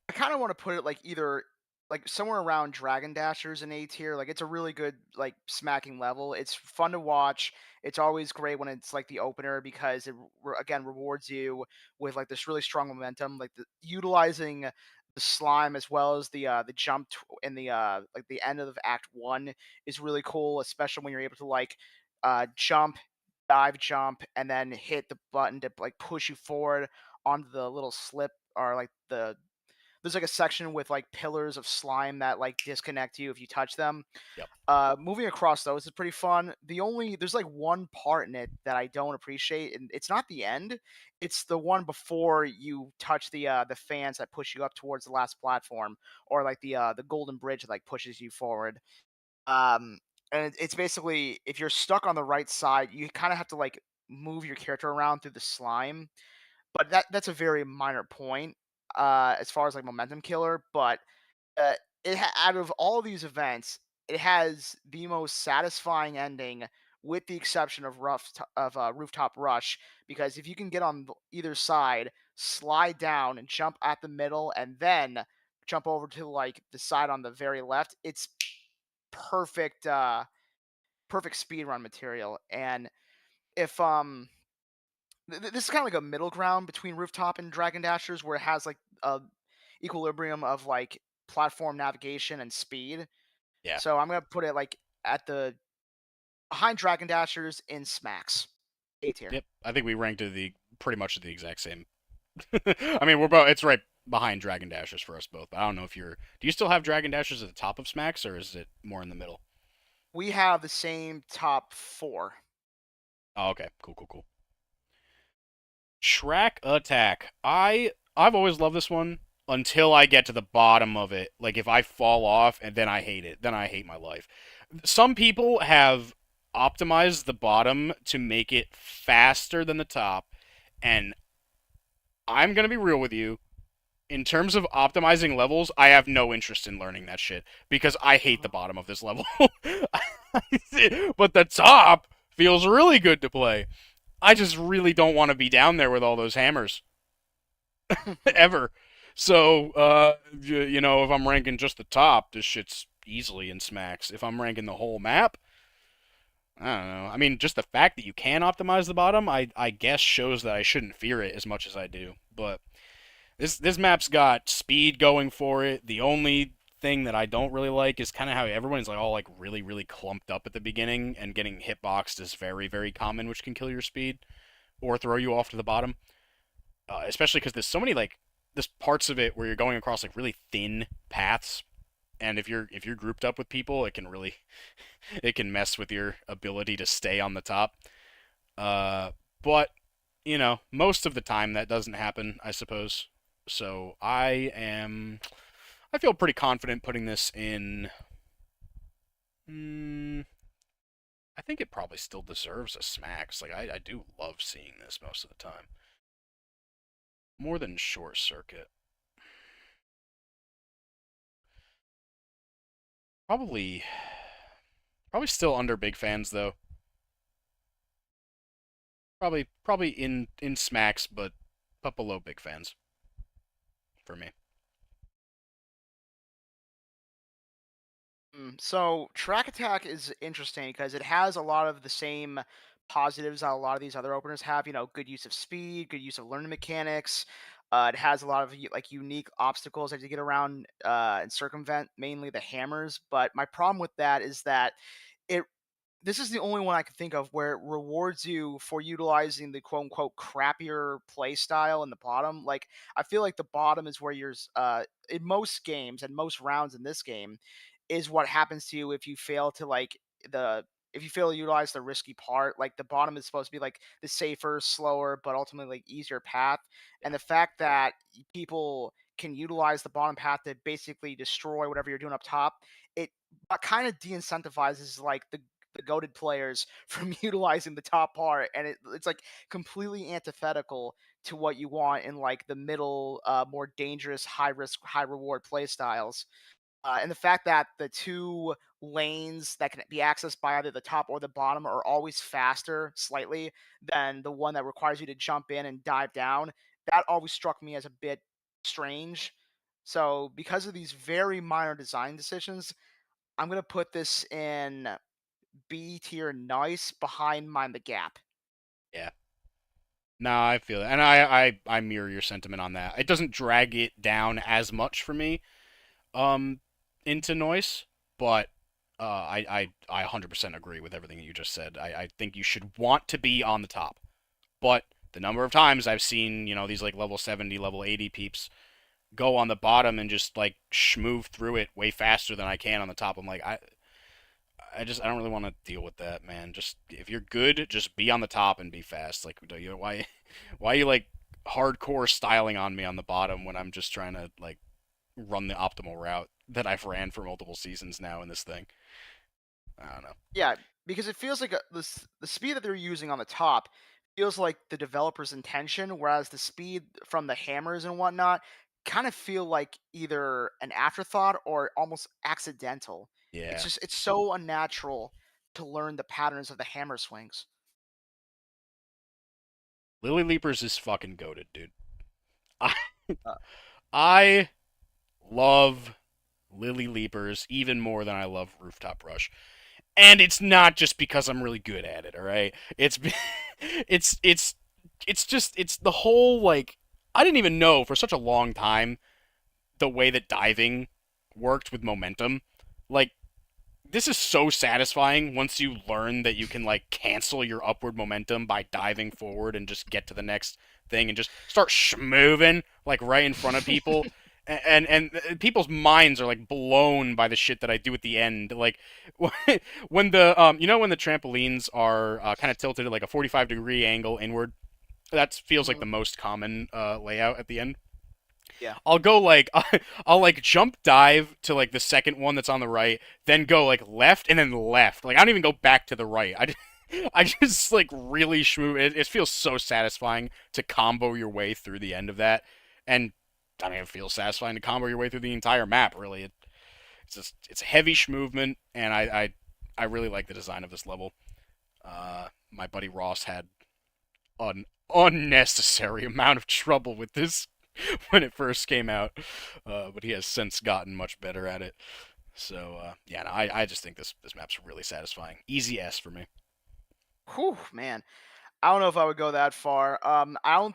kind of want to put it like either like somewhere around Dragon Dashers in A tier. Like it's a really good like smacking level. It's fun to watch. It's always great when it's like the opener because it again rewards you with like this really strong momentum. Like utilizing the slime as well as the jump in the like the end of Act 1 is really cool, especially when you're able to like jump, dive, jump, and then hit the button to like push you forward onto the little slip or like there's like a section with like pillars of slime that like disconnect you if you touch them. Yep. Moving across those is pretty fun. There's like one part in it that I don't appreciate, and it's not the end. It's the one before you touch the fans that push you up towards the last platform, or like the golden bridge that like pushes you forward. Um, and it's basically if you're stuck on the right side, you kind of have to like move your character around through the slime, but that's a very minor point as far as like momentum killer. But uh, out of all these events, it has the most satisfying ending, with the exception of Rooftop Rush, because if you can get on either side, slide down and jump at the middle, and then jump over to like the side on the very left, it's perfect. Perfect speed run material. And if this is kind of like a middle ground between Rooftop and Dragon Dashers, where it has like a equilibrium of like platform navigation and speed. Yeah. So I'm gonna put it like at the behind Dragon Dashers in Smacks, A tier. Yep. I think we ranked it the pretty much the exact same. I mean, we're both. It's right behind Dragon Dashers for us both. But I don't know if you're. Do you still have Dragon Dashers at the top of Smacks, or is it more in the middle? We have the same top four. Oh, okay. Cool. Cool. Cool. Shrek Attack. I've always loved this one until I get to the bottom of it. Like if I fall off and then I hate it. Then I hate my life. Some people have optimized the bottom to make it faster than the top, and I'm going to be real with you. In terms of optimizing levels, I have no interest in learning that shit because I hate the bottom of this level. But the top feels really good to play. I just really don't want to be down there with all those hammers ever. So, you know, if I'm ranking just the top, this shit's easily in smacks. If I'm ranking the whole map, I don't know. I mean, just the fact that you can optimize the bottom, I guess shows that I shouldn't fear it as much as I do. But this map's got speed going for it. The only thing that I don't really like is kind of how everyone's like all like really clumped up at the beginning, and getting hitboxed is very common, which can kill your speed or throw you off to the bottom. Especially because there's so many like there's parts of it where you're going across like really thin paths, and if you're grouped up with people, it can really it can mess with your ability to stay on the top. Uh, but you know, most of the time that doesn't happen, I suppose. So I feel pretty confident putting this in. Hmm, I think it probably still deserves a smacks. Like I do love seeing this most of the time. More than Short Circuit. Probably probably still under big fans though. Probably in smacks, but below big fans for me. So Track Attack is interesting because it has a lot of the same positives that a lot of these other openers have. You know, good use of speed, good use of learning mechanics. It has a lot of like unique obstacles that you get around and circumvent, mainly the hammers. But my problem with that is that it this is the only one I can think of where it rewards you for utilizing the quote unquote crappier play style in the bottom. Like I feel like the bottom is where in most games and most rounds in this game is what happens to you if you fail to like the if you fail to utilize the risky part, like the bottom is supposed to be like the safer, slower, but ultimately like easier path. And the fact that people can utilize the bottom path to basically destroy whatever you're doing up top, it kind of de-incentivizes like the goaded players from utilizing the top part, and it's like completely antithetical to what you want in like the middle, more dangerous, high risk, high reward play styles. And the fact that the two lanes that can be accessed by either the top or the bottom are always faster slightly than the one that requires you to jump in and dive down, that always struck me as a bit strange. So, because of these very minor design decisions, I'm going to put this in B tier nice behind Mind the Gap. Yeah. No, I feel it, and I mirror your sentiment on that. It doesn't drag it down as much for me, um, into noise, but I 100% agree with everything you just said. I think you should want to be on the top, but the number of times I've seen, these like level 70, level 80 peeps go on the bottom and just like schmoove through it way faster than I can on the top. I'm like, I don't really want to deal with that, man. Just if you're good, just be on the top and be fast. Like, why are you like hardcore styling on me on the bottom when I'm just trying to like run the optimal route that I've ran for multiple seasons now in this thing? I don't know. Yeah, because it feels like the speed that they're using on the top feels like the developer's intention, whereas the speed from the hammers and whatnot kind of feel like either an afterthought or almost accidental. Yeah, It's so unnatural to learn the patterns of the hammer swings. Lily Leapers is fucking goated, dude. I Uh, I love Lily Leapers even more than I love Rooftop Rush. And it's not just because I'm really good at it, all right? It's it's the whole like I didn't even know for such a long time the way that diving worked with momentum. Like this is so satisfying once you learn that you can like cancel your upward momentum by diving forward and just get to the next thing and just start schmoving like right in front of people. And people's minds are like blown by the shit that I do at the end. Like when the when the trampolines are kind of tilted at like a 45-degree angle inward, that feels like mhm, the most common layout at the end. yeah. I'll go like I'll like jump dive to like the second one that's on the right, then go like left and then left. Like I don't even go back to the right. I just like really shmoo. It feels so satisfying to combo your way through the end of that, and I mean it feels satisfying to combo your way through the entire map. Really, it's just it's heavy movement, and I really like the design of this level. My buddy Ross had an unnecessary amount of trouble with this when it first came out, but he has since gotten much better at it. So yeah, no, I just think this map's really satisfying. Easy S for me. Whew, man. I don't know if I would go that far. I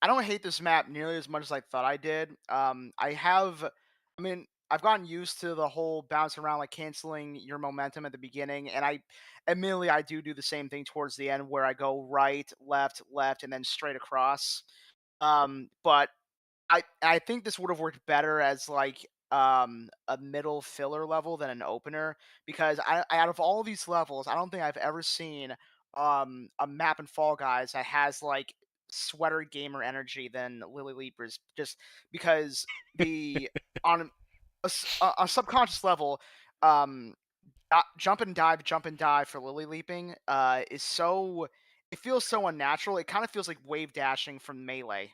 don't hate this map nearly as much as I thought I did. I mean, I've gotten used to the whole bounce around, like canceling your momentum at the beginning, and admittedly, I do the same thing towards the end where I go right, left, left, and then straight across. But I think this would have worked better as like a middle filler level than an opener, because out of all these levels, I don't think I've ever seen a map in Fall Guys that has like sweater gamer energy than Lily Leapers, just because the on a subconscious level, um jump and dive for Lily leaping is so, it feels so unnatural. It kind of feels like wave dashing from Melee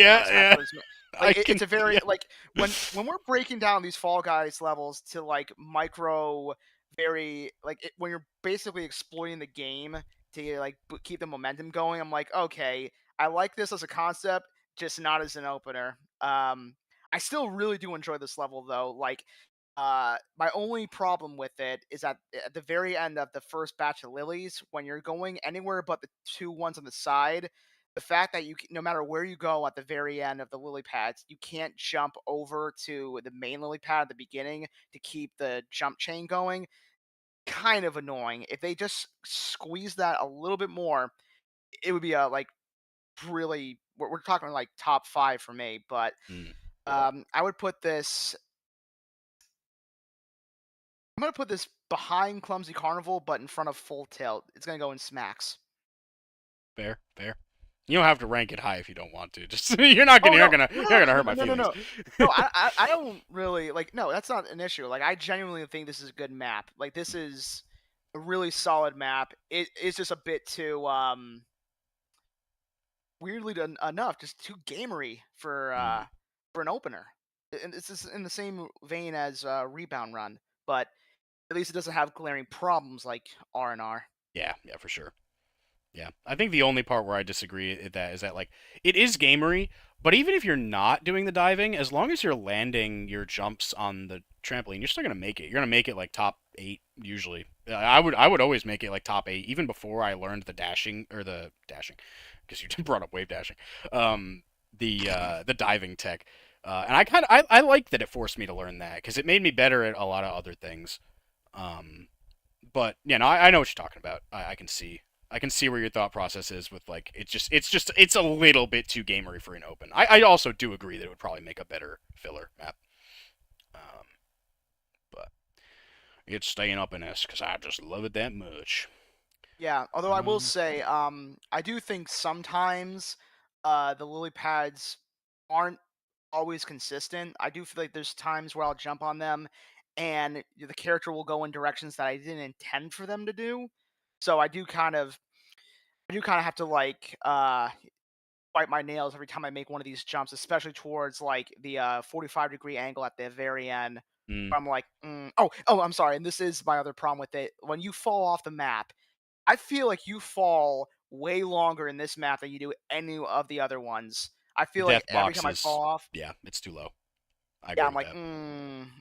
when Yeah, it's meant yeah, for this. I Like can. it's a very Yeah, like when we're breaking down these Fall Guys levels to like micro, very like when you're basically exploiting the game to like keep the momentum going. I'm like, okay, I like this as a concept, just not as an opener. I still really do enjoy this level though. Like, my only problem with it is at the very end of the first batch of lilies, when you're going anywhere but the two ones on the side, the fact that no matter where you go at the very end of the lily pads, you can't jump over to the main lily pad at the beginning to keep the jump chain going. Kind of annoying. If they just squeeze that a little bit more, it would be a like really. We're talking like top five for me, but mm, I would put this. I'm gonna put this behind Clumsy Carnival, but in front of Full Tilt. It's gonna go in Smacks. Fair, fair. You don't have to rank it high if you don't want to. Just you're not Oh gonna you're no, gonna no, you're no, gonna no, hurt no, my no, no, feelings. no. No, I don't really like. No, that's not an issue. Like, I genuinely think this is a good map. Like, this is a really solid map. It's just a bit too weirdly enough, just too gamery Mm, for an opener. And it's just in the same vein as Rebound Run, but at least it doesn't have glaring problems like R&R. yeah, yeah, for sure. Yeah, I think the only part where I disagree is that like it is gamery, but even if you're not doing the diving, as long as you're landing your jumps on the trampoline, you're still gonna make it. You're gonna make it like top 8 usually. I would always make it like top 8 even before I learned the dashing or the dashing, because you brought up wave dashing. Um, the diving tech, and I like that it forced me to learn that because it made me better at a lot of other things. Um, but yeah, no, I know what you're talking about. I can see where your thought process is with like it's a little bit too gamery for an open. I also do agree that it would probably make a better filler map. Um, but it's staying up in S because I just love it that much. Yeah, although I will Um, say, I do think sometimes the lily pads aren't always consistent. I do feel like there's times where I'll jump on them and the character will go in directions that I didn't intend for them to do. So I do kind of have to like bite my nails every time I make one of these jumps, especially towards like the 45-degree angle at the very end. mm, Where I'm like, oh, I'm sorry. And this is my other problem with it. When you fall off the map, I feel like you fall way longer in this map than you do any of the other ones. I feel like death every time box I is fall off, yeah, it's too low. I yeah, agree I'm with like, that.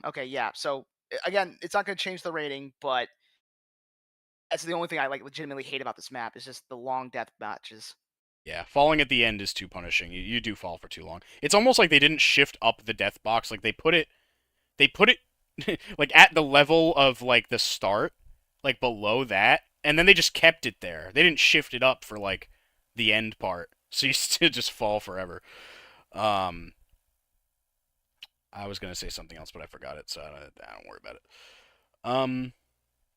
okay, yeah. So again, it's not going to change the rating, but that's the only thing I like legitimately hate about this map is just the long death matches. Yeah, falling at the end is too punishing. You do fall for too long. It's almost like they didn't shift up the death box. Like they put it like at the level of like the start, like below that, and then they just kept it there. They didn't shift it up for like the end part, so you still just fall forever. Um, I was gonna say something else, but I forgot it, so I don't worry about it. Um,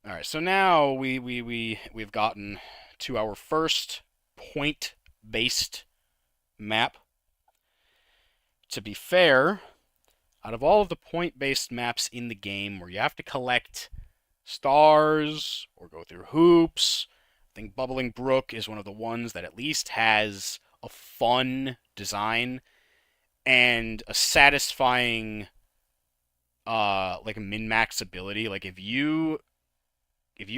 all right, so now we've gotten to our first point-based map. To be fair, out of all of the point-based maps in the game where you have to collect stars or go through hoops. I think Bubbling Brook is one of the ones that at least has a fun design and a satisfying like min-max ability. Like if you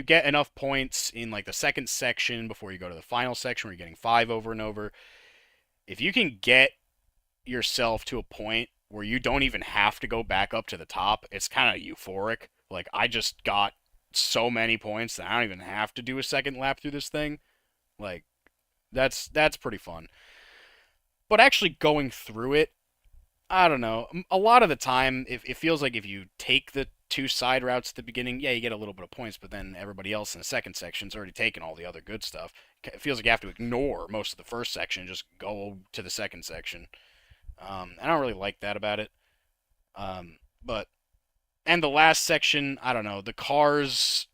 get enough points in like the second section before you go to the final section where you're getting 5 over and over, if you can get yourself to a point where you don't even have to go back up to the top, it's kind of euphoric. Like I just got so many points that I don't even have to do a second lap through this thing. Like that's pretty fun. But actually going through it, I don't know. A lot of the time, it feels like if you take the 2 side routes at the beginning, yeah, you get a little bit of points, but then everybody else in the second section's already taken all the other good stuff. It feels like you have to ignore most of the first section and just go to the second section. I don't really like that about it. But and the last section, I don't know. The cars,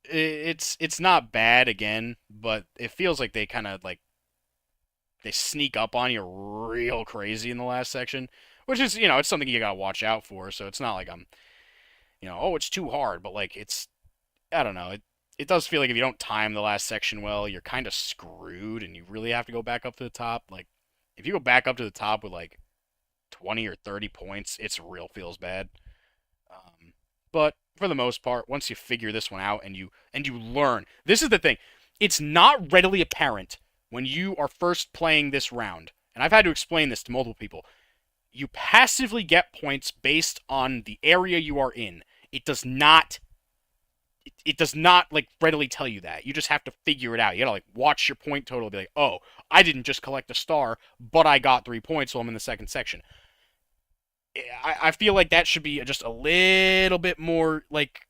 it's not bad again, but it feels like they kind of like they sneak up on you real crazy in the last section, which is it's something you gotta watch out for. So it's not like I'm oh it's too hard, but like it's I don't know. It does feel like if you don't time the last section well, you're kind of screwed, and you really have to go back up to the top. Like if you go back up to the top with like 20 or 30 points, it's real feels bad. But for the most part, once you figure this one out and you learn, this is the thing. It's not readily apparent when you are first playing this round. And I've had to explain this to multiple people. You passively get points based on the area you are in. It does not like readily tell you that. You just have to figure it out. You gotta like watch your point total and be like, oh, I didn't just collect a star, but I got 3 points, so I'm in the second section. I feel like that should be just a little bit more like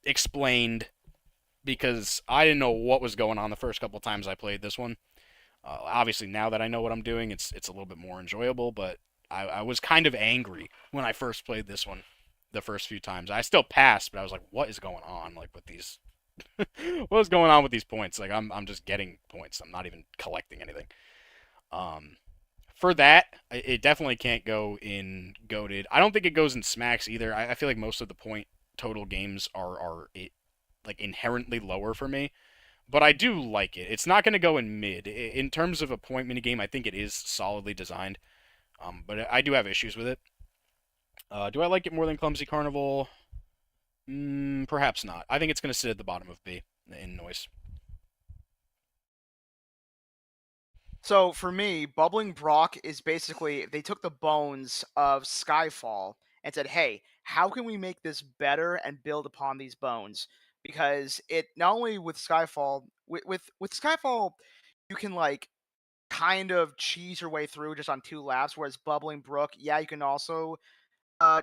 explained because I didn't know what was going on the first couple times I played this one. Obviously, now that I know what I'm doing, it's a little bit more enjoyable. But I was kind of angry when I first played this one the first few times. I still passed, but I was like, what is going on? Like with these, what is going on with these points? Like I'm just getting points. I'm not even collecting anything. Um, for that, it definitely can't go in goaded. I don't think it goes in smacks either. I feel like most of the point total games are like inherently lower for me. But I do like it. It's not going to go in mid. In terms of a point minigame, I think it is solidly designed. But I do have issues with it. Do I like it more than Clumsy Carnival? Perhaps not. I think it's going to sit at the bottom of B in noise. So for me, Bubbling Brock is basically they took the bones of Skyfall and said, "Hey, how can we make this better and build upon these bones?" Because it not only with Skyfall, with Skyfall, you can like kind of cheese your way through just on 2 laps, whereas Bubbling Brook, yeah, you can also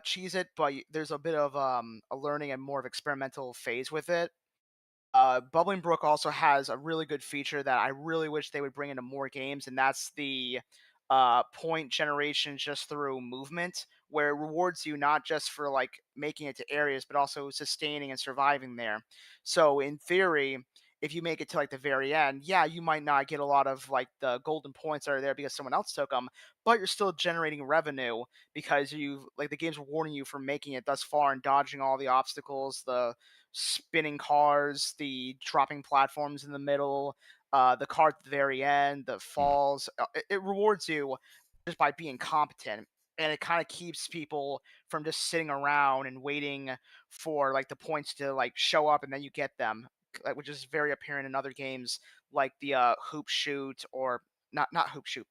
cheese it, but there's a bit of a learning and more of experimental phase with it. Bubbling Brook also has a really good feature that I really wish they would bring into more games, and that's the point generation just through movement, where it rewards you not just for like making it to areas, but also sustaining and surviving there. So in theory, if you make it to like the very end, yeah, you might not get a lot of like the golden points that are there because someone else took them, but you're still generating revenue because you like the game's rewarding you for making it thus far and dodging all the obstacles, the spinning cars, the dropping platforms in the middle, the car at the very end, the Hmm. falls. It rewards you just by being competent. And it kind of keeps people from just sitting around and waiting for like the points to like show up and then you get them, which is very apparent in other games like the hoop shoot or not hoop shoot,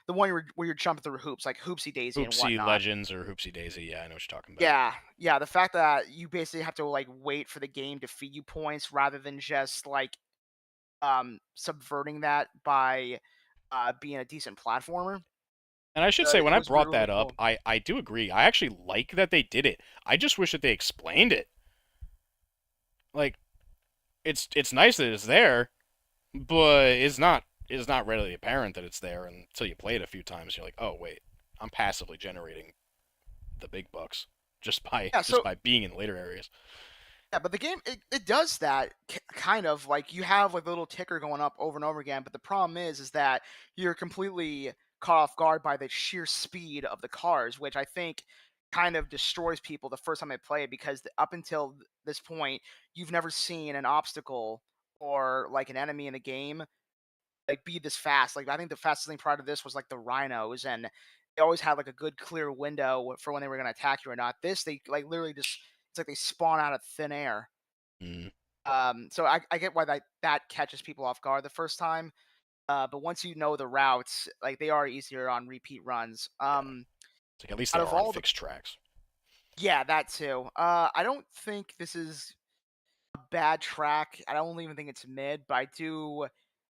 the one where you're jumping through hoops like Hoopsy Daisy and Hoopsie whatnot. Legends or Hoopsie Daisy. Yeah, I know what you're talking about. Yeah, yeah, the fact that you basically have to, like, wait for the game to feed you points rather than just, like, subverting that by, being a decent platformer, And I should say, when it I was really, brought really that up, cool. I do agree. I actually like that they did it. I just wish that they explained it. Like, it's nice that it's there, but it's not readily apparent that it's there until you play it a few times. You're like, oh wait, I'm passively generating the big bucks just by Yeah, just so by being in later areas. yeah, but the game it does that kind of like you have like the little ticker going up over and over again, but the problem is that you're completely caught off guard by the sheer speed of the cars, which I think kind of destroys people the first time they play it because up until this point, you've never seen an obstacle or like an enemy in the game like be this fast. Like I think the fastest thing prior to this was like the rhinos, and they always had like a good clear window for when they were going to attack you or not. This they like literally just it's like they spawn out of thin air. Mm. So I get why that catches people off guard the first time. But once you know the routes, like they are easier on repeat runs. Yeah, it's like at least Out they of are on all the fixed tracks. yeah, that too. I don't think this is a bad track. I don't even think it's mid, but I do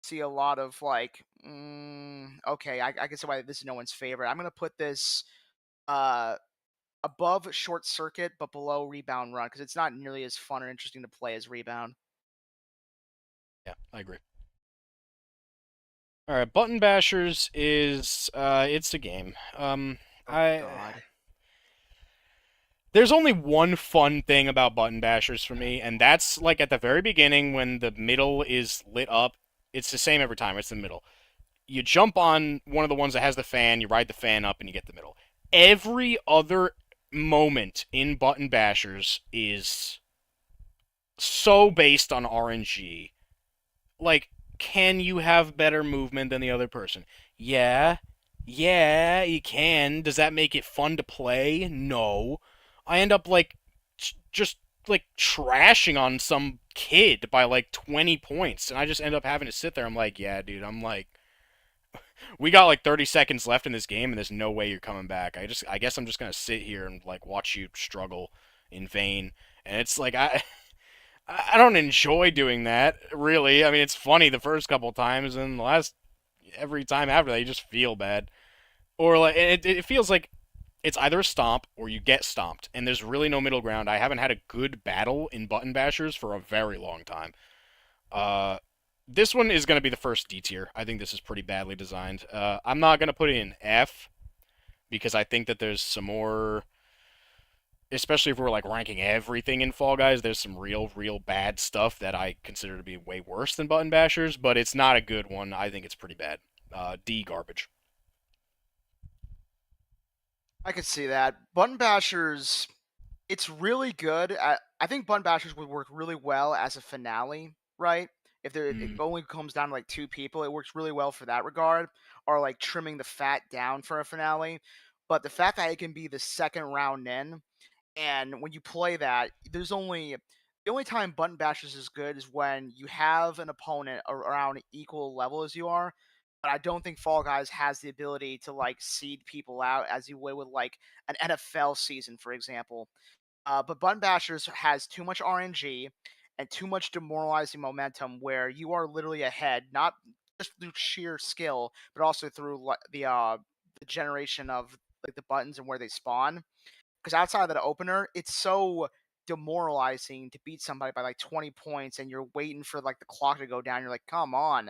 see a lot of like, okay, I can see why this is no one's favorite. I'm gonna put this uh above Short Circuit, but below Rebound Run because it's not nearly as fun or interesting to play as Rebound. Yeah, I agree. All right, Button Bashers is it's a game. Oh I God. There's only one fun thing about Button Bashers for me, and that's like at the very beginning when the middle is lit up. It's the same every time. It's the middle. You jump on one of the ones that has the fan, you ride the fan up, and you get the middle. Every other moment in Button Bashers is so based on RNG. Like, can you have better movement than the other person? Yeah. Yeah, you can. Does that make it fun to play? No. I end up like just like trashing on some kid by like 20 points and I just end up having to sit there. I'm like, "Yeah, dude, I'm like we got like 30 seconds left in this game and there's no way you're coming back. I guess I'm just going to sit here and like watch you struggle in vain." And it's like I don't enjoy doing that, really. I mean, it's funny the first couple times, and the last every time after that, you just feel bad. Or like it feels like it's either a stomp or you get stomped, and there's really no middle ground. I haven't had a good battle in Button Bashers for a very long time. Uh, this one is going to be the first D tier. I think this is pretty badly designed. I'm not going to put it in F because I think that there's some more. especially if we're like ranking everything in Fall Guys, there's some real bad stuff that I consider to be way worse than Button Bashers, but it's not a good one. I think it's pretty bad. D garbage. I could see that. Button Bashers, it's really good. I think Button Bashers would work really well as a finale, right? If there it Mm, only comes down to like two people, it works really well for that regard, or like trimming the fat down for a finale. But the fact that it can be the second round in, and when you play that, the only time Button Bashers is good is when you have an opponent around equal level as you are. But I don't think Fall Guys has the ability to like seed people out as you would with like an NFL season, for example. But Button Bashers has too much RNG and too much demoralizing momentum where you are literally ahead, not just through sheer skill, but also through the generation of like the buttons and where they spawn. Because outside of that opener, it's so demoralizing to beat somebody by like 20 points and you're waiting for like the clock to go down. You're like, come on.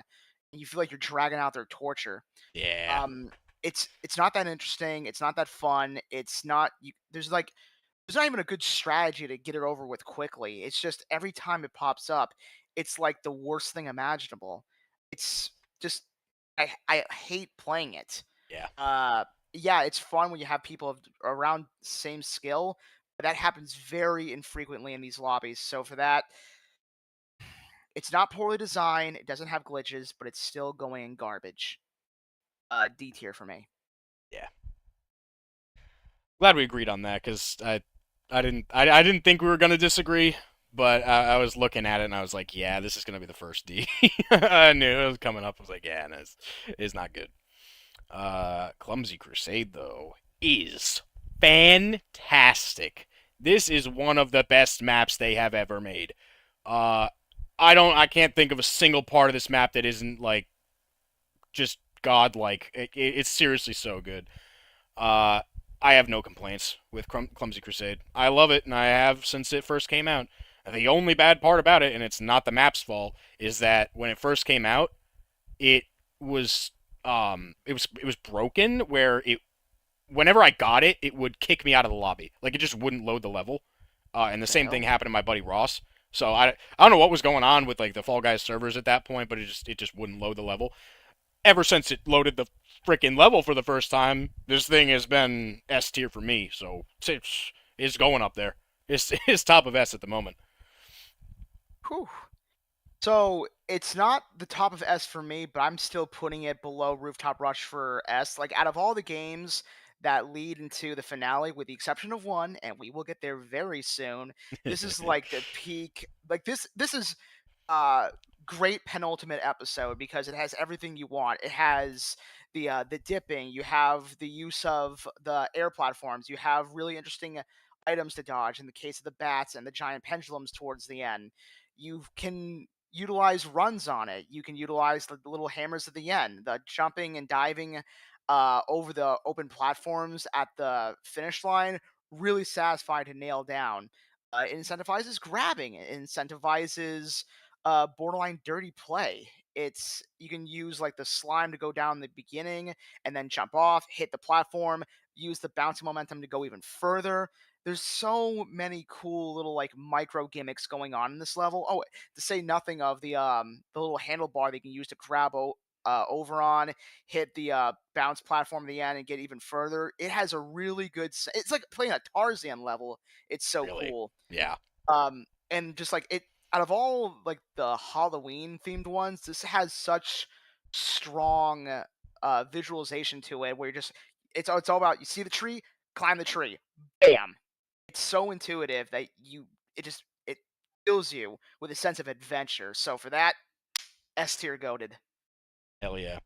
And you feel like you're dragging out their torture. yeah, Um, it's not that interesting. It's not that fun. It's not you, there's not even a good strategy to get it over with quickly. It's just every time it pops up, it's like the worst thing imaginable. It's just I hate playing it. yeah. Uh, yeah, it's fun when you have people around same skill, but that happens very infrequently in these lobbies. So for that, it's not poorly designed. It doesn't have glitches, but it's still going in garbage. D tier for me. Yeah. Glad we agreed on that because I didn't think we were gonna disagree, but I was looking at it and I was like, yeah, this is gonna be the first D. I knew it was coming up. I was like, yeah, and it's not good. Clumsy Crusade though is fantastic. This is one of the best maps they have ever made. Uh, I can't think of a single part of this map that isn't like just godlike. It's seriously so good. Uh, I have no complaints with Clumsy Crusade. I love it, and I have since it first came out. The only bad part about it, and it's not the map's fault, is that when it first came out, it was it was broken where it whenever I got it, it would kick me out of the lobby. Like it just wouldn't load the level. And the The same thing hell? happened to my buddy Ross. So I don't know what was going on with like the Fall Guys servers at that point, but it just wouldn't load the level. Ever since it loaded the freaking level for the first time, this thing has been S tier for me. So it's going up there. It's top of S at the moment. Whew. So it's not the top of S for me, but I'm still putting it below Rooftop Rush for S. Like out of all the games that lead into the finale, with the exception of one, and we will get there very soon, this is like the peak. Like this is uh great penultimate episode because it has everything you want. It has the dipping, you have the use of the air platforms, you have really interesting items to dodge in the case of the bats and the giant pendulums towards the end. You can utilize runs on it. You can utilize the little hammers at the end, the jumping and diving over the open platforms at the finish line. Really satisfying to nail down. It incentivizes grabbing. It incentivizes borderline dirty play. It's you can use like the slime to go down the beginning and then jump off, hit the platform, use the bouncing momentum to go even further. There's so many cool little like micro gimmicks going on in this level. Oh, to say nothing of the little handlebar they can use to grab over on, hit the bounce platform at the end and get even further. It has a really good. It's like playing a Tarzan level. It's so Really. cool. Yeah. And just like it, out of all like the Halloween themed ones, this has such strong visualization to it. Where you're just, it's all about you see the tree, climb the tree, bam. It's so intuitive that it fills you with a sense of adventure. So for that, S tier goaded. Hell yeah.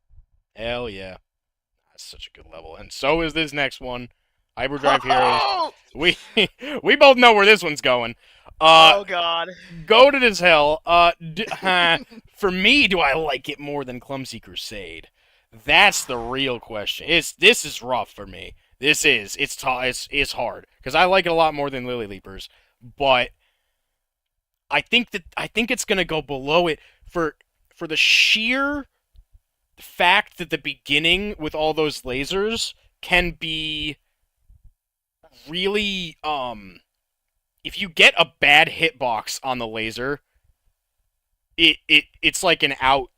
Hell yeah. That's such a good level. And so is this next one. Hyperdrive Heroes. Oh, We we both know where this one's going. oh God. Goated as hell. For me, do I like it more than Clumsy Crusade? That's the real question. This is rough for me. It's hard because I like it a lot more than Lily Leapers, but I think it's gonna go below it for the sheer fact that the beginning with all those lasers can be really if you get a bad hitbox on the laser, it's like an out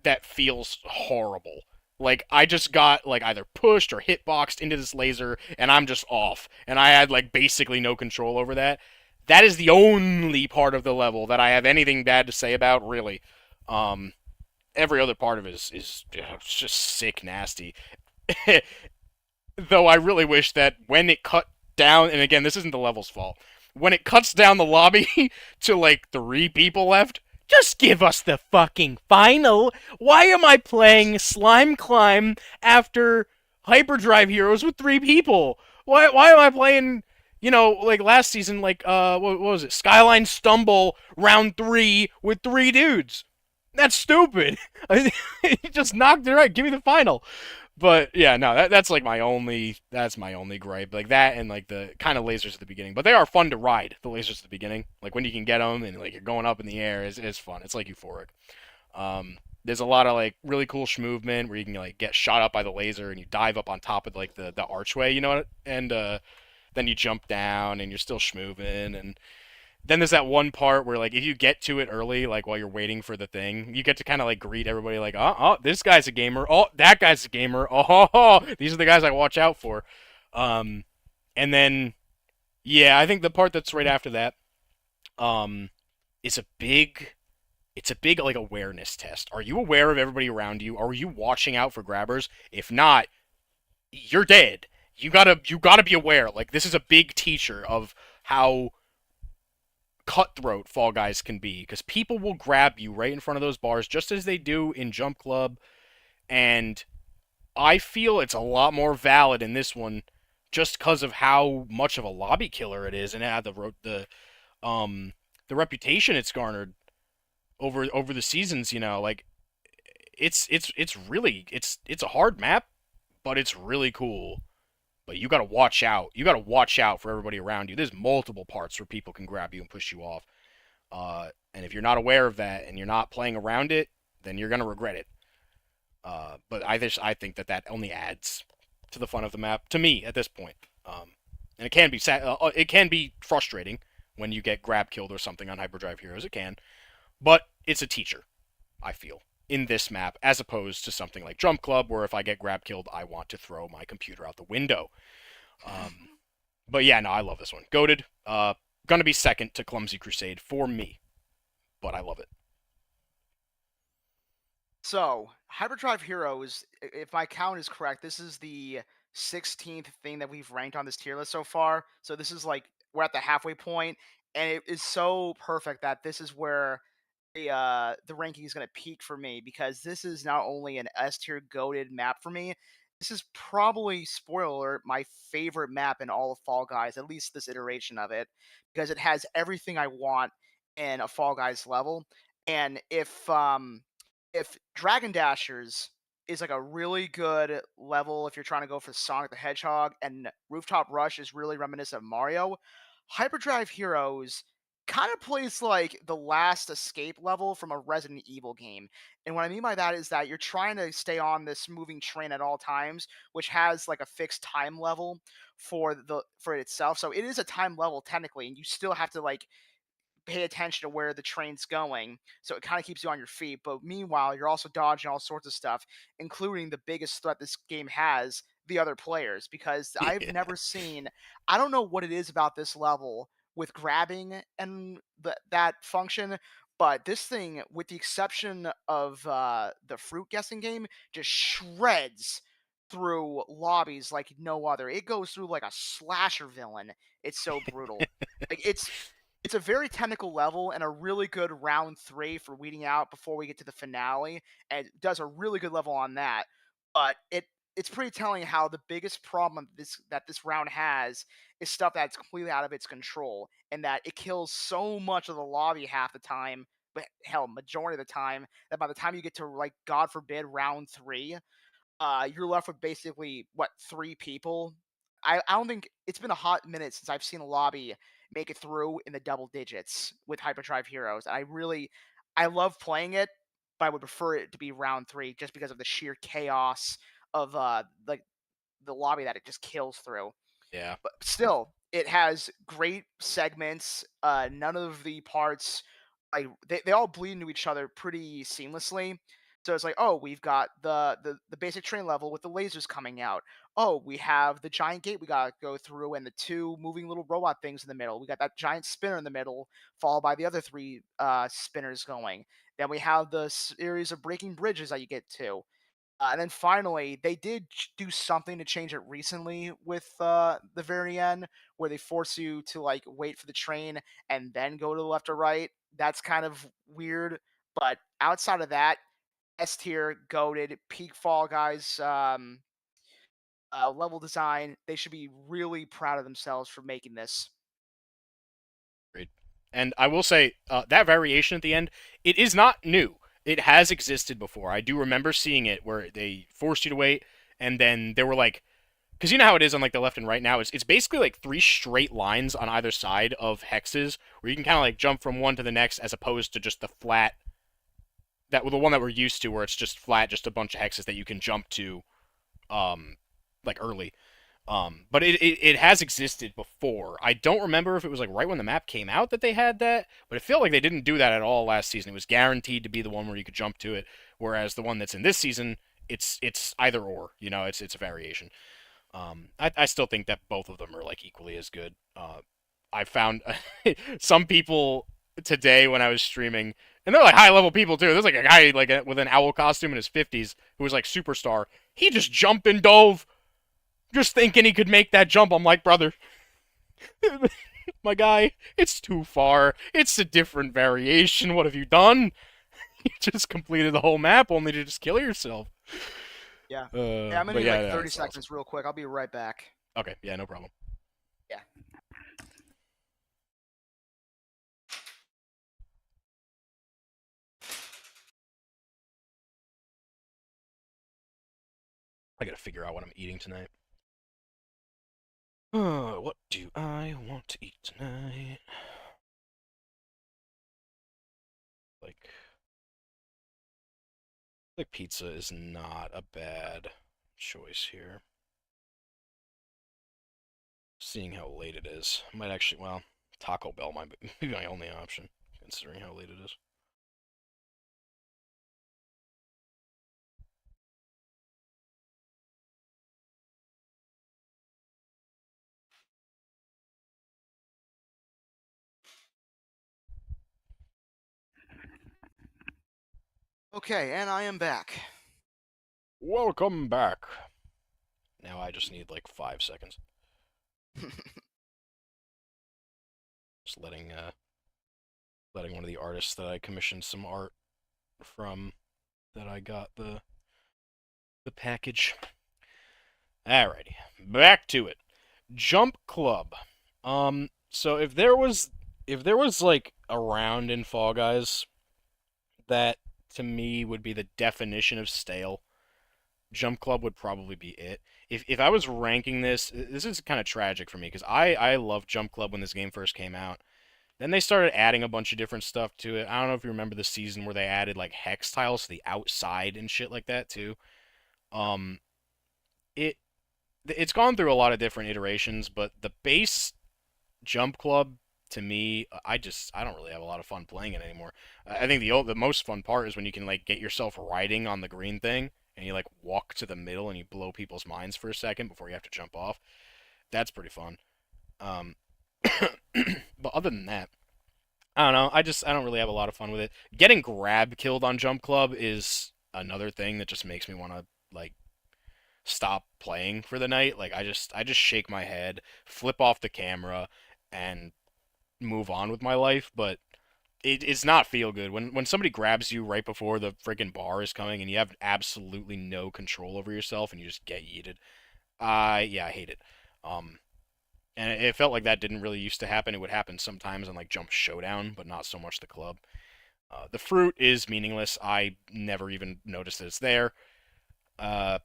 that feels horrible. Like I just got like either pushed or hitboxed into this laser and I'm just off. And I had like basically no control over that. That is the only part of the level that I have anything bad to say about, really. Um every other part of it is just sick nasty. Though I really wish that when it cut down, and again, this isn't the level's fault, when it cuts down the lobby to like 3 people left, just give us the fucking final. Why am I playing Slime Climb after Hyperdrive Heroes with 3 people? Why am I playing, like last season, like what was it? Skyline Stumble round 3 with 3 dudes. That's stupid. He just knocked it right. Give me the final. But yeah, no, that's my only gripe, like that and like the kind of lasers at the beginning. But they are fun to ride, the lasers at the beginning, like when you can get them and like you're going up in the air is fun. It's like euphoric. There's a lot of like really cool movement where you can like get shot up by the laser and you dive up on top of like the archway, and then you jump down and you're still schmooving. And then there's that one part where like if you get to it early, like while you're waiting for the thing, you get to kind of like greet everybody like, oh, this guy's a gamer. Oh, that guy's a gamer. Oh, these are the guys I watch out for. Um, and then yeah, I think the part that's right after that, um, is a big. It's a big like awareness test. Are you aware of everybody around you? Are you watching out for grabbers? If not, you're dead. You gotta be aware. Like this is a big teacher of how cutthroat Fall Guys can be because people will grab you right in front of those bars just as they do in Jump Club, and I feel it's a lot more valid in this one just because of how much of a lobby killer it is and how the reputation it's garnered over the seasons. Like it's really it's a hard map, but it's really cool. But you gotta watch out. You gotta watch out for everybody around you. There's multiple parts where people can grab you and push you off. And if you're not aware of that and you're not playing around it, then you're gonna regret it. But I think that only adds to the fun of the map to me at this point. And it can be frustrating when you get grab killed or something on Hyperdrive Heroes. It can, but it's a teacher. I feel in this map as opposed to something like Jump Club, where if I get grab killed, I want to throw my computer out the window. Um, but yeah, no, I love this one. Goated. Gonna be second to Clumsy Crusade for me, but I love it. So, Hyperdrive Heroes, if my count is correct, this is the 16th thing that we've ranked on this tier list so far. So this is like we're at the halfway point, and it is so perfect that this is where the ranking is going to peak for me because this is not only an S tier goated map for me. This is probably, spoiler alert, my favorite map in all of Fall Guys, at least this iteration of it, because it has everything I want in a Fall Guys level. And if Dragon Dashers is like a really good level if you're trying to go for Sonic the Hedgehog, and Rooftop Rush is really reminiscent of Mario, Hyperdrive Heroes kind of plays like the last escape level from a Resident Evil game. And what I mean by that is that you're trying to stay on this moving train at all times, which has like a fixed time level for it itself. So it is a time level technically, and you still have to like pay attention to where the train's going. So it kind of keeps you on your feet. But meanwhile, you're also dodging all sorts of stuff, including the biggest threat this game has, the other players. Because I've Yeah. never seen, I don't know what it is about this level with grabbing and that function. But this thing, with the exception of the fruit guessing game, just shreds through lobbies like no other. It goes through like a slasher villain. It's so brutal. Like it's a very technical level and a really good round 3 for weeding out before we get to the finale, and it does a really good level on that. But it's pretty telling how the biggest problem that this round has is stuff that's completely out of its control, and that it kills so much of the lobby half the time, but hell, majority of the time, that by the time you get to like God forbid round 3, you're left with basically what 3 people. I don't think it's been a hot minute since I've seen a lobby make it through in the double digits with Hyperdrive Heroes. I love playing it, but I would prefer it to be round 3 just because of the sheer chaos of like the lobby that it just kills through. Yeah. But still, it has great segments. None of the parts like they all bleed into each other pretty seamlessly. So it's like, oh, we've got the basic train level with the lasers coming out. Oh, we have the giant gate we gotta go through and the two moving little robot things in the middle. We got that giant spinner in the middle, followed by the other three spinners going. Then we have the series of breaking bridges that you get to. And then finally, they did do something to change it recently with the very end, where they force you to like wait for the train and then go to the left or right. That's kind of weird, but outside of that, S tier, goaded, peak Fall Guys level design. They should be really proud of themselves for making this. Agreed. And I will say that variation at the end, it is not new. It has existed before. I do remember seeing it where they forced you to wait, and then there were like, because you know how it is on like the left and right now. It's basically like three straight lines on either side of hexes where you can kind of like jump from one to the next, as opposed to just the flat the one that we're used to, where it's just flat, just a bunch of hexes that you can jump to, um, like early. But it has existed before. I don't remember if it was like right when the map came out that they had that, but it felt like they didn't do that at all last season. It was guaranteed to be the one where you could jump to it, whereas the one that's in this season, it's either or. You know, it's a variation. I still think that both of them are like equally as good. I found some people today when I was streaming, and they're like high level people too. There's like a guy like with an owl costume in his 50s who was like superstar. He just jumped and dove just thinking he could make that jump. I'm like, brother, my guy, it's too far. It's a different variation. What have you done? You just completed the whole map only to just kill yourself. Yeah. Yeah, I'm gonna But need yeah, like yeah, 30 it's seconds awesome. real quick. I'll be right back. Okay, yeah, no problem. Yeah. I gotta figure out what I'm eating tonight. What do I want to eat tonight? Like, pizza is not a bad choice here. Seeing how late it is, might actually, well, Taco Bell might be my only option, considering how late it is. Okay, and I am back. Welcome back. Now I just need like 5 seconds. Just letting one of the artists that I commissioned some art from, that I got the package. Alrighty, back to it. Jump Club. So if there was like a round in Fall Guys that to me would be the definition of stale, Jump Club would probably be it. If I was ranking this is kind of tragic for me because I loved Jump Club when this game first came out. Then they started adding a bunch of different stuff to it. I don't know if you remember the season where they added like hex tiles to the outside and shit like that too. Um, it it's gone through a lot of different iterations, but the base Jump Club to me, I don't really have a lot of fun playing it anymore. I think the most fun part is when you can like get yourself riding on the green thing and you like walk to the middle and you blow people's minds for a second before you have to jump off. That's pretty fun. Um, but other than that, I don't know. I don't really have a lot of fun with it. Getting grab killed on Jump Club is another thing that just makes me want to like stop playing for the night. Like I just shake my head, flip off the camera, and move on with my life. But it's not feel good when somebody grabs you right before the friggin' bar is coming and you have absolutely no control over yourself and you just get yeeted. Yeah, I hate it. Um, and it felt like that didn't really used to happen. It would happen sometimes on like Jump Showdown, but not so much the club. The fruit is meaningless. I never even noticed that it's there. Uh,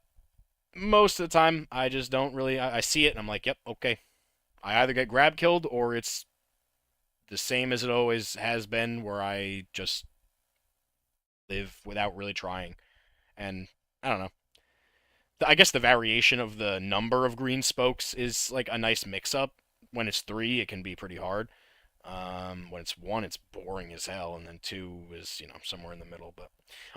Most of the time, I just don't really. I see it and I'm like, yep, okay. I either get grab killed or it's the same as it always has been, where I just live without really trying. And I don't know. I guess the variation of the number of green spokes is like a nice mix up, when it's 3, it can be pretty hard. When it's 1, it's boring as hell, and then 2 is, somewhere in the middle. But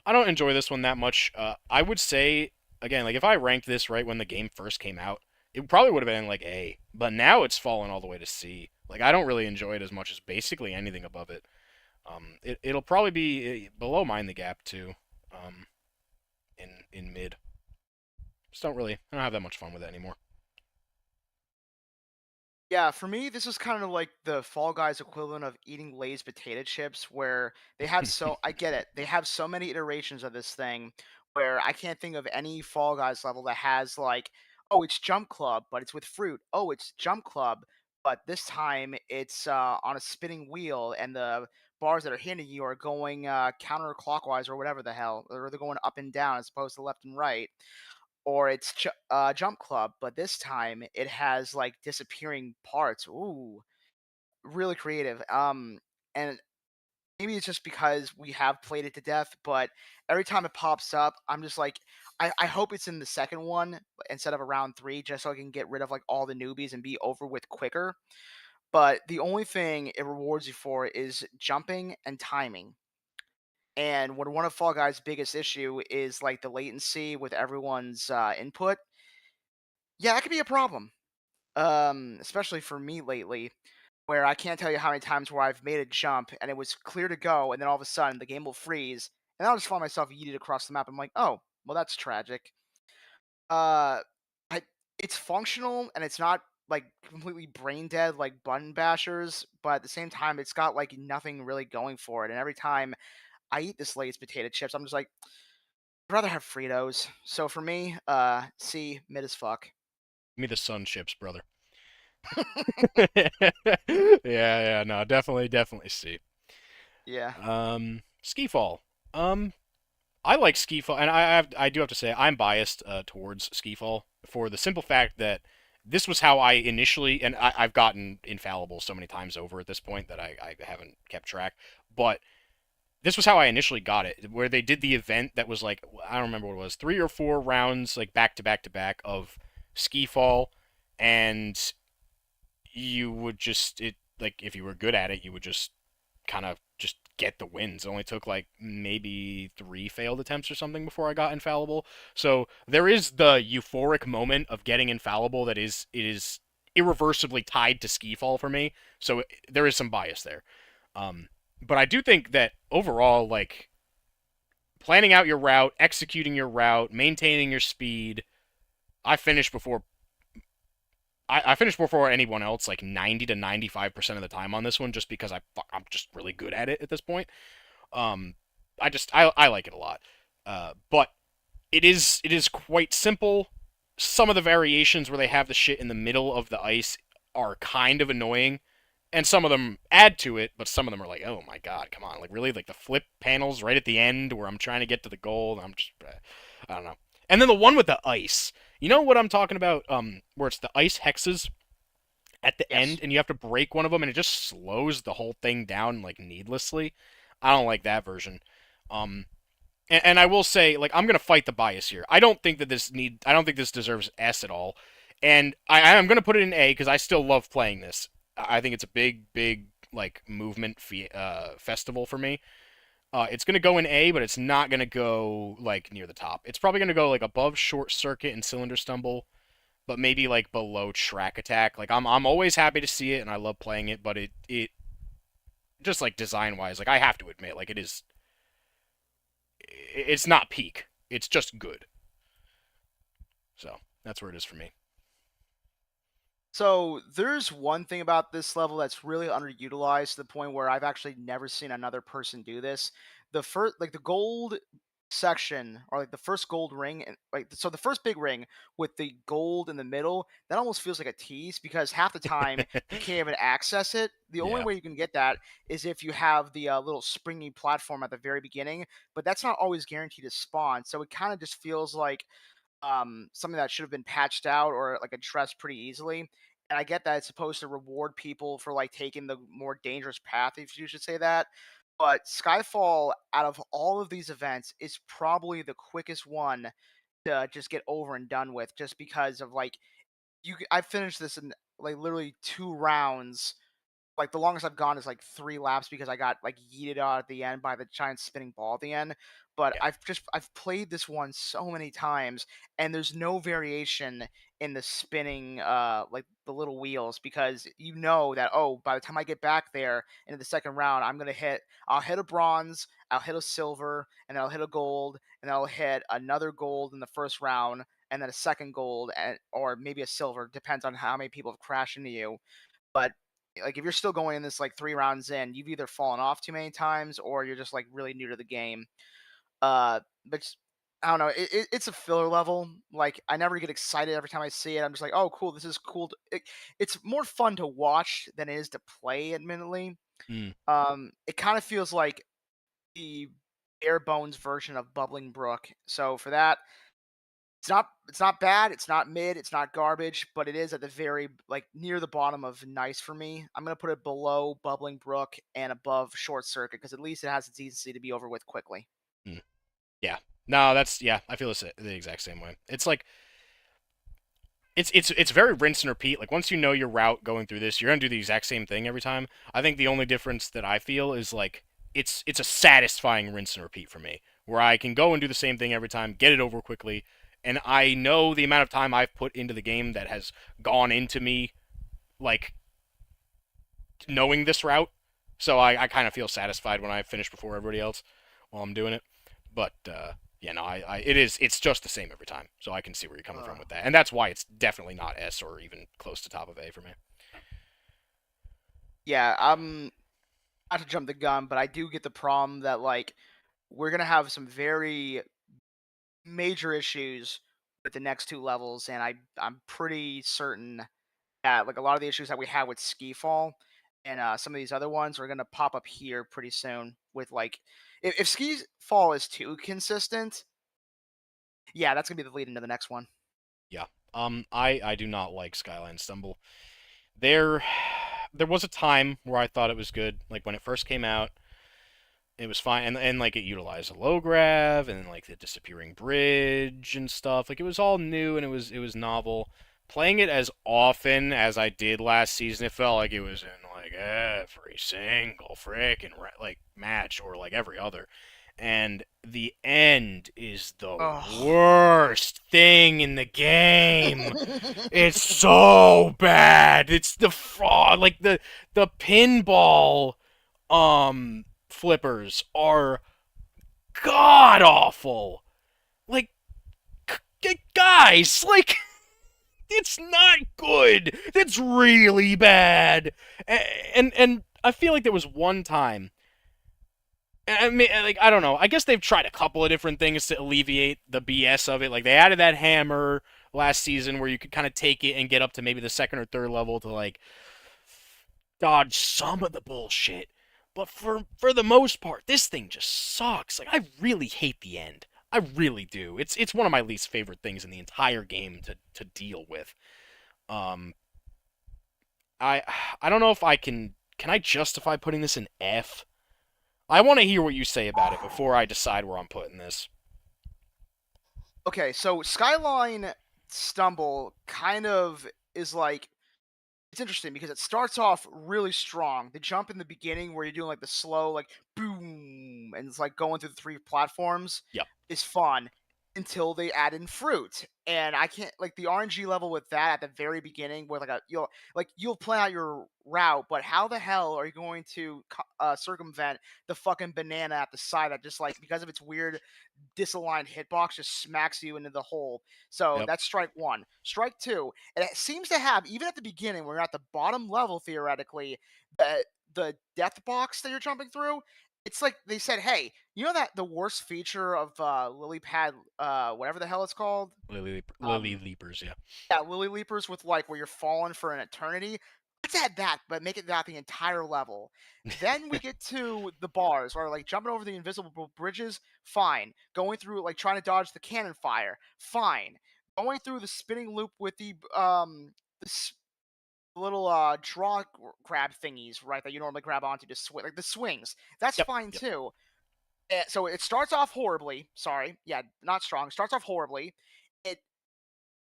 I don't enjoy this one that much. I would say, again, like if I ranked this right when the game first came out, it probably would have been like A. But now it's fallen all the way to C. Like I don't really enjoy it as much as basically anything above it. It'll probably be below Mind the Gap too. In mid. I don't have that much fun with it anymore. Yeah, for me, this is kind of like the Fall Guys equivalent of eating Lay's potato chips, where I get it. They have so many iterations of this thing where I can't think of any Fall Guys level that has like, oh, it's Jump Club, but it's with fruit. Oh, it's Jump Club, but this time it's on a spinning wheel, and the bars that are hitting you are going counterclockwise or whatever the hell, or they're going up and down as opposed to left and right, or it's Jump Club, but this time it has like disappearing parts. Ooh, really creative. And maybe it's just because we have played it to death, but every time it pops up, I'm just like, I hope it's in the second one instead of around 3, just so I can get rid of like all the newbies and be over with quicker. But the only thing it rewards you for is jumping and timing. And when one of Fall Guys' biggest issue is like the latency with everyone's input, yeah, that could be a problem. Especially for me lately, where I can't tell you how many times where I've made a jump and it was clear to go, and then all of a sudden the game will freeze, and I'll just find myself yeeted across the map. I'm like, oh, well, that's tragic. Uh, I, it's functional and it's not like completely brain dead like button bashers, but at the same time, it's got like nothing really going for it. And every time I eat this Lay's potato chips, I'm just like, I'd rather have Fritos. So for me, C, mid as fuck. Give me the sun chips, brother. Yeah, no, definitely C. Yeah. Skiffall. I like Skiffall, and I do have to say I'm biased towards Skiffall for the simple fact that this was how I initially, and I've gotten infallible so many times over at this point that I haven't kept track, but this was how I initially got it, where they did the event that was like, I don't remember what it was, 3 or 4 rounds like back to back to back of Skiffall, and you would just it like if you were good at it, you would just kind of just get the wins. It only took like maybe 3 failed attempts or something before I got infallible. So there is the euphoric moment of getting infallible that is irreversibly tied to Skiffall for me. So there is some bias there. Um, but I do think that overall, like planning out your route, executing your route, maintaining your speed, I finished before I finished before anyone else, like 90 to 95% of the time on this one, just because I'm just really good at it at this point. Um, I like it a lot, but it is quite simple. Some of the variations where they have the shit in the middle of the ice are kind of annoying, and some of them add to it, but some of them are like, oh my god, come on, like really, like the flip panels right at the end where I'm trying to get to the goal, and I'm just, I don't know. And then the one with the ice. You know what I'm talking about? Where it's the ice hexes at the Yes. end, and you have to break one of them, and it just slows the whole thing down like needlessly. I don't like that version. Um, and I will say, like, I'm gonna fight the bias here. I don't think this deserves S at all, and I'm gonna put it in A because I still love playing this. I think it's a big like movement festival for me. It's gonna go in A, but it's not gonna go like near the top. It's probably gonna go like above Short Circuit and Cylinder Stumble, but maybe like below Track Attack. Like I'm always happy to see it and I love playing it, but it just like design wise, like I have to admit, like it's not peak. It's just good. So that's where it is for me. So there's one thing about this level that's really underutilized to the point where I've actually never seen another person do this. The first, like the gold section, or like the first gold ring, and like so the first big ring with the gold in the middle, that almost feels like a tease because half the time you can't even access it. The only Yeah. way you can get that is if you have the little springy platform at the very beginning, but that's not always guaranteed to spawn. So it kind of just feels like something that should have been patched out or like addressed pretty easily. And I get that it's supposed to reward people for like taking the more dangerous path, if you should say that. But Skyfall, out of all of these events, is probably the quickest one to just get over and done with, just because of like I finished this in like literally 2 rounds. Like the longest I've gone is like 3 laps because I got like yeeted out at the end by the giant spinning ball at the end. But Yeah. I've played this one so many times, and there's no variation in the spinning like the little wheels, because you know that, oh, by the time I get back there into the second round, I'll hit a bronze, I'll hit a silver, and then I'll hit a gold, and then I'll hit another gold in the first round, and then a second gold, and or maybe a silver, depends on how many people have crashed into you. But like if you're still going in this like 3 rounds in, you've either fallen off too many times or you're just like really new to the game. But I don't know. It's a filler level. Like I never get excited every time I see it. I'm just like, oh, cool. This is cool. It's more fun to watch than it is to play. Admittedly, Mm. it kind of feels like the bare bones version of Bubbling Brook. So for that, it's not bad, it's not mid, it's not garbage, but it is at the very like near the bottom of nice for me. I'm gonna put it below Bubbling Brook and above Short Circuit because at least it has its decency to be over with quickly. Mm. Yeah. No, that's yeah. I feel the exact same way. It's like it's very rinse and repeat. Like once you know your route going through this, you're gonna do the exact same thing every time. I think the only difference that I feel is like it's a satisfying rinse and repeat for me, where I can go and do the same thing every time, get it over quickly, and I know the amount of time I've put into the game that has gone into me like knowing this route. So I kind of feel satisfied when I finish before everybody else while I'm doing it. But yeah, no, it's just the same every time. So I can see where you're coming from Uh, with that, and that's why it's definitely not S or even close to top of A for me. yeah, I'm not to jump the gun, but I do get the problem that like we're gonna have some very major issues with the next 2 levels, and I'm pretty certain that like a lot of the issues that we had with Ski-Fall and some of these other ones are gonna pop up here pretty soon. With like, if Ski-Fall is too consistent, yeah, that's gonna be the lead into the next one. Yeah. I do not like Skyline Stumble. There, there was a time where I thought it was good, like when it first came out. It was fine, and like it utilized a low grav and like the disappearing bridge and stuff. Like it was all new and it was novel. Playing it as often as I did last season, it felt like it was in like every single freaking like match or like every other. And the end is the Oh. worst thing in the game. It's so bad. It's the fraud, like the pinball flippers are god awful. Like guys, like it's not good. It's really bad. And I feel like there was one time. I mean, like I don't know. I guess they've tried a couple of different things to alleviate the BS of it. Like they added that hammer last season where you could kind of take it and get up to maybe the second or third level to like dodge some of the bullshit. But for the most part, this thing just sucks. Like I really hate the end. I really do. It's one of my least favorite things in the entire game to deal with. Um I I don't know if can I justify putting this in F? I want to hear what you say about it before I decide where I'm putting this. Okay, so Skyline Stumble kind of is like, it's interesting because it starts off really strong. The jump in the beginning where you're doing like the slow like boom and it's like going through the 3 platforms Yep. is fun until they add in fruit. And I can't like the RNG level with that at the very beginning where you'll plan out your route, but how the hell are you going to circumvent the fucking banana at the side that just like because of its weird disaligned hitbox just smacks you into the hole. So Yep. that's strike one. Strike two, and it seems to have, even at the beginning, when you're at the bottom level theoretically, the death box that you're jumping through. It's like they said, hey, you know that the worst feature of Lily Pad, whatever the hell it's called, Lily um, Leapers, yeah. yeah, Lily Leapers with like where you're falling for an eternity. Let's add that, but make it that the entire level. Then we get to the bars, or like jumping over the invisible bridges. Fine. Going through like trying to dodge the cannon fire. Fine. Going through the spinning loop with the little grab thingies, right? That you normally grab onto to swing, like the swings. That's Yep. fine Yep. too. So it starts off horribly. Sorry, yeah, not strong. Starts off horribly. It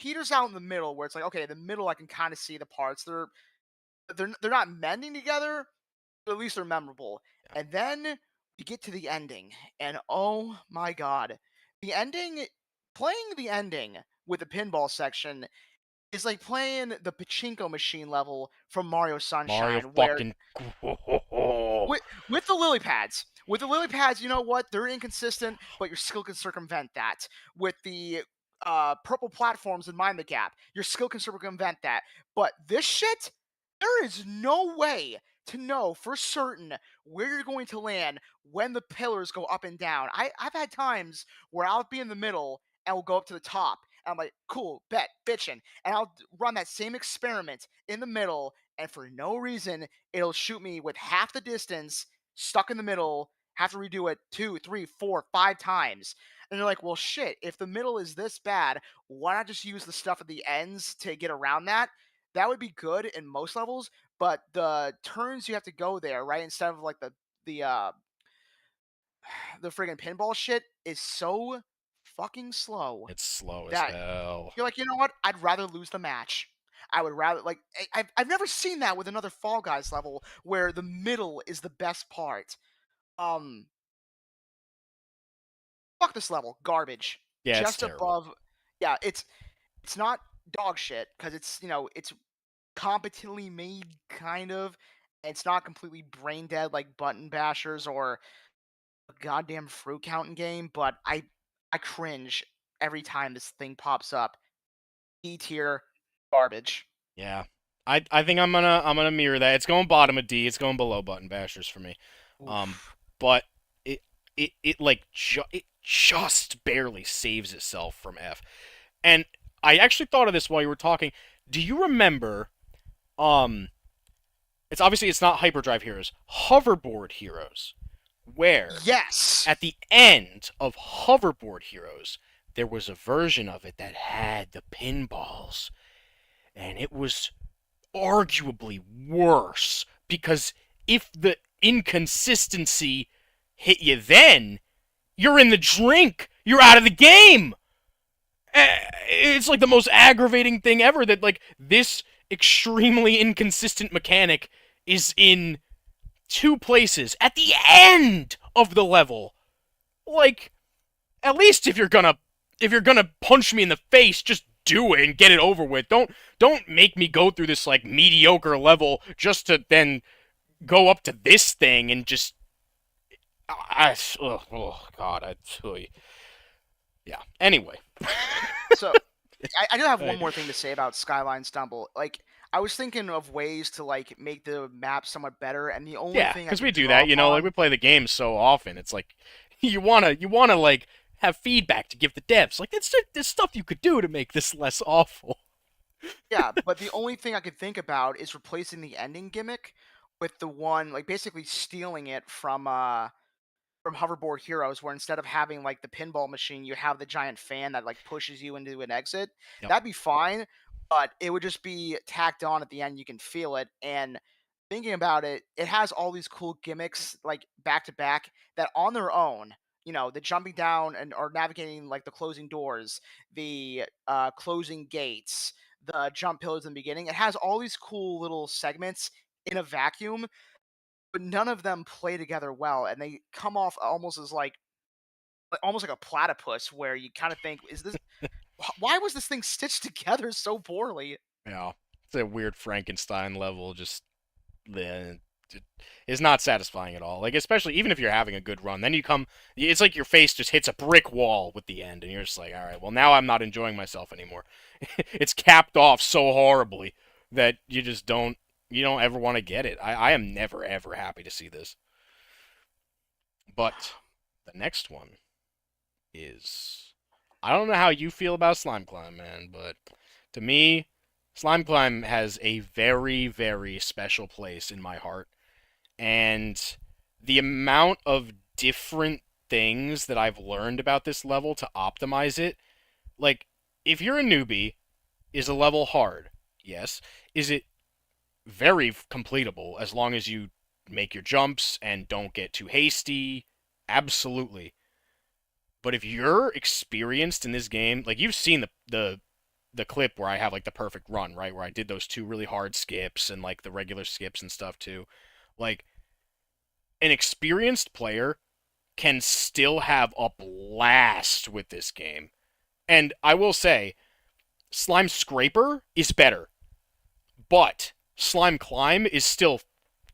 peters out in the middle where it's like, okay, the middle I can kind of see the parts. They're not mending together, but at least they're memorable. Yeah. And then you get to the ending, and oh my god, the ending, playing the ending with the pinball section is like playing the pachinko machine level from Mario Mario Sunshine, where fucking. with the lily pads. With the lily pads, you know what? They're inconsistent, but your skill can circumvent that. With the purple platforms in Mind the Gap, your skill can circumvent that. But this shit, there is no way to know for certain where you're going to land when the pillars go up and down. I've had times where I'll be in the middle and we'll go up to the top. And I'm like, cool, bet, bitchin'. And I'll run that same experiment in the middle, and for no reason, it'll shoot me with half the distance, stuck in the middle, have to redo it 2, 3, 4, 5 times. And they're like, well, shit, if the middle is this bad, why not just use the stuff at the ends to get around that? That would be good in most levels, but the turns you have to go there, right, instead of like the the friggin' pinball shit is so fucking slow It's slow as that hell. you're like, you know what? I'd rather lose the match. I would rather like I've never seen that with another Fall Guys level where the middle is the best part. Um, Fuck this level, garbage. Yeah, it's Just terrible. above, yeah, it's not dog shit because it's competently made kind of. It's not completely brain dead like Button Bashers or a goddamn fruit counting game, but I cringe every time this thing pops up. E tier garbage. Yeah. I think I'm gonna mirror that. It's going bottom of D. It's going below Button Bashers for me. Um, Oof. but it just barely saves itself from F. And I actually thought of this while you were talking. Do you remember? Um, it's not Hyperdrive Heroes, Hoverboard Heroes, where Yes. at the end of Hoverboard Heroes there was a version of it that had the pinballs, and it was arguably worse because if the inconsistency hit you then, you're in the drink. You're out of the game. It's like the most aggravating thing ever that like this extremely inconsistent mechanic is in two places at the end of the level. Like at least if you're gonna punch me in the face, just do it and get it over with. Don't make me go through this like mediocre level just to then go up to this thing and just oh god, yeah. Anyway, So I do have one Hey. more thing to say about Skyline Stumble. Like I was thinking of ways to like make the map somewhat better, and the only Yeah, thing I because we could do draw that, like upon, we play the game so often. It's like you wanna like have feedback to give the devs. Like there's stuff you could do to make this less awful. yeah, but the only thing I could think about is replacing the ending gimmick with the one like basically stealing it from Hoverboard Heroes, where instead of having like the pinball machine, you have the giant fan that like pushes you into an exit. Yep. That'd be fine, but it would just be tacked on at the end. You can feel it. And thinking about it, it has all these cool gimmicks like back to back that on their own, the jumping down and or navigating like the closing doors, the closing gates, the jump pillars in the beginning. It has all these cool little segments in a vacuum, but none of them play together well, and they come off almost as almost like a platypus, where you kind of think, is this why was this thing stitched together so poorly? Yeah, it's a weird Frankenstein level. Just the is not satisfying at all. Like especially even if you're having a good run, then it's like your face just hits a brick wall with the end, and you're just like, all right, well now I'm not enjoying myself anymore. It's capped off so horribly that you don't ever want to get it. I am never ever happy to see this. But the next one is I don't know how you feel about Slime Climb, man, but to me, Slime Climb has a very, very special place in my heart. And the amount of different things that I've learned about this level to optimize it, like, if you're a newbie, is a level hard? Yes. Is it very completable as long as you make your jumps and don't get too hasty? Absolutely. But if you're experienced in this game, like you've seen the the clip where I have like the perfect run, right? Where I did those two really hard skips and like the regular skips and stuff too. Like an experienced player can still have a blast with this game. And I will say, Slime Scraper is better, but Slime Climb is still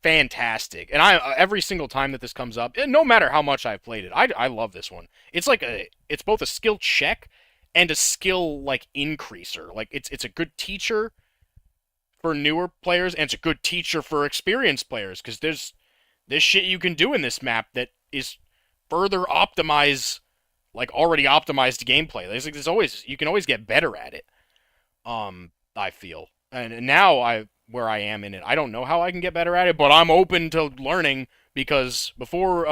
fantastic. And I every single time that this comes up, and no matter how much I've played it, I love this one. It's both a skill check and a skill like increaser. Like it's a good teacher for newer players and it's a good teacher for experienced players because there's shit you can do in this map that is further optimize like already optimized gameplay. There's always you can always get better at it. I feel. And now where I am in it, I don't know how I can get better at it, but I'm open to learning because before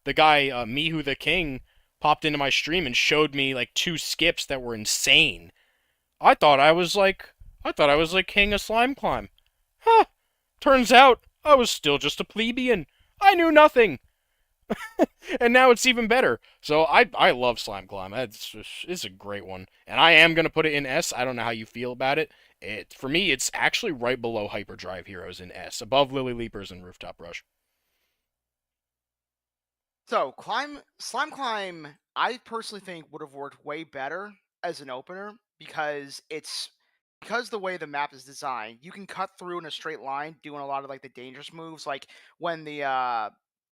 the guy Mihu the King popped into my stream and showed me like two skips that were insane. I thought I was like king of slime climb. Huh. Turns out I was still just a plebeian. I knew nothing. And now it's even better. So I love Slime Climb. It's a great one, and I am gonna put it in S. I don't know how you feel about it. For me, it's actually right below Hyperdrive Heroes in S, above Lily Leapers and Rooftop Rush. So Slime Climb, I personally think would have worked way better as an opener because the way the map is designed, you can cut through in a straight line, doing a lot of like the dangerous moves, like when the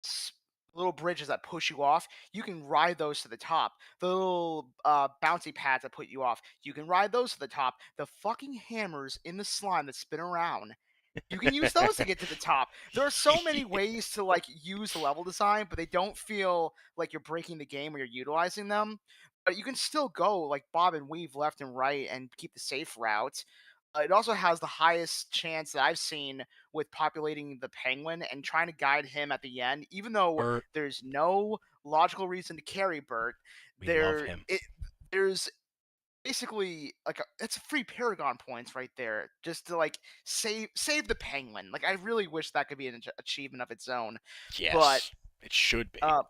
s- little bridges that push you off, you can ride those to the top. The little bouncy pads that put you off, you can ride those to the top. The fucking hammers in the slime that spin around, you can use those to get to the top. There are so many ways to like use the level design, but they don't feel like you're breaking the game when you're utilizing them. But you can still go like bob and weave left and right and keep the safe route. It also has the highest chance that I've seen with populating the penguin and trying to guide him at the end, even though Bert, there's no logical reason to carry Bert. we love him. There's basically like it's free Paragon points right there just to like save the penguin. Like I really wish that could be an achievement of its own, but Yes, it should be. uh,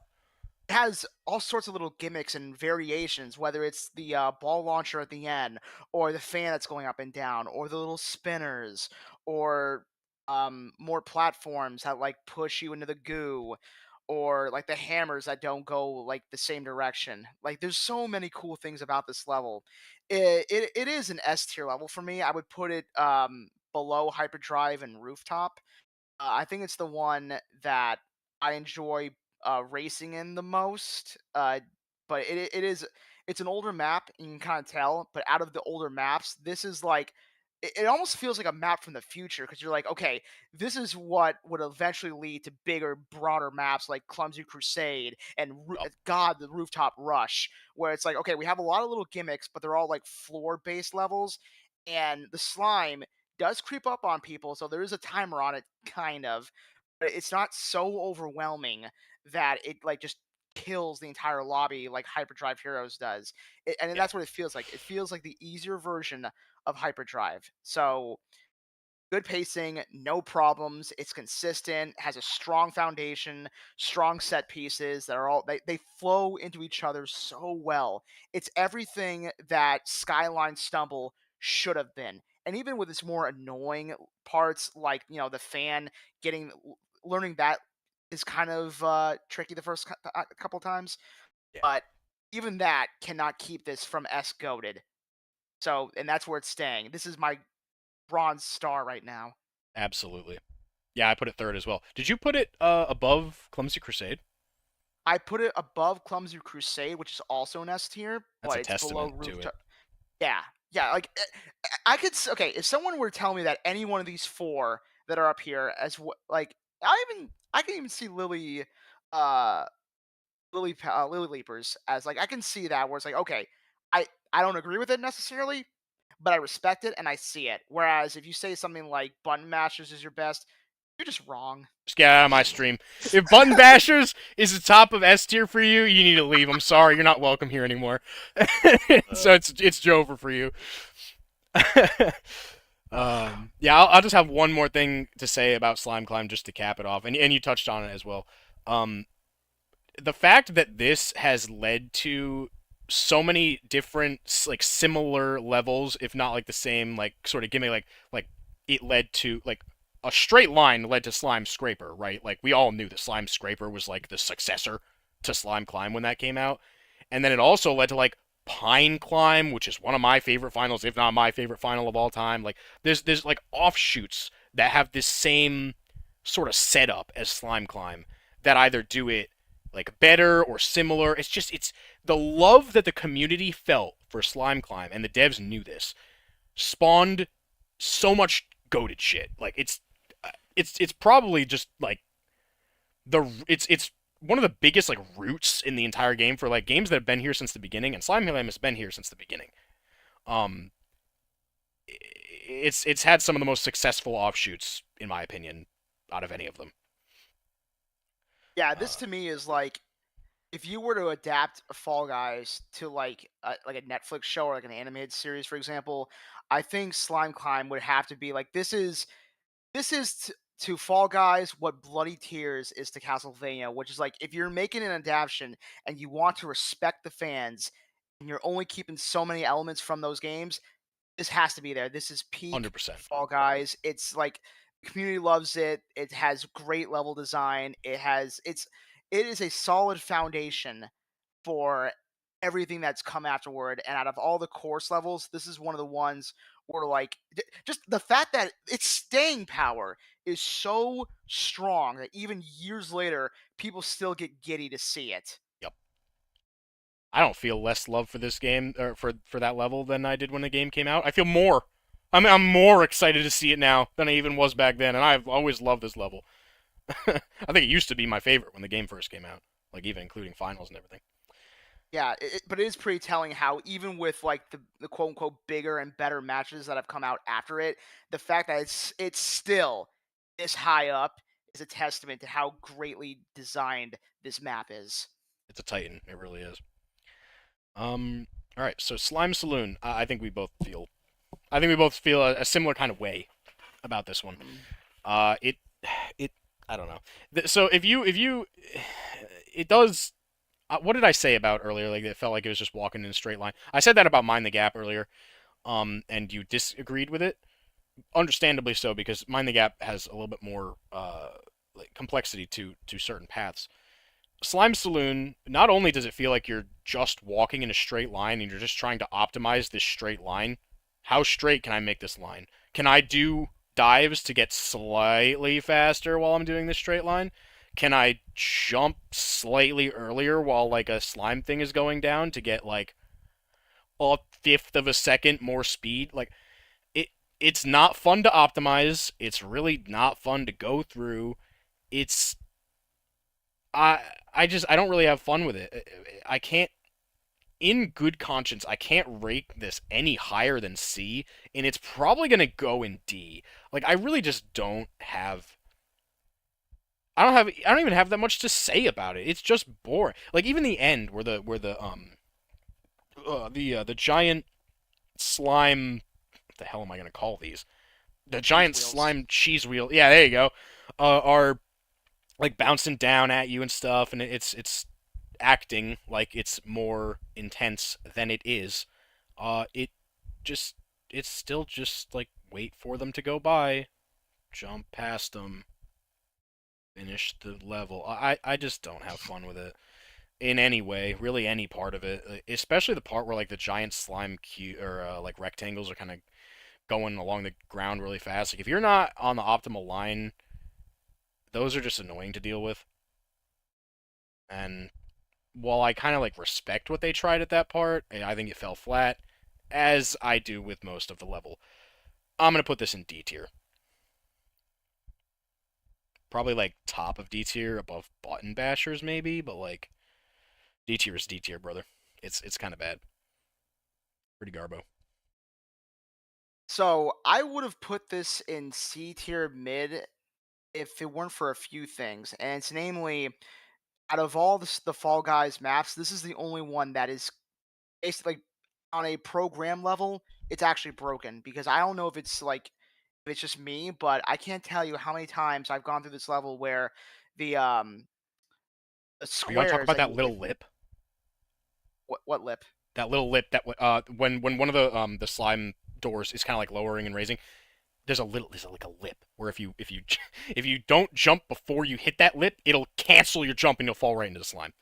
it has all sorts of little gimmicks and variations, whether it's the ball launcher at the end, or the fan that's going up and down, or the little spinners, or more platforms that like push you into the goo, or like the hammers that don't go like the same direction. Like there's so many cool things about this level. It is an S tier level for me. I would put it below Hyperdrive and Rooftop. I think it's the one that I enjoy racing in the most. But it's an older map, and you can kind of tell. But out of the older maps, this is like it almost feels like a map from the future because you're like, okay, this is what would eventually lead to bigger, broader maps like Clumsy Crusade and Yup. God, the Rooftop Rush, where it's like, okay, we have a lot of little gimmicks, but they're all like floor-based levels, and the slime does creep up on people, so there is a timer on it, kind of, but it's not so overwhelming that it like just kills the entire lobby like Hyperdrive Heroes does. And Yeah, that's what it feels like. It feels like the easier version of Hyperdrive. So good pacing, no problems. It's consistent, has a strong foundation, strong set pieces that are they flow into each other so well. It's everything that Skyline Stumble should have been. And even with its more annoying parts, like the fan getting learning that is kind of tricky the first couple times, yeah, but even that cannot keep this from S goated. So, and that's where it's staying. This is my bronze star right now. absolutely. Yeah, I put it third as well. Did you put it above Clumsy Crusade? I put it above Clumsy Crusade, which is also an S tier, That's a but it's below testament to it. Rooftop. Yeah, yeah. Like I could. Okay, if someone were to tell me that any one of these four that are up here as like I can even see uh, Lily Leapers as like I can see that where it's like okay, I don't agree with it necessarily, but I respect it and I see it. Whereas if you say something like Button Mashers is your best, you're just wrong. Just get out of my stream. If Button Bashers is the top of S tier for you, you need to leave. I'm sorry, you're not welcome here anymore. So it's Jover for you. Yeah, I'll just have one more thing to say about Slime Climb just to cap it off, and you touched on it as well. The fact that this has led to so many different like similar levels, if not like the same like sort of gimmick. Like it led to like a straight line led to Slime Scraper, right? Like we all knew that Slime Scraper was like the successor to Slime Climb when that came out, and then it also led to like Pine Climb, which is one of my favorite finals, if not my favorite final of all time. Like there's like offshoots that have this same sort of setup as Slime Climb that either do it like better or similar. It's the love that the community felt for Slime Climb, and the devs knew this, spawned so much goated shit. Like it's probably just like it's one of the biggest like roots in the entire game for like games that have been here since the beginning, and Slime Climb has been here since the beginning. Um, it's had some of the most successful offshoots in my opinion out of any of them. Yeah, this Uh, to me is like if you were to adapt Fall Guys to like a Netflix show or like an animated series, for example, I think Slime Climb would have to be like this is to Fall Guys what Bloody Tears is to Castlevania, which is like if you're making an adaptation and you want to respect the fans and you're only keeping so many elements from those games, this has to be there. This is peak 100%. Fall Guys. It's like the community loves it. It has great level design. It is a solid foundation for everything that's come afterward. And out of all the course levels, this is one of the ones where like just the fact that its staying power is so strong that even years later, people still get giddy to see it. Yep. I don't feel less love for this game or for that level than I did when the game came out. I feel more. I'm more excited to see it now than I even was back then, and I've always loved this level. I think it used to be my favorite when the game first came out, like even including finals and everything. Yeah, but it is pretty telling how even with like the quote unquote bigger and better matches that have come out after it, the fact that it's still this high up is a testament to how greatly designed this map is. It's a titan, it really is. All right, so Slime Saloon. I think we both feel. I think we both feel a similar kind of way about this one. Mm. It, it. I don't know. So if you, it does. What did I say about earlier? Like it felt like it was just walking in a straight line. I said that about Mind the Gap earlier. And you disagreed with it. Understandably so, because Mind the Gap has a little bit more like complexity to certain paths. Slime Saloon, not only does it feel like you're just walking in a straight line and you're just trying to optimize this straight line, how straight can I make this line? Can I do dives to get slightly faster while I'm doing this straight line? Can I jump slightly earlier while like a slime thing is going down to get like a fifth of a second more speed? Like it's not fun to optimize. It's really not fun to go through. It's I I don't really have fun with it. I can't in good conscience, I can't rate this any higher than C, and it's probably gonna go in D. Like I really just don't have I don't even have that much to say about it. It's just boring. Like even the end where the giant slime what the hell am I gonna call these? The Cheese giant wheels. slime cheese wheel. Yeah, there you go. Are like bouncing down at you and stuff, and it's acting like it's more intense than it is. It just it's still just like wait for them to go by, jump past them, finish the level. I just don't have fun with it in any way, really any part of it, especially the part where like the giant slime or like rectangles are kind of going along the ground really fast. Like if you're not on the optimal line, those are just annoying to deal with. And while I kind of like respect what they tried at that part, I think it fell flat, as I do with most of the level. I'm gonna put this in D tier. Probably like top of D tier, above Button Bashers maybe, but like D tier is D tier, brother. It's kind of bad. Pretty garbo. So I would have put this in C tier mid if it weren't for a few things, and it's namely out of all the Fall Guys maps, this is the only one that is basically on a program level, it's actually broken because I don't know if it's just me, but I can't tell you how many times I've gone through this level where the um the Are you gonna talk squares about that that you hit little lip? what lip? that little lip that when one of the slime doors is kind of like lowering and raising, there's like a lip where if you if you don't jump before you hit that lip, it'll cancel your jump and you'll fall right into the slime.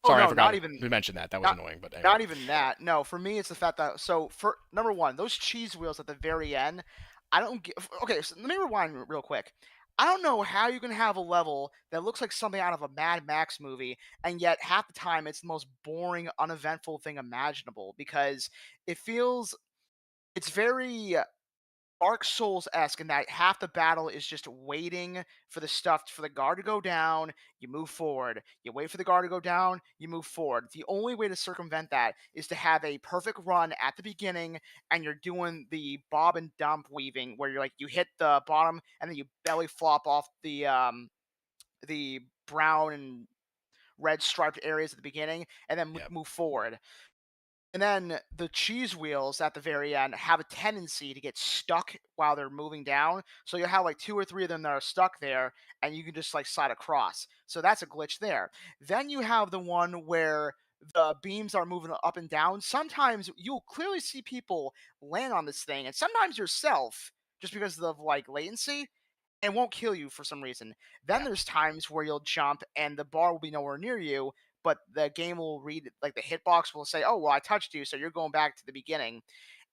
Oh Sorry, I no, forgot not even to mention that. That was not annoying, but anyway. not even that. No, for me it's the fact that so for number one, those cheese wheels at the very end, I don't get. Okay, so let me rewind real quick. I don't know how you can have a level that looks like something out of a Mad Max movie, and yet half the time it's the most boring, uneventful thing imaginable because it feels it's very Dark Souls esque in that half the battle is just waiting for the stuff for the guard to go down, you move forward. You wait for the guard to go down, you move forward. The only way to circumvent that is to have a perfect run at the beginning and you're doing the bob and dump weaving where you're like you hit the bottom and then you belly flop off the brown and red striped areas at the beginning and then Yeah, move forward. And then the cheese wheels at the very end have a tendency to get stuck while they're moving down. So you'll have like two or three of them that are stuck there, and you can just like slide across. So that's a glitch there. Then you have the one where the beams are moving up and down. Sometimes you'll clearly see people land on this thing, and sometimes yourself, just because of like latency and won't kill you for some reason. Then yeah. there's times where you'll jump and the bar will be nowhere near you, but the game will read like the hitbox will say, "Oh, well, I touched you, so you're going back to the beginning."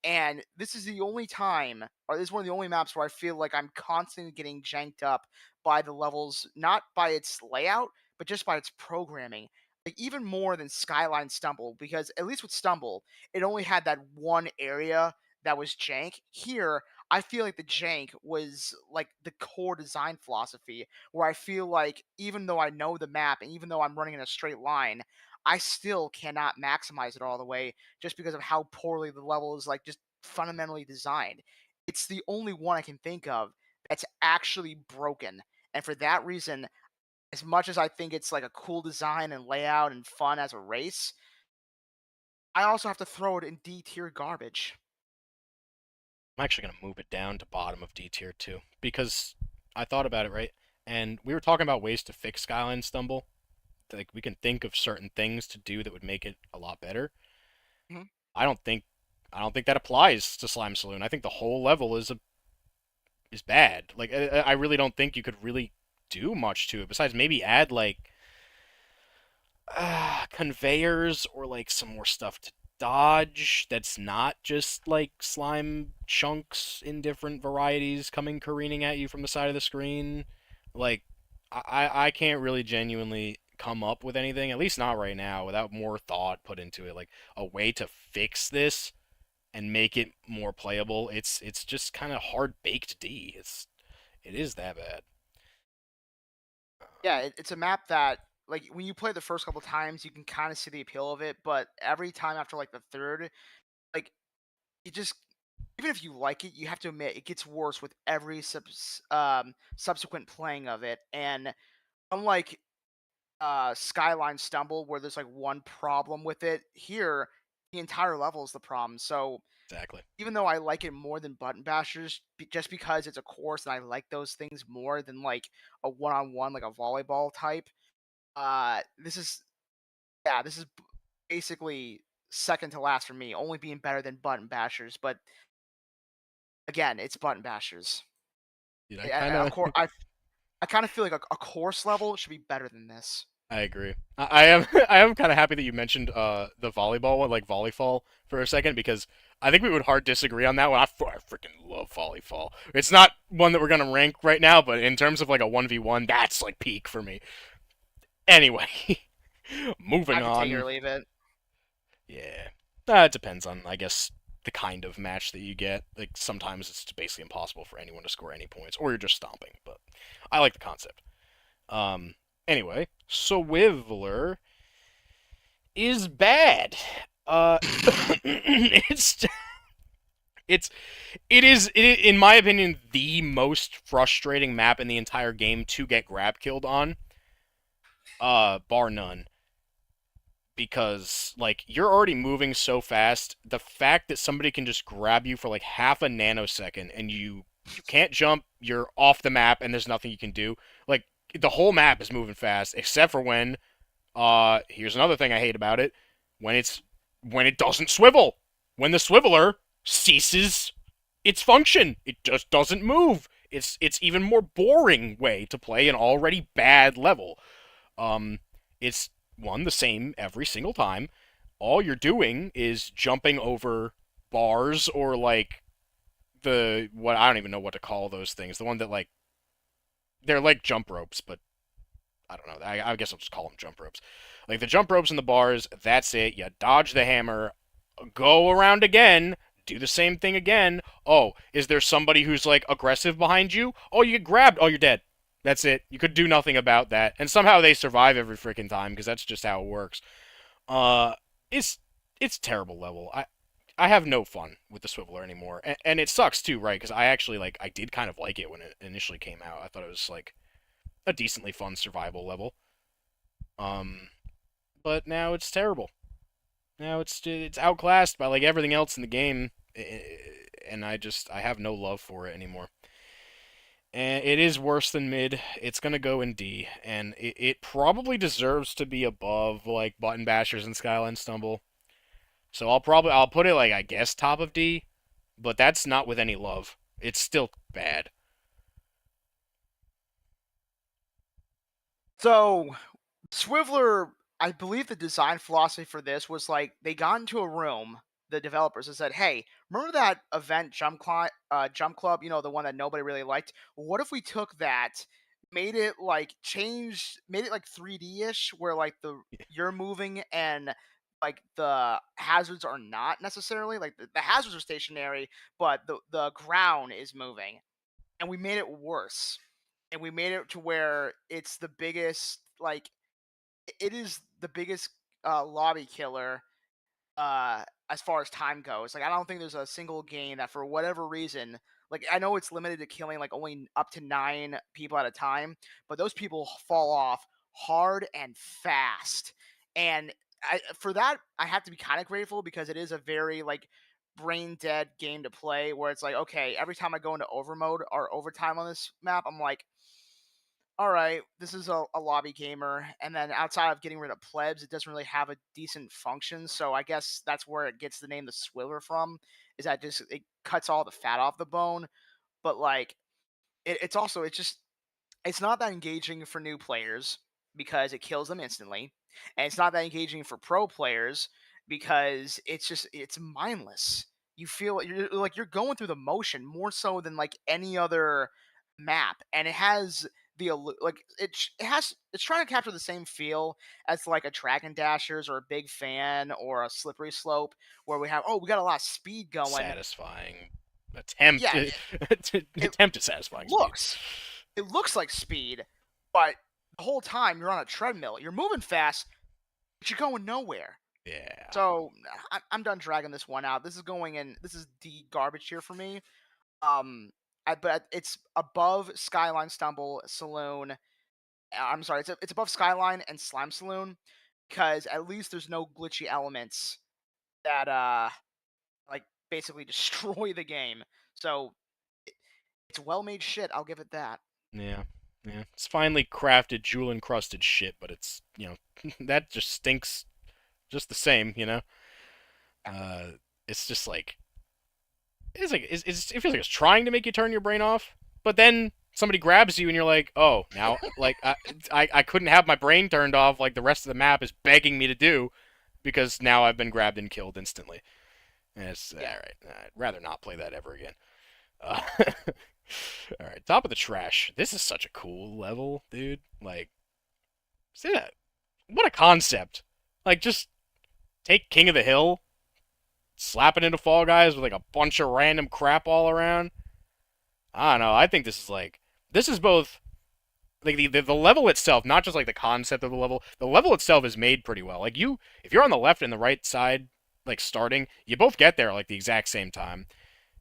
And this is the only time, or this is one of the only maps where I feel like I'm constantly getting janked up by the levels, not by its layout, but just by its programming. Like even more than Skyline Stumble, because at least with Stumble, it only had that one area that was jank. Here, I feel like the jank was like the core design philosophy, where I feel like even though I know the map and even though I'm running in a straight line, I still cannot maximize it all the way just because of how poorly the level is like just fundamentally designed. It's the only one I can think of that's actually broken. And for that reason, as much as I think it's like a cool design and layout and fun as a race, I also have to throw it in D tier garbage. I'm actually gonna move it down to bottom of D tier too because I thought about it, right, and we were talking about ways to fix Skyline Stumble. Like we can think of certain things to do that would make it a lot better. Mhm. I don't think I don't think that applies to Slime Saloon. I think the whole level is bad. Like I really don't think you could really do much to it besides maybe add like conveyors or like some more stuff to dodge that's not just like slime chunks in different varieties coming careening at you from the side of the screen. Like I can't really genuinely come up with anything, at least not right now, without more thought put into it. Like a way to fix this and make it more playable. It's just kind of hard baked D. It is that bad. Yeah, it's a map that like when you play the first couple times, you can kind of see the appeal of it, but every time after like the third, like it just even if you like it, you have to admit it gets worse with every subsequent playing of it. And unlike Skyline Stumble, where there's like one problem with it, here the entire level is the problem. So Exactly. even though I like it more than Button Bashers, just because it's a course and I like those things more than like a one-on-one, like a volleyball type. This is this is basically second to last for me, only being better than Button Bashers. But again, it's Button Bashers. Dude, Of course, I kind of feel like a course level should be better than this. I agree. I am I am kind of happy that you mentioned the volleyball one, like volleyball, for a second because I think we would hard disagree on that one. I freaking love volleyball. It's not one that we're gonna rank right now, but in terms of like a 1v1, that's like peak for me. Anyway, moving I can take it or on. leave it. Yeah, it depends on I guess the kind of match that you get. Like sometimes it's basically impossible for anyone to score any points, or you're just stomping. But I like the concept. Um. Anyway, so Wiveler is bad. It's it's in my opinion the most frustrating map in the entire game to get grab killed on, bar none. Because like you're already moving so fast, the fact that somebody can just grab you for like half a nanosecond and you can't jump, you're off the map, and there's nothing you can do. Like the whole map is moving fast, except for when here's another thing I hate about it. When it's when it doesn't swivel. When the swiveler ceases its function, it just doesn't move. It's even more boring way to play an already bad level. Um, it's the same every single time. All you're doing is jumping over bars or like the what I don't even know what to call those things. The one that like they're like jump ropes, but I don't know. I guess I'll just call them jump ropes. Like the jump ropes and the bars, that's it. You dodge the hammer, go around again, do the same thing again. Oh, is there somebody who's like aggressive behind you? Oh, you get grabbed. Oh, you're dead. That's it. You could do nothing about that. And somehow they survive every freaking time because that's just how it works. Uh, it's it's a terrible level. I have no fun with the Swiveler anymore, and it sucks too, right? Because I actually like I did kind of like it when it initially came out. I thought it was like a decently fun survival level. Um, but now it's terrible. Now it's outclassed by like everything else in the game, and I have no love for it anymore. And it is worse than mid. It's gonna go in D, and it probably deserves to be above like Button Bashers and Skyline Stumble. So I'll put it like I guess top of D, but that's not with any love. It's still bad. So Swiveler, I believe the design philosophy for this was like they got into a room, the developers, and said, "Hey, remember that event Jump Club? You know, the one that nobody really liked. What if we took that, made it like made it like 3D ish, where like you're moving and like the hazards are not necessarily like the hazards are stationary, but the ground is moving, and we made it worse." And we made it to where it's the biggest like it is the biggest lobby killer as far as time goes. Like I don't think there's a single game that for whatever reason, like I know it's limited to killing like only up to 9 people at a time, but those people fall off hard and fast. And for that, I have to be kind of grateful because it is a very like brain dead game to play where it's like, okay, every time I go into over mode or overtime on this map, I'm like, all right, this is a lobby gamer, and then outside of getting rid of plebs, it doesn't really have a decent function. So I guess that's where it gets the name the Swiller from. Is that just it cuts all the fat off the bone? But like, it's also it's not that engaging for new players because it kills them instantly, and it's not that engaging for pro players because it's mindless. You feel you're going through the motion more so than like any other map, and it has like it's trying to capture the same feel as like a Dragon Dashers or a Big Fan or a Slippery Slope where we got a lot of speed going. Satisfying attempt Yeah, it attempt at satisfying speed. looks it looks like speed, but the whole time you're on a treadmill. You're moving fast, but you're going nowhere. Yeah. So I'm done dragging this one out. This is going in. This is the garbage here for me. But it's above Skyline Stumble Saloon. I'm sorry, it's above Skyline and Slime Saloon because at least there's no glitchy elements that like basically destroy the game. So it's well made shit. I'll give it that. Yeah. Yeah. It's finely crafted, jewel encrusted shit, but it's that just stinks just the same, Uh it's just like it feels like it's trying to make you turn your brain off, but then somebody grabs you and you're like, oh, now like I couldn't have my brain turned off like the rest of the map is begging me to do because now I've been grabbed and killed instantly. And it's Yeah. all right. I'd rather not play that ever again. Uh, all right, top of the trash. This is such a cool level, dude. Like, see that? What a concept! Like, just take King of the Hill, slap it into Fall Guys with like a bunch of random crap all around. I don't know. I think this is both like the level itself, not just like the concept of the level. The level itself is made pretty well. Like if you're on the left and the right side, like starting, you both get there like the exact same time.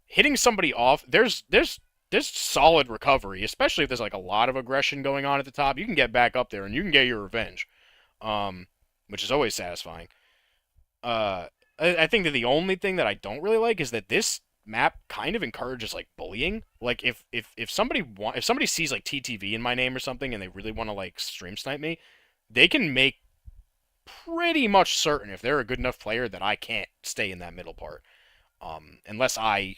Hitting somebody off, there's solid recovery, especially if there's like a lot of aggression going on at the top. You can get back up there and you can get your revenge, um, which is always satisfying. Uh, I think that the only thing that I don't really like is that this map kind of encourages like bullying. Like if somebody sees like TTV in my name or something and they really want to like stream snipe me, they can make pretty much certain if they're a good enough player that I can't stay in that middle part. Unless I,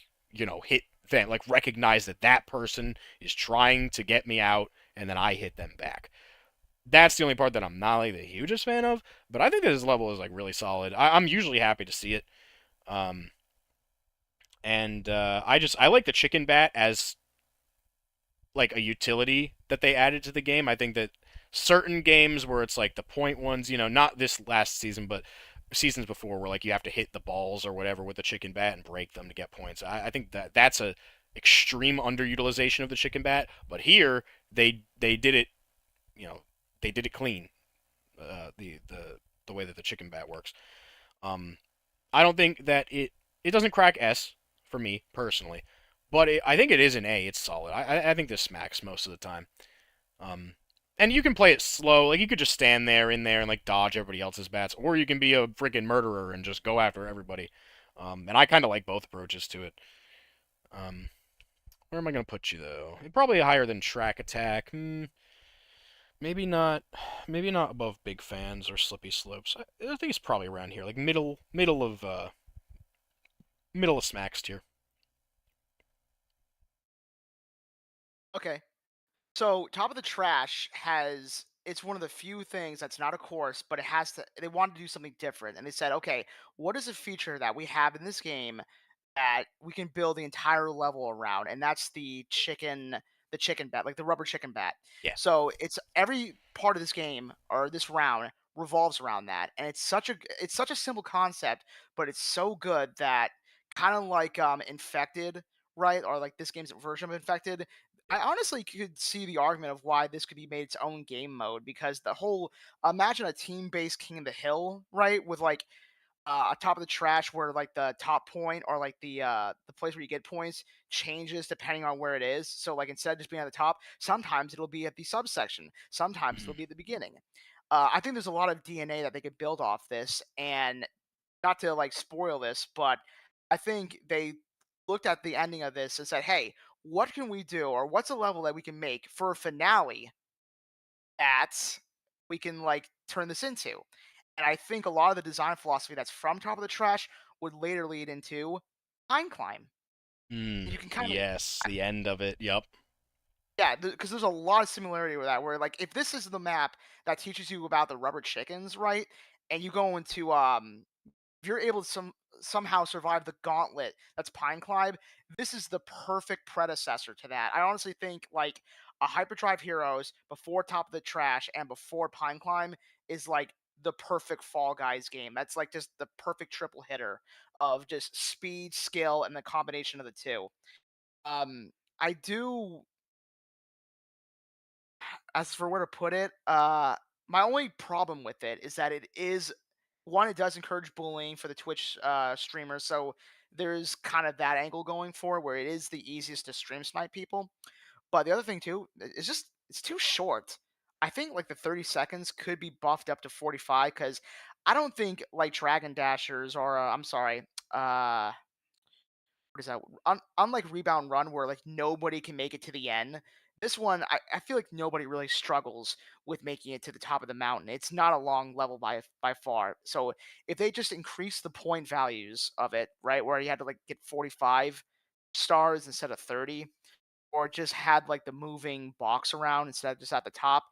hit that, like recognize that that person is trying to get me out, and then I hit them back. That's the only part that I'm not like the hugest fan of. But I think that this level is like really solid. I'm usually happy to see it. Um, and I like the chicken bat as like a utility that they added to the game. I think that certain games where it's like the point ones, not this last season, but seasons before, where like you have to hit the balls or whatever with the chicken bat and break them to get points. I think that that's a extreme underutilization of the chicken bat. But here they did it, you know, they did it clean. The way that the chicken bat works. Um, I don't think that it doesn't crack S for me personally, but I think it is an A. It's solid. I think this smacks most of the time. Um, and you can play it slow. Like you could just stand there in there and like dodge everybody else's bats, or you can be a freaking murderer and just go after everybody. And I kind of like both approaches to it. Um, where am I gonna put you though? Probably higher than track attack. Maybe not. Maybe not above big fans or slippy slopes. I think it's probably around here, like middle of smacks tier. Okay. So Top of the Trash has it's one of the few things that's not a course, but it has to they wanted to do something different. And they said, okay, what is a feature that we have in this game that we can build the entire level around? And that's the chicken bat, like the rubber chicken bat. Yeah. So it's every part of this game or this round revolves around that. And it's such a simple concept, but it's so good that kind of like Infected, right? Or like this game's version of Infected, I honestly could see the argument of why this could be made its own game mode because the whole imagine a team-based King of the Hill, right? With like a top of the trash where like the top point or like the place where you get points changes depending on where it is. So like instead of just being at the top, sometimes it'll be at the subsection, sometimes it'll Mm. be at the beginning. I think there's a lot of DNA that they could build off this, and not to like spoil this, but I think they looked at the ending of this and said, "Hey, what can we do, or what's a level that we can make for a finale that we can like turn this into?" And I think a lot of the design philosophy that's from Top of the Trash would later lead into Pine Climb. You can kind of Yes, the end of it. Yup. yeah, because there's a lot of similarity with that. Where like if this is the map that teaches you about the rubber chickens, right? And you go into if you're able to somehow survive the gauntlet that's Pine Climb, this is the perfect predecessor to that. I honestly think like a Hyperdrive Heroes before Top of the Trash and before Pine Climb is like the perfect Fall Guys game. That's like just the perfect triple hitter of just speed, skill, and the combination of the two. I do as for where to put it, my only problem with it is that it is one, it does encourage bullying for the Twitch streamers, so there's kind of that angle going for it, where it is the easiest to stream snipe people. But the other thing too, is just it's too short. I think like the 30 seconds could be buffed up to 45 because I don't think like Dragon Dashers or I'm sorry, what is that? Unlike Rebound Run, where like nobody can make it to the end, this one I feel like nobody really struggles with making it to the top of the mountain. It's not a long level by far. So if they just increase the point values of it, right, where you had to like get 45 stars instead of 30, or just had like the moving box around instead of just at the top,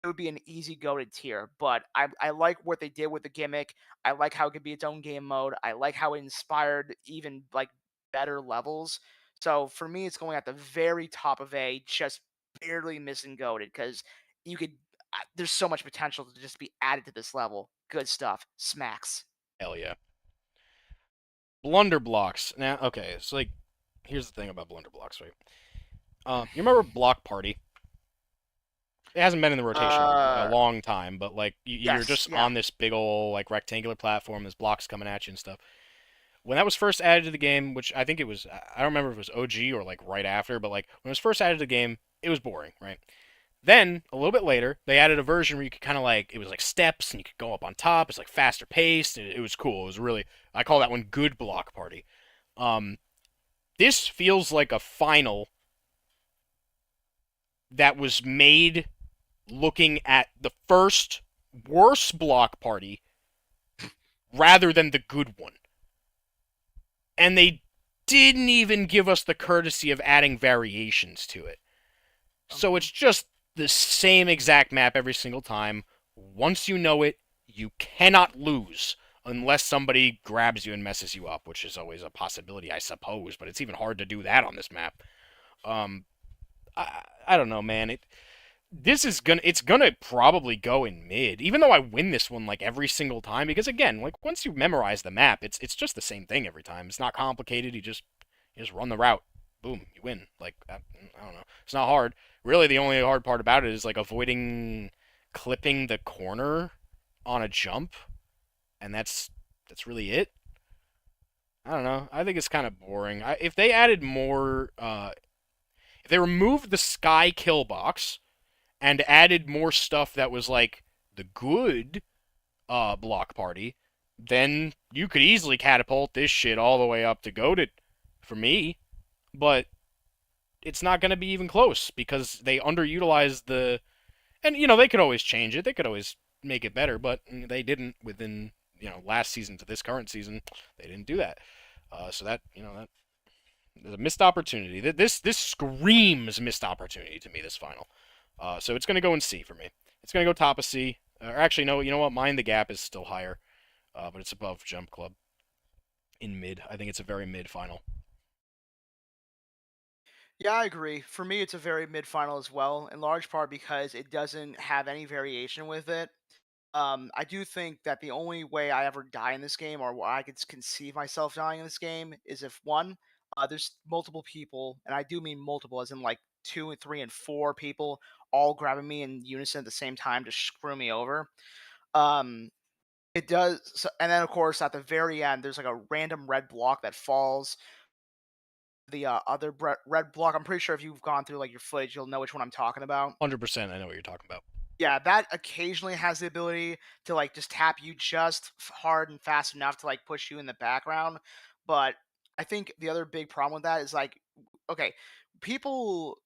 it would be an easy go to tier. But I like what they did with the gimmick. I like how it could be its own game mode. I like how it inspired even like better levels. So for me, it's going at the very top of A, just barely missing goaded because you could. There's so much potential to just be added to this level. Good stuff. Smacks. Hell yeah. Blunder blocks. Now, okay, so like, here's the thing about blunder blocks, right? You remember Block Party? It hasn't been in the rotation a Uh, long time, but like you're yes, just yeah. on this big old like rectangular platform. There's blocks coming at you and stuff. When that was first added to the game, which I think it was, I don't remember if it was OG or like right after, but like when it was first added to the game, it was boring, right? Then a little bit later, they added a version where you could kind of like it was like steps and you could go up on top. It's like faster paced. And it was cool. It was really I call that one good Block Party. Um, this feels like a final that was made looking at the first worse block party rather than the good one. And they didn't even give us the courtesy of adding variations to it. So it's just the same exact map every single time. Once you know it, you cannot lose unless somebody grabs you and messes you up, which is always a possibility, I suppose. But it's even hard to do that on this map. Um, I don't know, man. It's gonna probably go in mid, even though I win this one like every single time. Because again, like once you memorize the map, it's just the same thing every time. It's not complicated. You just run the route, boom, you win. Like I don't know, it's not hard. Really, the only hard part about it is like avoiding clipping the corner on a jump, and that's really it. I don't know. I think it's kind of boring. If they added more, if they removed the sky kill box and added more stuff that was like the good block party, then you could easily catapult this shit all the way up to goated for me. But it's not going to be even close because they underutilized the. And they could always change it. They could always make it better, but they didn't within last season to this current season. They didn't do that. So that there's a missed opportunity. This screams missed opportunity to me. This final. So it's going to go in C for me. It's going to go top of C. Or actually, no. You know what? Mind the Gap is still higher, but it's above Jump Club in mid. I think it's a very mid final. Yeah, I agree. For me, it's a very mid final as well, in large part because it doesn't have any variation with it. I do think that the only way I ever die in this game, or where I could conceive myself dying in this game, is if one, there's multiple people, and I do mean multiple, as in like two and three and four people all grabbing me in unison at the same time to screw me over. Um, it does, and then of course at the very end, there's like a random red block that falls. The other red block, I'm pretty sure if you've gone through like your footage, you'll know which one I'm talking about. 100%. I know what you're talking about. Yeah, that occasionally has the ability to like just tap you just hard and fast enough to like push you in the background. But I think the other big problem with that is like, okay, people,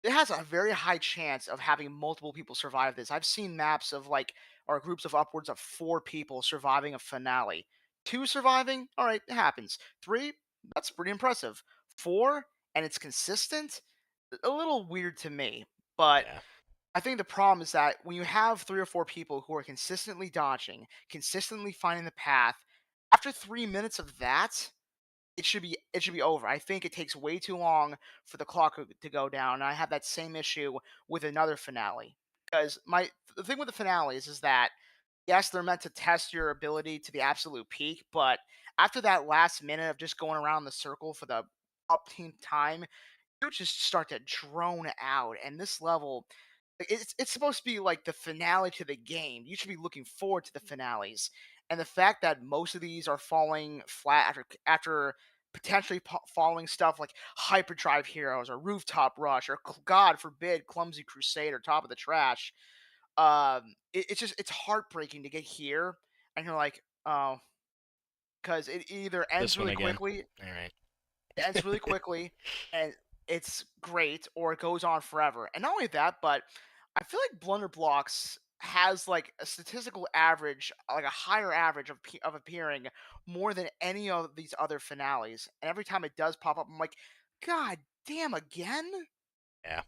it has a very high chance of having multiple people survive this. I've seen maps of like, or groups of upwards of four people surviving a finale. Two surviving, all right, it happens. Three, that's pretty impressive. Four, and it's consistent, a little weird to me. But Yeah. I think the problem is that when you have three or four people who are consistently dodging, consistently finding the path, after 3 minutes of that, it should be over. I think it takes way too long for the clock to go down. And I have that same issue with another finale because my the thing with the finales is that yes, they're meant to test your ability to the absolute peak, but after that last minute of just going around the circle for the upteenth time, you just start to drone out. And this level, it's supposed to be like the finale to the game. You should be looking forward to the finales. And the fact that most of these are falling flat after potentially following stuff like Hyperdrive Heroes or Rooftop Rush or God forbid Clumsy Crusade or Top of the Trash. It's heartbreaking to get here and you're like, oh, because it either ends This one really again. quickly, All right. it ends really quickly, and it's great, or it goes on forever. And not only that, but I feel like Blunder Blocks has like a statistical average, like a higher average of appearing more than any of these other finales. And every time it does pop up, I'm like, God damn, again? Yeah.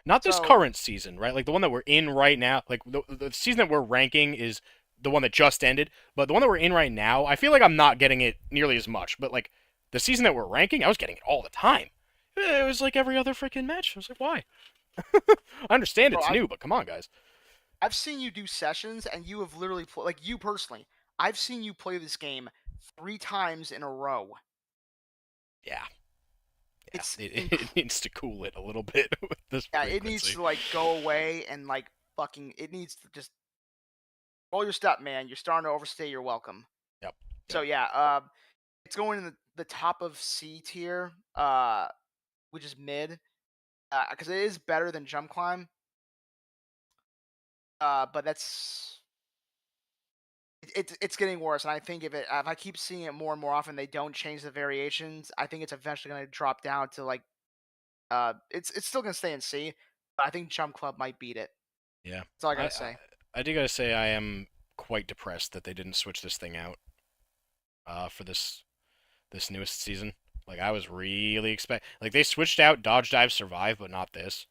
Not this So, current season, right? Like the one that we're in right now. Like the season that we're ranking is the one that just ended. But the one that we're in right now, I feel like I'm not getting it nearly as much. But like the season that we're ranking, I was getting it all the time. It was like every other freaking match. I was like, why? I understand bro, it's I've new, but come on, guys. I've seen you do sessions, and you have literally like you personally. I've seen you play this game 3 times in a row. Yeah, yeah. It's It needs to cool it a little bit with this Yeah, it needs frequency. to like go away and like fucking. It needs to just roll your step, man. You're starting to overstay your welcome. Yep. So Yep. yeah, it's going in the top of C tier, which is mid, because it is better than Jump Climb. But it's getting worse, and I think if I keep seeing it more and more often, they don't change the variations. I think it's eventually going to drop down to like it's still going to stay in C, but I think Jump Club might beat it. Yeah. That's all I I, gotta I say. I do gotta say I am quite depressed that they didn't switch this thing out for this newest season. Like I was really like they switched out Dodge Dive Survive, but not this.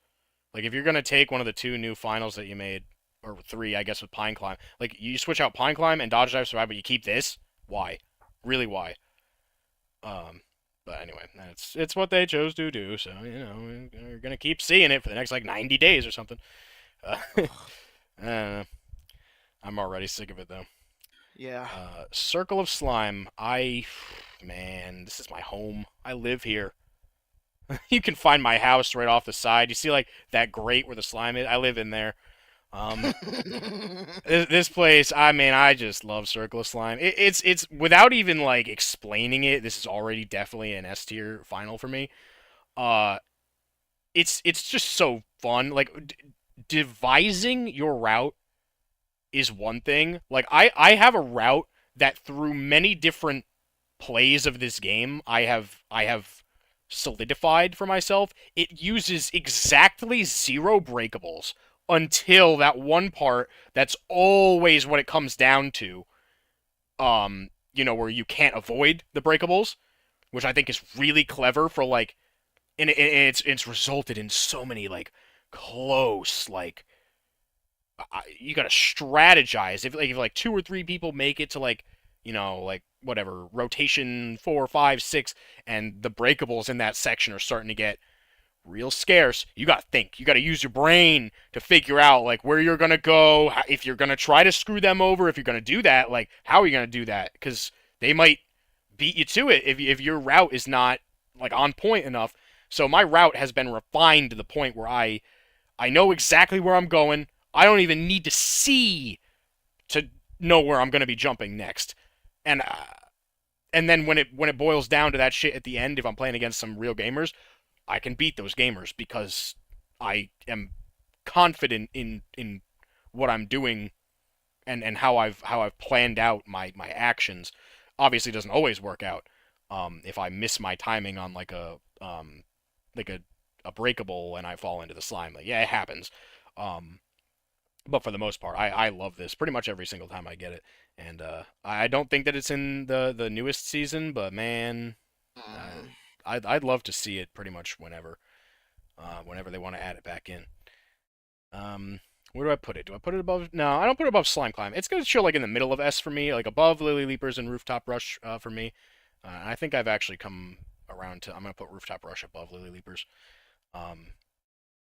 Like if you're gonna take one of the two new finals that you made, or three, I guess, with Pine Climb, like you switch out Pine Climb and Dodge Dive Survive, but you keep this. Why? Really, why? Um, but anyway, it's what they chose to do. So we're gonna keep seeing it for the next like 90 days or something. I don't know. I'm already sick of it though. Yeah. Circle of Slime. Man, this is my home. I live here. You can find my house right off the side. You see like that grate where the slime is? I live in there. Um, this place, I mean, I just love Circle of Slime. It's without even like explaining it. This is already definitely an S tier final for me. Uh, it's just so fun. Like devising your route is one thing. Like I have a route that through many different plays of this game I have solidified for myself. It uses exactly zero breakables until that one part that's always what it comes down to. Where you can't avoid the breakables, which I think is really clever for like and it's resulted in so many like close like you gotta strategize. If two or three people make it to like like whatever rotation 4, 5, 6, and the breakables in that section are starting to get real scarce. You gotta think. You gotta use your brain to figure out like where you're gonna go. If you're gonna try to screw them over, if you're gonna do that, like how are you gonna do that? Because they might beat you to it if your route is not like on point enough. So my route has been refined to the point where I know exactly where I'm going. I don't even need to see to know where I'm going to be jumping next. And and then when it boils down to that shit at the end, if I'm playing against some real gamers, I can beat those gamers because I am confident in what I'm doing and how I've planned out my actions. Obviously, it doesn't always work out. If I miss my timing on like a breakable and I fall into the slime, like yeah, it happens. Um, but for the most part, I love this pretty much every single time I get it. And I don't think that it's in the newest season, but man, uh, Mm. I'd love to see it pretty much whenever they want to add it back in. Where do I put it? Do I put it above? No, I don't put it above Slime Climb. It's gonna chill like in the middle of S for me, like above Lily Leapers and Rooftop Rush for me. I think I've actually come around to. I'm gonna put Rooftop Rush above Lily Leapers. Um,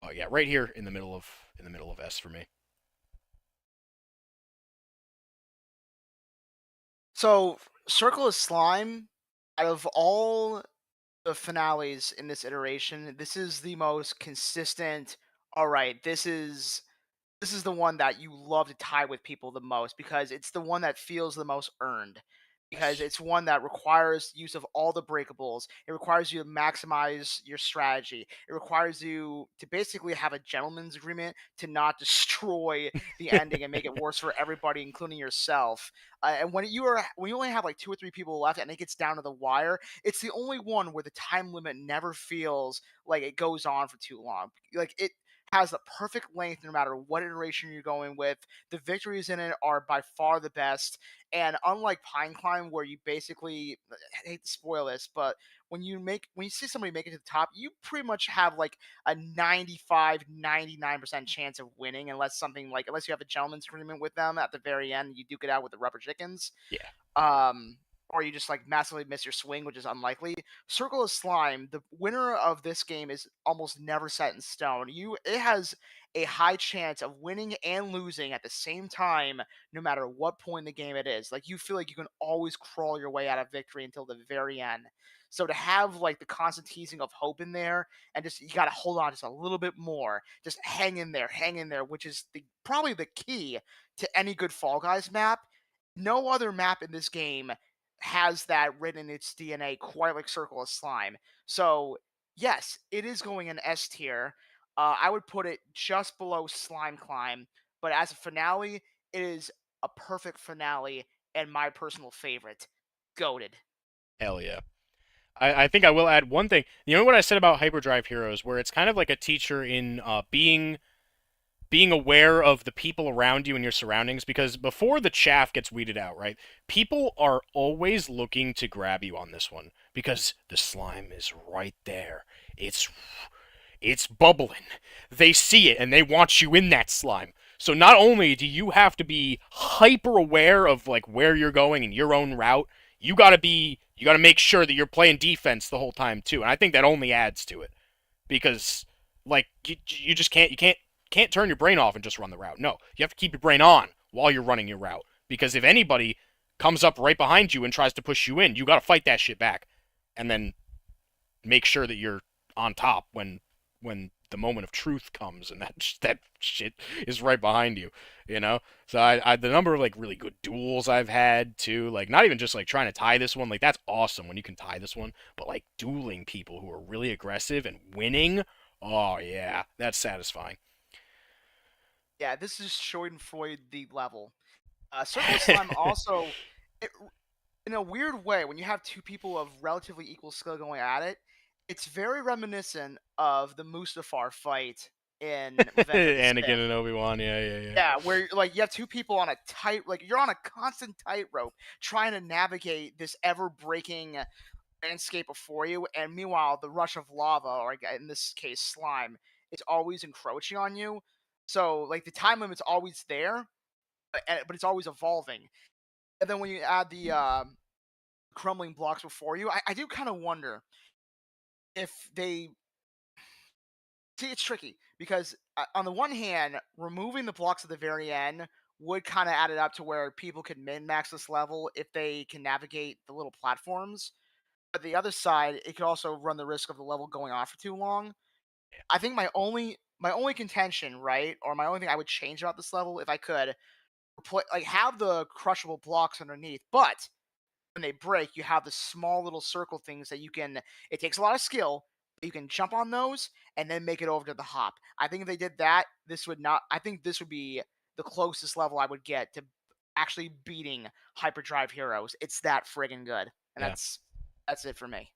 oh yeah, right here in the middle of S for me. So, Circle of Slime, out of all the finales in this iteration, this is the most consistent. All right, this is the one that you love to tie with people the most because it's the one that feels the most earned. Because Yes. it's one that requires use of all the breakables. It requires you to maximize your strategy. It requires you to basically have a gentleman's agreement to not destroy the ending and make it worse for everybody, including yourself. And when you only have like two or three people left and it gets down to the wire, it's the only one where the time limit never feels like it goes on for too long. Like it has the perfect length no matter what iteration you're going with. The victories in it are by far the best. And unlike Pine Climb, where you basically I hate to spoil this, but when you see somebody make it to the top, you pretty much have like a 95, 99% chance of winning unless you have a gentleman's agreement with them at the very end, you duke it out with the rubber chickens. Yeah. um, or you just like massively miss your swing, which is unlikely. Circle of Slime, the winner of this game is almost never set in stone. It has a high chance of winning and losing at the same time, no matter what point in the game it is. Like you feel like you can always crawl your way out of victory until the very end. So to have like the constant teasing of hope in there, and just you got to hold on just a little bit more, just hang in there, which is probably the key to any good Fall Guys map. No other map in this game has that written in its DNA quite like Circle of Slime. So, yes, it is going in S tier. I would put it just below Slime Climb, but as a finale, it is a perfect finale and my personal favorite. Goated. Hell yeah. I think I will add one thing. You know what I said about Hyperdrive Heroes, where it's kind of like a teacher in being being aware of the people around you and your surroundings, because before the chaff gets weeded out, right? People are always looking to grab you on this one because the slime is right there. It's bubbling. They see it and they want you in that slime. So not only do you have to be hyper aware of like where you're going and your own route, you got to make sure that you're playing defense the whole time too. And I think that only adds to it because like you just can't turn your brain off and just run the route. No, you have to keep your brain on while you're running your route because if anybody comes up right behind you and tries to push you in, you got to fight that shit back and then make sure that you're on top when the moment of truth comes and that shit is right behind you, you know. So I the number of like really good duels I've had too, like not even just like trying to tie this one, like that's awesome when you can tie this one, but like dueling people who are really aggressive and winning, oh yeah, that's satisfying. Yeah, this is Schadenfreude the level. Circle Slime also, it, in a weird way, when you have two people of relatively equal skill going at it, it's very reminiscent of the Mustafar fight in Revenge of the Anakin Sith. and Obi-Wan, yeah. Yeah, where like you have two people on a you're on a constant tightrope trying to navigate this ever-breaking landscape before you, and meanwhile the rush of lava, or in this case slime, is always encroaching on you. So like the time limit's always there, but it's always evolving. And then when you add the crumbling blocks before you, I do kind of wonder if they see it's tricky because on the one hand, removing the blocks at the very end would kind of add it up to where people could min max this level if they can navigate the little platforms. But the other side, it could also run the risk of the level going on for too long. I think my only contention, right, or my only thing I would change about this level if I could, like have the crushable blocks underneath, but when they break, you have the small little circle things that you can. It takes a lot of skill. You can jump on those and then make it over to the hop. I think if they did that, this would not. I think this would be the closest level I would get to actually beating Hyperdrive Heroes. It's that friggin' good, and Yeah. that's it for me.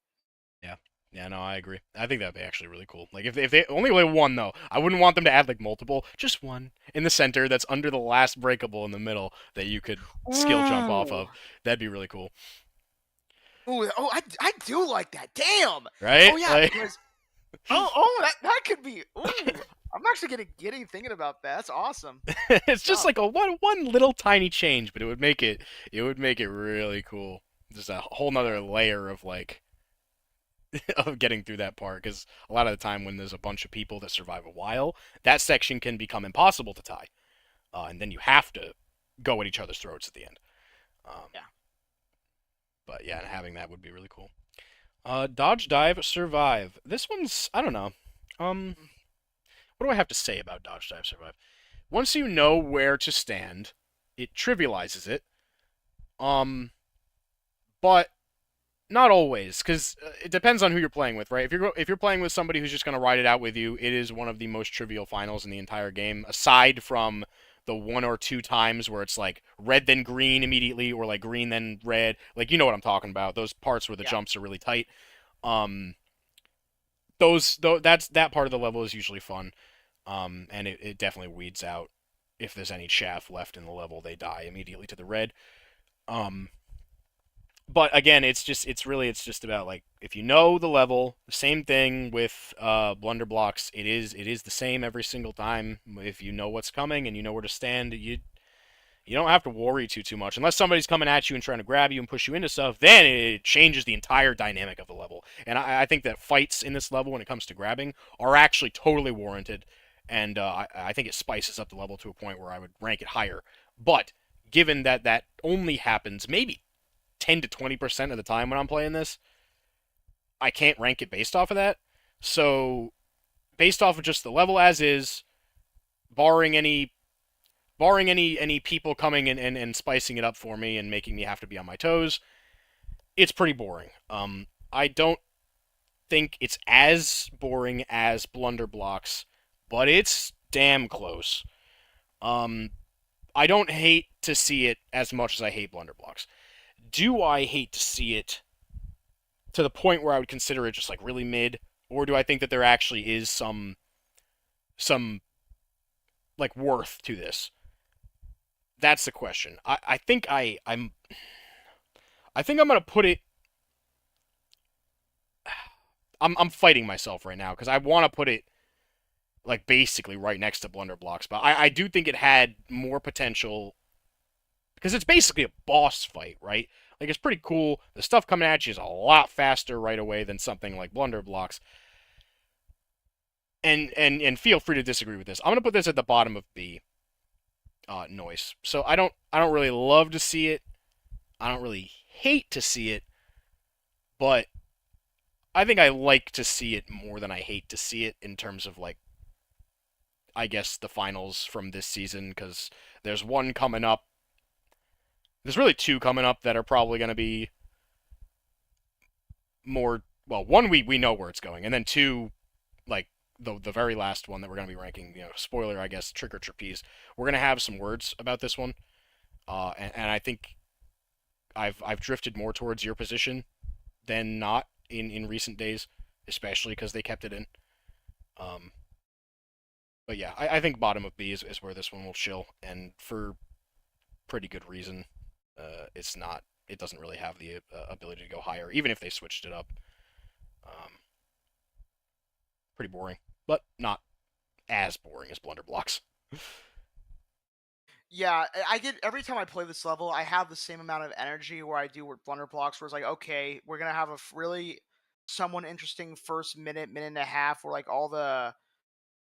Yeah. Yeah, no, I agree. I think that'd be actually really cool. Like if they only like one though, I wouldn't want them to add like multiple. Just one in the center that's under the last breakable in the middle that you could skill jump off Ooh, of. That'd be really cool, ooh, I do like that. Damn. right? Oh yeah, Like because that could be. Ooh, I'm actually getting giddy thinking about that. That's awesome. it's just No. like a one little tiny change, but it would make it really cool. Just a whole nother layer of like of getting through that part because a lot of the time when there's a bunch of people that survive a while, that section can become impossible to tie, and then you have to go at each other's throats at the end. Um, Yeah. but yeah, having that would be really cool. Dodge, dive, survive. This one's I don't know. Um, what do I have to say about dodge, dive, survive? Once you know where to stand, it trivializes it. Um, but not always, because it depends on who you're playing with, right? If you're playing with somebody who's just gonna ride it out with you, it is one of the most trivial finals in the entire game, aside from the one or two times where it's like red then green immediately, or like green then red. Like you know what I'm talking about. Those parts where the Yeah. jumps are really tight. Um, those though that's that part of the level is usually fun. And it definitely weeds out if there's any chaff left in the level, they die immediately to the red. Um, but again, it's just about like if you know the level, the same thing with blunder blocks. It is the same every single time. If you know what's coming and you know where to stand, you don't have to worry too much unless somebody's coming at you and trying to grab you and push you into stuff. Then it changes the entire dynamic of the level. And I think that fights in this level when it comes to grabbing are actually totally warranted. And I think it spices up the level to a point where I would rank it higher. But given that that only happens maybe 10 to 20% of the time when I'm playing this, I can't rank it based off of that. So, based off of just the level as is, barring any people coming in and spicing it up for me and making me have to be on my toes, it's pretty boring. I don't think it's as boring as Blunder Blocks, but it's damn close. Um, I don't hate to see it as much as I hate Blunder Blocks. Do I hate to see it to the point where I would consider it just like really mid, or do I think that there actually is some like worth to this? That's the question. I think I think I'm gonna put it. I'm fighting myself right now because I want to put it like basically right next to Blunderblocks, but I do think it had more potential because it's basically a boss fight, right? Like it's pretty cool. The stuff coming at you is a lot faster right away than something like Blunderblocks. And feel free to disagree with this. I'm gonna put this at the bottom of B. Noise. So I don't really love to see it. I don't really hate to see it, but I think I like to see it more than I hate to see it in terms of like I guess the finals from this season because there's one coming up. There's really two coming up that are probably going to be more. Well, one we know where it's going, and then two like the very last one that we're going to be ranking. Spoiler, I guess. Trick or Trapeze. We're going to have some words about this one, and I think I've drifted more towards your position than not in recent days, especially because they kept it in. Um, but yeah, I think bottom of B is where this one will chill, and for pretty good reason. It's not. It doesn't really have the ability to go higher, even if they switched it up. Um, Pretty boring, but not as boring as Blunderblocks. Yeah, I get every time I play this level, I have the same amount of energy where I do with Blunderblocks, where it's like, okay, we're gonna have a really someone interesting first minute and a half, where like all the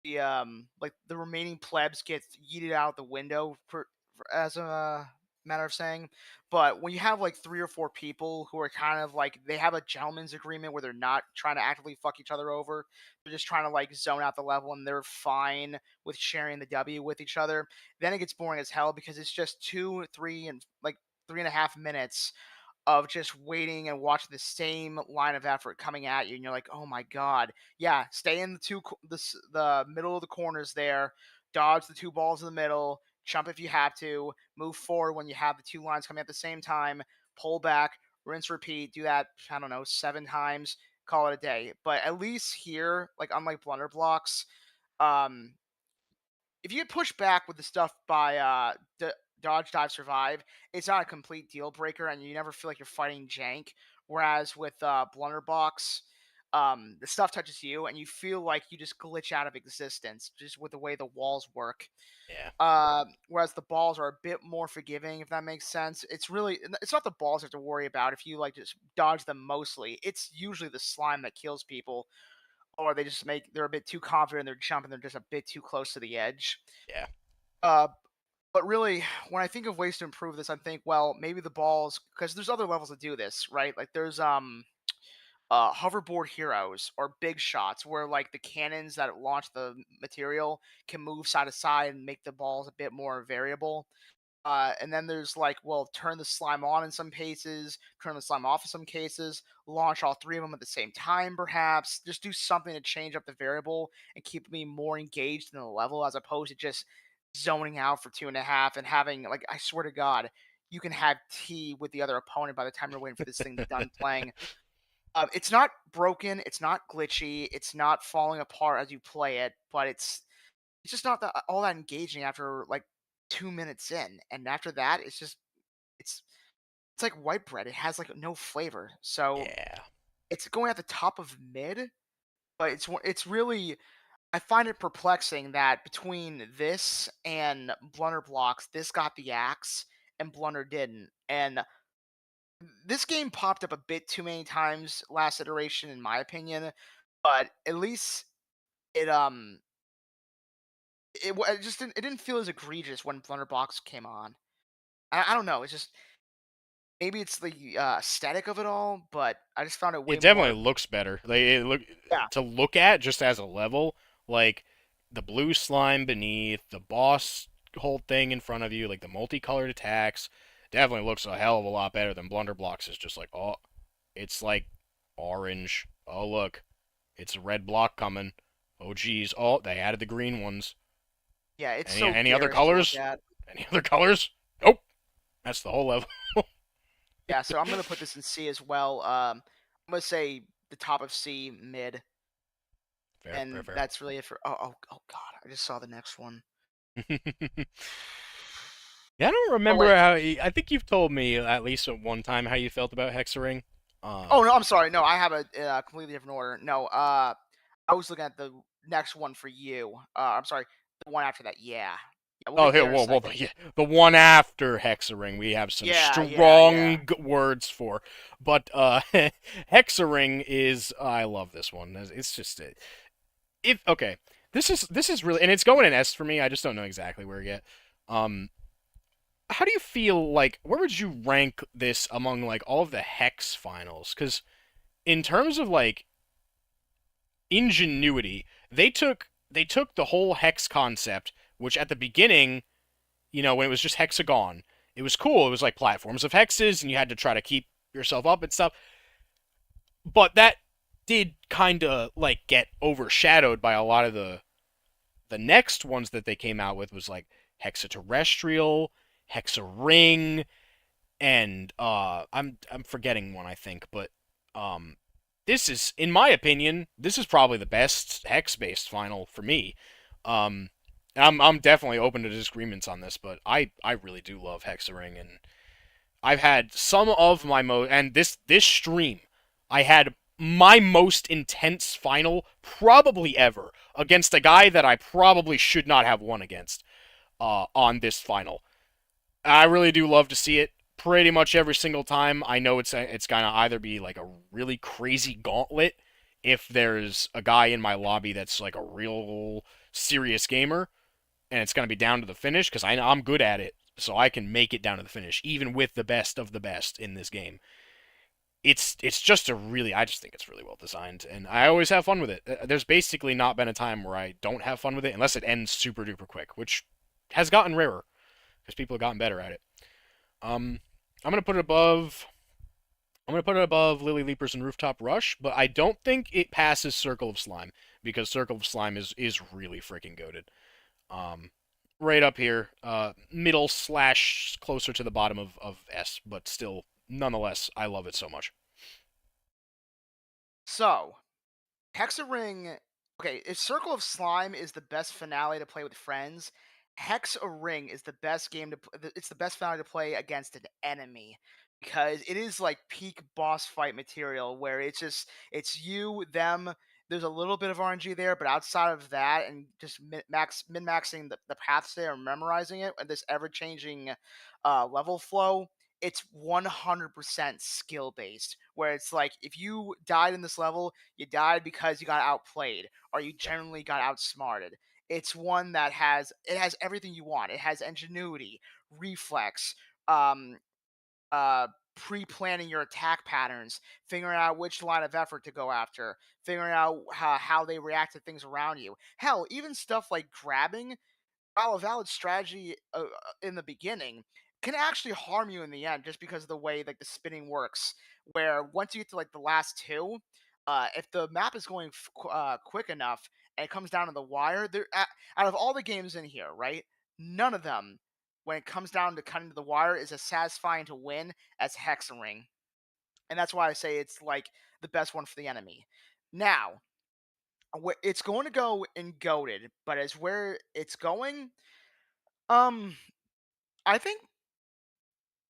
like the remaining plebs get yeeted out the window for as a matter of saying. But when you have like three or four people who are kind of like they have a gentleman's agreement where they're not trying to actively fuck each other over, they're just trying to like zone out the level and they're fine with sharing the W with each other, then it gets boring as hell because it's just 2, 3, and like 3.5 minutes of just waiting and watching the same line of effort coming at you, and you're like, "Oh my god, yeah, stay in the middle of the corners there, dodge the two balls in the middle, jump if you have to, move forward when you have the two lines coming at the same time, pull back, rinse, repeat, do that, I don't know, 7 times, call it a day." But at least here, like unlike Blunderblocks, um, if you get pushed back with the stuff by dodge, dive, survive, it's not a complete deal breaker, and you never feel like you're fighting jank. Whereas with Blunderbox, the stuff touches you, and you feel like you just glitch out of existence just with the way the walls work. Yeah, Whereas the balls are a bit more forgiving, if that makes sense. It's not the balls you have to worry about if you like just dodge them mostly. It's usually the slime that kills people, or they're a bit too confident in their jump and they're just a bit too close to the edge. yeah, Uh, but really, when I think of ways to improve this, I think, well, maybe the balls, because there's other levels to do this, right? Like there's hoverboard heroes or big shots where like the cannons that launch the material can move side to side and make the balls a bit more variable. And then there's like, well, turn the slime on in some cases, turn the slime off in some cases, launch all three of them at the same time, perhaps. Just do something to change up the variable and keep me more engaged in the level as opposed to just zoning out for 2.5 and having, like, I swear to God, you can have tea with the other opponent by the time you're waiting for this thing to be done playing. It's not broken, it's not glitchy, it's not falling apart as you play it, but it's just not that all that engaging after like 2 minutes in, and after that, it's it's like white bread. It has like no flavor, so yeah. it's going at the top of mid, but it's really I find it perplexing that between this and Blunderblocks, this got the axe and Blunder didn't, and this game popped up a bit too many times last iteration, in my opinion. But at least it it didn't feel as egregious when Blunderbox came on. I don't know. It's just maybe it's the aesthetic of it all, but I just found it way It more. definitely looks better. Like it look Yeah, to look at just as a level, like the blue slime beneath, the boss whole thing in front of you, like the multicolored attacks, definitely looks a hell of a lot better than Blunderblocks is just like, oh, it's like orange. Oh look, it's a red block coming. Oh geez, oh they added the green ones. yeah, it's Any so any other garish to look colors? at. Any other colors? Nope. That's the whole level. Yeah, so I'm gonna put this in C as well. I'm gonna say the top of C, mid, Fair, fair, and fair. that's really it for. Oh God, I just saw the next one. Yeah, I don't Oh remember wait. how. I think you've told me at least at one time how you felt about Hexaring. Oh no, I'm sorry. No, I have a completely different order. No, I was looking at the next one for you. I'm sorry, the one after that. Yeah, yeah, we'll Oh, get here, there in a whoa, well, second. yeah, the one after Hexaring, we have some Yeah, yeah, yeah. strong words for, but Hexaring is. I love this one. It's just if okay. This is really, and it's going in S for me. I just don't know exactly where yet. Um, how do you feel like? Where would you rank this among like all of the Hex finals? Because in terms of like ingenuity, they took the whole Hex concept, which at the beginning, when it was just Hexagon, it was cool. It was like platforms of hexes, and you had to try to keep yourself up and stuff. But that did kind of like get overshadowed by a lot of the next ones that they came out with was like Hexaterrestrial, Hexaring, and I'm forgetting one I think, but um this is, in my opinion, this is probably the best hex based final for me. Um I'm definitely open to disagreements on this, but I really do love Hexaring, and I've had some of my and this stream I had my most intense final probably ever against a guy that I probably should not have won against on this final. I really do love to see it. Pretty much every single time, I know it's gonna either be like a really crazy gauntlet if there's a guy in my lobby that's like a real serious gamer, and it's gonna be down to the finish because I'm good at it, so I can make it down to the finish even with the best of the best in this game. It's just I just think it's really well designed, and I always have fun with it. There's basically not been a time where I don't have fun with it unless it ends super duper quick, which has gotten rarer because people have gotten better at it. Um, I'm gonna put it above. I'm gonna put it above Lily Leapers and Rooftop Rush, but I don't think it passes Circle of Slime because Circle of Slime is really freaking goated. Um, right up here, middle slash closer to the bottom of S, but still, nonetheless, I love it so much. So, Hexaring. Okay, if Circle of Slime is the best finale to play with friends, Hex a Ring is the best game to. It's the best finale to play against an enemy because it is like peak boss fight material where it's you them. There's a little bit of RNG there, but outside of that, and just min maxing the paths there and memorizing it, and this ever changing level flow, it's 100% skill based. Where it's like if you died in this level, you died because you got outplayed or you generally got outsmarted. It's one that has everything you want. It has ingenuity, reflex, um, pre-planning your attack patterns, figuring out which line of effort to go after, figuring out how they react to things around you. Hell, even stuff like grabbing, while a valid strategy in the beginning, can actually harm you in the end just because of the way like the spinning works. Where once you get to like the last two, if the map is going quick enough and it comes down to the wire, out of all the games in here, right? None of them, when it comes down to cutting to the wire, is as satisfying to win as Hexaring, and that's why I say it's like the best one for the enemy. Now, it's going to go in goaded, but as where it's going, um, I think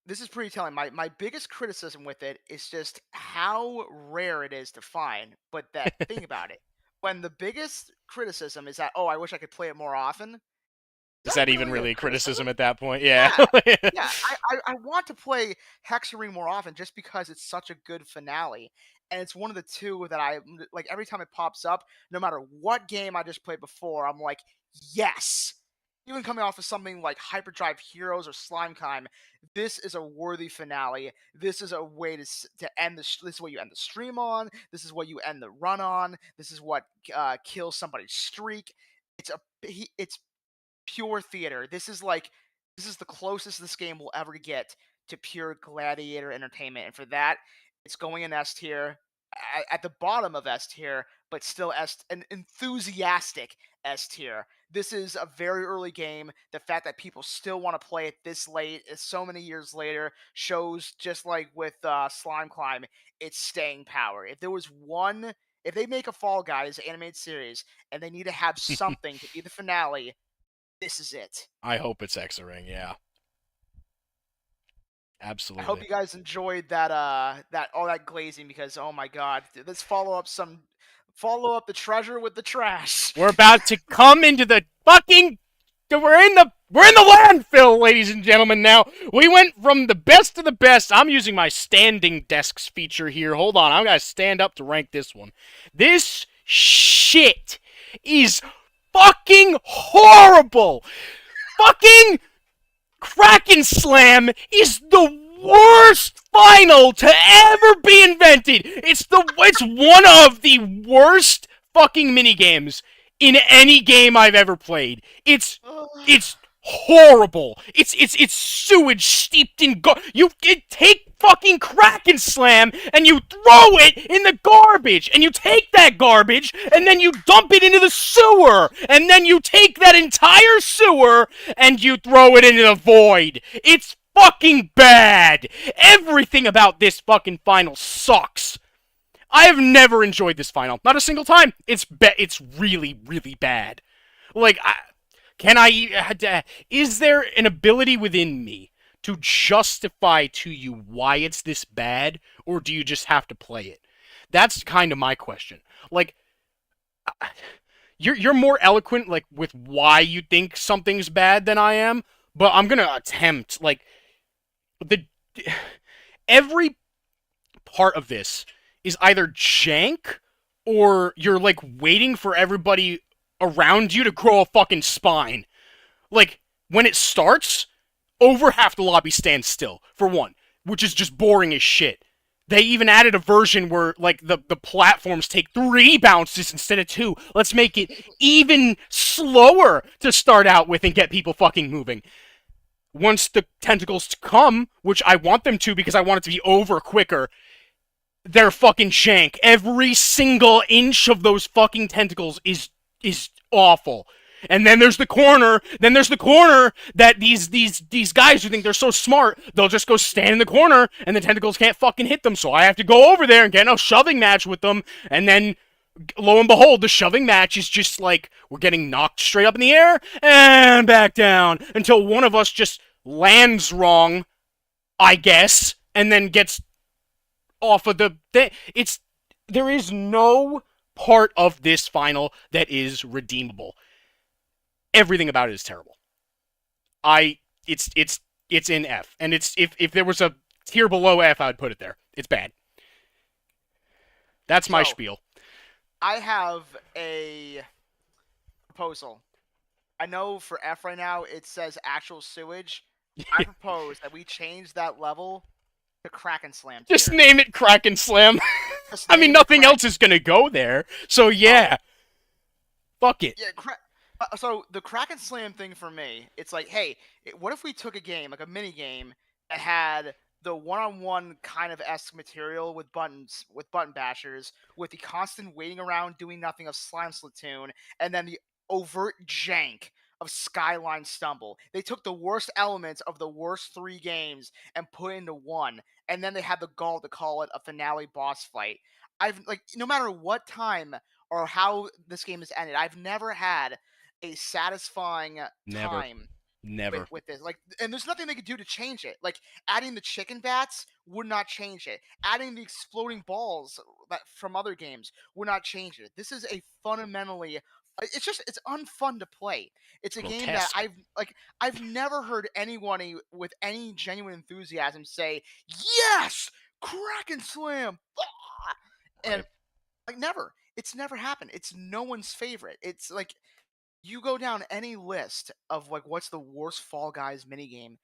this is pretty telling. My biggest criticism with it is just how rare it is to find. But that think about it. When the biggest criticism is that, oh, I wish I could play it more often. Is Is that that even really a really a criticism? criticism at that point? Yeah. Yeah. Yeah. I want to play Hexaring more often just because it's such a good finale. And it's one of the two that I like every time it pops up, no matter what game I just played before, I'm like, yes. Even coming off of something like Hyperdrive Heroes or Slimekime, this is a worthy finale. This is a way to end this is what you end the stream on. This is what you end the run on. This is what kills somebody's streak. It's pure theater. This is the closest this game will ever get to pure gladiator entertainment, and for that, it's going in S tier, at the bottom of S tier, but still an enthusiastic S tier. This is a very early game. The fact that people still want to play it this late, so many years later, shows just like with Slimeclimb, its staying power. If they make a Fall Guys animated series and they need to have something to be the finale, this is it. I hope it's Exaring, yeah. I Absolutely. hope you guys enjoyed that all that glazing because oh my god, let's follow up the treasure with the trash. We're about to come into the fucking we're in the landfill, ladies and gentlemen. Now we went from the best to the best. I'm using my standing desks feature here. Hold on, I'm gonna stand up to rank this one. This shit is fucking horrible. Fucking Kraken Slam is the worst final to ever be invented. It's one of the worst fucking minigames in any game I've ever played. It's horrible. It's sewage steeped in you take fucking Kraken Slam and you throw it in the garbage and you take that garbage and then you dump it into the sewer and then you take that entire sewer and you throw it into the void. It's fucking bad. Everything about this fucking final sucks. I have never enjoyed this final. Not a single time. It's really, really bad. Like, is there an ability within me to justify to you why it's this bad, or do you just have to play it? That's kind of my question. Like, you're more eloquent, like, with why you think something's bad than I am, but I'm gonna attempt, like, every part of this is either jank or you're like waiting for everybody around you to grow a fucking spine. Like when it starts, over half the lobby stands still for one, which is just boring as shit. They even added a version where like the platforms take 3 bounces instead of 2. Let's make it even slower to start out with and get people fucking moving. Once the tentacles come, which I want them to because I want it to be over quicker, they're fucking jank. Every single inch of those fucking tentacles is awful. And then there's the corner. That these guys who think they're so smart, they'll just go stand in the corner, and the tentacles can't fucking hit them. So I have to go over there and get in a shoving match with them. And then, lo and behold, the shoving match is just like we're getting knocked straight up in the air and back down until one of us just lands wrong, I guess, and then gets off of the thing. There is no part of this final that is redeemable. Everything about it is terrible. It's in F, and it's if there was a tier below F, I would put it there. It's bad. That's my spiel. I have a proposal. I know for F right now it says actual sewage. I propose that we change that level to Kraken Slam. Just name it Kraken Slam. I mean, nothing else is gonna go there. So yeah, fuck it. Yeah, so the Kraken Slam thing for me, it's like, hey, what if we took a game, like a mini game, that had the one-on-one kind of esque material with button bashers, with the constant waiting around, doing nothing of Slime Splatoon, and then the overt jank of Skyline Stumble. They took the worst elements of the worst 3 games and put into one, and then they had the gall to call it a finale boss fight. No matter what time or how this game has ended, I've never had a satisfying time with this. Like, and there's nothing they could do to change it. Like, adding the chicken bats would not change it. Adding the exploding balls from other games would not change it. This is a fundamentally it's unfun to play. It's a game that I've never heard anyone with any genuine enthusiasm say, "Yes, Kraken Slam!" And like never. It's never happened. It's no one's favorite. It's like you go down any list of like what's the worst Fall Guys minigame,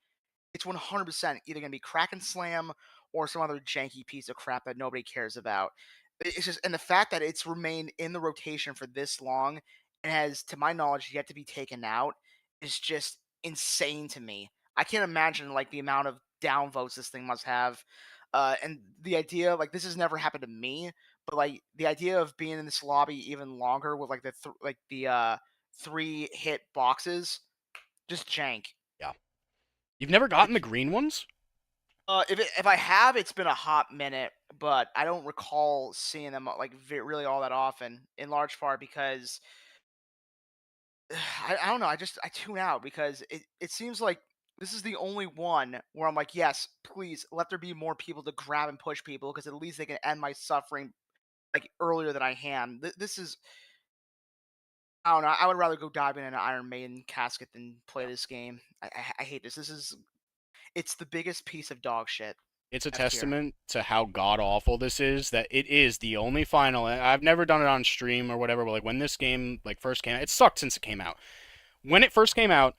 it's 100% either gonna be Kraken Slam or some other janky piece of crap that nobody cares about. It's just, and the fact that it's remained in the rotation for this long and has, to my knowledge, yet to be taken out is just insane to me. I can't imagine like the amount of downvotes this thing must have. And the idea, like, this has never happened to me, but like the idea of being in this lobby even longer with like the 3 hit boxes, just jank. Yeah. You've never gotten the green ones? If I have, it's been a hot minute, but I don't recall seeing them like really all that often. In large part because I don't know. I tune out because it seems like this is the only one where I'm like, yes, please let there be more people to grab and push people because at least they can end my suffering like earlier than I am. This is I don't know. I would rather go dive in an Iron Maiden casket than play this game. I hate this. It's the biggest piece of dog shit. It's a F tier. testament to how god awful this is that it is the only final. And I've never done it on stream or whatever, but like when this game like first came out, it sucked since it came out. When it first came out,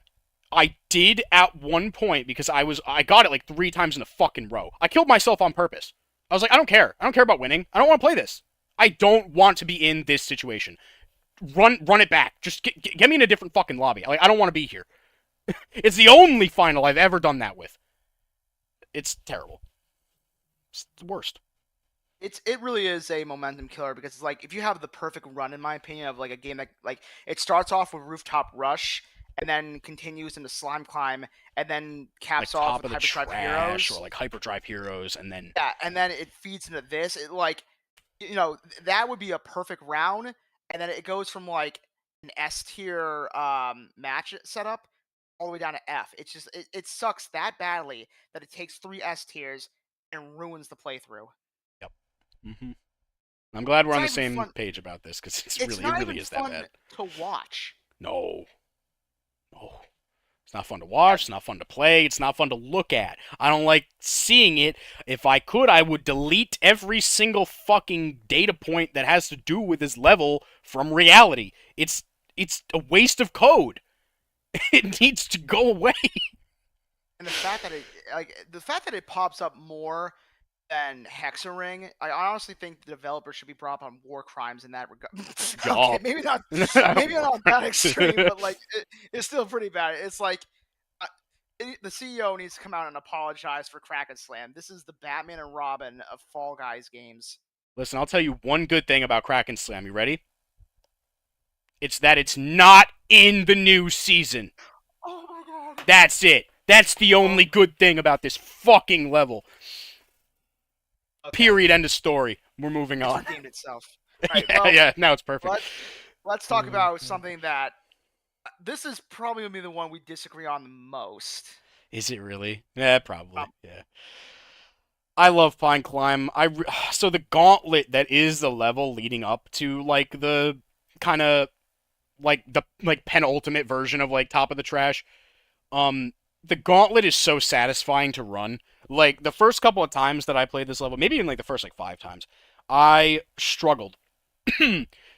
I did at one point because I got it like 3 times in a fucking row. I killed myself on purpose. I was like, I don't care. I don't care about winning. I don't want to play this. I don't want to be in this situation. Run it back. Just get me in a different fucking lobby. Like I don't want to be here. It's the only final I've ever done that with. It's terrible. It's the worst. It really is a momentum killer because it's like if you have the perfect run, in my opinion, of like a game that like it starts off with Rooftop Rush and then continues into Slime Climb and then Like caps off top with of the Hyperdrive trash Heroes. or like Hyperdrive Heroes, and then Yeah, and then it feeds into this. It like that would be a perfect round, and then it goes from like an S tier match setup all the way down to F. It's just it sucks that badly that it takes 3 S tiers and ruins the playthrough. yep. Mm-hmm. I'm glad we're It's on not the even same fun. page about this because It's it not really even is that fun bad. to watch. No, no. It's not fun to watch. It's not fun to play. It's not fun to look at. I don't like seeing it. If I could, I would delete every single fucking data point that has to do with this level from reality. It's a waste of code. It needs to go away. And the fact that it pops up more than Hexaring, I honestly think the developer should be brought up on war crimes in that regard. Okay, Job. maybe not that extreme, but like it's still pretty bad. It's like uh, the CEO needs to come out and apologize for Kraken Slam. This is the Batman and Robin of Fall Guys games. Listen, I'll tell you one good thing about Kraken Slam. You ready? It's that it's not in the new season. Oh my god. That's it. That's the only good thing about this fucking level. Okay. Period. End of story. We're moving It's on. redeemed itself. All right, Yeah, well, yeah. Now it's perfect. let's talk about something that this is probably gonna be the one we disagree on the most. Is it really? Yeah, probably. Um, Yeah. I love Pine Climb. So the gauntlet that is the level leading up to like the kind of like the like penultimate version of like Top of the Trash. Um, the gauntlet is so satisfying to run. Like the first couple of times that I played this level, maybe even like the first like 5 times, I struggled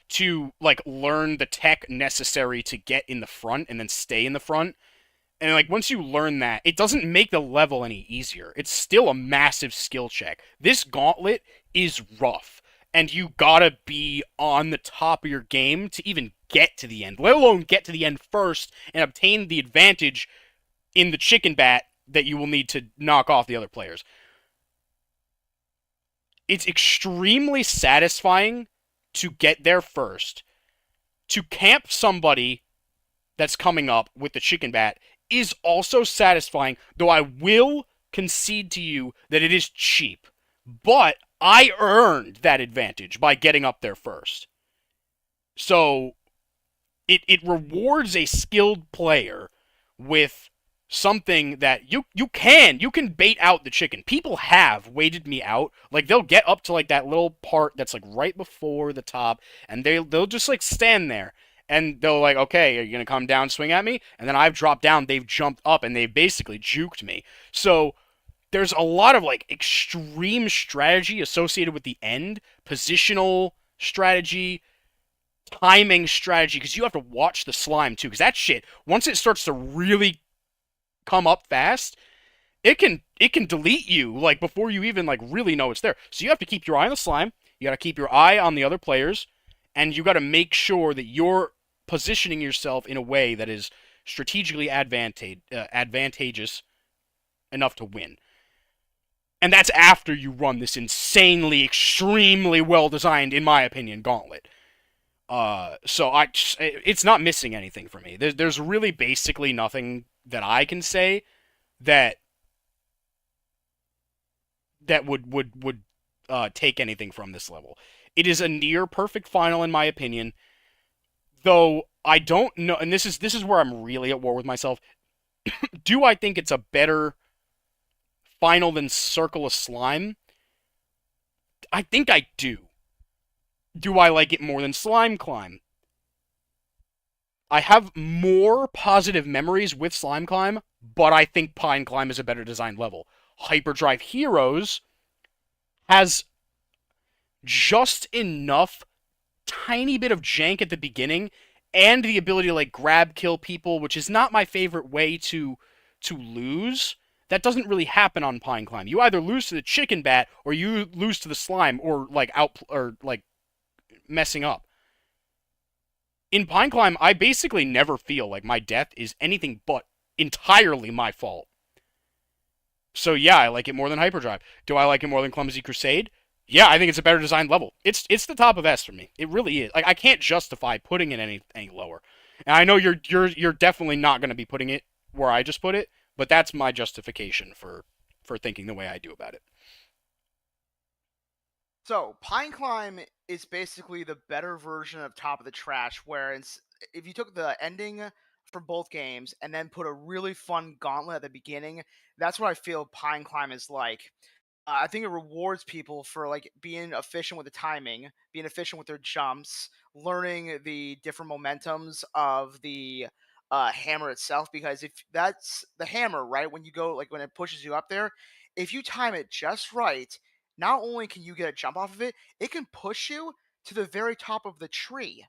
to like learn the tech necessary to get in the front and then stay in the front. And like once you learn that, it doesn't make the level any easier. It's still a massive skill check. This gauntlet is rough, and you gotta be on the top of your game to even get to the end, let alone get to the end first and obtain the advantage in the chicken bat that you will need to knock off the other players. It's extremely satisfying to get there first. To camp somebody that's coming up with the chicken bat is also satisfying, though I will concede to you that it is cheap. But I earned that advantage by getting up there first. So it rewards a skilled player with something that you can bait out the chicken. People have waited me out. Like they'll get up to like that little part that's like right before the top, and they'll just like stand there. And they'll like, okay, are you gonna come down, swing at me? And then I've dropped down, they've jumped up, and they've basically juked me. So there's a lot of like extreme strategy associated with the end, positional strategy, timing strategy, because you have to watch the slime too. Because that shit, once it starts to really come up fast, it can delete you like before you even like really know it's there. So you have to keep your eye on the slime. You got to keep your eye on the other players, and you got to make sure that you're positioning yourself in a way that is strategically advantageous enough to win. And that's after you run this insanely, extremely well designed, in my opinion, gauntlet. So it's not missing anything for me. There's really basically nothing that I can say that would take anything from this level. It is a near perfect final in my opinion, though I don't know, and this is where I'm really at war with myself. Do I think it's a better final than Circle of Slime? I think I do. Do I like it more than Slime Climb? I have more positive memories with Slime Climb, but I think Pine Climb is a better designed level. Hyperdrive Heroes has just enough tiny bit of jank at the beginning and the ability to like grab kill people, which is not my favorite way to lose. That doesn't really happen on Pine Climb. You either lose to the chicken bat or you lose to the slime or like out or like messing up. In Pine Climb, I basically never feel like my death is anything but entirely my fault. So yeah, I like it more than Hyperdrive. Do I like it more than Clumsy Crusade? Yeah, I think it's a better designed level. It's the top of S for me. It really is. Like I can't justify putting it any lower. And I know you're definitely not going to be putting it where I just put it, but that's my justification for thinking the way I do about it. So Pine Climb is basically the better version of Top of the Trash, where if you took the ending from both games and then put a really fun gauntlet at the beginning, that's what I feel Pine Climb is like. I think it rewards people for like being efficient with the timing, being efficient with their jumps, learning the different momentums of the hammer itself. Because if that's the hammer, right? When you go like when it pushes you up there, if you time it just right, not only can you get a jump off of it, it can push you to the very top of the tree.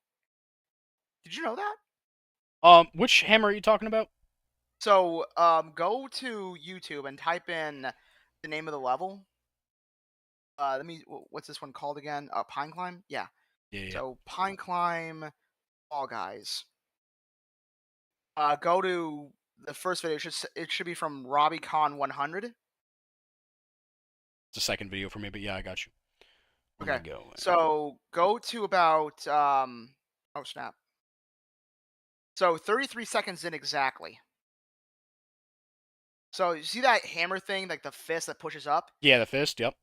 Did you know that? Which hammer are you talking about? So, go to YouTube and type in the name of the level. What's this one called again? Pine Climb? Yeah. Yeah, yeah. So, Pine Climb, Fall Guys. Go to the first video. It should be from RobbieCon 100. It's a second video for me, but yeah, I got you. Let Okay. me go. So, go to about, oh snap. So, 33 seconds in exactly. So, you see that hammer thing, like the fist that pushes up? Yeah, the fist. Yep.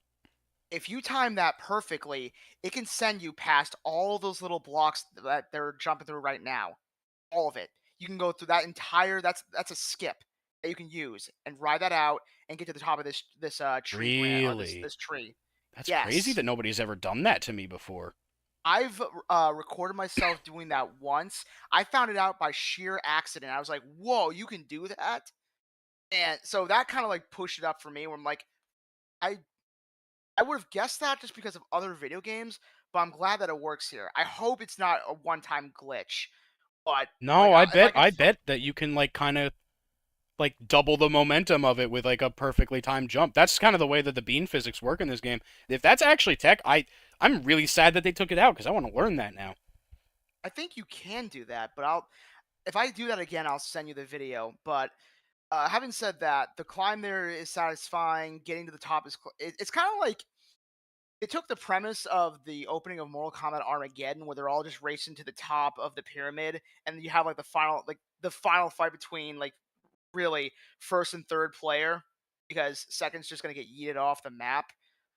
If you time that perfectly, it can send you past all those little blocks that they're jumping through right now. All of it. You can go through that entire. That's a skip that you can use and ride that out and get to the top of this tree branch or this Really? this tree. That's crazy Yes, that nobody's ever done that to me before. I've recorded myself doing that once. I found it out by sheer accident. I was like, "Whoa, you can do that!" And so that kind of like pushed it up for me. Where I'm like, I I would have guessed that just because of other video games, but I'm glad that it works here. I hope it's not a one-time glitch, but No, like if I can, I bet that you can like kind of like double the momentum of it with like a perfectly timed jump. That's kind of the way that the bean physics work in this game. If that's actually tech, I'm really sad that they took it out because I want to learn that now. I think you can do that. But if I do that again, I'll send you the video. But having said that, the climb there is satisfying. Getting to the top it's kind of like it took the premise of the opening of Mortal Kombat Armageddon, where they're all just racing to the top of the pyramid, and you have like the final fight between like really first and third player, because second's just gonna get yeeted off the map.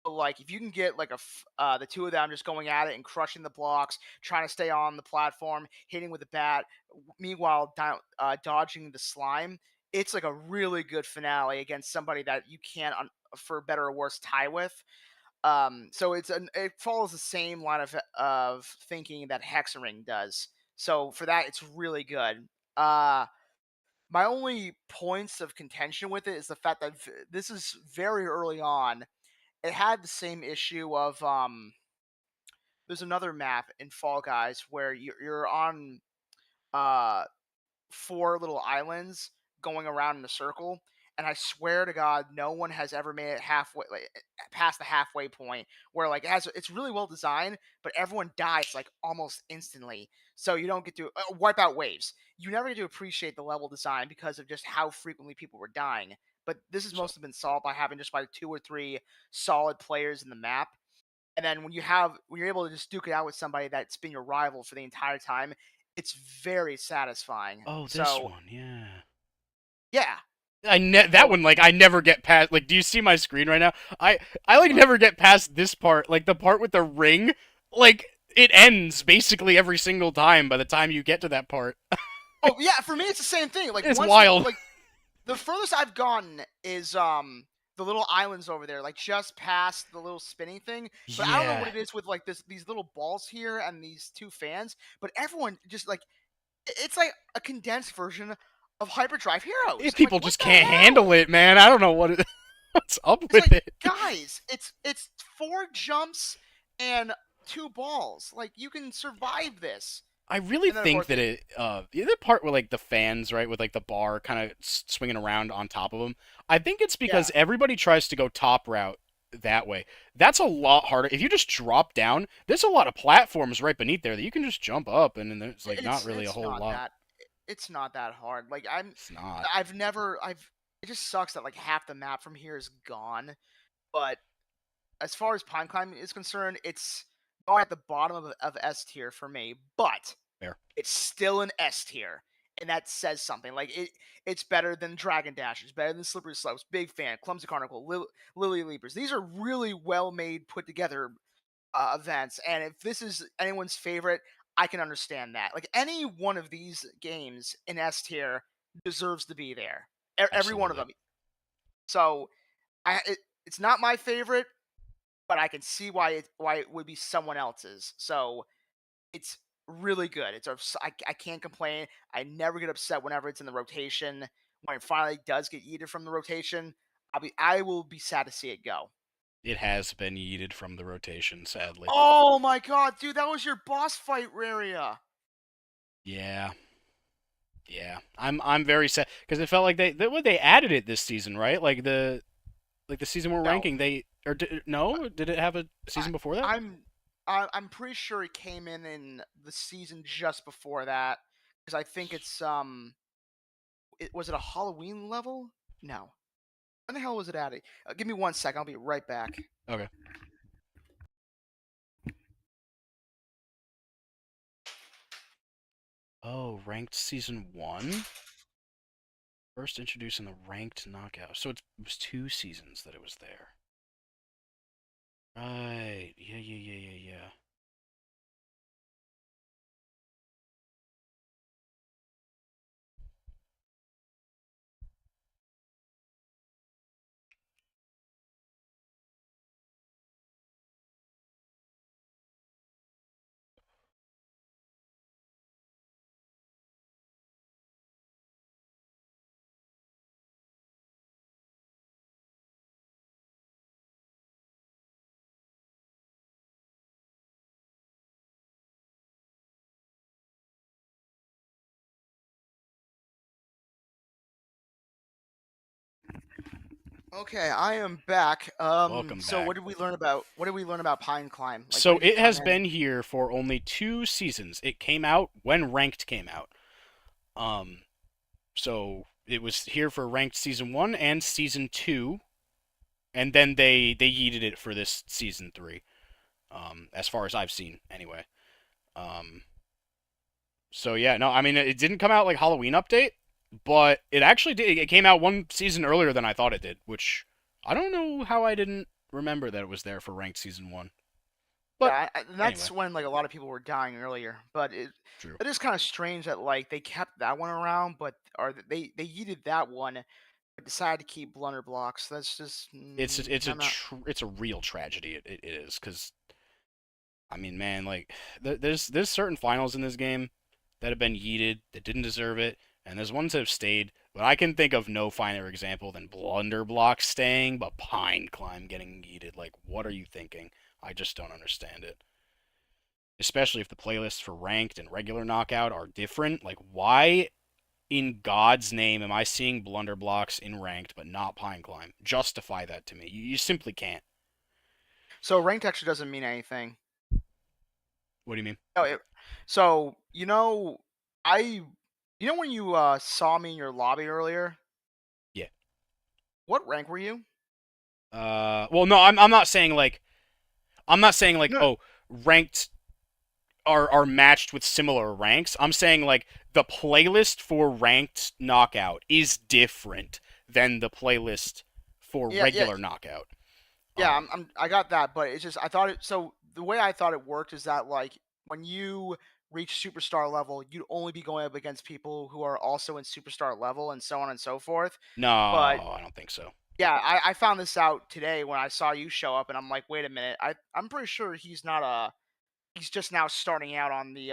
But like if you can get like the two of them just going at it and crushing the blocks, trying to stay on the platform, hitting with the bat, meanwhile dodging the slime, it's like a really good finale against somebody that you can't, for better or worse, tie with. So it follows the same line of thinking that Hexaring does. So for that, it's really good. My only points of contention with it is the fact that this is very early on. It had the same issue of there's another map in Fall Guys where you're on uh four little islands going around in a circle, and I swear to God, no one has ever made it halfway, like, past the halfway point where like it's really well designed, but everyone dies like almost instantly. So you don't get to wipe out waves. You never get to appreciate the level design because of just how frequently people were dying. But this has So, mostly been solved by having just like two or three solid players in the map. And then when you're able to just duke it out with somebody that's been your rival for the entire time, it's very satisfying. oh, this So one, yeah. yeah. That So one like I never get past. Like, do you see my screen right now? I like uh, never get past this part, like the part with the ring. Like it ends basically every single time by the time you get to that part. Oh yeah, for me it's the same thing. Like It's once wild. like the furthest I've gotten is the little islands over there, like just past the little spinning thing. But I don't know what Yeah. it is with like these little balls here and these two fans. But everyone just like it's like a condensed version of Hyperdrive Heroes. I'm like, People what just the can't hell? handle it, man. I don't know what's up It's with like, it. guys, it's 4 jumps and 2 balls. Like you can survive this. I really And then of think course, that the other part where like the fans, right, with like the bar kind of swinging around on top of them, I think it's yeah, because everybody tries to go top route that way. That's a lot harder. If you just drop down, there's a lot of platforms right beneath there that you can just jump up, and then there's like not really a it's whole not lot. that it's not that hard. Like It's not. I've it just sucks that like half the map from here is gone. But as far as pine climbing is concerned, it's going at the bottom of S tier for me. But Fair. it's still an S tier, and that says something. Like it's better than Dragon Dash. It's better than Slippery Slopes. Big fan. Clumsy Carnival. Lily Leapers. These are really well made, put together events. And if this is anyone's favorite, I can understand that. Like any one of these games in S tier deserves to be there. Every one of Absolutely. them. So it's not my favorite, but I can see why it would be someone else's. So it's really good. I can't complain. I never get upset whenever it's in the rotation. When it finally does get yeeted from the rotation, I will be sad to see it go. It has been yeeted from the rotation, sadly. Oh my god, dude, that was your boss fight area. Yeah. Yeah. I'm very sad because it felt like they added it this season, right? Like the season we're No, ranking, no? Did it have a I, season before that? I'm I'm pretty sure it came in the season just before that because I think was it a Halloween level? No. When the hell was it added? Give me 1 second. I'll be right back. Okay. Oh, ranked season 1? First introduced in the ranked knockout. So it was 2 seasons that it was there. Right. Yeah. Okay, I am back. Welcome So back. what did we learn about Pine Climb? Like, when So did it it come has in? been here for only 2 seasons. It came out when ranked came out. Um, so it was here for ranked season 1 and season 2, and then they yeeted it for this season 3. As far as I've seen, anyway. Um, so yeah, no, I mean it didn't come out like Halloween update, but it actually did. It came out 1 season earlier than I thought it did, which I don't know how I didn't remember that it was there for ranked season 1. But And anyway, that's when like a lot of people were dying earlier. But true. it is kind of strange that like they kept that one around, but they yeeted that one, but decided to keep Blunder Blocks. That's just I'm not. It's a real tragedy. It is because I mean, man, like there's certain finals in this game that have been yeeted that didn't deserve it, and there's ones that have stayed. But I can think of no finer example than Blunderblock staying, but Pine Climb getting yeeted. Like, what are you thinking? I just don't understand it. Especially if the playlists for ranked and regular knockout are different. Like, why in God's name am I seeing Blunderblocks in ranked but not Pine Climb? Justify that to me. You simply can't. So ranked actually doesn't mean anything. What do you mean? Oh, so when you saw me in your lobby earlier, Yeah. what rank were you? Well, no, I'm not saying like No, oh, ranked are matched with similar ranks. I'm saying like the playlist for ranked knockout is different than the playlist for yeah, regular knockout. yeah. Um, I got that, but it's just I thought it. So the way I thought it worked is that like when you reach superstar level, you'd only be going up against people who are also in superstar level and so on and so forth. No, But I don't think so. yeah, I found this out today when I saw you show up, and I'm like, wait a minute, I'm pretty sure he's not he's just now starting out on the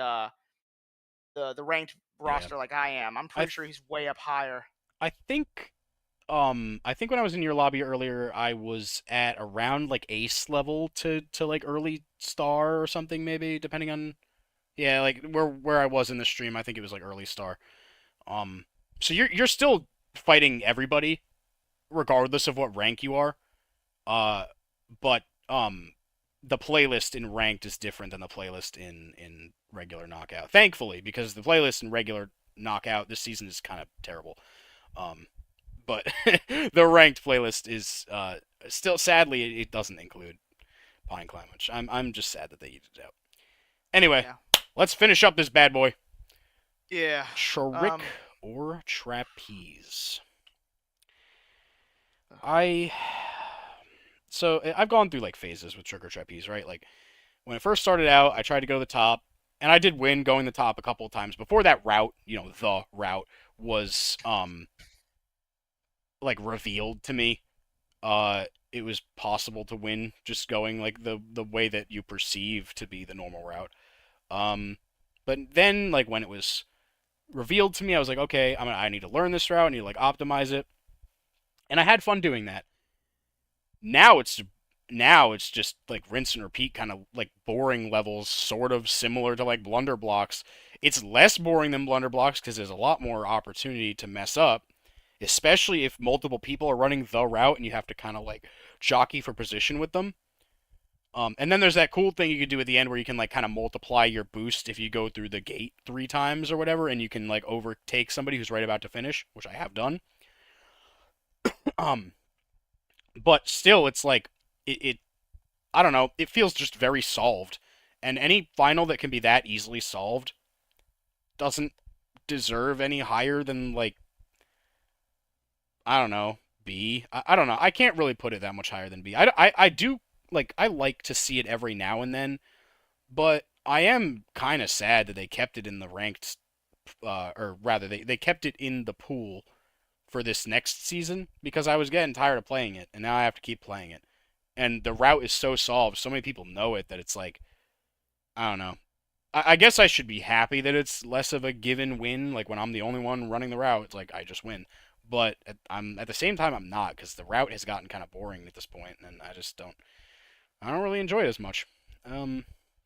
ranked Yeah, roster like I am. I'm I pretty sure he's way up higher. I think I think when I was in your lobby earlier, I was at around like ace level to like early star or something maybe, depending on yeah, like where I was in the stream, I think it was like early star. Um so you're still fighting everybody regardless of what rank you are. Uh but the playlist in ranked is different than the playlist in regular knockout. Thankfully, because the playlist in regular knockout this season is kind of terrible. Um but the ranked playlist is still sadly it doesn't include Pine Climb, which I'm just sad that they eat it out. Anyway, Yeah. let's finish up this bad boy. Yeah. Trick Um. or trapeze? I I've gone through like phases with trick or trapeze, right? Like when it first started out, I tried to go to the top, and I did win going the top a couple of times before that route. The route was like revealed to me. It was possible to win just going like the way that you perceive to be the normal route. Um, but then like when it was revealed to me, I was like, okay, I need to learn this route. I need to like optimize it, and I had fun doing that. Now it's just like rinse and repeat, kind of like boring levels, sort of similar to like blunder blocks. It's less boring than blunder blocks because there's a lot more opportunity to mess up, especially if multiple people are running the route and you have to kind of like jockey for position with them. And then there's that cool thing you can do at the end where you can like kind of multiply your boost if you go through the gate 3 times or whatever, and you can like overtake somebody who's right about to finish, which I have done. Um, but still, it's like it I don't know, it feels just very solved, and any final that can be that easily solved doesn't deserve any higher than like I don't know B. I don't know. I can't really put it that much higher than B. I do like I like to see it every now and then, but I am kind of sad that they kept it in the ranked, or rather, they kept it in the pool for this next season because I was getting tired of playing it, and now I have to keep playing it. And the route is so solved, so many people know it that it's like, I don't know. I guess I should be happy that it's less of a given win. Like when I'm the only one running the route, it's like I just win. But I'm at the same time I'm not because the route has gotten kind of boring at this point, and I don't really enjoy it as much. Um,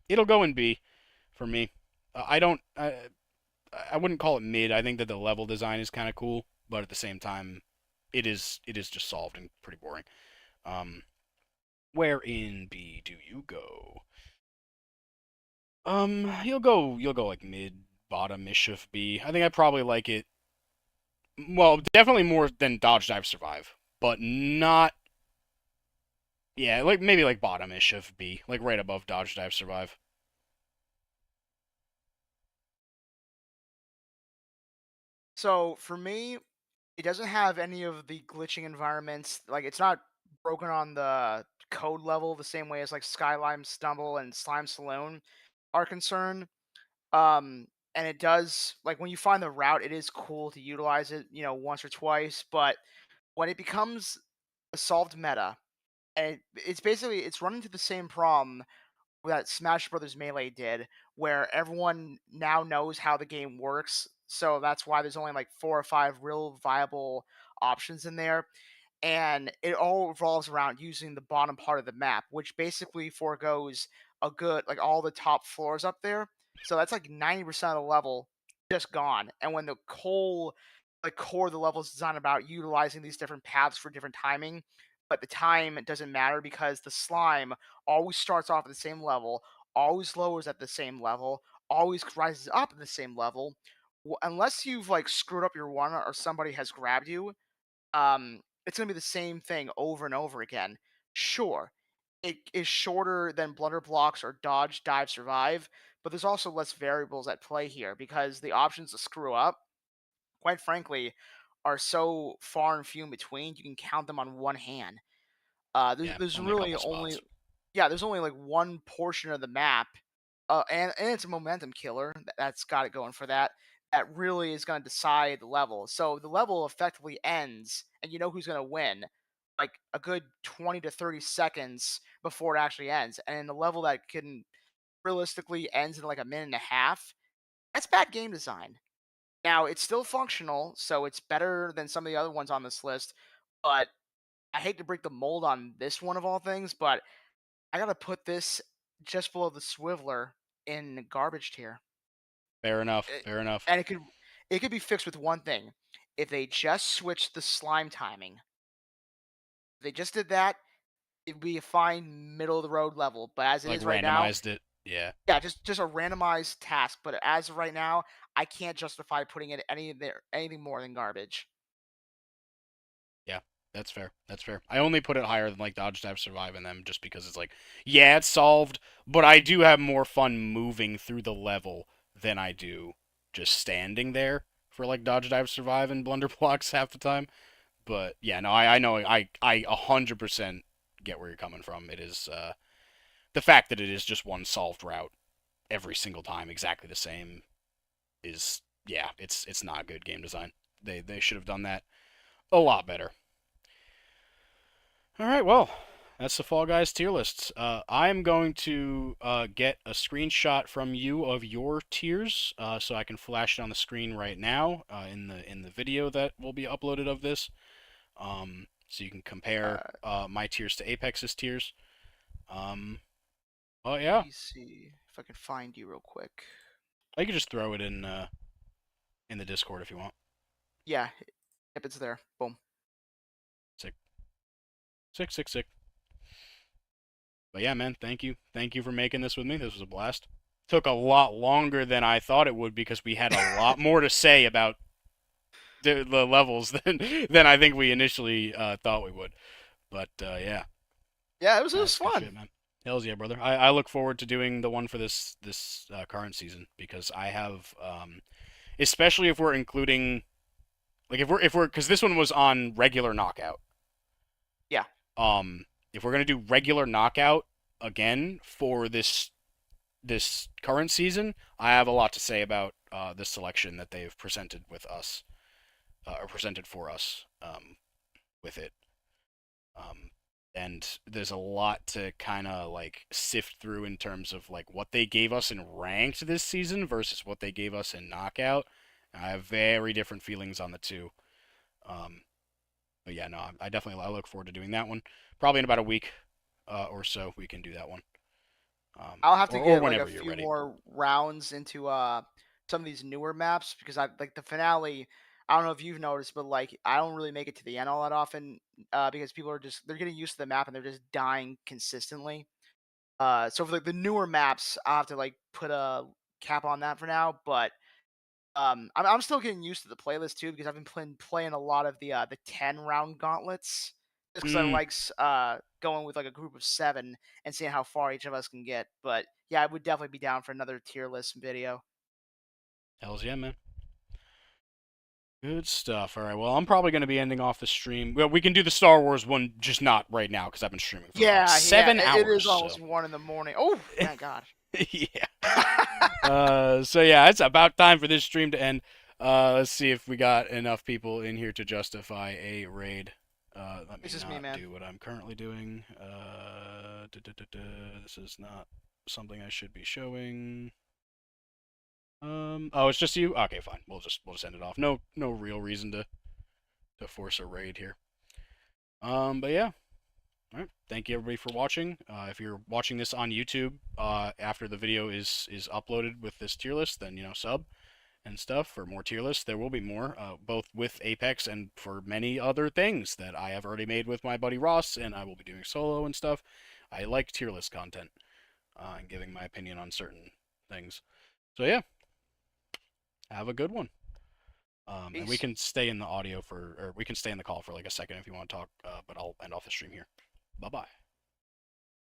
it'll go in B for me. I don't I wouldn't call it mid. I think that the level design is kind of cool, but at the same time, it is just solved and pretty boring. Um, where in B do you go? You'll go like mid bottom-ish of B. I think I probably like it. Well, definitely more than Dodge Dive Survive, but not. Yeah, like maybe like bottom-ish of B, like right above Dodge Dive Survive. So for me, it doesn't have any of the glitching environments. Like it's not broken on the code level the same way as like Skylime Stumble and Slime Saloon are concerned. And it does like when you find the route, it is cool to utilize it, once or twice. But when it becomes a solved meta, and it's basically it's running into the same problem that Smash Brothers Melee did, where everyone now knows how the game works. So that's why there's only like 4 or 5 real viable options in there. And it all revolves around using the bottom part of the map, which basically foregoes a good, like all the top floors up there. So that's like 90% of the level just gone. And when the whole like core of the level is designed about utilizing these different paths for different timing, but the time doesn't matter because the slime always starts off at the same level, always lowers at the same level, always rises up at the same level. Unless you've like screwed up your one or somebody has grabbed you, it's gonna be the same thing over and over again. Sure, it is shorter than Blunder Blocks or Dodge, Dive, Survive, but there's also less variables at play here because the options to screw up, quite frankly, are so far and few in between. You can count them on one hand. Yeah, There's only a really couple only spots. yeah, there's only like one portion of the map, and it's a momentum killer that's got it going for that. That really is going to decide the level. So the level effectively ends, and you know who's going to win, like a good 20 to 30 seconds before it actually ends. And in a level that can realistically ends in like a minute and a half, that's bad game design. Now it's still functional, so it's better than some of the other ones on this list. But I hate to break the mold on this one of all things, but I gotta put this just below the Swiveler in garbage tier. Fair enough. It, Fair enough. and it could be fixed with one thing. If they just switched the slime timing, if they just did that, it'd be a fine middle of the road level. But as it Like is right now, randomized it. Yeah. yeah, just a randomized task. But as of right now, I can't justify putting it anything more than garbage. Yeah. That's fair. That's fair. I only put it higher than like Dodge Dive Survive in them just because it's like, yeah, it's solved, but I do have more fun moving through the level than I do just standing there for like Dodge Dive Survive and Blunder Blocks half the time. But yeah, no, I know I 100% get where you're coming from. It is the fact that it is just one solved route every single time, exactly the same, is yeah, it's not good game design. They should have done that a lot better. All right, well, that's the Fall Guys tier lists. I'm going to get a screenshot from you of your tiers, so I can flash it on the screen right now in the video that will be uploaded of this. So you can compare my tiers to Apex's tiers. Oh yeah, Let me see if I can find you real quick. I could just throw it in the Discord if you want. Yeah, yep, it's there. Boom. Sick, sick, sick, sick. But yeah, man, thank you for making this with me. This was a blast. Took a lot longer than I thought it would because we had a lot more to say about the levels than I think we initially thought we would. But yeah, Yeah, it was that's good fun. shit, man. Hells yeah, brother. I look forward to doing the one for this current season because I have especially if we're including like if we're because this one was on regular knockout. Yeah. If we're gonna do regular knockout again for this current season, I have a lot to say about this selection that they've presented with us or presented for us with it. Um, and there's a lot to kind of like sift through in terms of like what they gave us in ranked this season versus what they gave us in knockout. I have very different feelings on the two. Um, but yeah, no, I definitely I look forward to doing that one. Probably in about a week or so we can do that one. I'll have to Or get like a whenever you're few ready. more rounds into some of these newer maps because I like the finale. I don't know if you've noticed, but like I don't really make it to the end all that often because people are just they're getting used to the map and they're just dying consistently. So for like the newer maps, I will have to like put a cap on that for now. But I'm still getting used to the playlist too because I've been playing a lot of the 10 round gauntlets just because I Mm, likes going with like a group of 7 and seeing how far each of us can get. But yeah, I would definitely be down for another tier list video. hells yeah, man. Good stuff. All right. Well, I'm probably going to be ending off the stream. Well, we can do the Star Wars one, just not right now because I've been streaming for about Yeah, 7 hours. it is So almost 1 in the morning. Oh my god. yeah. So yeah, it's about time for this stream to end. Let's see if we got enough people in here to justify a raid. Let me It's just me, not man. do what I'm currently doing. This is not something I should be showing. Oh, it's just you. Okay, fine. We'll just end it off. No real reason to force a raid here. But yeah. All right. Thank you everybody for watching. If you're watching this on YouTube, after the video is uploaded with this tier list, then sub and stuff for more tier lists. There will be more, both with Apex and for many other things that I have already made with my buddy Ross, and I will be doing solo and stuff. I like tier list content and giving my opinion on certain things. So yeah, have a good one. And we Peace. can stay in the audio or we can stay in the call for like a second if you want to talk, but I'll end off the stream here. Bye bye.